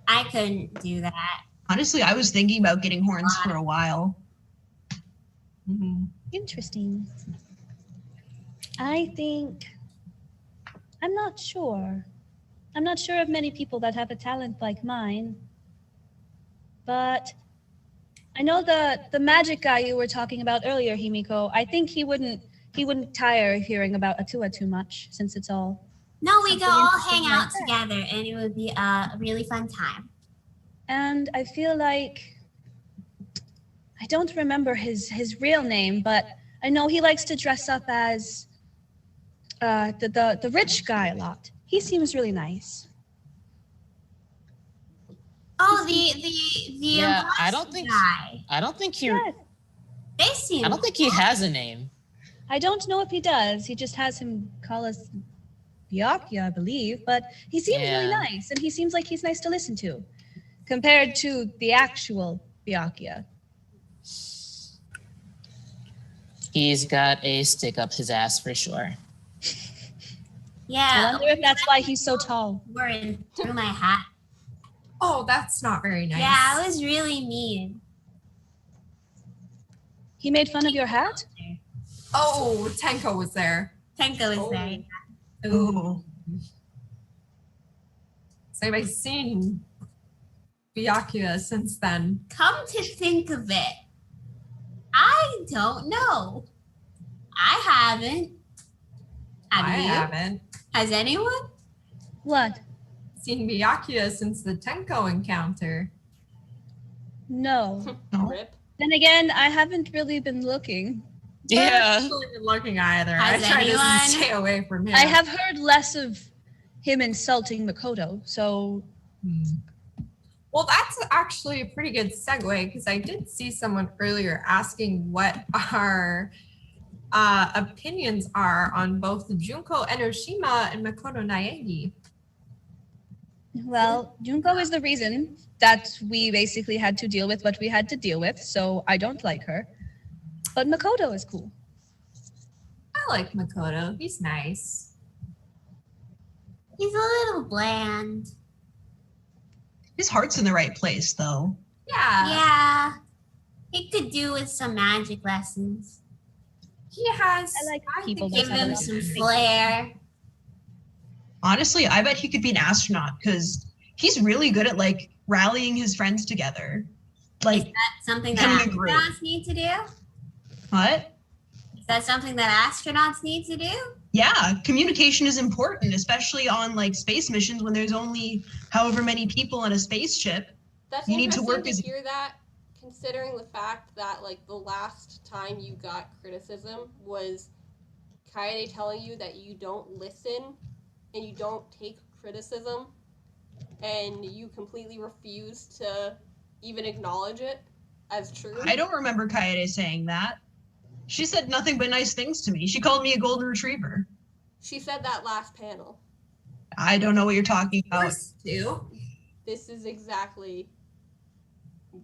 I couldn't do that. Honestly, I was thinking about getting horns for a while. Mhm. Interesting. I think I'm not sure. I'm not sure of many people that have a talent like mine. But I know the magic guy you were talking about earlier, Himiko. I think he wouldn't tire of hearing about Atua too much, since it's all No, we could something all interesting hang like out that. together and it would be a really fun time. And I feel like I don't remember his real name, but I know he likes to dress up as the rich guy a lot. He seems really nice. Oh, the Yeah, I don't think guy. I don't think he Yes. They seem. I don't think he has a name. I don't know if he does. He just has him call us Byakuya, I believe, but he seems really Yeah. nice, and he seems like he's nice to listen to, compared to the actual Byakuya. He's got a stick up his ass for sure. I Yeah. wonder if that's why he's so tall. Wearing through my hat. Oh, that's not very nice. Yeah, it was really mean. He made fun of your hat? Oh, Tenko was there. Tenko is there. Ooh. Has anybody seen Byakuya since then? Come to think of it, I don't know. I haven't. Have I you? haven't Has anyone? What? seen Byakuya since the Tenko encounter. No. Rip. Then again, I haven't really been looking. I Yeah. haven't really been looking either. Has I try anyone? to stay away from him. I have heard less of him insulting Makoto, so Well, that's actually a pretty good segue because I did see someone earlier asking what our opinions are on both Junko Enoshima and Makoto Naegi. well, Junko is the reason that we basically had to deal with what we had to deal with, so I don't like her. But Makoto is cool. I like Makoto. He's nice. He's a little bland. His heart's in the right place, though. Yeah. Yeah. He could do with some magic lessons. He has. I like think people he Give that him has- some flair. Honestly, I bet he could be an astronaut because he's really good at like rallying his friends together. Like, That's something Becoming that a group. astronauts need to do? what? Is that something that astronauts need to do? Yeah, communication is important, especially on like space missions when there's only however many people on a spaceship. That's You need to interesting work to as- hear that, considering the fact that like the last time you got criticism was Kaede telling you that you don't listen and you don't take criticism, and you completely refuse to even acknowledge it as true. I don't remember Kaede saying that. She said nothing but nice things to me. She called me a golden retriever. She said that last panel. I don't know what you're talking about. First two. This is exactly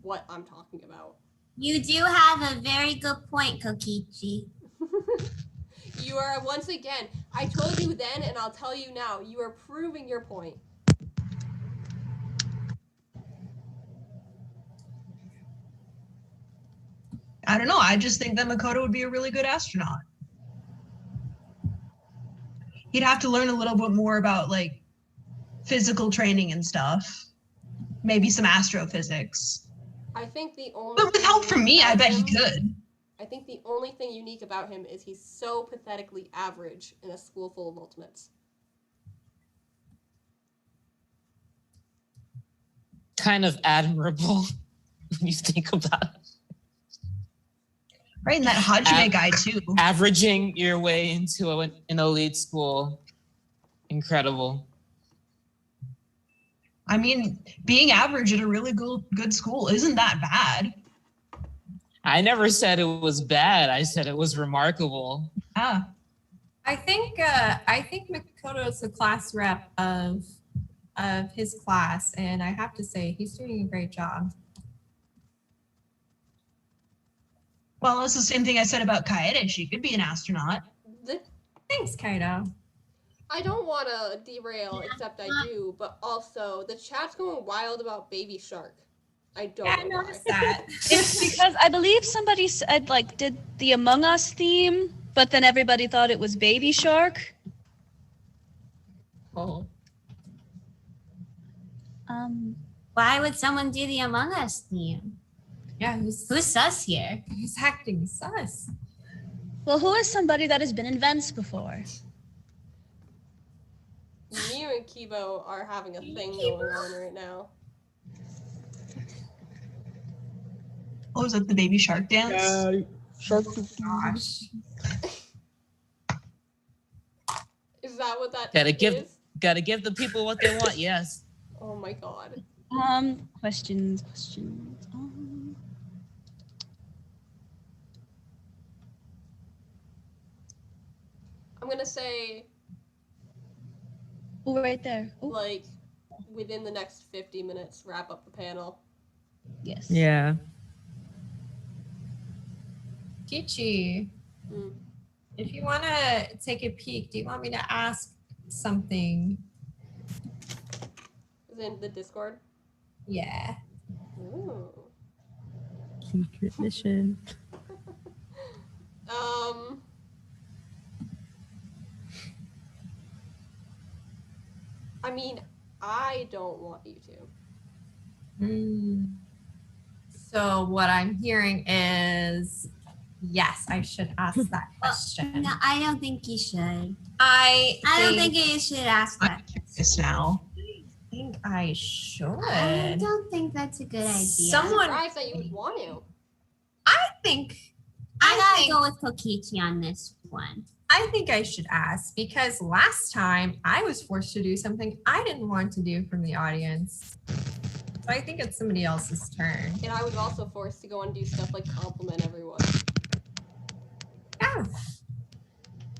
what I'm talking about. You do have a very good point, Kokichi. You are, once again, I told you then and I'll tell you now, you are proving your point. I don't know. I just think that Makoto would be a really good astronaut. He'd have to learn a little bit more about like physical training and stuff. Maybe some astrophysics. I think the only But with thing help from me, I about bet he him- could. I think the only thing unique about him is he's so pathetically average in a school full of ultimates. Kind of admirable when you think about it. Right, and that Hajime guy too. Averaging your way into an elite school. Incredible. I mean, being average at a really good school isn't that bad. I never said it was bad. I said it was remarkable. Yeah. I think Makoto is the class rep of his class, and I have to say he's doing a great job. Well, it's the same thing I said about Kaede. She could be an astronaut. Thanks, Kaito. I don't want to derail, except I do, but also the chat's going wild about Baby Shark. I don't Yeah, I know why. noticed that. It's because I believe somebody said like did the Among Us theme, but then everybody thought it was Baby Shark. Oh. Why would someone do the Among Us theme? Yeah, Who's sus here? who's acting sus? Well, who is somebody that has been in Vents before? You and Kiibo are having a thing going on right now. Oh, is that the baby shark dance? Shark. Gosh. Is that what that is? Gotta give the people what they want. Yes. Oh my god. Questions. I'm gonna say Oh, right there. Oh, like within the next 50 minutes, wrap up the panel. yes. Yeah. Kokichi, Mm. if you want to take a peek, do you want me to ask something? Is it in the Discord? Yeah. Ooh. Secret mission. I mean, I don't want you to. So what I'm hearing is, yes, I should ask that question. No, I don't think you should. I don't think you should ask that. This now. think I should. I don't think that's a good idea. Someone- I'm surprised that you would want to. I think I gotta go with Kokichi on this one. I think I should ask because last time I was forced to do something I didn't want to do from the audience. So I think it's somebody else's turn. And I was also forced to go and do stuff like compliment everyone. Yeah.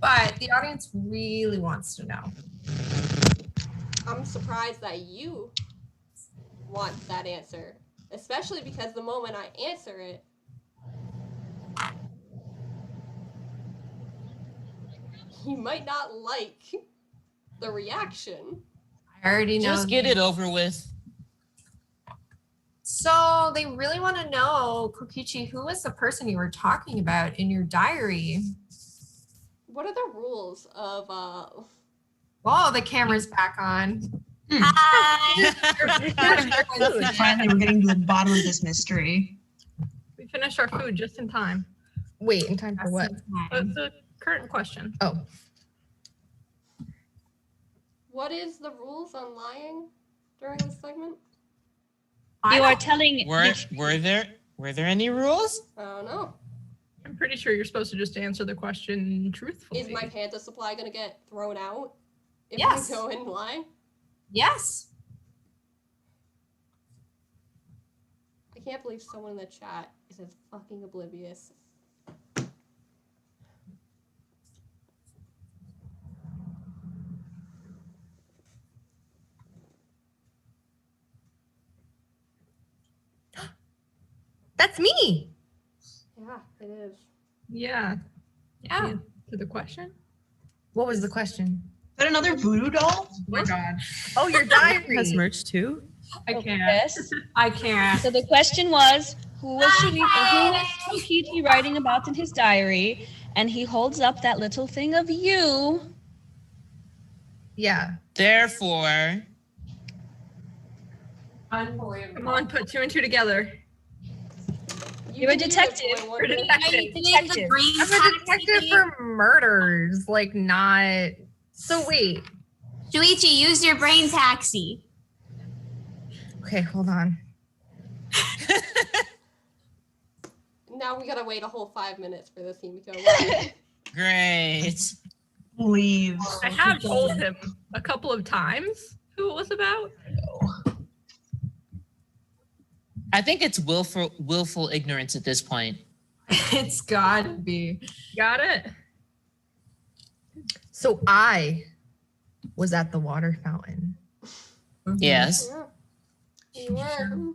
But the audience really wants to know. I'm surprised that you want that answer, especially because the moment I answer it, you might not like the reaction. I already know. Just get it over with. So they really want to know, Kokichi, who was the person you were talking about in your diary? What are the rules of Oh, the camera's back on. Hi. Finally, we're getting to the bottom of this mystery. We finished our food just in time. Wait, in time for what? That's the current question. Oh, what is the rules on lying during this segment? You are telling Were there any rules? I don't know. I'm pretty sure you're supposed to just answer the question truthfully. Is my Panta supply gonna get thrown out if Yes. I go and lie? Yes. I can't believe someone in the chat is as fucking oblivious. that's me. Yeah, it is. Yeah. Yeah. To the question? What was the question? Is that another voodoo doll? Oh my god. Oh, your diary. Has merch too. I can't. Yes. I can't. So the question was, who was Kokichi writing about in his diary? And he holds up that little thing of you. Yeah. Therefore, Unbelievable. Come on, put two and two together. You're a can do it, detective. boy You're a wonder. detective. Are you doing the brain I'm a detective taxi? for murders, like not. So wait. Shuichi, use your brain taxi. Okay, hold on. Now we gotta wait a whole 5 minutes for this Himiko. great. Leave. I have told him a couple of times who it was about. I think it's willful ignorance at this point. It's gotta be. Got it? So I was at the water fountain. Yes. Yeah. You were.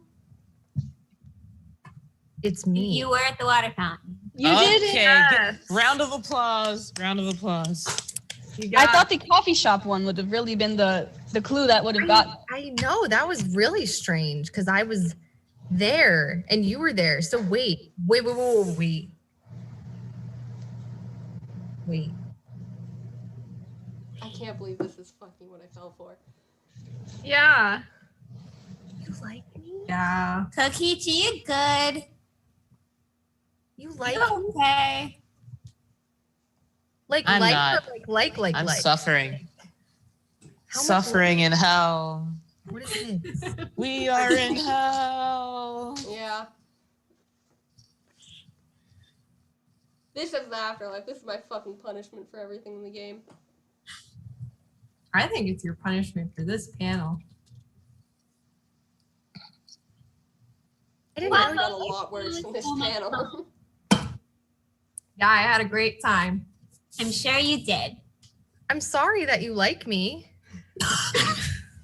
It's me. You were at the water fountain. You did it. Okay. Yes. Round of applause. Round of applause. You I got thought the coffee shop one would have really been the clue that would have got. I know that was really strange because I was there and you were there. So wait. I can't believe this is fucking what I fell for. Yeah. You like me? Yeah. Kokichi, you good? You like You okay? like I'm like not. or like I'm like. suffering. How much Suffering in hell. What is this? We are in hell. Yeah. This is the afterlife. This is my fucking punishment for everything in the game. I think it's your punishment for this panel. I didn't I've know done a lot worse than this panel. Yeah, I had a great time. I'm sure you did. I'm sorry that you like me.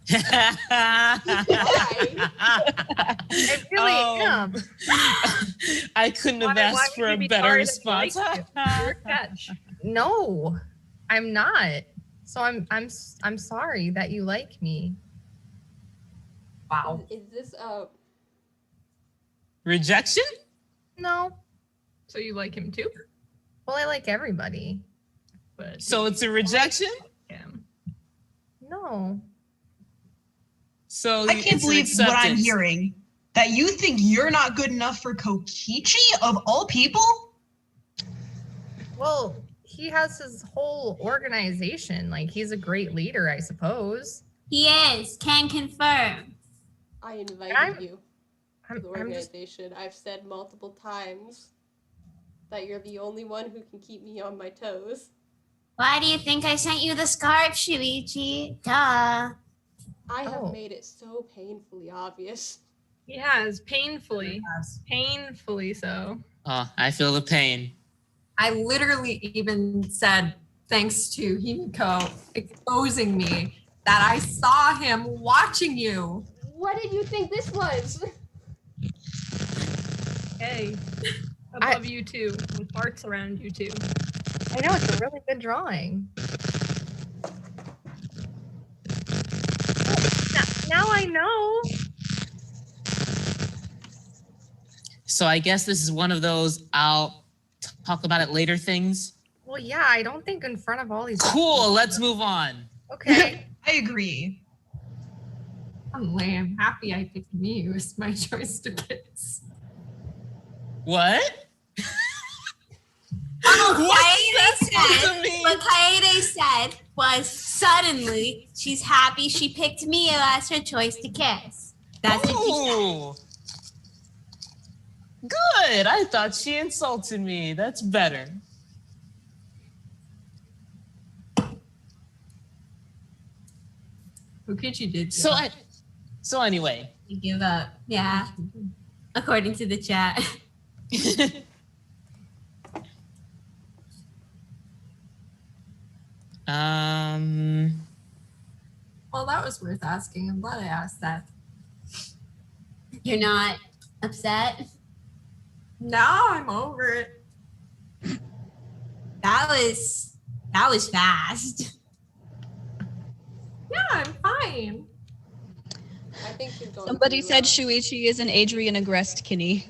Why? I really am. I couldn't have Why asked would for you a be better sorry that you response. liked you? You're a catch. No, I'm not. So I'm sorry that you like me. Wow. Is this Rejection? No. So you like him too? Well, I like everybody. But So it's a rejection? him. No. So I can't it's an believe what I'm acceptance. hearing. That you think you're not good enough for Kokichi of all people? Well, he has his whole organization. Like, he's a great leader, I suppose. He is. Can confirm. I invited you to the I'm just organization. I've said multiple times that you're the only one who can keep me on my toes. Why do you think I sent you the scarf, Shuichi? Duh. I have Oh. made it so painfully obvious. He has painfully so. Oh, I feel the pain. I literally even said, thanks to Himiko exposing me, that I saw him watching you. What did you think this was? Hey, above you two, with hearts around you two. I know it's a really good drawing. Now I know. So I guess this is one of those I'll talk about it later things. Well, yeah, I don't think in front of all these. Cool, let's move on. Okay. I agree. I'm lame. Happy I picked me. It was my choice to kiss. What? What Kaede said was suddenly she's happy she picked me as her choice to kiss. That's what she said. Ooh. Good. I thought she insulted me. That's better. Kokichi did. So anyway. You give up. Yeah. According to the chat. Well, that was worth asking. I'm glad I asked that. You're not upset? Now I'm over it. That was fast. Yeah, I'm fine. I think she's going Somebody through, said Shuichi is an Adrian Agrest Kinney.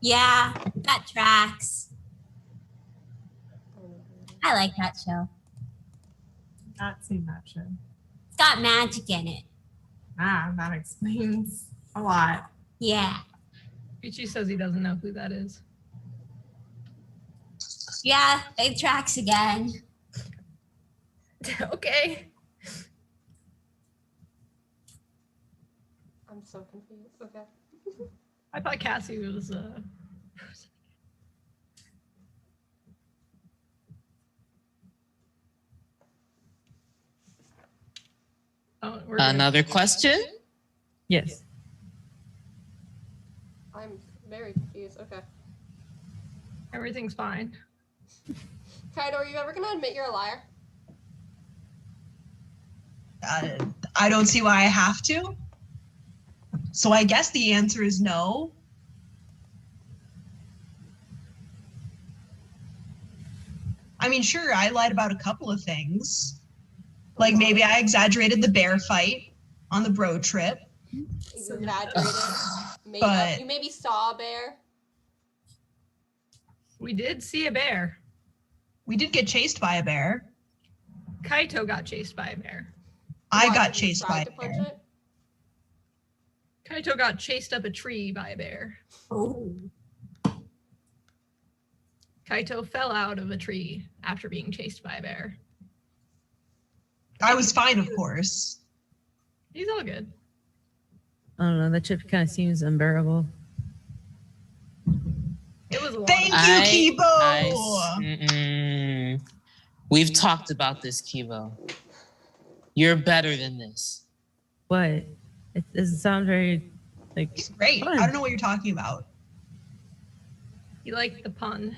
Yeah, that tracks. I like that show. Not seen that show. It's got magic in it. Ah, that explains a lot. Yeah. Ichi says he doesn't know who that is. Yeah, it tracks again. Okay. I'm so confused. Okay. I thought Cassie was Oh, we're good. Another question? Yes. I'm very confused. Okay. Everything's fine. Kaito, are you ever gonna admit you're a liar? I don't see why I have to. So I guess the answer is no. I mean, sure, I lied about a couple of things. Like maybe I exaggerated the bear fight on the bro trip. You exaggerated. Made But- up. You maybe saw a bear. We did see a bear. We did get chased by a bear. Kaito got chased by a bear. I Why, got did you chased try by to a punch bear. it? Kaito got chased up a tree by a bear. Oh. Kaito fell out of a tree after being chased by a bear. I was fine, of course. He's all good. I don't know. That trip kind of seems unbearable. It was Thank you, Kiibo. We've talked about this, Kiibo. You're better than this. What? It doesn't sound very like. It's great. Fun. I don't know what you're talking about. You like the pun.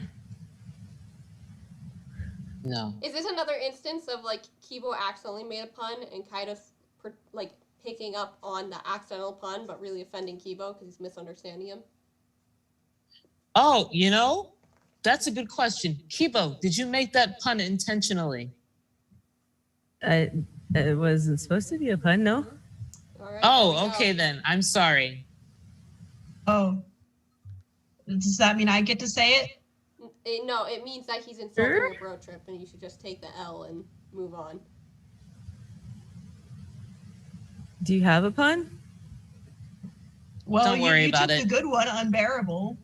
No. Is this another instance of like Kiibo accidentally made a pun and Kaito's like picking up on the accidental pun but really offending Kiibo because he's misunderstanding him? Oh, you know, that's a good question. Kiibo, did you make that pun intentionally? It wasn't supposed to be a pun, no? All right, Oh, okay then. I'm sorry. Oh. Does that mean I get to say it? No, it means that he's insulting your bro trip and you should just take the L and move on. Do you have a pun? Well, Don't worry you about took it. the good one, unbearable.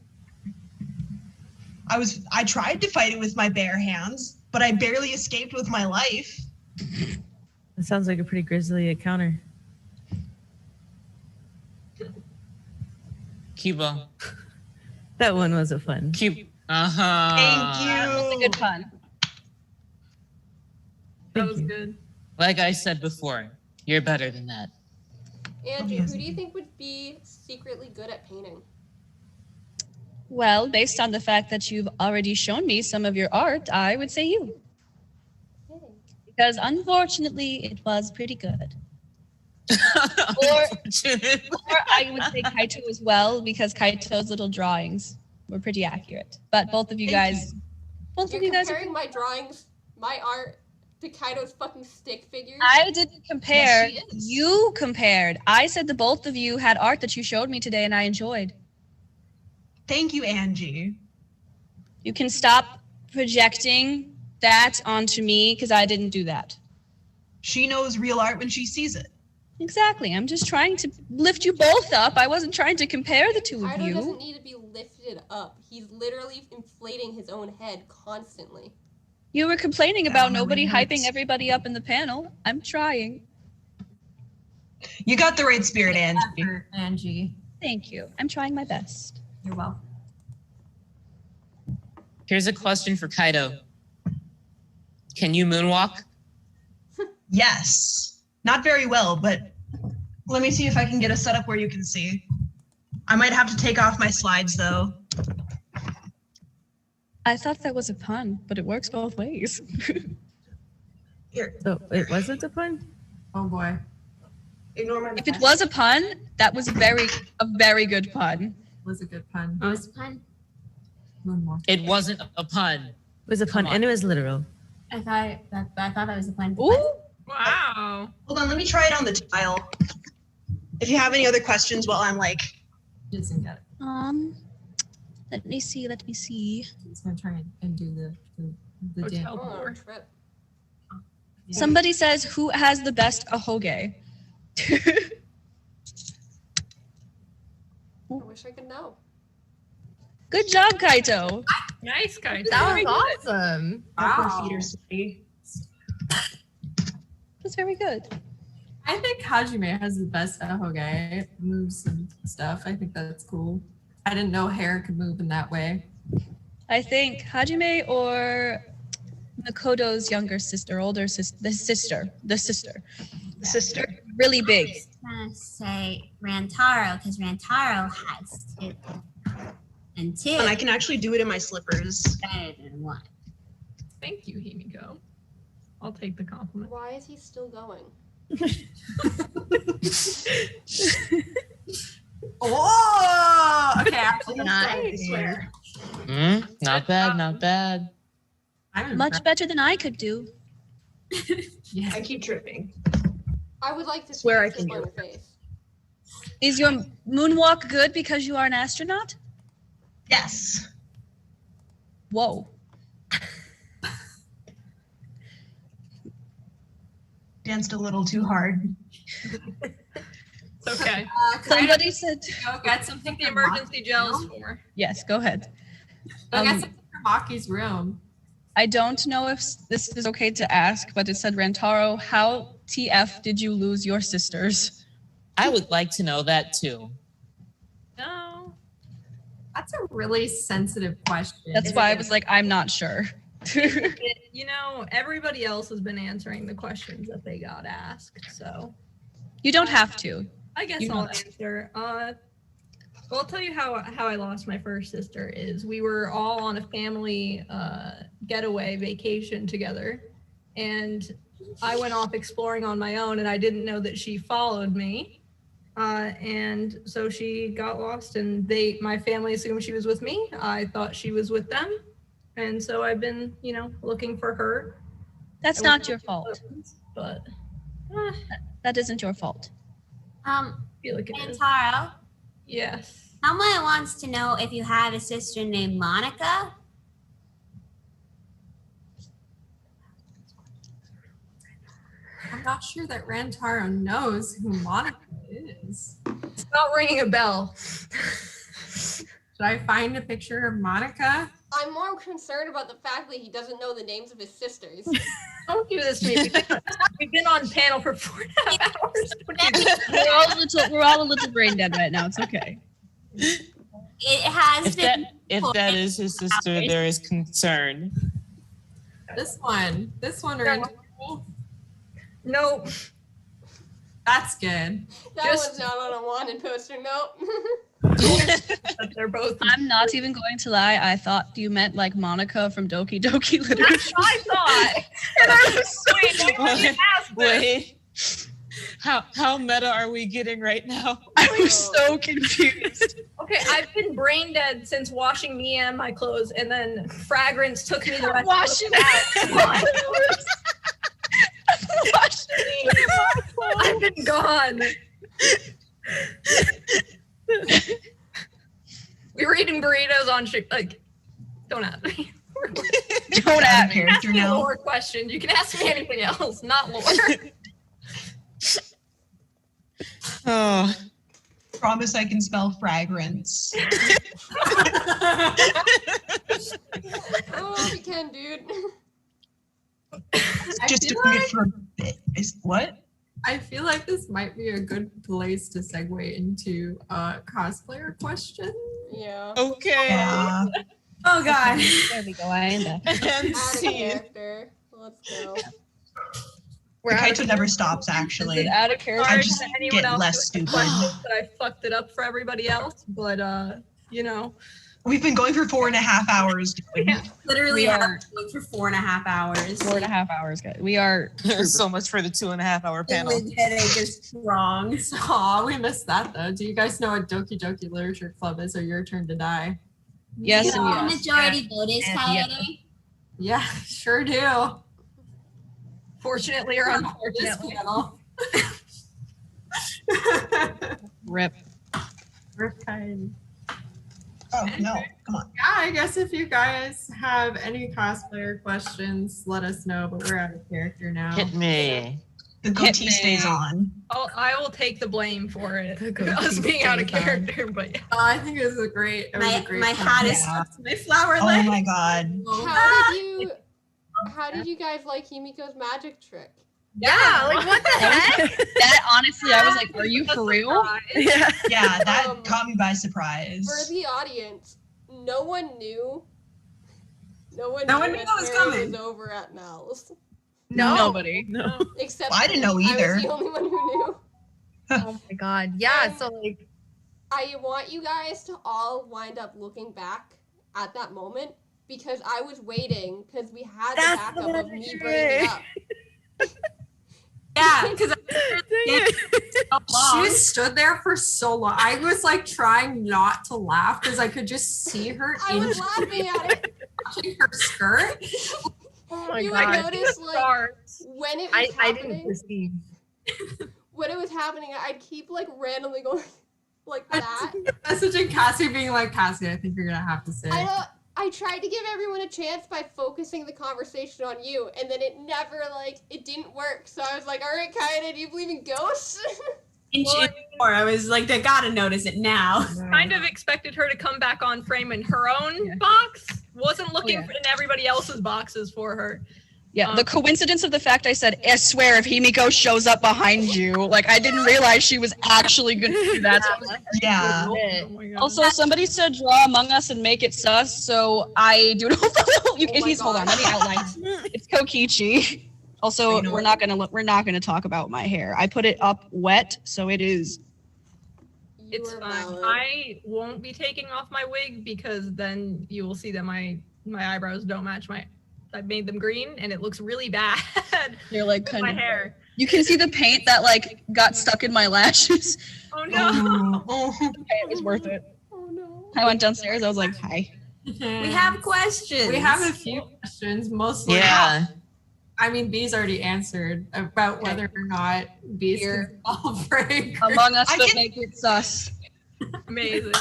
I tried to fight it with my bare hands, but I barely escaped with my life. That sounds like a pretty grisly encounter. Kiibo. That one wasn't fun. Thank Thank you. That was a good pun. That was good. Like I said before, you're better than that. Andrew, who do you think would be secretly good at painting? Well, based on the fact that you've already shown me some of your art, I would say you. Because unfortunately, it was pretty good. Or I would say Kaito as well, because Kaito's little drawings were pretty accurate. But both of you guys, You're comparing my drawings, my art, to Kaito's fucking stick figures? I didn't compare. Yes, she is. You compared. I said the both of you had art that you showed me today and I enjoyed. Thank you, Angie. You can stop projecting that onto me because I didn't do that. She knows real art when she sees it. Exactly. I'm just trying to lift you both up. I wasn't trying to compare the two of Kaito you. doesn't need to be lifted up. He's literally inflating his own head constantly. You were complaining about That nobody really hyping hurts. everybody up in the panel. I'm trying. You got the right spirit, Angie. Effort, Angie. Thank you. I'm trying my best. You're welcome. Here's a question for Kaito. Can you moonwalk? Yes. Not very well, but let me see if I can get a setup where you can see. I might have to take off my slides, though. I thought that was a pun, but it works both ways. Here, So it wasn't a pun? Oh boy. ignore my If it was a pun, that was a very good pun. Was a good pun. What was the pun? Moonwalk. It wasn't a pun. It was a pun Come on. and it was literal. I thought that was a pun. Ooh, Wow. Hold on, let me try it on the tile. If you have any other questions while I'm like, Doesn't get it. let me see. He's gonna try and do the Hotel dance. Oh, floor. trip. Yeah. Somebody says, who has the best ahoge? I wish I could know. Good job, Kaito. Nice, guys. That was awesome. Wow. That's very good. I think Hajime has the best ahoge moves and stuff. I think that's cool. I didn't know hair could move in that way. I think Hajime or Makoto's younger sister, older sister, the sister, really big. I was gonna say Rantaro because Rantaro has two, and two and I can actually do it in my slippers. better than one. Thank you, Himiko. I'll take the compliment. Why is he still going? Oh, okay. Actually, Nice. Not bad, not bad. I'm Much better than I could do. Yeah. I keep tripping. I would like to see Swear I this can on do your face. Is your moonwalk good because you are an astronaut? Yes. Whoa. Danced a little too hard. It's okay. Somebody said, Go get something The from emergency Maki's gel is room. for. yes, go ahead. Go get Um, something from Maki's room. I don't know if this is okay to ask, but it said, Rantaro, how TF did you lose your sisters? I would like to know that too. No. That's a really sensitive question. That's why I was like, I'm not sure. You know, everybody else has been answering the questions that they got asked, so. You don't have to. I guess I'll answer. Well, I'll tell you how I lost my first sister is we were all on a family getaway vacation together, and I went off exploring on my own, and I didn't know that she followed me. And so she got lost, and my family assumed she was with me. I thought she was with them. And so I've been, looking for her. That's not your fault. But that isn't your fault. I feel like it is. Rantaro, Yes. someone wants to know if you have a sister named Monica. I'm not sure that Rantaro knows who Monica is. It's not ringing a bell. Should I find a picture of Monica? I'm more concerned about the fact that he doesn't know the names of his sisters. Don't do this to me. We've been on panel for 4.5 hours. We're all a little brain dead right now. It's okay. It has been. If that is his sister, there is concern. This one, Rantaro. Nope. That's good. That one's not on a wanted poster, nope. But they're both. I'm not even going to lie. I thought you meant like Monica from Doki Doki Literature. I thought. And I was so Wait. How meta are we getting right now? I was so confused. Okay, I've been brain dead since washing me and my clothes, and then fragrance took me the rest Washing I've been gone. We were eating burritos on don't ask me. Don't add character Ask me now. lore questions. You can ask me anything else, not lore. Oh. Promise I can spell fragrance. Oh, you can, dude. Just took me for a bit. What? I feel like this might be a good place to segue into cosplayer questions. Yeah. Okay. Yeah. Oh God. There we go. I end up. And Add a see. character. Let's go. Kaito never stops, actually. Out of character. I just get less stupid. That I fucked it up for everybody else, but We've been going for 4.5 hours. Dude. Literally We are- for 4.5 hours. 4.5 hours, guys. We are. So much for the 2.5-hour panel. The headache is strong. So we missed that though. Do you guys know what Doki Doki Literature Club is, or Your Turn to Die? Yes You know and what yes. majority vote is, And Kaede? Yeah, sure do. fortunately or This unfortunately. panel. Rip. Oh, no. Come on. Yeah, I guess if you guys have any cosplayer questions, let us know, but we're out of character now. Hit me. The goatee stays on. I will take the blame for it. The Us being out of goatee character, but yeah. I think it was a great My hat is Yeah. stuck to my flower Oh leg. my god. How did you guys like Himiko's magic trick? Yeah, like what the heck? That honestly, I was like, are you for real? Yeah. Yeah, that Um, caught me by surprise. For the audience, no one knew. No one No one knew knew that it was Sarah coming. was over at Mal's. No. Nobody. No. Except Well, I didn't know me. either. I was the only one who knew. Oh my god. Yeah. So like, I want you guys to all wind up looking back at that moment because I was waiting because we had the That's backup the of me bringing it up. Yeah, because long. she stood there for so long. I was like trying not to laugh because I could just see her I was laughing at it. touching her skirt. oh my You would god. notice like Stars. when it was I happening. didn't perceive. When it was happening, I'd keep like randomly going like that. Messaging Cassie, being like, Cassie, I think you're gonna have to say. I tried to give everyone a chance by focusing the conversation on you, and then it never it didn't work. So I was like, all right, Kaede, do you believe in ghosts? I was like, they gotta notice it now. Kind of expected her to come back on frame in her own box. Wasn't looking Yeah. in everybody else's boxes for her. Yeah, the coincidence of the fact I said, I swear if Himiko shows up behind you, like I didn't realize she was actually gonna do that. So I was like, Yeah. Oh my God. also, somebody said draw Among Us and make it sus, so I do not follow. Hold on, let me outline. It's Kokichi. Also, You know we're not gonna talk about my hair. I put it up wet, so it is. You It's are fine. valid. I won't be taking off my wig because then you will see that my eyebrows don't match I made them green and it looks really bad. They're like with kind my of. hair. You can see the paint that like got stuck in my lashes. Oh no. Okay, it was worth it. Oh no. I went downstairs. I was like, hi. We have questions. We have a few questions, mostly. Yeah. I mean, B's already answered about whether or not B's can fall for it. Among Us, I but can- make it sus. Amazing.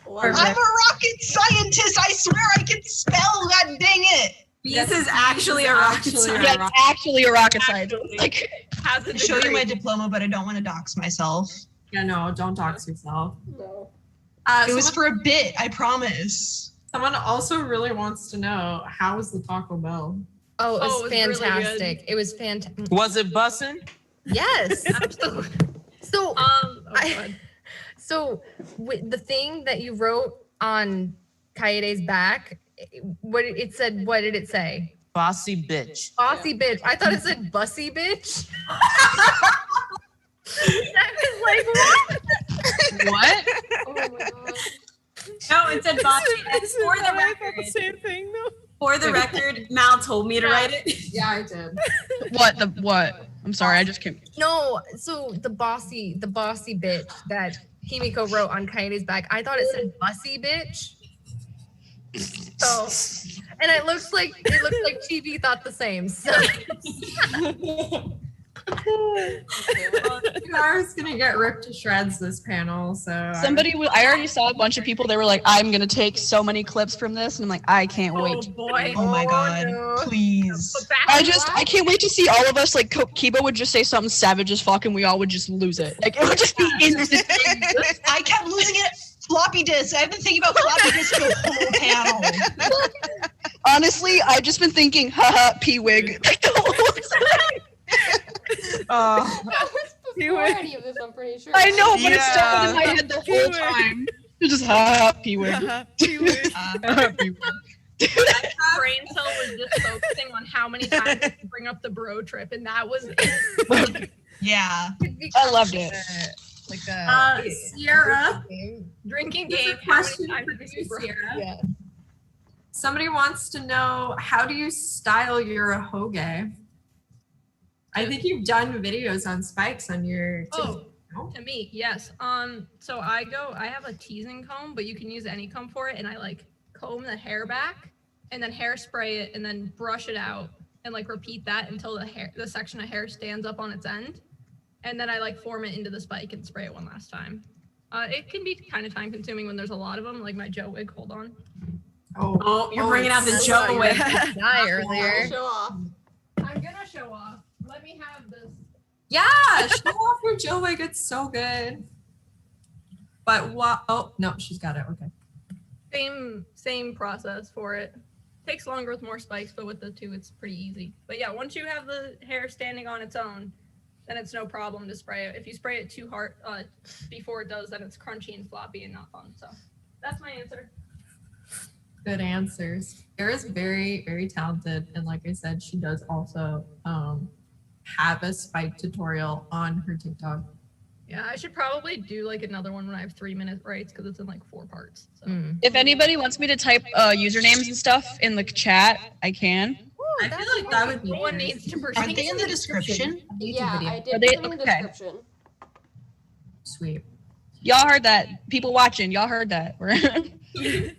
Love I'm a it. rocket scientist. I swear I can spell. God dang it. B's is actually a rocket Yeah, scientist. it's actually a rocket scientist. Like, Has a I show you degree. my diploma, but I don't want to dox myself. Yeah, no, don't dox yourself. No. It was for a bit. I promise. Someone also really wants to know, how was the Taco Bell? Oh, it was, Oh, it was really fantastic. good. It was fantastic. Was it bussin'? Yes. Absolutely. So, God. so the thing that you wrote on Kaede's back, what it said, what did it say? Bossy bitch. Bossy bitch. I thought it said bussy bitch. I was like, what? what? Oh my god. No, it said Bossy. And for the record, same thing though. for the record, Mal told me to write it. Yeah, I did. What? I'm sorry, I just can't. No, so the bossy bitch that Himiko wrote on Kaede's back, I thought it said bussy bitch. So, and it looks like Chibi thought the same. So. Yara's gonna get ripped to shreds this panel, so I already saw a bunch of people. They were like, "I'm gonna take so many clips from this," and I'm like, "I can't Oh wait." boy. Oh my god. no. Please. But back I can't wait to see all of us. Like, Kiibo would just say something savage as fuck, and we all would just lose it. Like, it would just be instant. I kept losing it. Floppy disk. I've been thinking about floppy disk the whole panel. Honestly, I've just been thinking, haha, P-wig. Like, the whole time. That was before any of this, I'm pretty sure. I know, but it Yeah. stuck in my head the whole P-wig. time. It was just haha, P-wig. P-wig. Haha, P-wig. that brain cell was just focusing on how many times to bring up the bro trip, and that was it. Yeah. I loved it. Like a Sierra, Drinking Here's a game. How many question times for did you, you bro? Sierra. yeah. Somebody wants to know, how do you style your hoge? I think you've done videos on spikes on your Oh, no? to me, yes. So I have a teasing comb, but you can use any comb for it, and I like comb the hair back, and then hairspray it, and then brush it out, and like repeat that until the section of hair stands up on its end, and then I like form it into the spike and spray it one last time. It can be kind of time consuming when there's a lot of them, like my Joe wig. Hold on. Oh, you're bringing out the I Joe thought you wig. were gonna die earlier. Show off. I'm gonna show off. Let me have this. Yeah, show off your Joe wig. It's so good. But what? Oh no, she's got it. Okay. Same process for it. Takes longer with more spikes, but with the two, it's pretty easy. But yeah, once you have the hair standing on its own, then it's no problem to spray it. If you spray it too hard before it does, then it's crunchy and floppy and not fun. So that's my answer. Good answers. Sarah's very, very talented, and like I said, she does also have a spike tutorial on her TikTok. Yeah, I should probably do like another one when I have 3-minute rights because it's in like 4 parts. So. If anybody wants me to type usernames and stuff in the chat, I can. I feel like that would be No one nice. needs to Aren't pursue. they in the description? YouTube Yeah, video. I did Are they- put them in the okay. description. Sweet. Y'all heard that. People watching, y'all heard that. We're Cassie,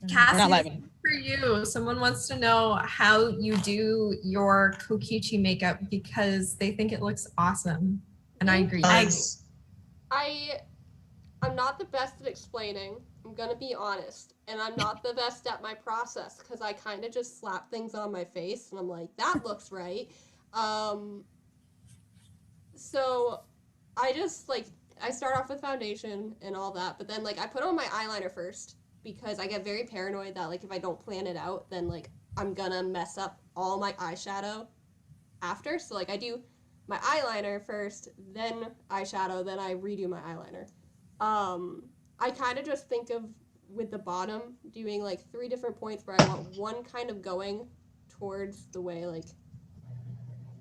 not this live. is for you. Someone wants to know how you do your Kokichi makeup because they think it looks awesome, and I agree. Nice. I'm not the best at explaining. I'm gonna be honest, and I'm not the best at my process because I kind of just slap things on my face, and I'm like, that looks right. So I just like I start off with foundation and all that, but then like I put on my eyeliner first because I get very paranoid that like if I don't plan it out, then like I'm gonna mess up all my eyeshadow after. So like I do my eyeliner first, then eyeshadow, then I redo my eyeliner. I kind of just think of with the bottom doing like 3 different points where I want one kind of going towards the way like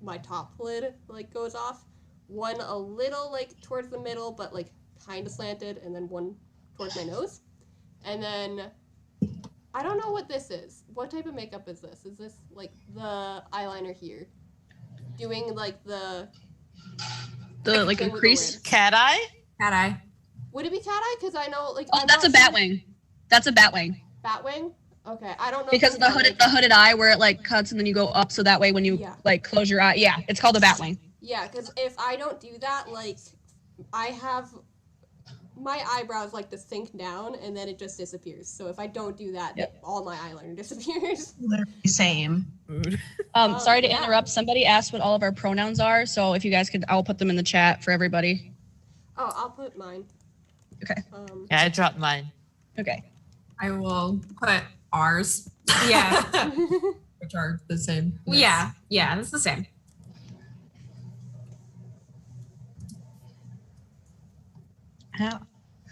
my top lid like goes off, one a little like towards the middle but like kind of slanted, and then one towards my nose. And then I don't know what this is. What type of makeup is this? Is this like the eyeliner here? Doing like the like thing with the crease? lid. Cat eye? Cat eye. Would it be cat eye? Because I know like Oh, I'm that's a not sure- Batwing. That's a Batwing. Batwing? Okay, I don't know. Because if of it's the hooded eye where it like cuts and then you go up, so that way when you Yeah. like close your eye, yeah, it's called a Batwing. Yeah, because if I don't do that, like I have my eyebrows like to sink down and then it just disappears. So if I don't do that, Yep. all my eyeliner disappears. Literally same. Sorry to yeah. interrupt. Somebody asked what all of our pronouns are, so if you guys could, I'll put them in the chat for everybody. Oh, I'll put mine. Okay. Yeah, I dropped mine. Okay. I will put ours, Yeah. which are the same. Yeah. Yeah. It's the same. Ow.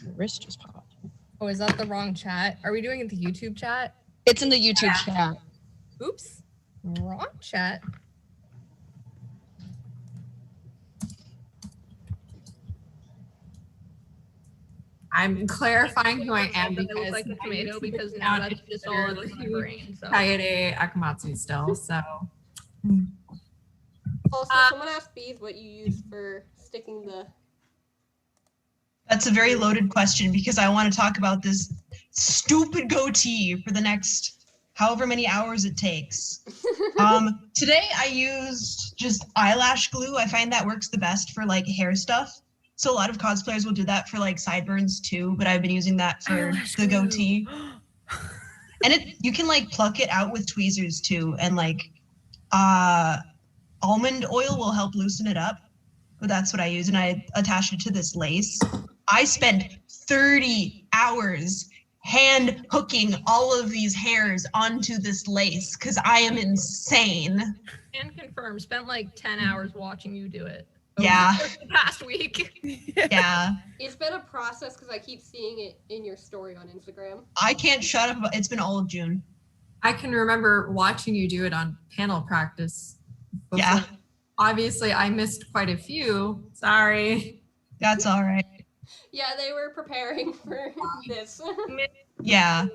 My wrist just popped. Oh, is that the wrong chat? Are we doing it the YouTube chat? It's in the YouTube chat. Oops. Wrong chat. I'm clarifying who I am That it because looks like a tomato because now that's just all in my brain. So. Kaede Akamatsu still. So Also, someone asked Bees what you use for sticking the. That's a very loaded question because I want to talk about this stupid goatee for the next however many hours it takes. Today I used just eyelash glue. I find that works the best for like hair stuff. So a lot of cosplayers will do that for like sideburns too, but I've been using that for the goatee. And you can like pluck it out with tweezers too, and like almond oil will help loosen it up. But that's what I use, and I attached it to this lace. I spent 30 hours hand hooking all of these hairs onto this lace because I am insane. And confirm, spent like 10 hours watching you do it. Yeah. The past week. Yeah. It's been a process because I keep seeing it in your story on Instagram. I can't shut up about it's been all of June. I can remember watching you do it on panel practice. before. Yeah. Obviously, I missed quite a few. Sorry. That's all right. Yeah, they were preparing for this. Yeah.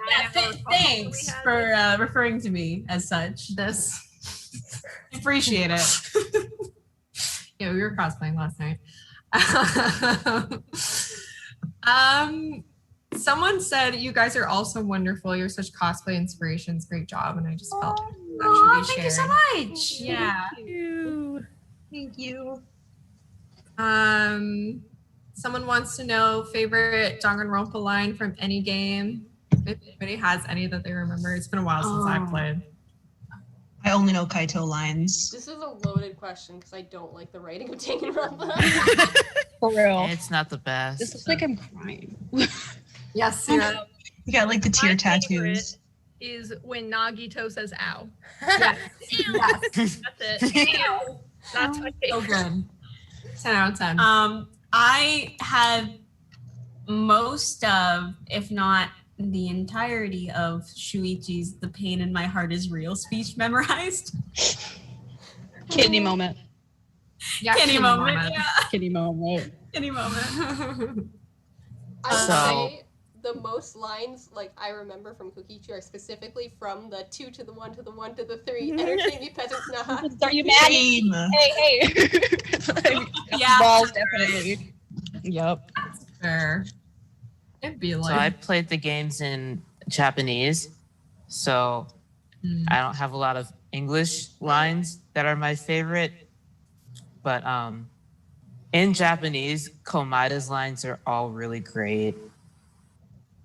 Thanks for referring to me as such. This appreciate it. Yeah, we were cosplaying last night. Someone said you guys are also wonderful. You're such cosplay inspirations. Great job, and I just felt that should be Thank you so shared. much. Yeah. Thank you. Someone wants to know favorite Danganronpa line from any game. If anybody has any that they remember, it's been a while since I've played. I only know Kaito lines. This is a loaded question because I don't like the writing of Danganronpa. For real. It's not the best. This looks like I'm crying. Yes, Sarah. You got like the tear My tattoos. favorite is when Nagito says ow. Yes. That's it. Ow. That's my So favorite. good. 10 out of 10. I have most of, if not the entirety of Shuichi's "The Pain in My Heart Is Real" speech memorized. Kitty moment. Yeah, Kitty moment. Yeah. Kitty moment. Kitty moment. I would So- say the most lines like I remember from Kokichi are specifically from the 2 to the 1 to the 1 to the 3. Entertain me, peasants not. Are you mad? Same. Hey. Yeah. Balls, definitely. Yep. Fair. It'd be So like. I played the games in Japanese, so I don't have a lot of English lines that are my favorite. But in Japanese, Komaida's lines are all really great.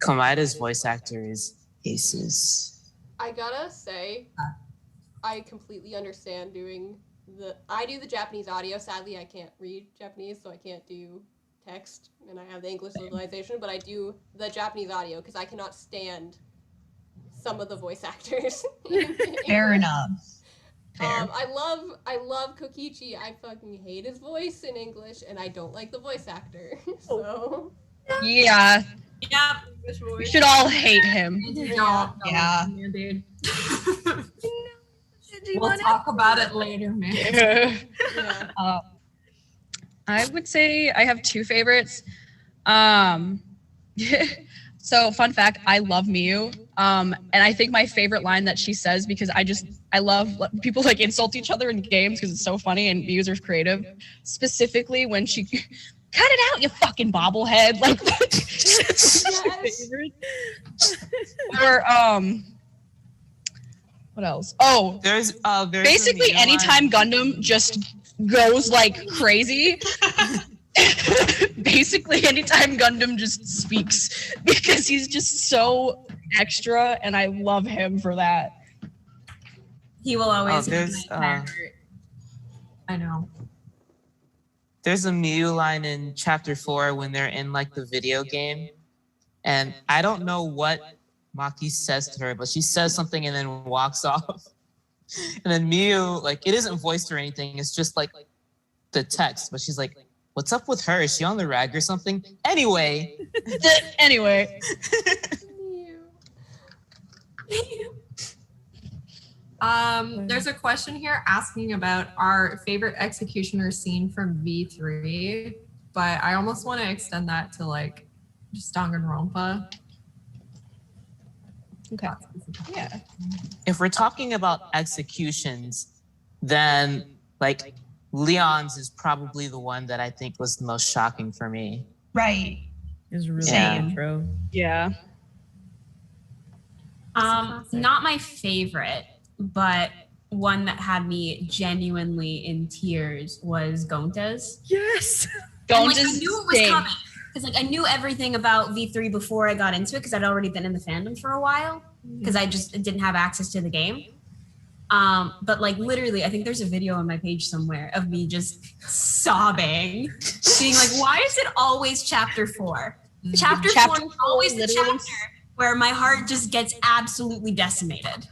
Komaida's voice actor is aces. I gotta say, I completely understand I do the Japanese audio. Sadly, I can't read Japanese, so I can't do text, and I have the English localization, but I do the Japanese audio because I cannot stand some of the voice actors. Fair enough. I love Kokichi. I fucking hate his voice in English, and I don't like the voice actor. So Yeah. Yeah. We should all hate him. Yeah. Dude. We'll talk about it later, man. yeah. I would say I have two favorites. So fun fact, I love Miyu. And I think my favorite line that she says, because I love people like insult each other in games because it's so funny and Miyu's are creative. Specifically when she cut it out, you fucking bobblehead. Like or what else? Oh, There's basically a anytime Gundam just goes like crazy. Basically anytime Gundam just speaks, because he's just so extra and I love him for that. He will always be there's, my favorite. I know. There's a Miyu line in chapter 4 when they're in like the video game, and I don't know what Maki says to her, but she says something and then walks off. And then Miyu, like, it isn't voiced or anything, it's just like the text, but she's like, what's up with her? Is she on the rag or something? Anyway. Anyway. There's a question here asking about our favorite executioner scene from V3, but I almost want to extend that to like just Danganronpa. Okay. Yeah. If we're talking about executions, then like Leon's is probably the one that I think was the most shocking for me. Right. It was really Yeah. intro. Yeah. Not my favorite, but one that had me genuinely in tears was Gonta's. Yes. And, like, I knew it was coming because like I knew everything about V3 before I got into it because I'd already been in the fandom for a while because I just didn't have access to the game. But like literally, I think there's a video on my page somewhere of me just sobbing, being like, why is it always chapter 4? Chapter 4 is always the chapter where my heart just gets absolutely decimated.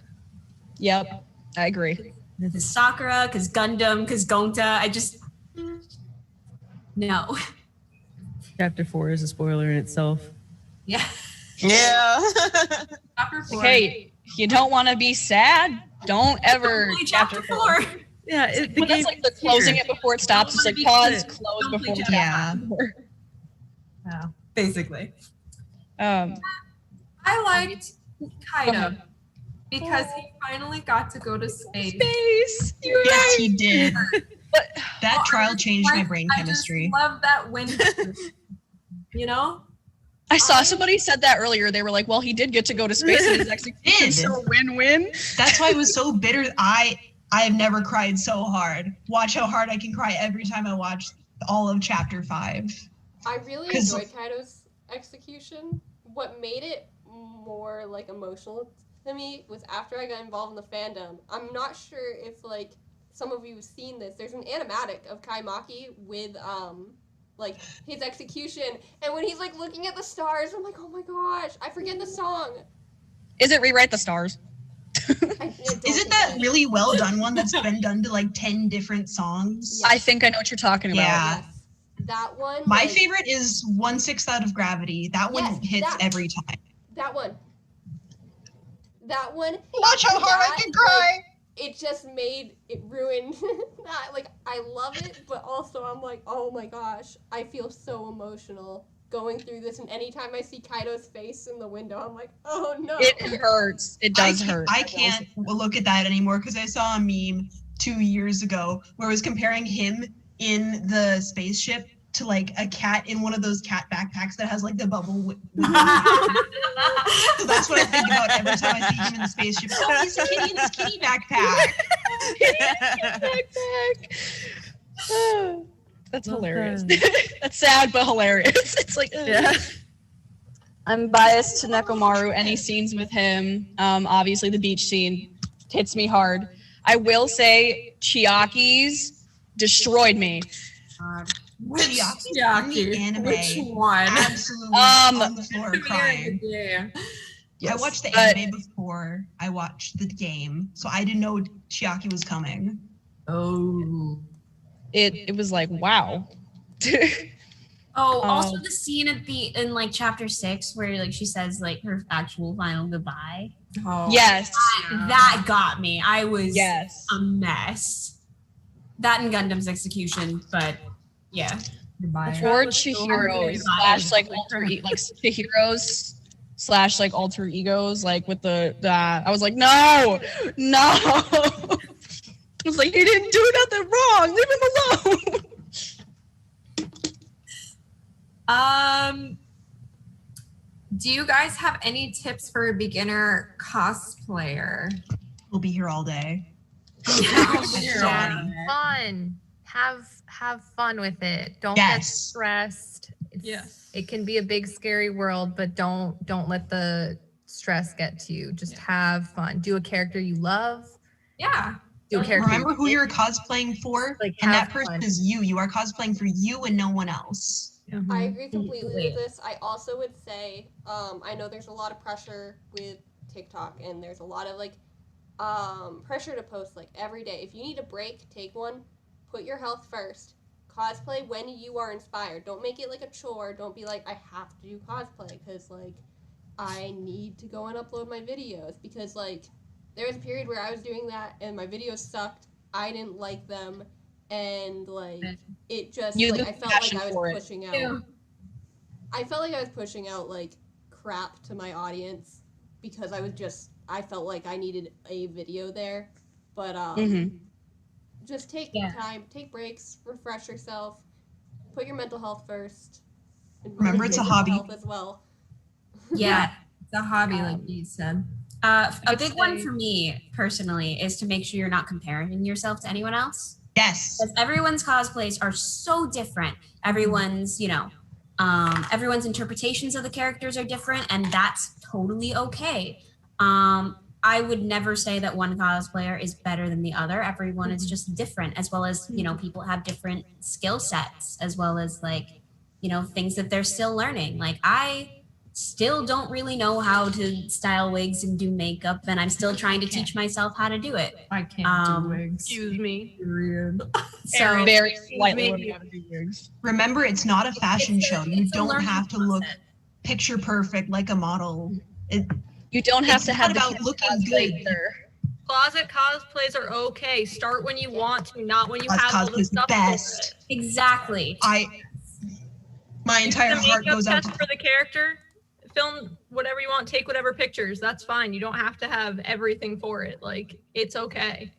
Yep. I agree. Because Sakura, because Gundam, because Gonta, I just no. Chapter 4 is a spoiler in itself. Yeah. Yeah. Chapter 4. Hey, you don't want to be sad? Don't ever Don't play chapter 4. Yeah, the But game that's like the closing it before it stops. It's like pause, close Don't play before chapter Yeah. Yeah. Basically. Um, I liked Kaito because he finally got to go to space. space. Yes, he did. But That trial changed my brain I chemistry. just love that win. You know? I saw somebody said that earlier. They were like, "Well, he did get to go to space in his execution, Did. so win-win." That's why I was so bitter. I have never cried so hard. Watch how hard I can cry every time I watch all of chapter 5. I really 'Cause- enjoyed Kaito's execution. What made it more like emotional to me was after I got involved in the fandom. I'm not sure if like some of you have seen this. There's an animatic of Kai Maki with like his execution, and when he's like looking at the stars, I'm like, oh my gosh, I forget the song. Is it Rewrite the Stars? Isn't that really well done one that's been done to like 10 different songs? I think I know what you're talking about. Yeah. Yes. That one. My like, favorite is 1/6 out of Gravity. That one Yes, hits that- every time. That one. That one. Watch how hard I that, can cry. like, it just made it ruined that. Like, I love it, but also I'm like, oh my gosh, I feel so emotional going through this. And anytime I see Kaito's face in the window, I'm like, oh no. It hurts. It does hurt. I can't look at that anymore because I saw a meme 2 years ago where it was comparing him in the spaceship to like a cat in one of those cat backpacks that has like the bubble. So that's what I think about every time I see him in the spaceship. Oh, he's a kitty in his kitty backpack. That's Well hilarious. done. That's sad but hilarious. It's like, Yeah. I'm biased to Nekomaru. Any scenes with him, obviously the beach scene hits me hard. I will say Chiaki's destroyed me. Which Chiaki in the anime. Which one? Absolutely on the floor crying. Yeah. I Yes. watched the But- anime before I watched the game, so I didn't know Chiaki was coming. Oh. It was like, wow. Oh, also Um, the scene in like chapter 6 where like she says like her actual final goodbye. Oh. Yes. That got me. I was Yes. a mess. That and Gundam's execution, but yeah. Goodbye. Or Chihiros slash like Chihiros slash like alter egos, like with the I was like, no. I was like, he didn't do nothing wrong. Leave him alone. Do you guys have any tips for a beginner cosplayer? We'll be here all day. Fun. Have fun with it. Don't get Yes. stressed. Yes. It can be a big scary world, but don't let the stress get to you. Just have fun. Do a character you love. Yeah. Do a character. Remember who you're cosplaying for, Like, and have that person fun. is you. You are cosplaying for you and no one else. I agree completely with this. I also would say, I know there's a lot of pressure with TikTok, and there's a lot of like pressure to post like every day. If you need a break, take one. Put your health first. Cosplay when you are inspired. Don't make it like a chore. Don't be like, I have to do cosplay because like I need to go and upload my videos, because like there was a period where I was doing that and my videos sucked. I didn't like them. And like it just You like lose I felt passion like I for was it. pushing out. Yeah. I felt like I was pushing out like crap to my audience because I felt like I needed a video there. But just take time, take breaks, refresh yourself, put your mental health first. And Remember, it's a physical hobby. health as well. Yeah. It's a hobby, like you said. A big one for me personally is to make sure you're not comparing yourself to anyone else. Yes. Because everyone's cosplays are so different. Everyone's, everyone's interpretations of the characters are different, and that's totally okay. I would never say that one cosplayer is better than the other. Everyone is just different, as well as, people have different skill sets, as well as like, things that they're still learning. Like I still don't really know how to style wigs and do makeup, and I'm still trying to teach myself how to do it. I can't do wigs. Excuse me. Period. So Very slightly learning how to do wigs. Remember, it's not a fashion show. You it's a don't learning have to look picture perfect like a model. You don't have It's to not have about the looking cosplay good. either. Closet cosplays are okay. Start when you want to, not when you Closet have all the cosplay's the stuff. best. exactly. My entire The heart makeup goes out test to for the character. Film whatever you want. Take whatever pictures. That's fine. You don't have to have everything for it. Like it's okay.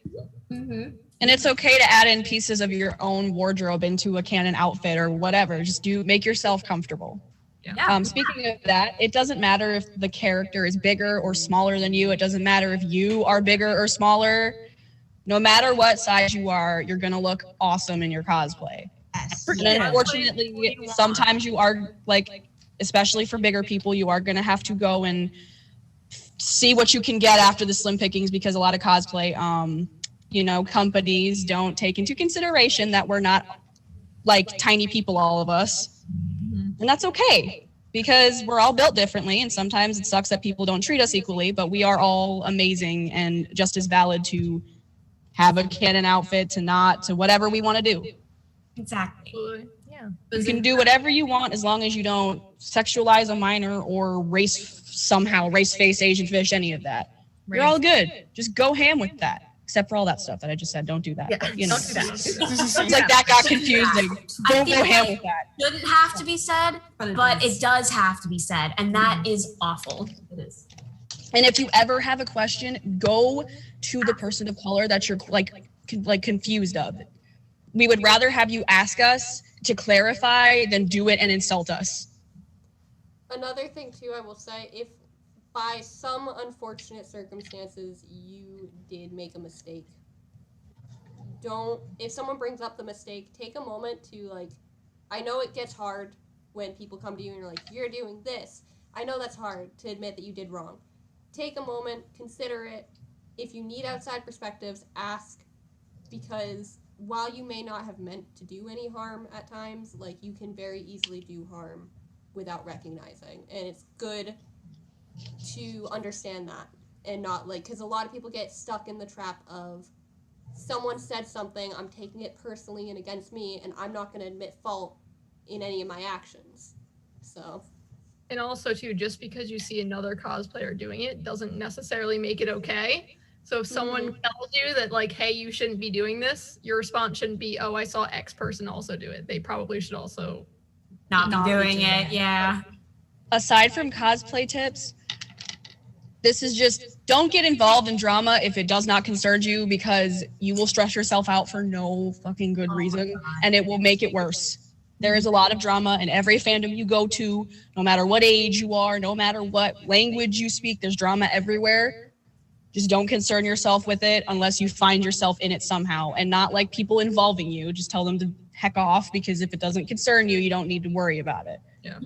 Mm-hmm. And it's okay to add in pieces of your own wardrobe into a canon outfit or whatever. Just make yourself comfortable. Yeah. Speaking of that, it doesn't matter if the character is bigger or smaller than you. It doesn't matter if you are bigger or smaller. No matter what size you are, you're going to look awesome in your cosplay. Yes. And unfortunately, sometimes you are like, especially for bigger people, you are going to have to go and see what you can get after the slim pickings, because a lot of cosplay, companies don't take into consideration that we're not like tiny people, all of us. And that's okay, because we're all built differently. And sometimes it sucks that people don't treat us equally, but we are all amazing and just as valid to have a canon outfit, to whatever we want to do. Exactly. Yeah. You can do whatever you want as long as you don't sexualize a minor or race face, Asian fish, any of that. You're all good. Just go ham with that. Except for all that stuff that I just said. Don't do that. Yeah, But, don't do that. It's like that got confusing. Don't go ham with that. Shouldn't have to be said, but it does have to be said, and that is awful. It is. And if you ever have a question, go to the person of color that you're like confused of. We would rather have you ask us to clarify than do it and insult us. Another thing too, I will say, if by some unfortunate circumstances you did make a mistake, if someone brings up the mistake, take a moment to I know it gets hard when people come to you and you're like, you're doing this. I know that's hard to admit that you did wrong. Take a moment, consider it. If you need outside perspectives, ask, because while you may not have meant to do any harm at times, you can very easily do harm without recognizing. And it's good to understand that and not like, because a lot of people get stuck in the trap of someone said something, I'm taking it personally and against me, and I'm not going to admit fault in any of my actions. So. And also too, just because you see another cosplayer doing it doesn't necessarily make it okay. So if someone tells you that like, hey, you shouldn't be doing this, your response shouldn't be, oh, I saw X person also do it. They probably should also not be doing it. Yeah. Aside from cosplay tips, this is just, don't get involved in drama if it does not concern you, because you will stress yourself out for no fucking good reason, and it will make it worse. There is a lot of drama in every fandom you go to, no matter what age you are, no matter what language you speak, there's drama everywhere. Just don't concern yourself with it unless you find yourself in it somehow, and not like people involving you. Just tell them to heck off, because if it doesn't concern you, you don't need to worry about it. Yeah.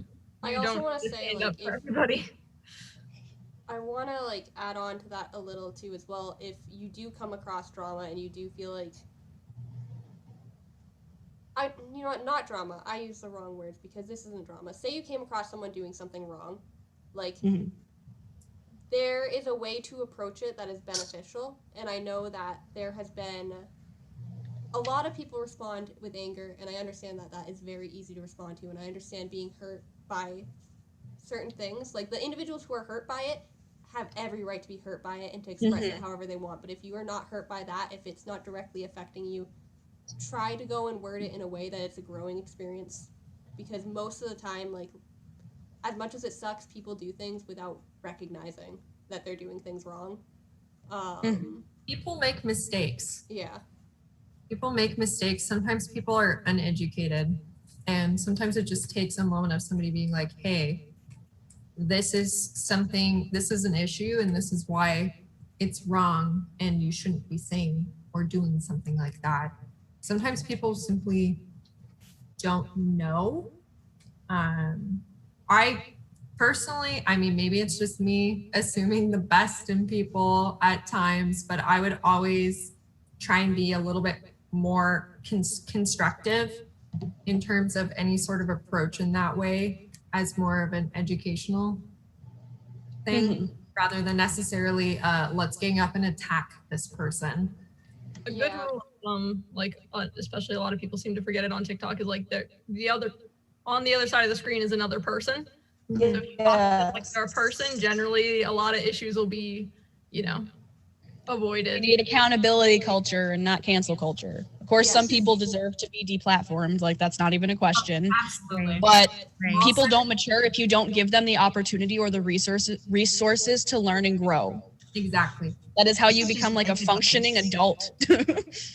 I also want to say, like, for everybody. I want to like add on to that a little too as well. If you do come across drama and you do feel like, you know what, not drama. I use the wrong words because this isn't drama. Say you came across someone doing something wrong, like there is a way to approach it that is beneficial. And I know that there has been a lot of people respond with anger, and I understand that that is very easy to respond to, and I understand being hurt by certain things. Like the individuals who are hurt by it have every right to be hurt by it and to express it however they want. But if you are not hurt by that, if it's not directly affecting you, try to go and word it in a way that it's a growing experience, because most of the time, like, as much as it sucks, people do things without recognizing that they're doing things wrong. People make mistakes. Yeah. People make mistakes. Sometimes people are uneducated, and sometimes it just takes a moment of somebody being like, hey, this is an issue, and this is why it's wrong, and you shouldn't be saying or doing something like that. Sometimes people simply don't know. I personally, I mean, maybe it's just me assuming the best in people at times, but I would always try and be a little bit more constructive in terms of any sort of approach in that way, as more of an educational thing rather than necessarily let's gang up and attack this person. A good rule of like especially a lot of people seem to forget it on TikTok, is like the other on the other side of the screen is another person. So if you talk like they're a person, generally a lot of issues will be, avoided. We need accountability culture and not cancel culture. Of course, some people deserve to be deplatformed. Like, that's not even a question. Absolutely. But people don't mature if you don't give them the opportunity or the resources to learn and grow. Exactly. That is how you become like a functioning adult.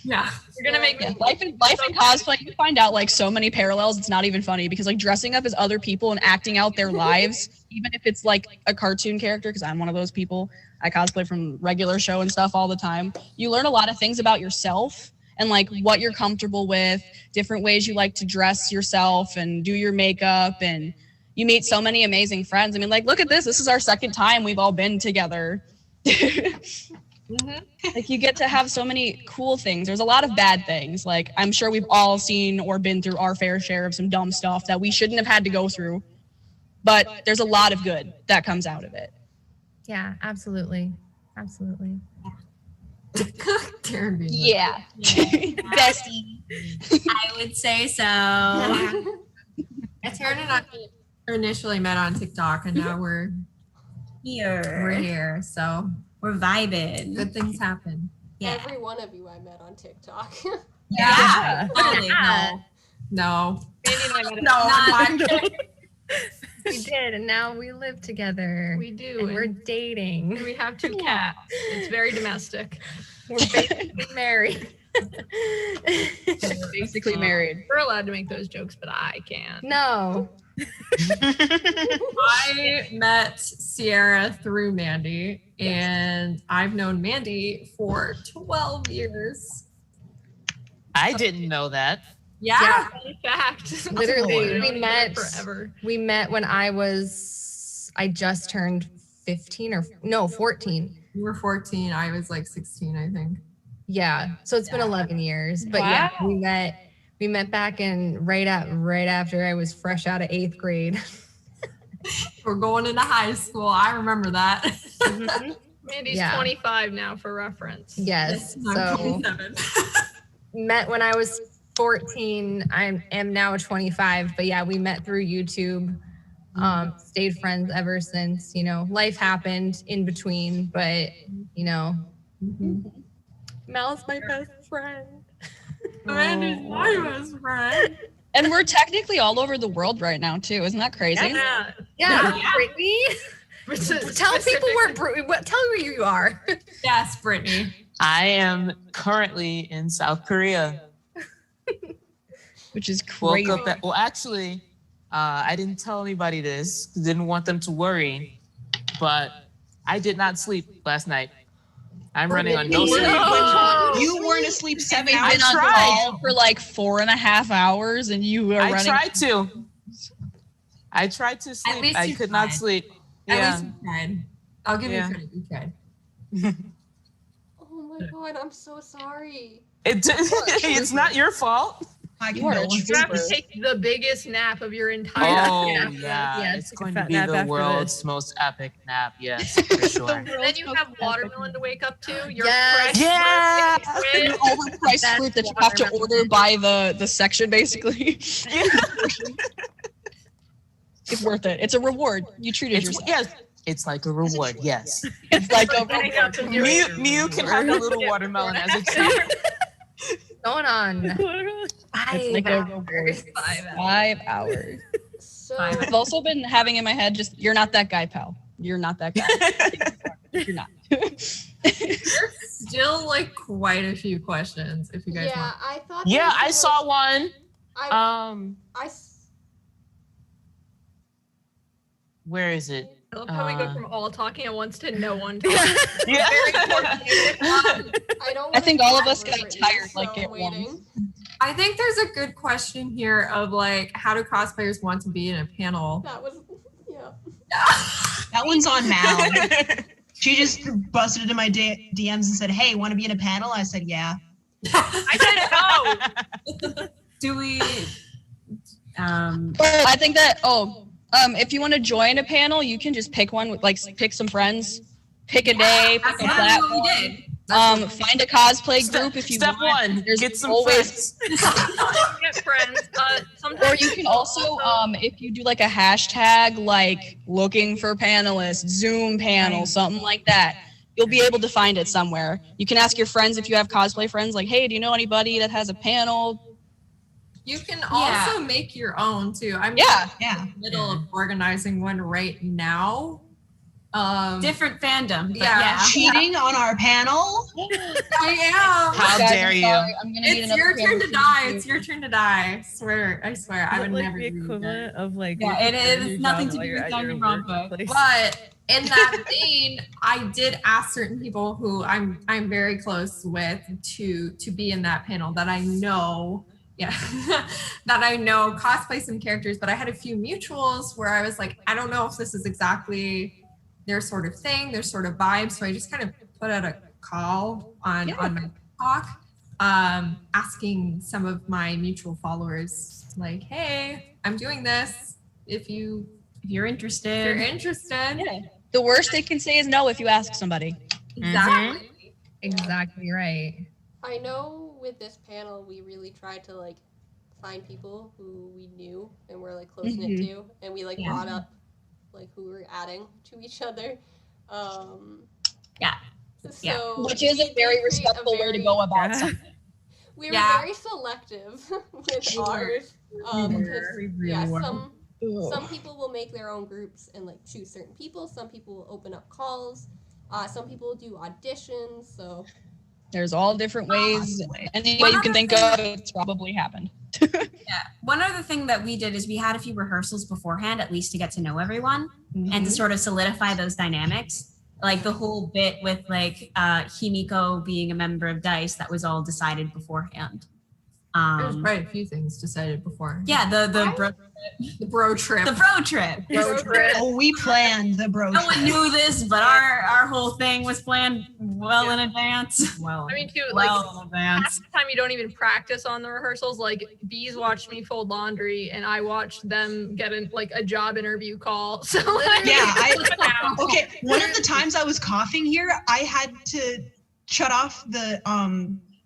Yeah. You're gonna make life in cosplay, you find out like so many parallels. It's not even funny, because like dressing up as other people and acting out their lives, even if it's like a cartoon character, because I'm one of those people. I cosplay from regular show and stuff all the time. You learn a lot of things about yourself and like what you're comfortable with, different ways you like to dress yourself and do your makeup, and you meet so many amazing friends. I mean, like, look at this. This is our second time we've all been together. Like, you get to have so many cool things. There's a lot of bad things. Like, I'm sure we've all seen or been through our fair share of some dumb stuff that we shouldn't have had to go through. But there's a lot of good that comes out of it. Yeah, absolutely. Absolutely. Yeah. Bestie. I would say so. Taryn and I initially met on TikTok, and now we're here. So we're vibing. Good things happen. Yeah. Every one of you I met on TikTok. Yeah. Totally. No. We did, and now we live together. We do. And we're dating. We have 2 cats. It's very domestic. We're basically married. Basically married. We're allowed to make those jokes, but I can't. No. I met Sierra through Mandy, and I've known Mandy for 12 years. I didn't know that. Yeah. In fact, Literally, we met forever. We met when I just turned 14. You were 14. I was like 16, I think. Yeah. So it's been 11 years. But yeah, we met back in right after I was fresh out of 8th grade. We're going into high school. I remember that. Mandy's Yeah. 25 now for reference. Yes. I'm So 27. met when I was 14. I am now 25, but yeah, we met through YouTube. Stayed friends ever since. You know, life happened in between, but you know, Mel's my best friend. Amanda's my best friend. And we're technically all over the world right now too. Isn't that crazy? Yeah. Brittany. Tell people tell me where you are. Yes, Brittany. I am currently in South Korea. Which is Woke crazy. up well, actually, I didn't tell anybody this. Didn't want them to worry, but I did not sleep last night. I'm running on no sleep. You weren't asleep 7 We've hours. been on call for like 4.5 hours, and you were I running. tried to sleep. least I you could not tried. sleep. At Yeah. least you tried. I'll give Yeah. you credit. You tried. Oh my god, I'm so sorry. It's not your fault. My You are a condolences. You have to take the biggest nap of your entire Oh nap. yeah, it's it's like a going to fat be nap the after world's this. most epic nap. Yes, for sure. And then you have watermelon to wake up to. Your Yes. fresh Yeah. fruit An overpriced That's fruit that you have to watermelon. order by the section, basically. It's worth it. It's a reward. You treated yourself. Yes, it's like a reward. Yes. It's like a Getting up to do it. Mew can have a little watermelon as a treat. Going on. It's like a reward. 5 hours. So I've also been having in my head just, you're not that guy, pal. You're not that guy. You're not. Still like quite a few questions if you guys yeah, want. I thought. Yeah, there I was saw one. I Where is it? I love how we go from all talking at once to no one talking. Yeah. Very important. I don't. I think wanna all of be us got awkward, tired so like I'm at waiting. once. I think there's a good question here of like, how do cosplayers want to be in a panel? That was, yeah. That one's on Mal. She just busted into my DMs and said, "Hey, want to be in a panel?" I said, "Yeah." I said no. Do we? I think that, if you want to join a panel, you can just pick one with pick some friends, pick a day, pick a That's what we platform. did. Find a cosplay group if you Step want. one, There's get some always- friends. Get friends. Sometimes Or you can also, if you do like a hashtag, like looking for panelists, Zoom panel, something like that, you'll be able to find it somewhere. You can ask your friends if you have cosplay friends, like, hey, do you know anybody that has a panel? You can also make your own too. I'm Yeah. in the middle of organizing one right now. Different fandom. But Yeah. Cheating on our panel? I am. How Guys, dare I'm you? sorry, I'm gonna need It's another your turn panel to for die. you. It's your turn to die. I swear. I Is would it like never the do that. equivalent of like Yeah, it working at is your nothing job to while do you're with at your Danganronpa. workplace. But in that vein, I did ask certain people who I'm very close with to be in that panel that I know, that I know cosplay some characters, but I had a few mutuals where I was like, I don't know if this is exactly their sort of thing, their sort of vibe. So I just kind of put out a call on my talk, asking some of my mutual followers, like, hey, I'm doing this. If you're interested. Yeah. The worst they can say is no if you ask somebody. Exactly. Exactly right. I know with this panel, we really tried to like find people who we knew and were like close knit to, and we brought up like who we're adding to each other. So Which is a very respectful way to go about something. We were very selective with ours. Because some people will make their own groups and like choose certain people. Some people will open up calls. Some people will do auditions. So There's all different ways. Any way you can think of, it's probably happened. One other thing that we did is we had a few rehearsals beforehand, at least to get to know everyone and to sort of solidify those dynamics. Like the whole bit with Himiko being a member of DICE, that was all decided beforehand. There's probably a few things decided before. Yeah, the bro trip. The bro trip. Oh, we planned the bro No trip. one knew this, but our whole thing was planned well in advance. Well, I mean, too, Well like in advance. half the time you don't even practice on the rehearsals. Like bees watched me fold laundry, and I watched them get a job interview call. So Okay, one of the times I was coughing here, I had to shut off the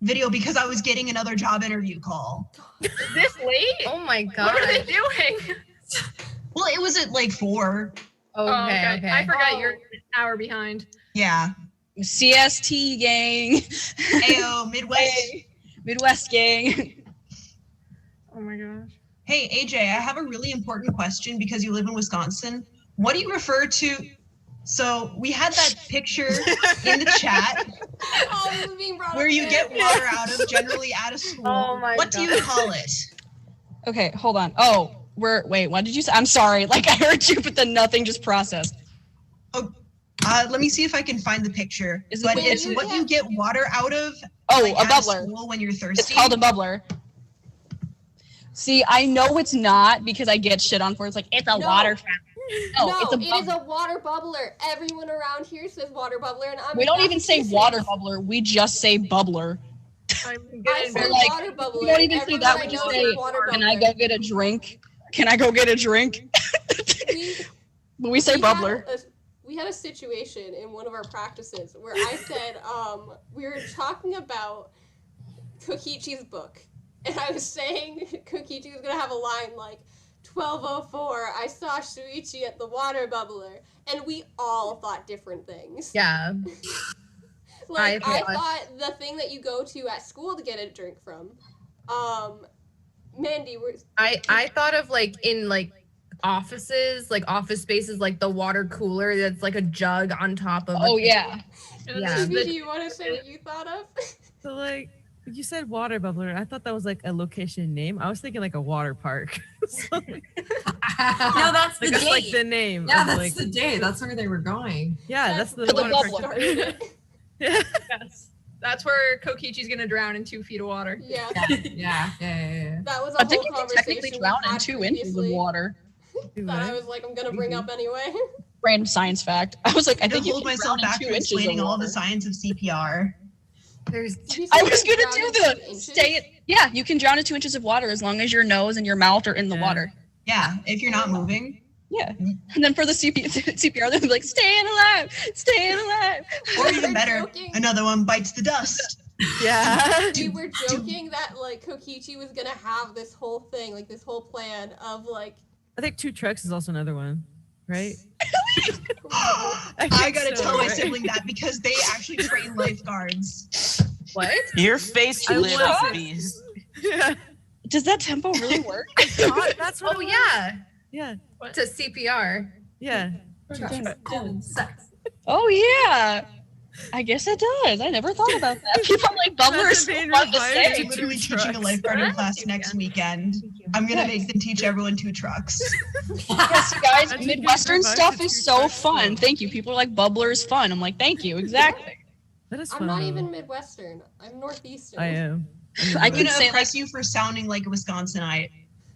video because I was getting another job interview call. This late? Oh my god. What are they doing? Well, it was at like 4. Okay. I forgot you're an hour behind. Yeah. CST gang. Ayo, Midwest. Midwest gang. Oh my gosh. Hey, AJ, I have a really important question because you live in Wisconsin. What do you refer to? So we had that picture in the chat This is being brought where up you there. get water out of generally out of school. Oh my What do you call it? Okay, hold on. Oh, wait, what did you say? I'm sorry. Like I heard you, but then nothing just processed. Let me see if I can find the picture. But it's what you get water out of. Oh, like, a out of bubbler. school when you're thirsty. It's called a bubbler. See, I know it's not because I get shit on for it. It's like, it's a water fountain. No, No, it's a it is a water bubbler. Everyone around here says water bubbler, and I'm. We don't even say water bubbler. We just say bubbler. I'm I getting say very like, water bubbler. We don't even say Everyone that. I We just know say, says water can bubbler. I go get a drink? Can I go get a drink? But we say bubbler. We had a situation in one of our practices where I said, we were talking about Kokichi's book, and I was saying Kokichi was gonna have a line like, 12:04, I saw Shuichi at the water bubbler, and we all thought different things. Yeah. Like I thought- thought the thing that you go to at school to get a drink from, Mandy, I thought of like in like offices, like office spaces, like the water cooler that's like a jug on top of. Oh yeah. Yeah. Do you want to say what you thought of? So like you said water bubbler. I thought that was like a location name. I was thinking like a water park. So, No, that's the like, that's date. like the name. Yeah, of, that's like, the day. That's where they were going. yeah, that's the the water bubbler. park. Yes. That's where Kokichi's gonna drown in 2 feet of water. Yeah. Yeah. That was a I whole think you can conversation. technically we drown in had 2 inches of previously water. That I was like, I'm gonna bring up anyway. Random science fact. I was like, I I think you hold can myself drown in back 2 from inches explaining of all the water. science of CPR. There's I was gonna do yeah, you can drown in 2 inches of water as long as your nose and your mouth are in the water. Yeah, if you're not moving. Yeah. And then for the CPR, they'll be like, staying alive, staying alive. Or even better, another one bites the dust. Yeah. We were joking that like Kokichi was gonna have this whole thing, like this whole plan of like. I think 2 trucks is also another one, right? I gotta so, tell my right? sibling that because they actually train lifeguards. what? Your face I lit was- up, bees. Yeah. Does that tempo really work? That's what Oh it was. yeah. Yeah. To CPR. Yeah. Oh yeah. I guess it does. I never thought about that. People are like, bubbler is so fun to say. I'm literally teaching a lifeguarding class next weekend. I'm gonna make them teach everyone 2 trucks. Yes, you guys, That's Midwestern advice stuff to is 2 so trucks, fun. though. Thank you. People are like, bubbler is fun. I'm like, thank you. Exactly. That is I'm fun. not though. even Midwestern. I'm Northeastern. I am. I I'm could gonna say impress you for sounding like a Wisconsinite.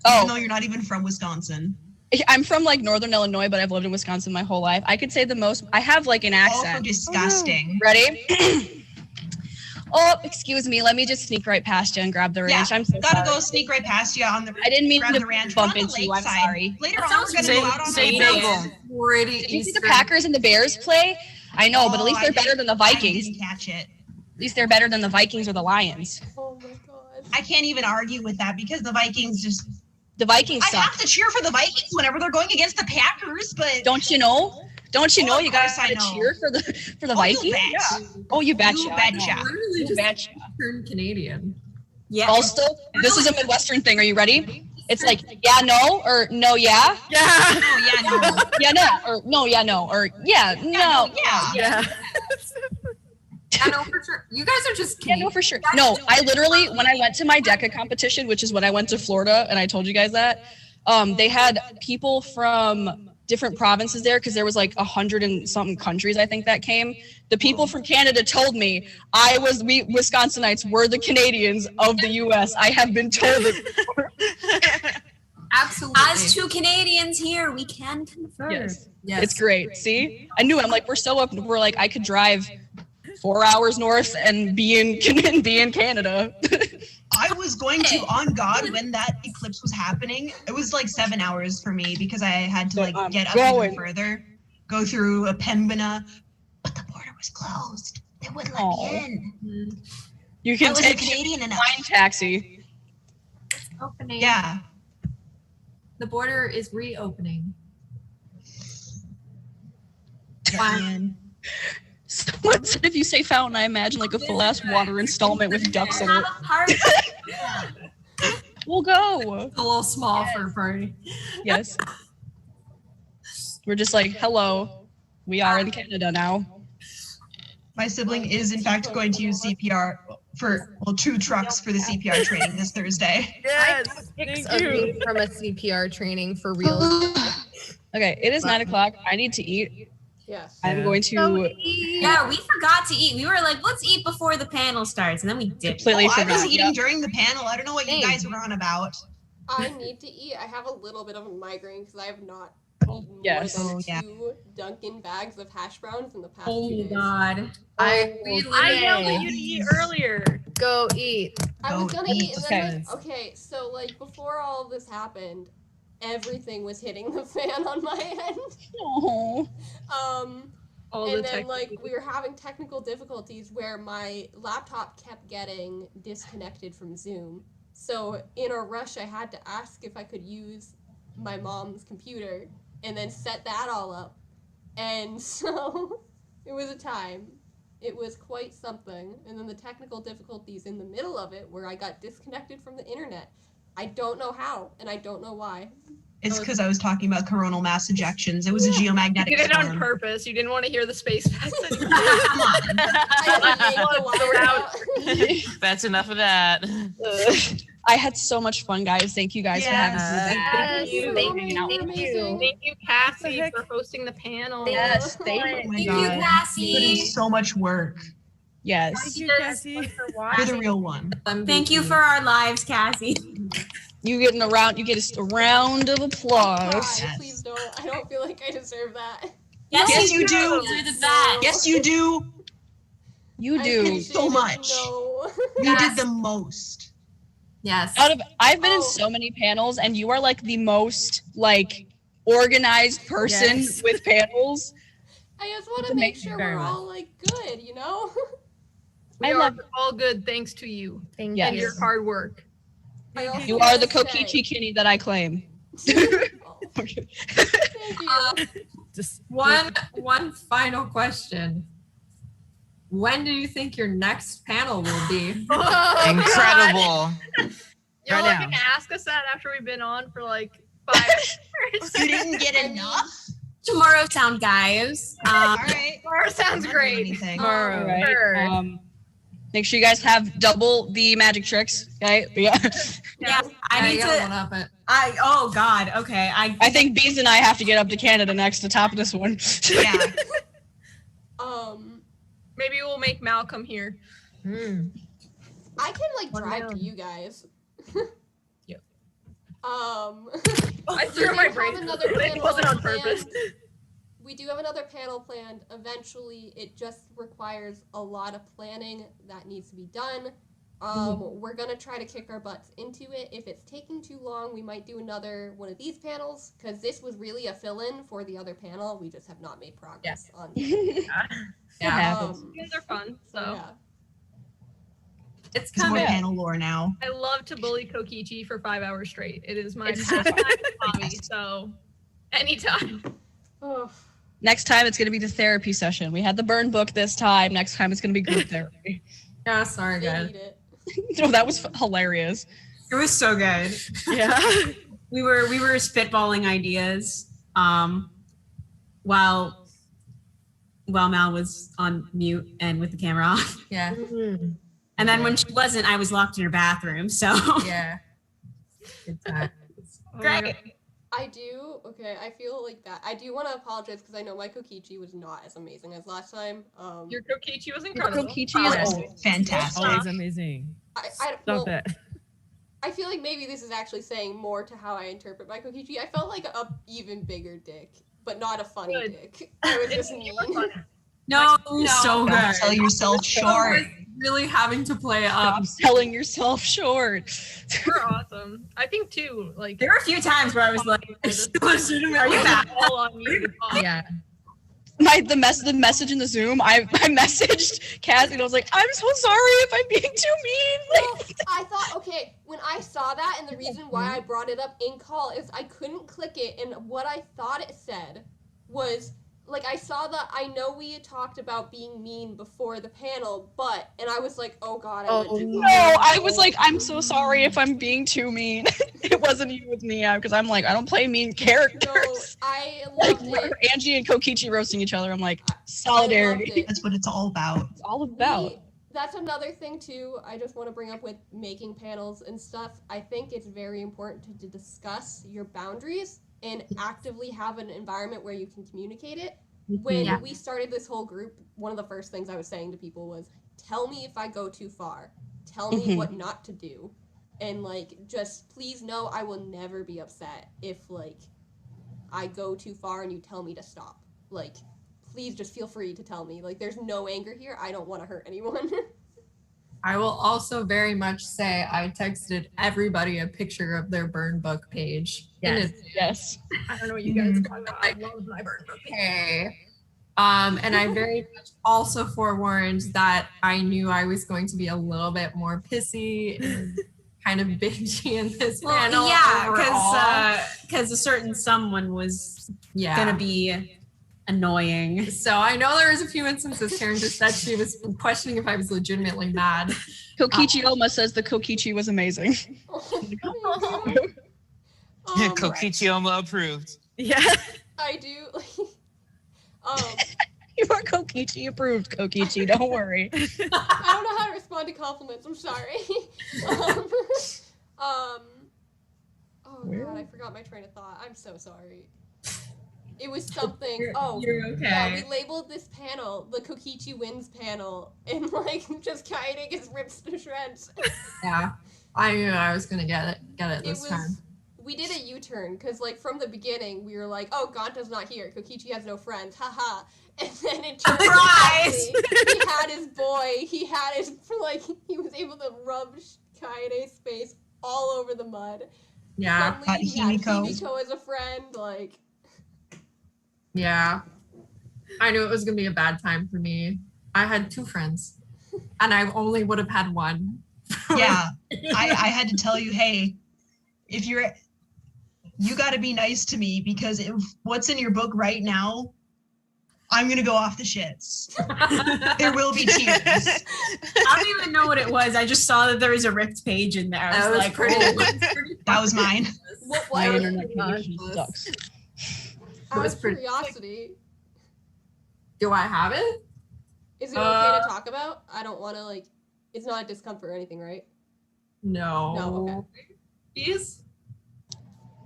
Oh. Even though you're not even from Wisconsin. I'm from like Northern Illinois, but I've lived in Wisconsin my whole life. I could say the most. I have like an Also accent. disgusting. Ready? Oh, excuse me. Let me just sneak right past you and grab the Yeah, ranch. I'm so gotta sorry. go sneak right past you on the. I didn't mean grab to the ranch. bump We're on the into you. I'm lakeside. sorry. Later on, we're gonna go out on Say the bagel. Already Did you see the Packers and the Bears play? I know, but at least they're better than the I Vikings. didn't catch it. At least they're better than the Vikings or the Lions. Oh my god. I can't even argue with that because the Vikings just. The Vikings I suck. have to cheer for the Vikings whenever they're going against the Packers, but. Don't you know? Don't you Oh, know of you guys course I gotta know. cheer for the Oh, Vikings? you bet. Yeah. Oh, you betcha. You betcha. Literally You just betcha. turned Canadian. Yeah. Also, this is a Midwestern thing. Are you ready? It's like yeah, no, or no, yeah. Yeah. Oh, yeah, no. Yeah, no, or no, yeah, no, or yeah, no. Yeah. Yeah. Yeah, no, for sure. You guys are just Yeah, Canadian. no, for sure. No, I literally, when I went to my DECA competition, which is when I went to Florida, and I told you guys that, they had people from different provinces there because there was like 100 and something countries I think that came. The people from Canada told me we Wisconsinites were the Canadians of the US. I have been told it before. Absolutely. As two Canadians here, we can confirm. Yes. Yes. It's great. See? I knew. I'm like, we're so up. We're like, I could drive 4 hours north and be in Canada. I was going to, on God, when that eclipse was happening, it was like 7 hours for me because I had to like get up even further, go through a Pembina, but the border was closed. They wouldn't let me in. You can I take wasn't Canadian enough. flying taxi. Opening. Yeah. The border is reopening. Someone said if you say fountain, I imagine like a full ass water installment with ducks in it. We'll go. It's a little small for a party. Yes. We're just like, hello, we are in Canada now. My sibling is in fact going to use CPR for 2 trucks for the CPR training this Thursday. Yes. Pics of me from a CPR training for real. Okay, it is 9 o'clock. I need to eat. Yes. I'm going to Yeah, we forgot to eat. We were like, let's eat before the panel starts, and then we did. completely I was forgot. eating during the panel. I don't know what you guys were on about. I need to eat. I have a little bit of a migraine because I have not eaten Yes. more than 2 Dunkin' bags of hash browns in the past Oh 2 my days. god. I yelled at you to eat earlier. Go eat. I was gonna eat, and then Okay. okay, so like before all of this happened, everything was hitting the fan on my end. Oh. And then like we were having technical difficulties where my laptop kept getting disconnected from Zoom. So in a rush, I had to ask if I could use my mom's computer and then set that all up. And so it was a time. It was quite something. And then the technical difficulties in the middle of it where I got disconnected from the internet. I don't know how, and I don't know why. It's because I was talking about coronal mass ejections. It was a geomagnetic You did it on storm. purpose. You didn't want to hear the space facts anymore. Come on. I had to yank the wire out. That's enough of that. I had so much fun, guys. Thank you guys for having me. Thank you. Hanging out with Thank me. you. Thank you, Cassie, for hosting the panel. Yes, thank Oh my Thank God. you, You put in Cassie. so much work. Yes. you, Cassie. You're the real one. Thank you for our lives, Cassie. You get a round of applause. God, please don't. I don't feel like I deserve that. Yes, you do. You're the best. Yes, you do. You I do. appreciate so it. much. No. You did the most. Yes. I've been in so many panels, and you are like the most like organized person with panels. I just want to To make make sure very we're well. all like good, you know? We are all good thanks to you Thank Yes. and your hard work. I also You are the wanna Kokichi Kitty that I claim. Okay. Thank you. Just One final question. When do you think your next panel will be? Incredible. You're Right like now. gonna ask us that after we've been on for like 5 hours. You didn't get enough? Tomorrow sound, guys. All right. Sounds great. Anything. All right. Make sure you guys have double the magic tricks. Okay. Yeah. Yeah, I Yeah, need you gotta one to. up it. Oh God. Okay. I think Bees and I have to get up to Canada next to top of this one. Yeah. Maybe we'll make Mal come here. I can like drive to you guys. Yep. I threw my brain. It wasn't on purpose. We do have another panel planned. Eventually, it just requires a lot of planning that needs to be done. We're gonna try to kick our butts into it. If it's taking too long, we might do another one of these panels because this was really a fill-in for the other panel. We just have not made progress on. Yeah, happens. you guys are fun. So Yeah. It's There's more coming. panel lore now. I love to bully Kokichi for 5 hours straight. It is my It's so pastime hobby. So anytime. Oh, Next time it's gonna be the therapy session. We had the burn book this time. Next time it's gonna be group therapy. Yeah, sorry they guys. need it. No, that was hilarious. It was so good. Yeah. We were spitballing ideas while Mal was on mute and with the camera off. Yeah. And then when she wasn't, I was locked in her bathroom. So Yeah. Good time. Oh my Great. God. I do. Okay, I feel like that. I do want to apologize because I know my Kokichi was not as amazing as last time. Your Kokichi was Your incredible. Kokichi is fantastic. Always amazing. Well, Stop it. I feel like maybe this is actually saying more to how I interpret my Kokichi. I felt like a even bigger dick, but not a funny dick. I was just mean. No, so Don't good. sell yourself short. Really having to play up. Stop selling yourself short. You're awesome. I think too, like There were a few times where I was like, Are you back? all on you. Yeah. The message in the Zoom, I messaged Cassie and I was like, I'm so sorry if I'm being too mean. Well, I thought, okay, when I saw that, and the reason why I brought it up in call is I couldn't click it, and what I thought it said was, like, I saw that I know we had talked about being mean before the panel, but, and I was like, oh god, I went too far. No, I was like, I'm so sorry if I'm being too mean. It wasn't you with me, because I'm like, I don't play mean characters. No, I Like, loved it. Angie and Kokichi roasting each other, I'm like, solidarity. That's what it's all about. It's all about. That's another thing too, I just want to bring up with making panels and stuff. I think it's very important to discuss your boundaries and actively have an environment where you can communicate it. When we started this whole group, one of the first things I was saying to people was, tell me if I go too far. Tell me what not to do. And, like, just please know I will never be upset if, like, I go too far and you tell me to stop. Like, please just feel free to tell me. Like, there's no anger here. I don't want to hurt anyone. I will also very much say I texted everybody a picture of their burn book page. Yes. I don't know what you guys are talking about. I love my burn book. Okay. And I very much also forewarned that I knew I was going to be a little bit more pissy and kind of bitchy in this panel. Yeah, because a certain someone was gonna be annoying. So I know there was a few instances Karen just said she was questioning if I was legitimately mad. Kokichi Oma says the Kokichi was amazing. Kokichi Oma approved. Yeah. I do. You are Kokichi approved, Kokichi. Don't worry. I don't know how to respond to compliments. I'm sorry. Oh god, I forgot my train of thought. I'm so sorry. It was something. You're okay. Yeah, we labeled this panel the Kokichi wins panel, and like just Kaede gets ripped to shreds. Yeah, I knew I was gonna get it this time. We did a U-turn because, like, from the beginning, we were like, "Oh, Ganta's not here. Kokichi has no friends. Haha." And then it turned out he had his boy. He had his he was able to rub Kaede's face all over the mud. Yeah. Suddenly, he had Himiko as a friend. Like. Yeah. I knew it was gonna be a bad time for me. I had 2 friends, and I only would have had 1. Yeah. I had to tell you, hey, if you got to be nice to me, because if what's in your book right now, I'm going to go off the shits. There will be tears. I don't even know what it was. I just saw that there was a ripped page in there. I was like, that was mine. My internet connection sucks. Out of curiosity, do I have it? Is it okay to talk about? I don't want to, it's not a discomfort or anything, right? No. No, okay. Please?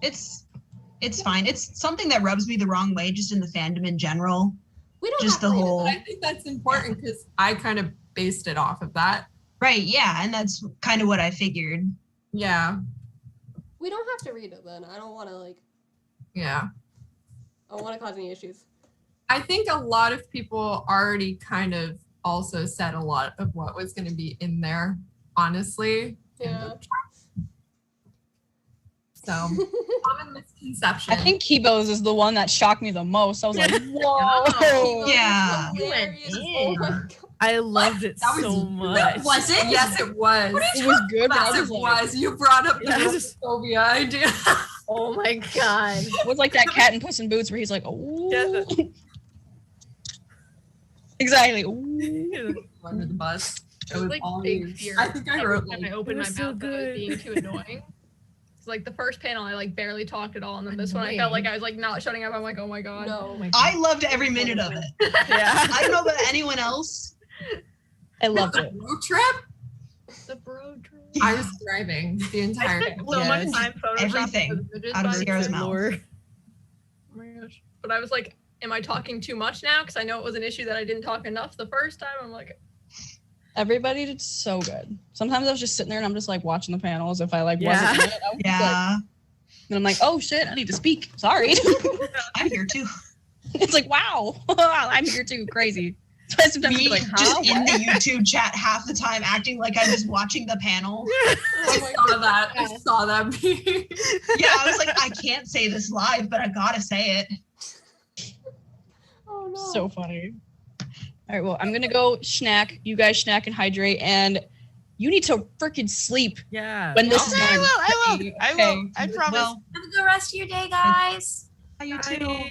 It's fine. It's something that rubs me the wrong way just in the fandom in general. We don't just have the to whole. I think that's important because I kind of based it off of that. Right, yeah, and that's kind of what I figured. Yeah. We don't have to read it then. I don't want to Yeah. I don't want to cause any issues. I think a lot of people already kind of also said a lot of what was going to be in there, honestly. Yeah. So, common misconception. I think Kiibo's is the one that shocked me the most. I was like, whoa. Yeah. Oh my god. I loved it so much. Was it? Yes, it was. It was good, but I Yes, was it like, was. You brought up the phobia idea. Oh my god. it was like that Cat in Puss in Boots where he's like, oh. Exactly. Ooh. Under the bus. It was like big fear. I think I wrote when I opened my mouth that I was being too annoying. It's like the first panel, I barely talked at all, and then this one, I felt like I was not shutting up. I'm like, oh my god. No. I loved every minute of it. Yeah. I don't know about anyone else. I loved it. Road trip? The bro drone. I was thriving the entire day. So much Yes. time photoshopping Everything those images out of by Sierra's the mouth. Lord. Oh my gosh. But I was like, am I talking too much now? Because I know it was an issue that I didn't talk enough the first time. I'm like, Everybody did so good. Sometimes I was just sitting there and I'm just like watching the panels. If I like wasn't in it, I was Yeah. and I'm like, oh shit, I need to speak. Sorry. I'm here too. It's like, wow, I'm here too. Crazy. So I sometimes Me be like, just huh? in What? the YouTube chat half the time acting like I was watching the panel. I saw that. I saw that. Yeah, I was like, I can't say this live, but I gotta say it. Oh no. So funny. All right, well, I'm gonna go snack. You guys snack and hydrate, and you need to freaking sleep Yeah. when this is Okay, I done. will. I will. Okay. I will. I promise. Well, Have a good rest of your day, guys. you too. Bye.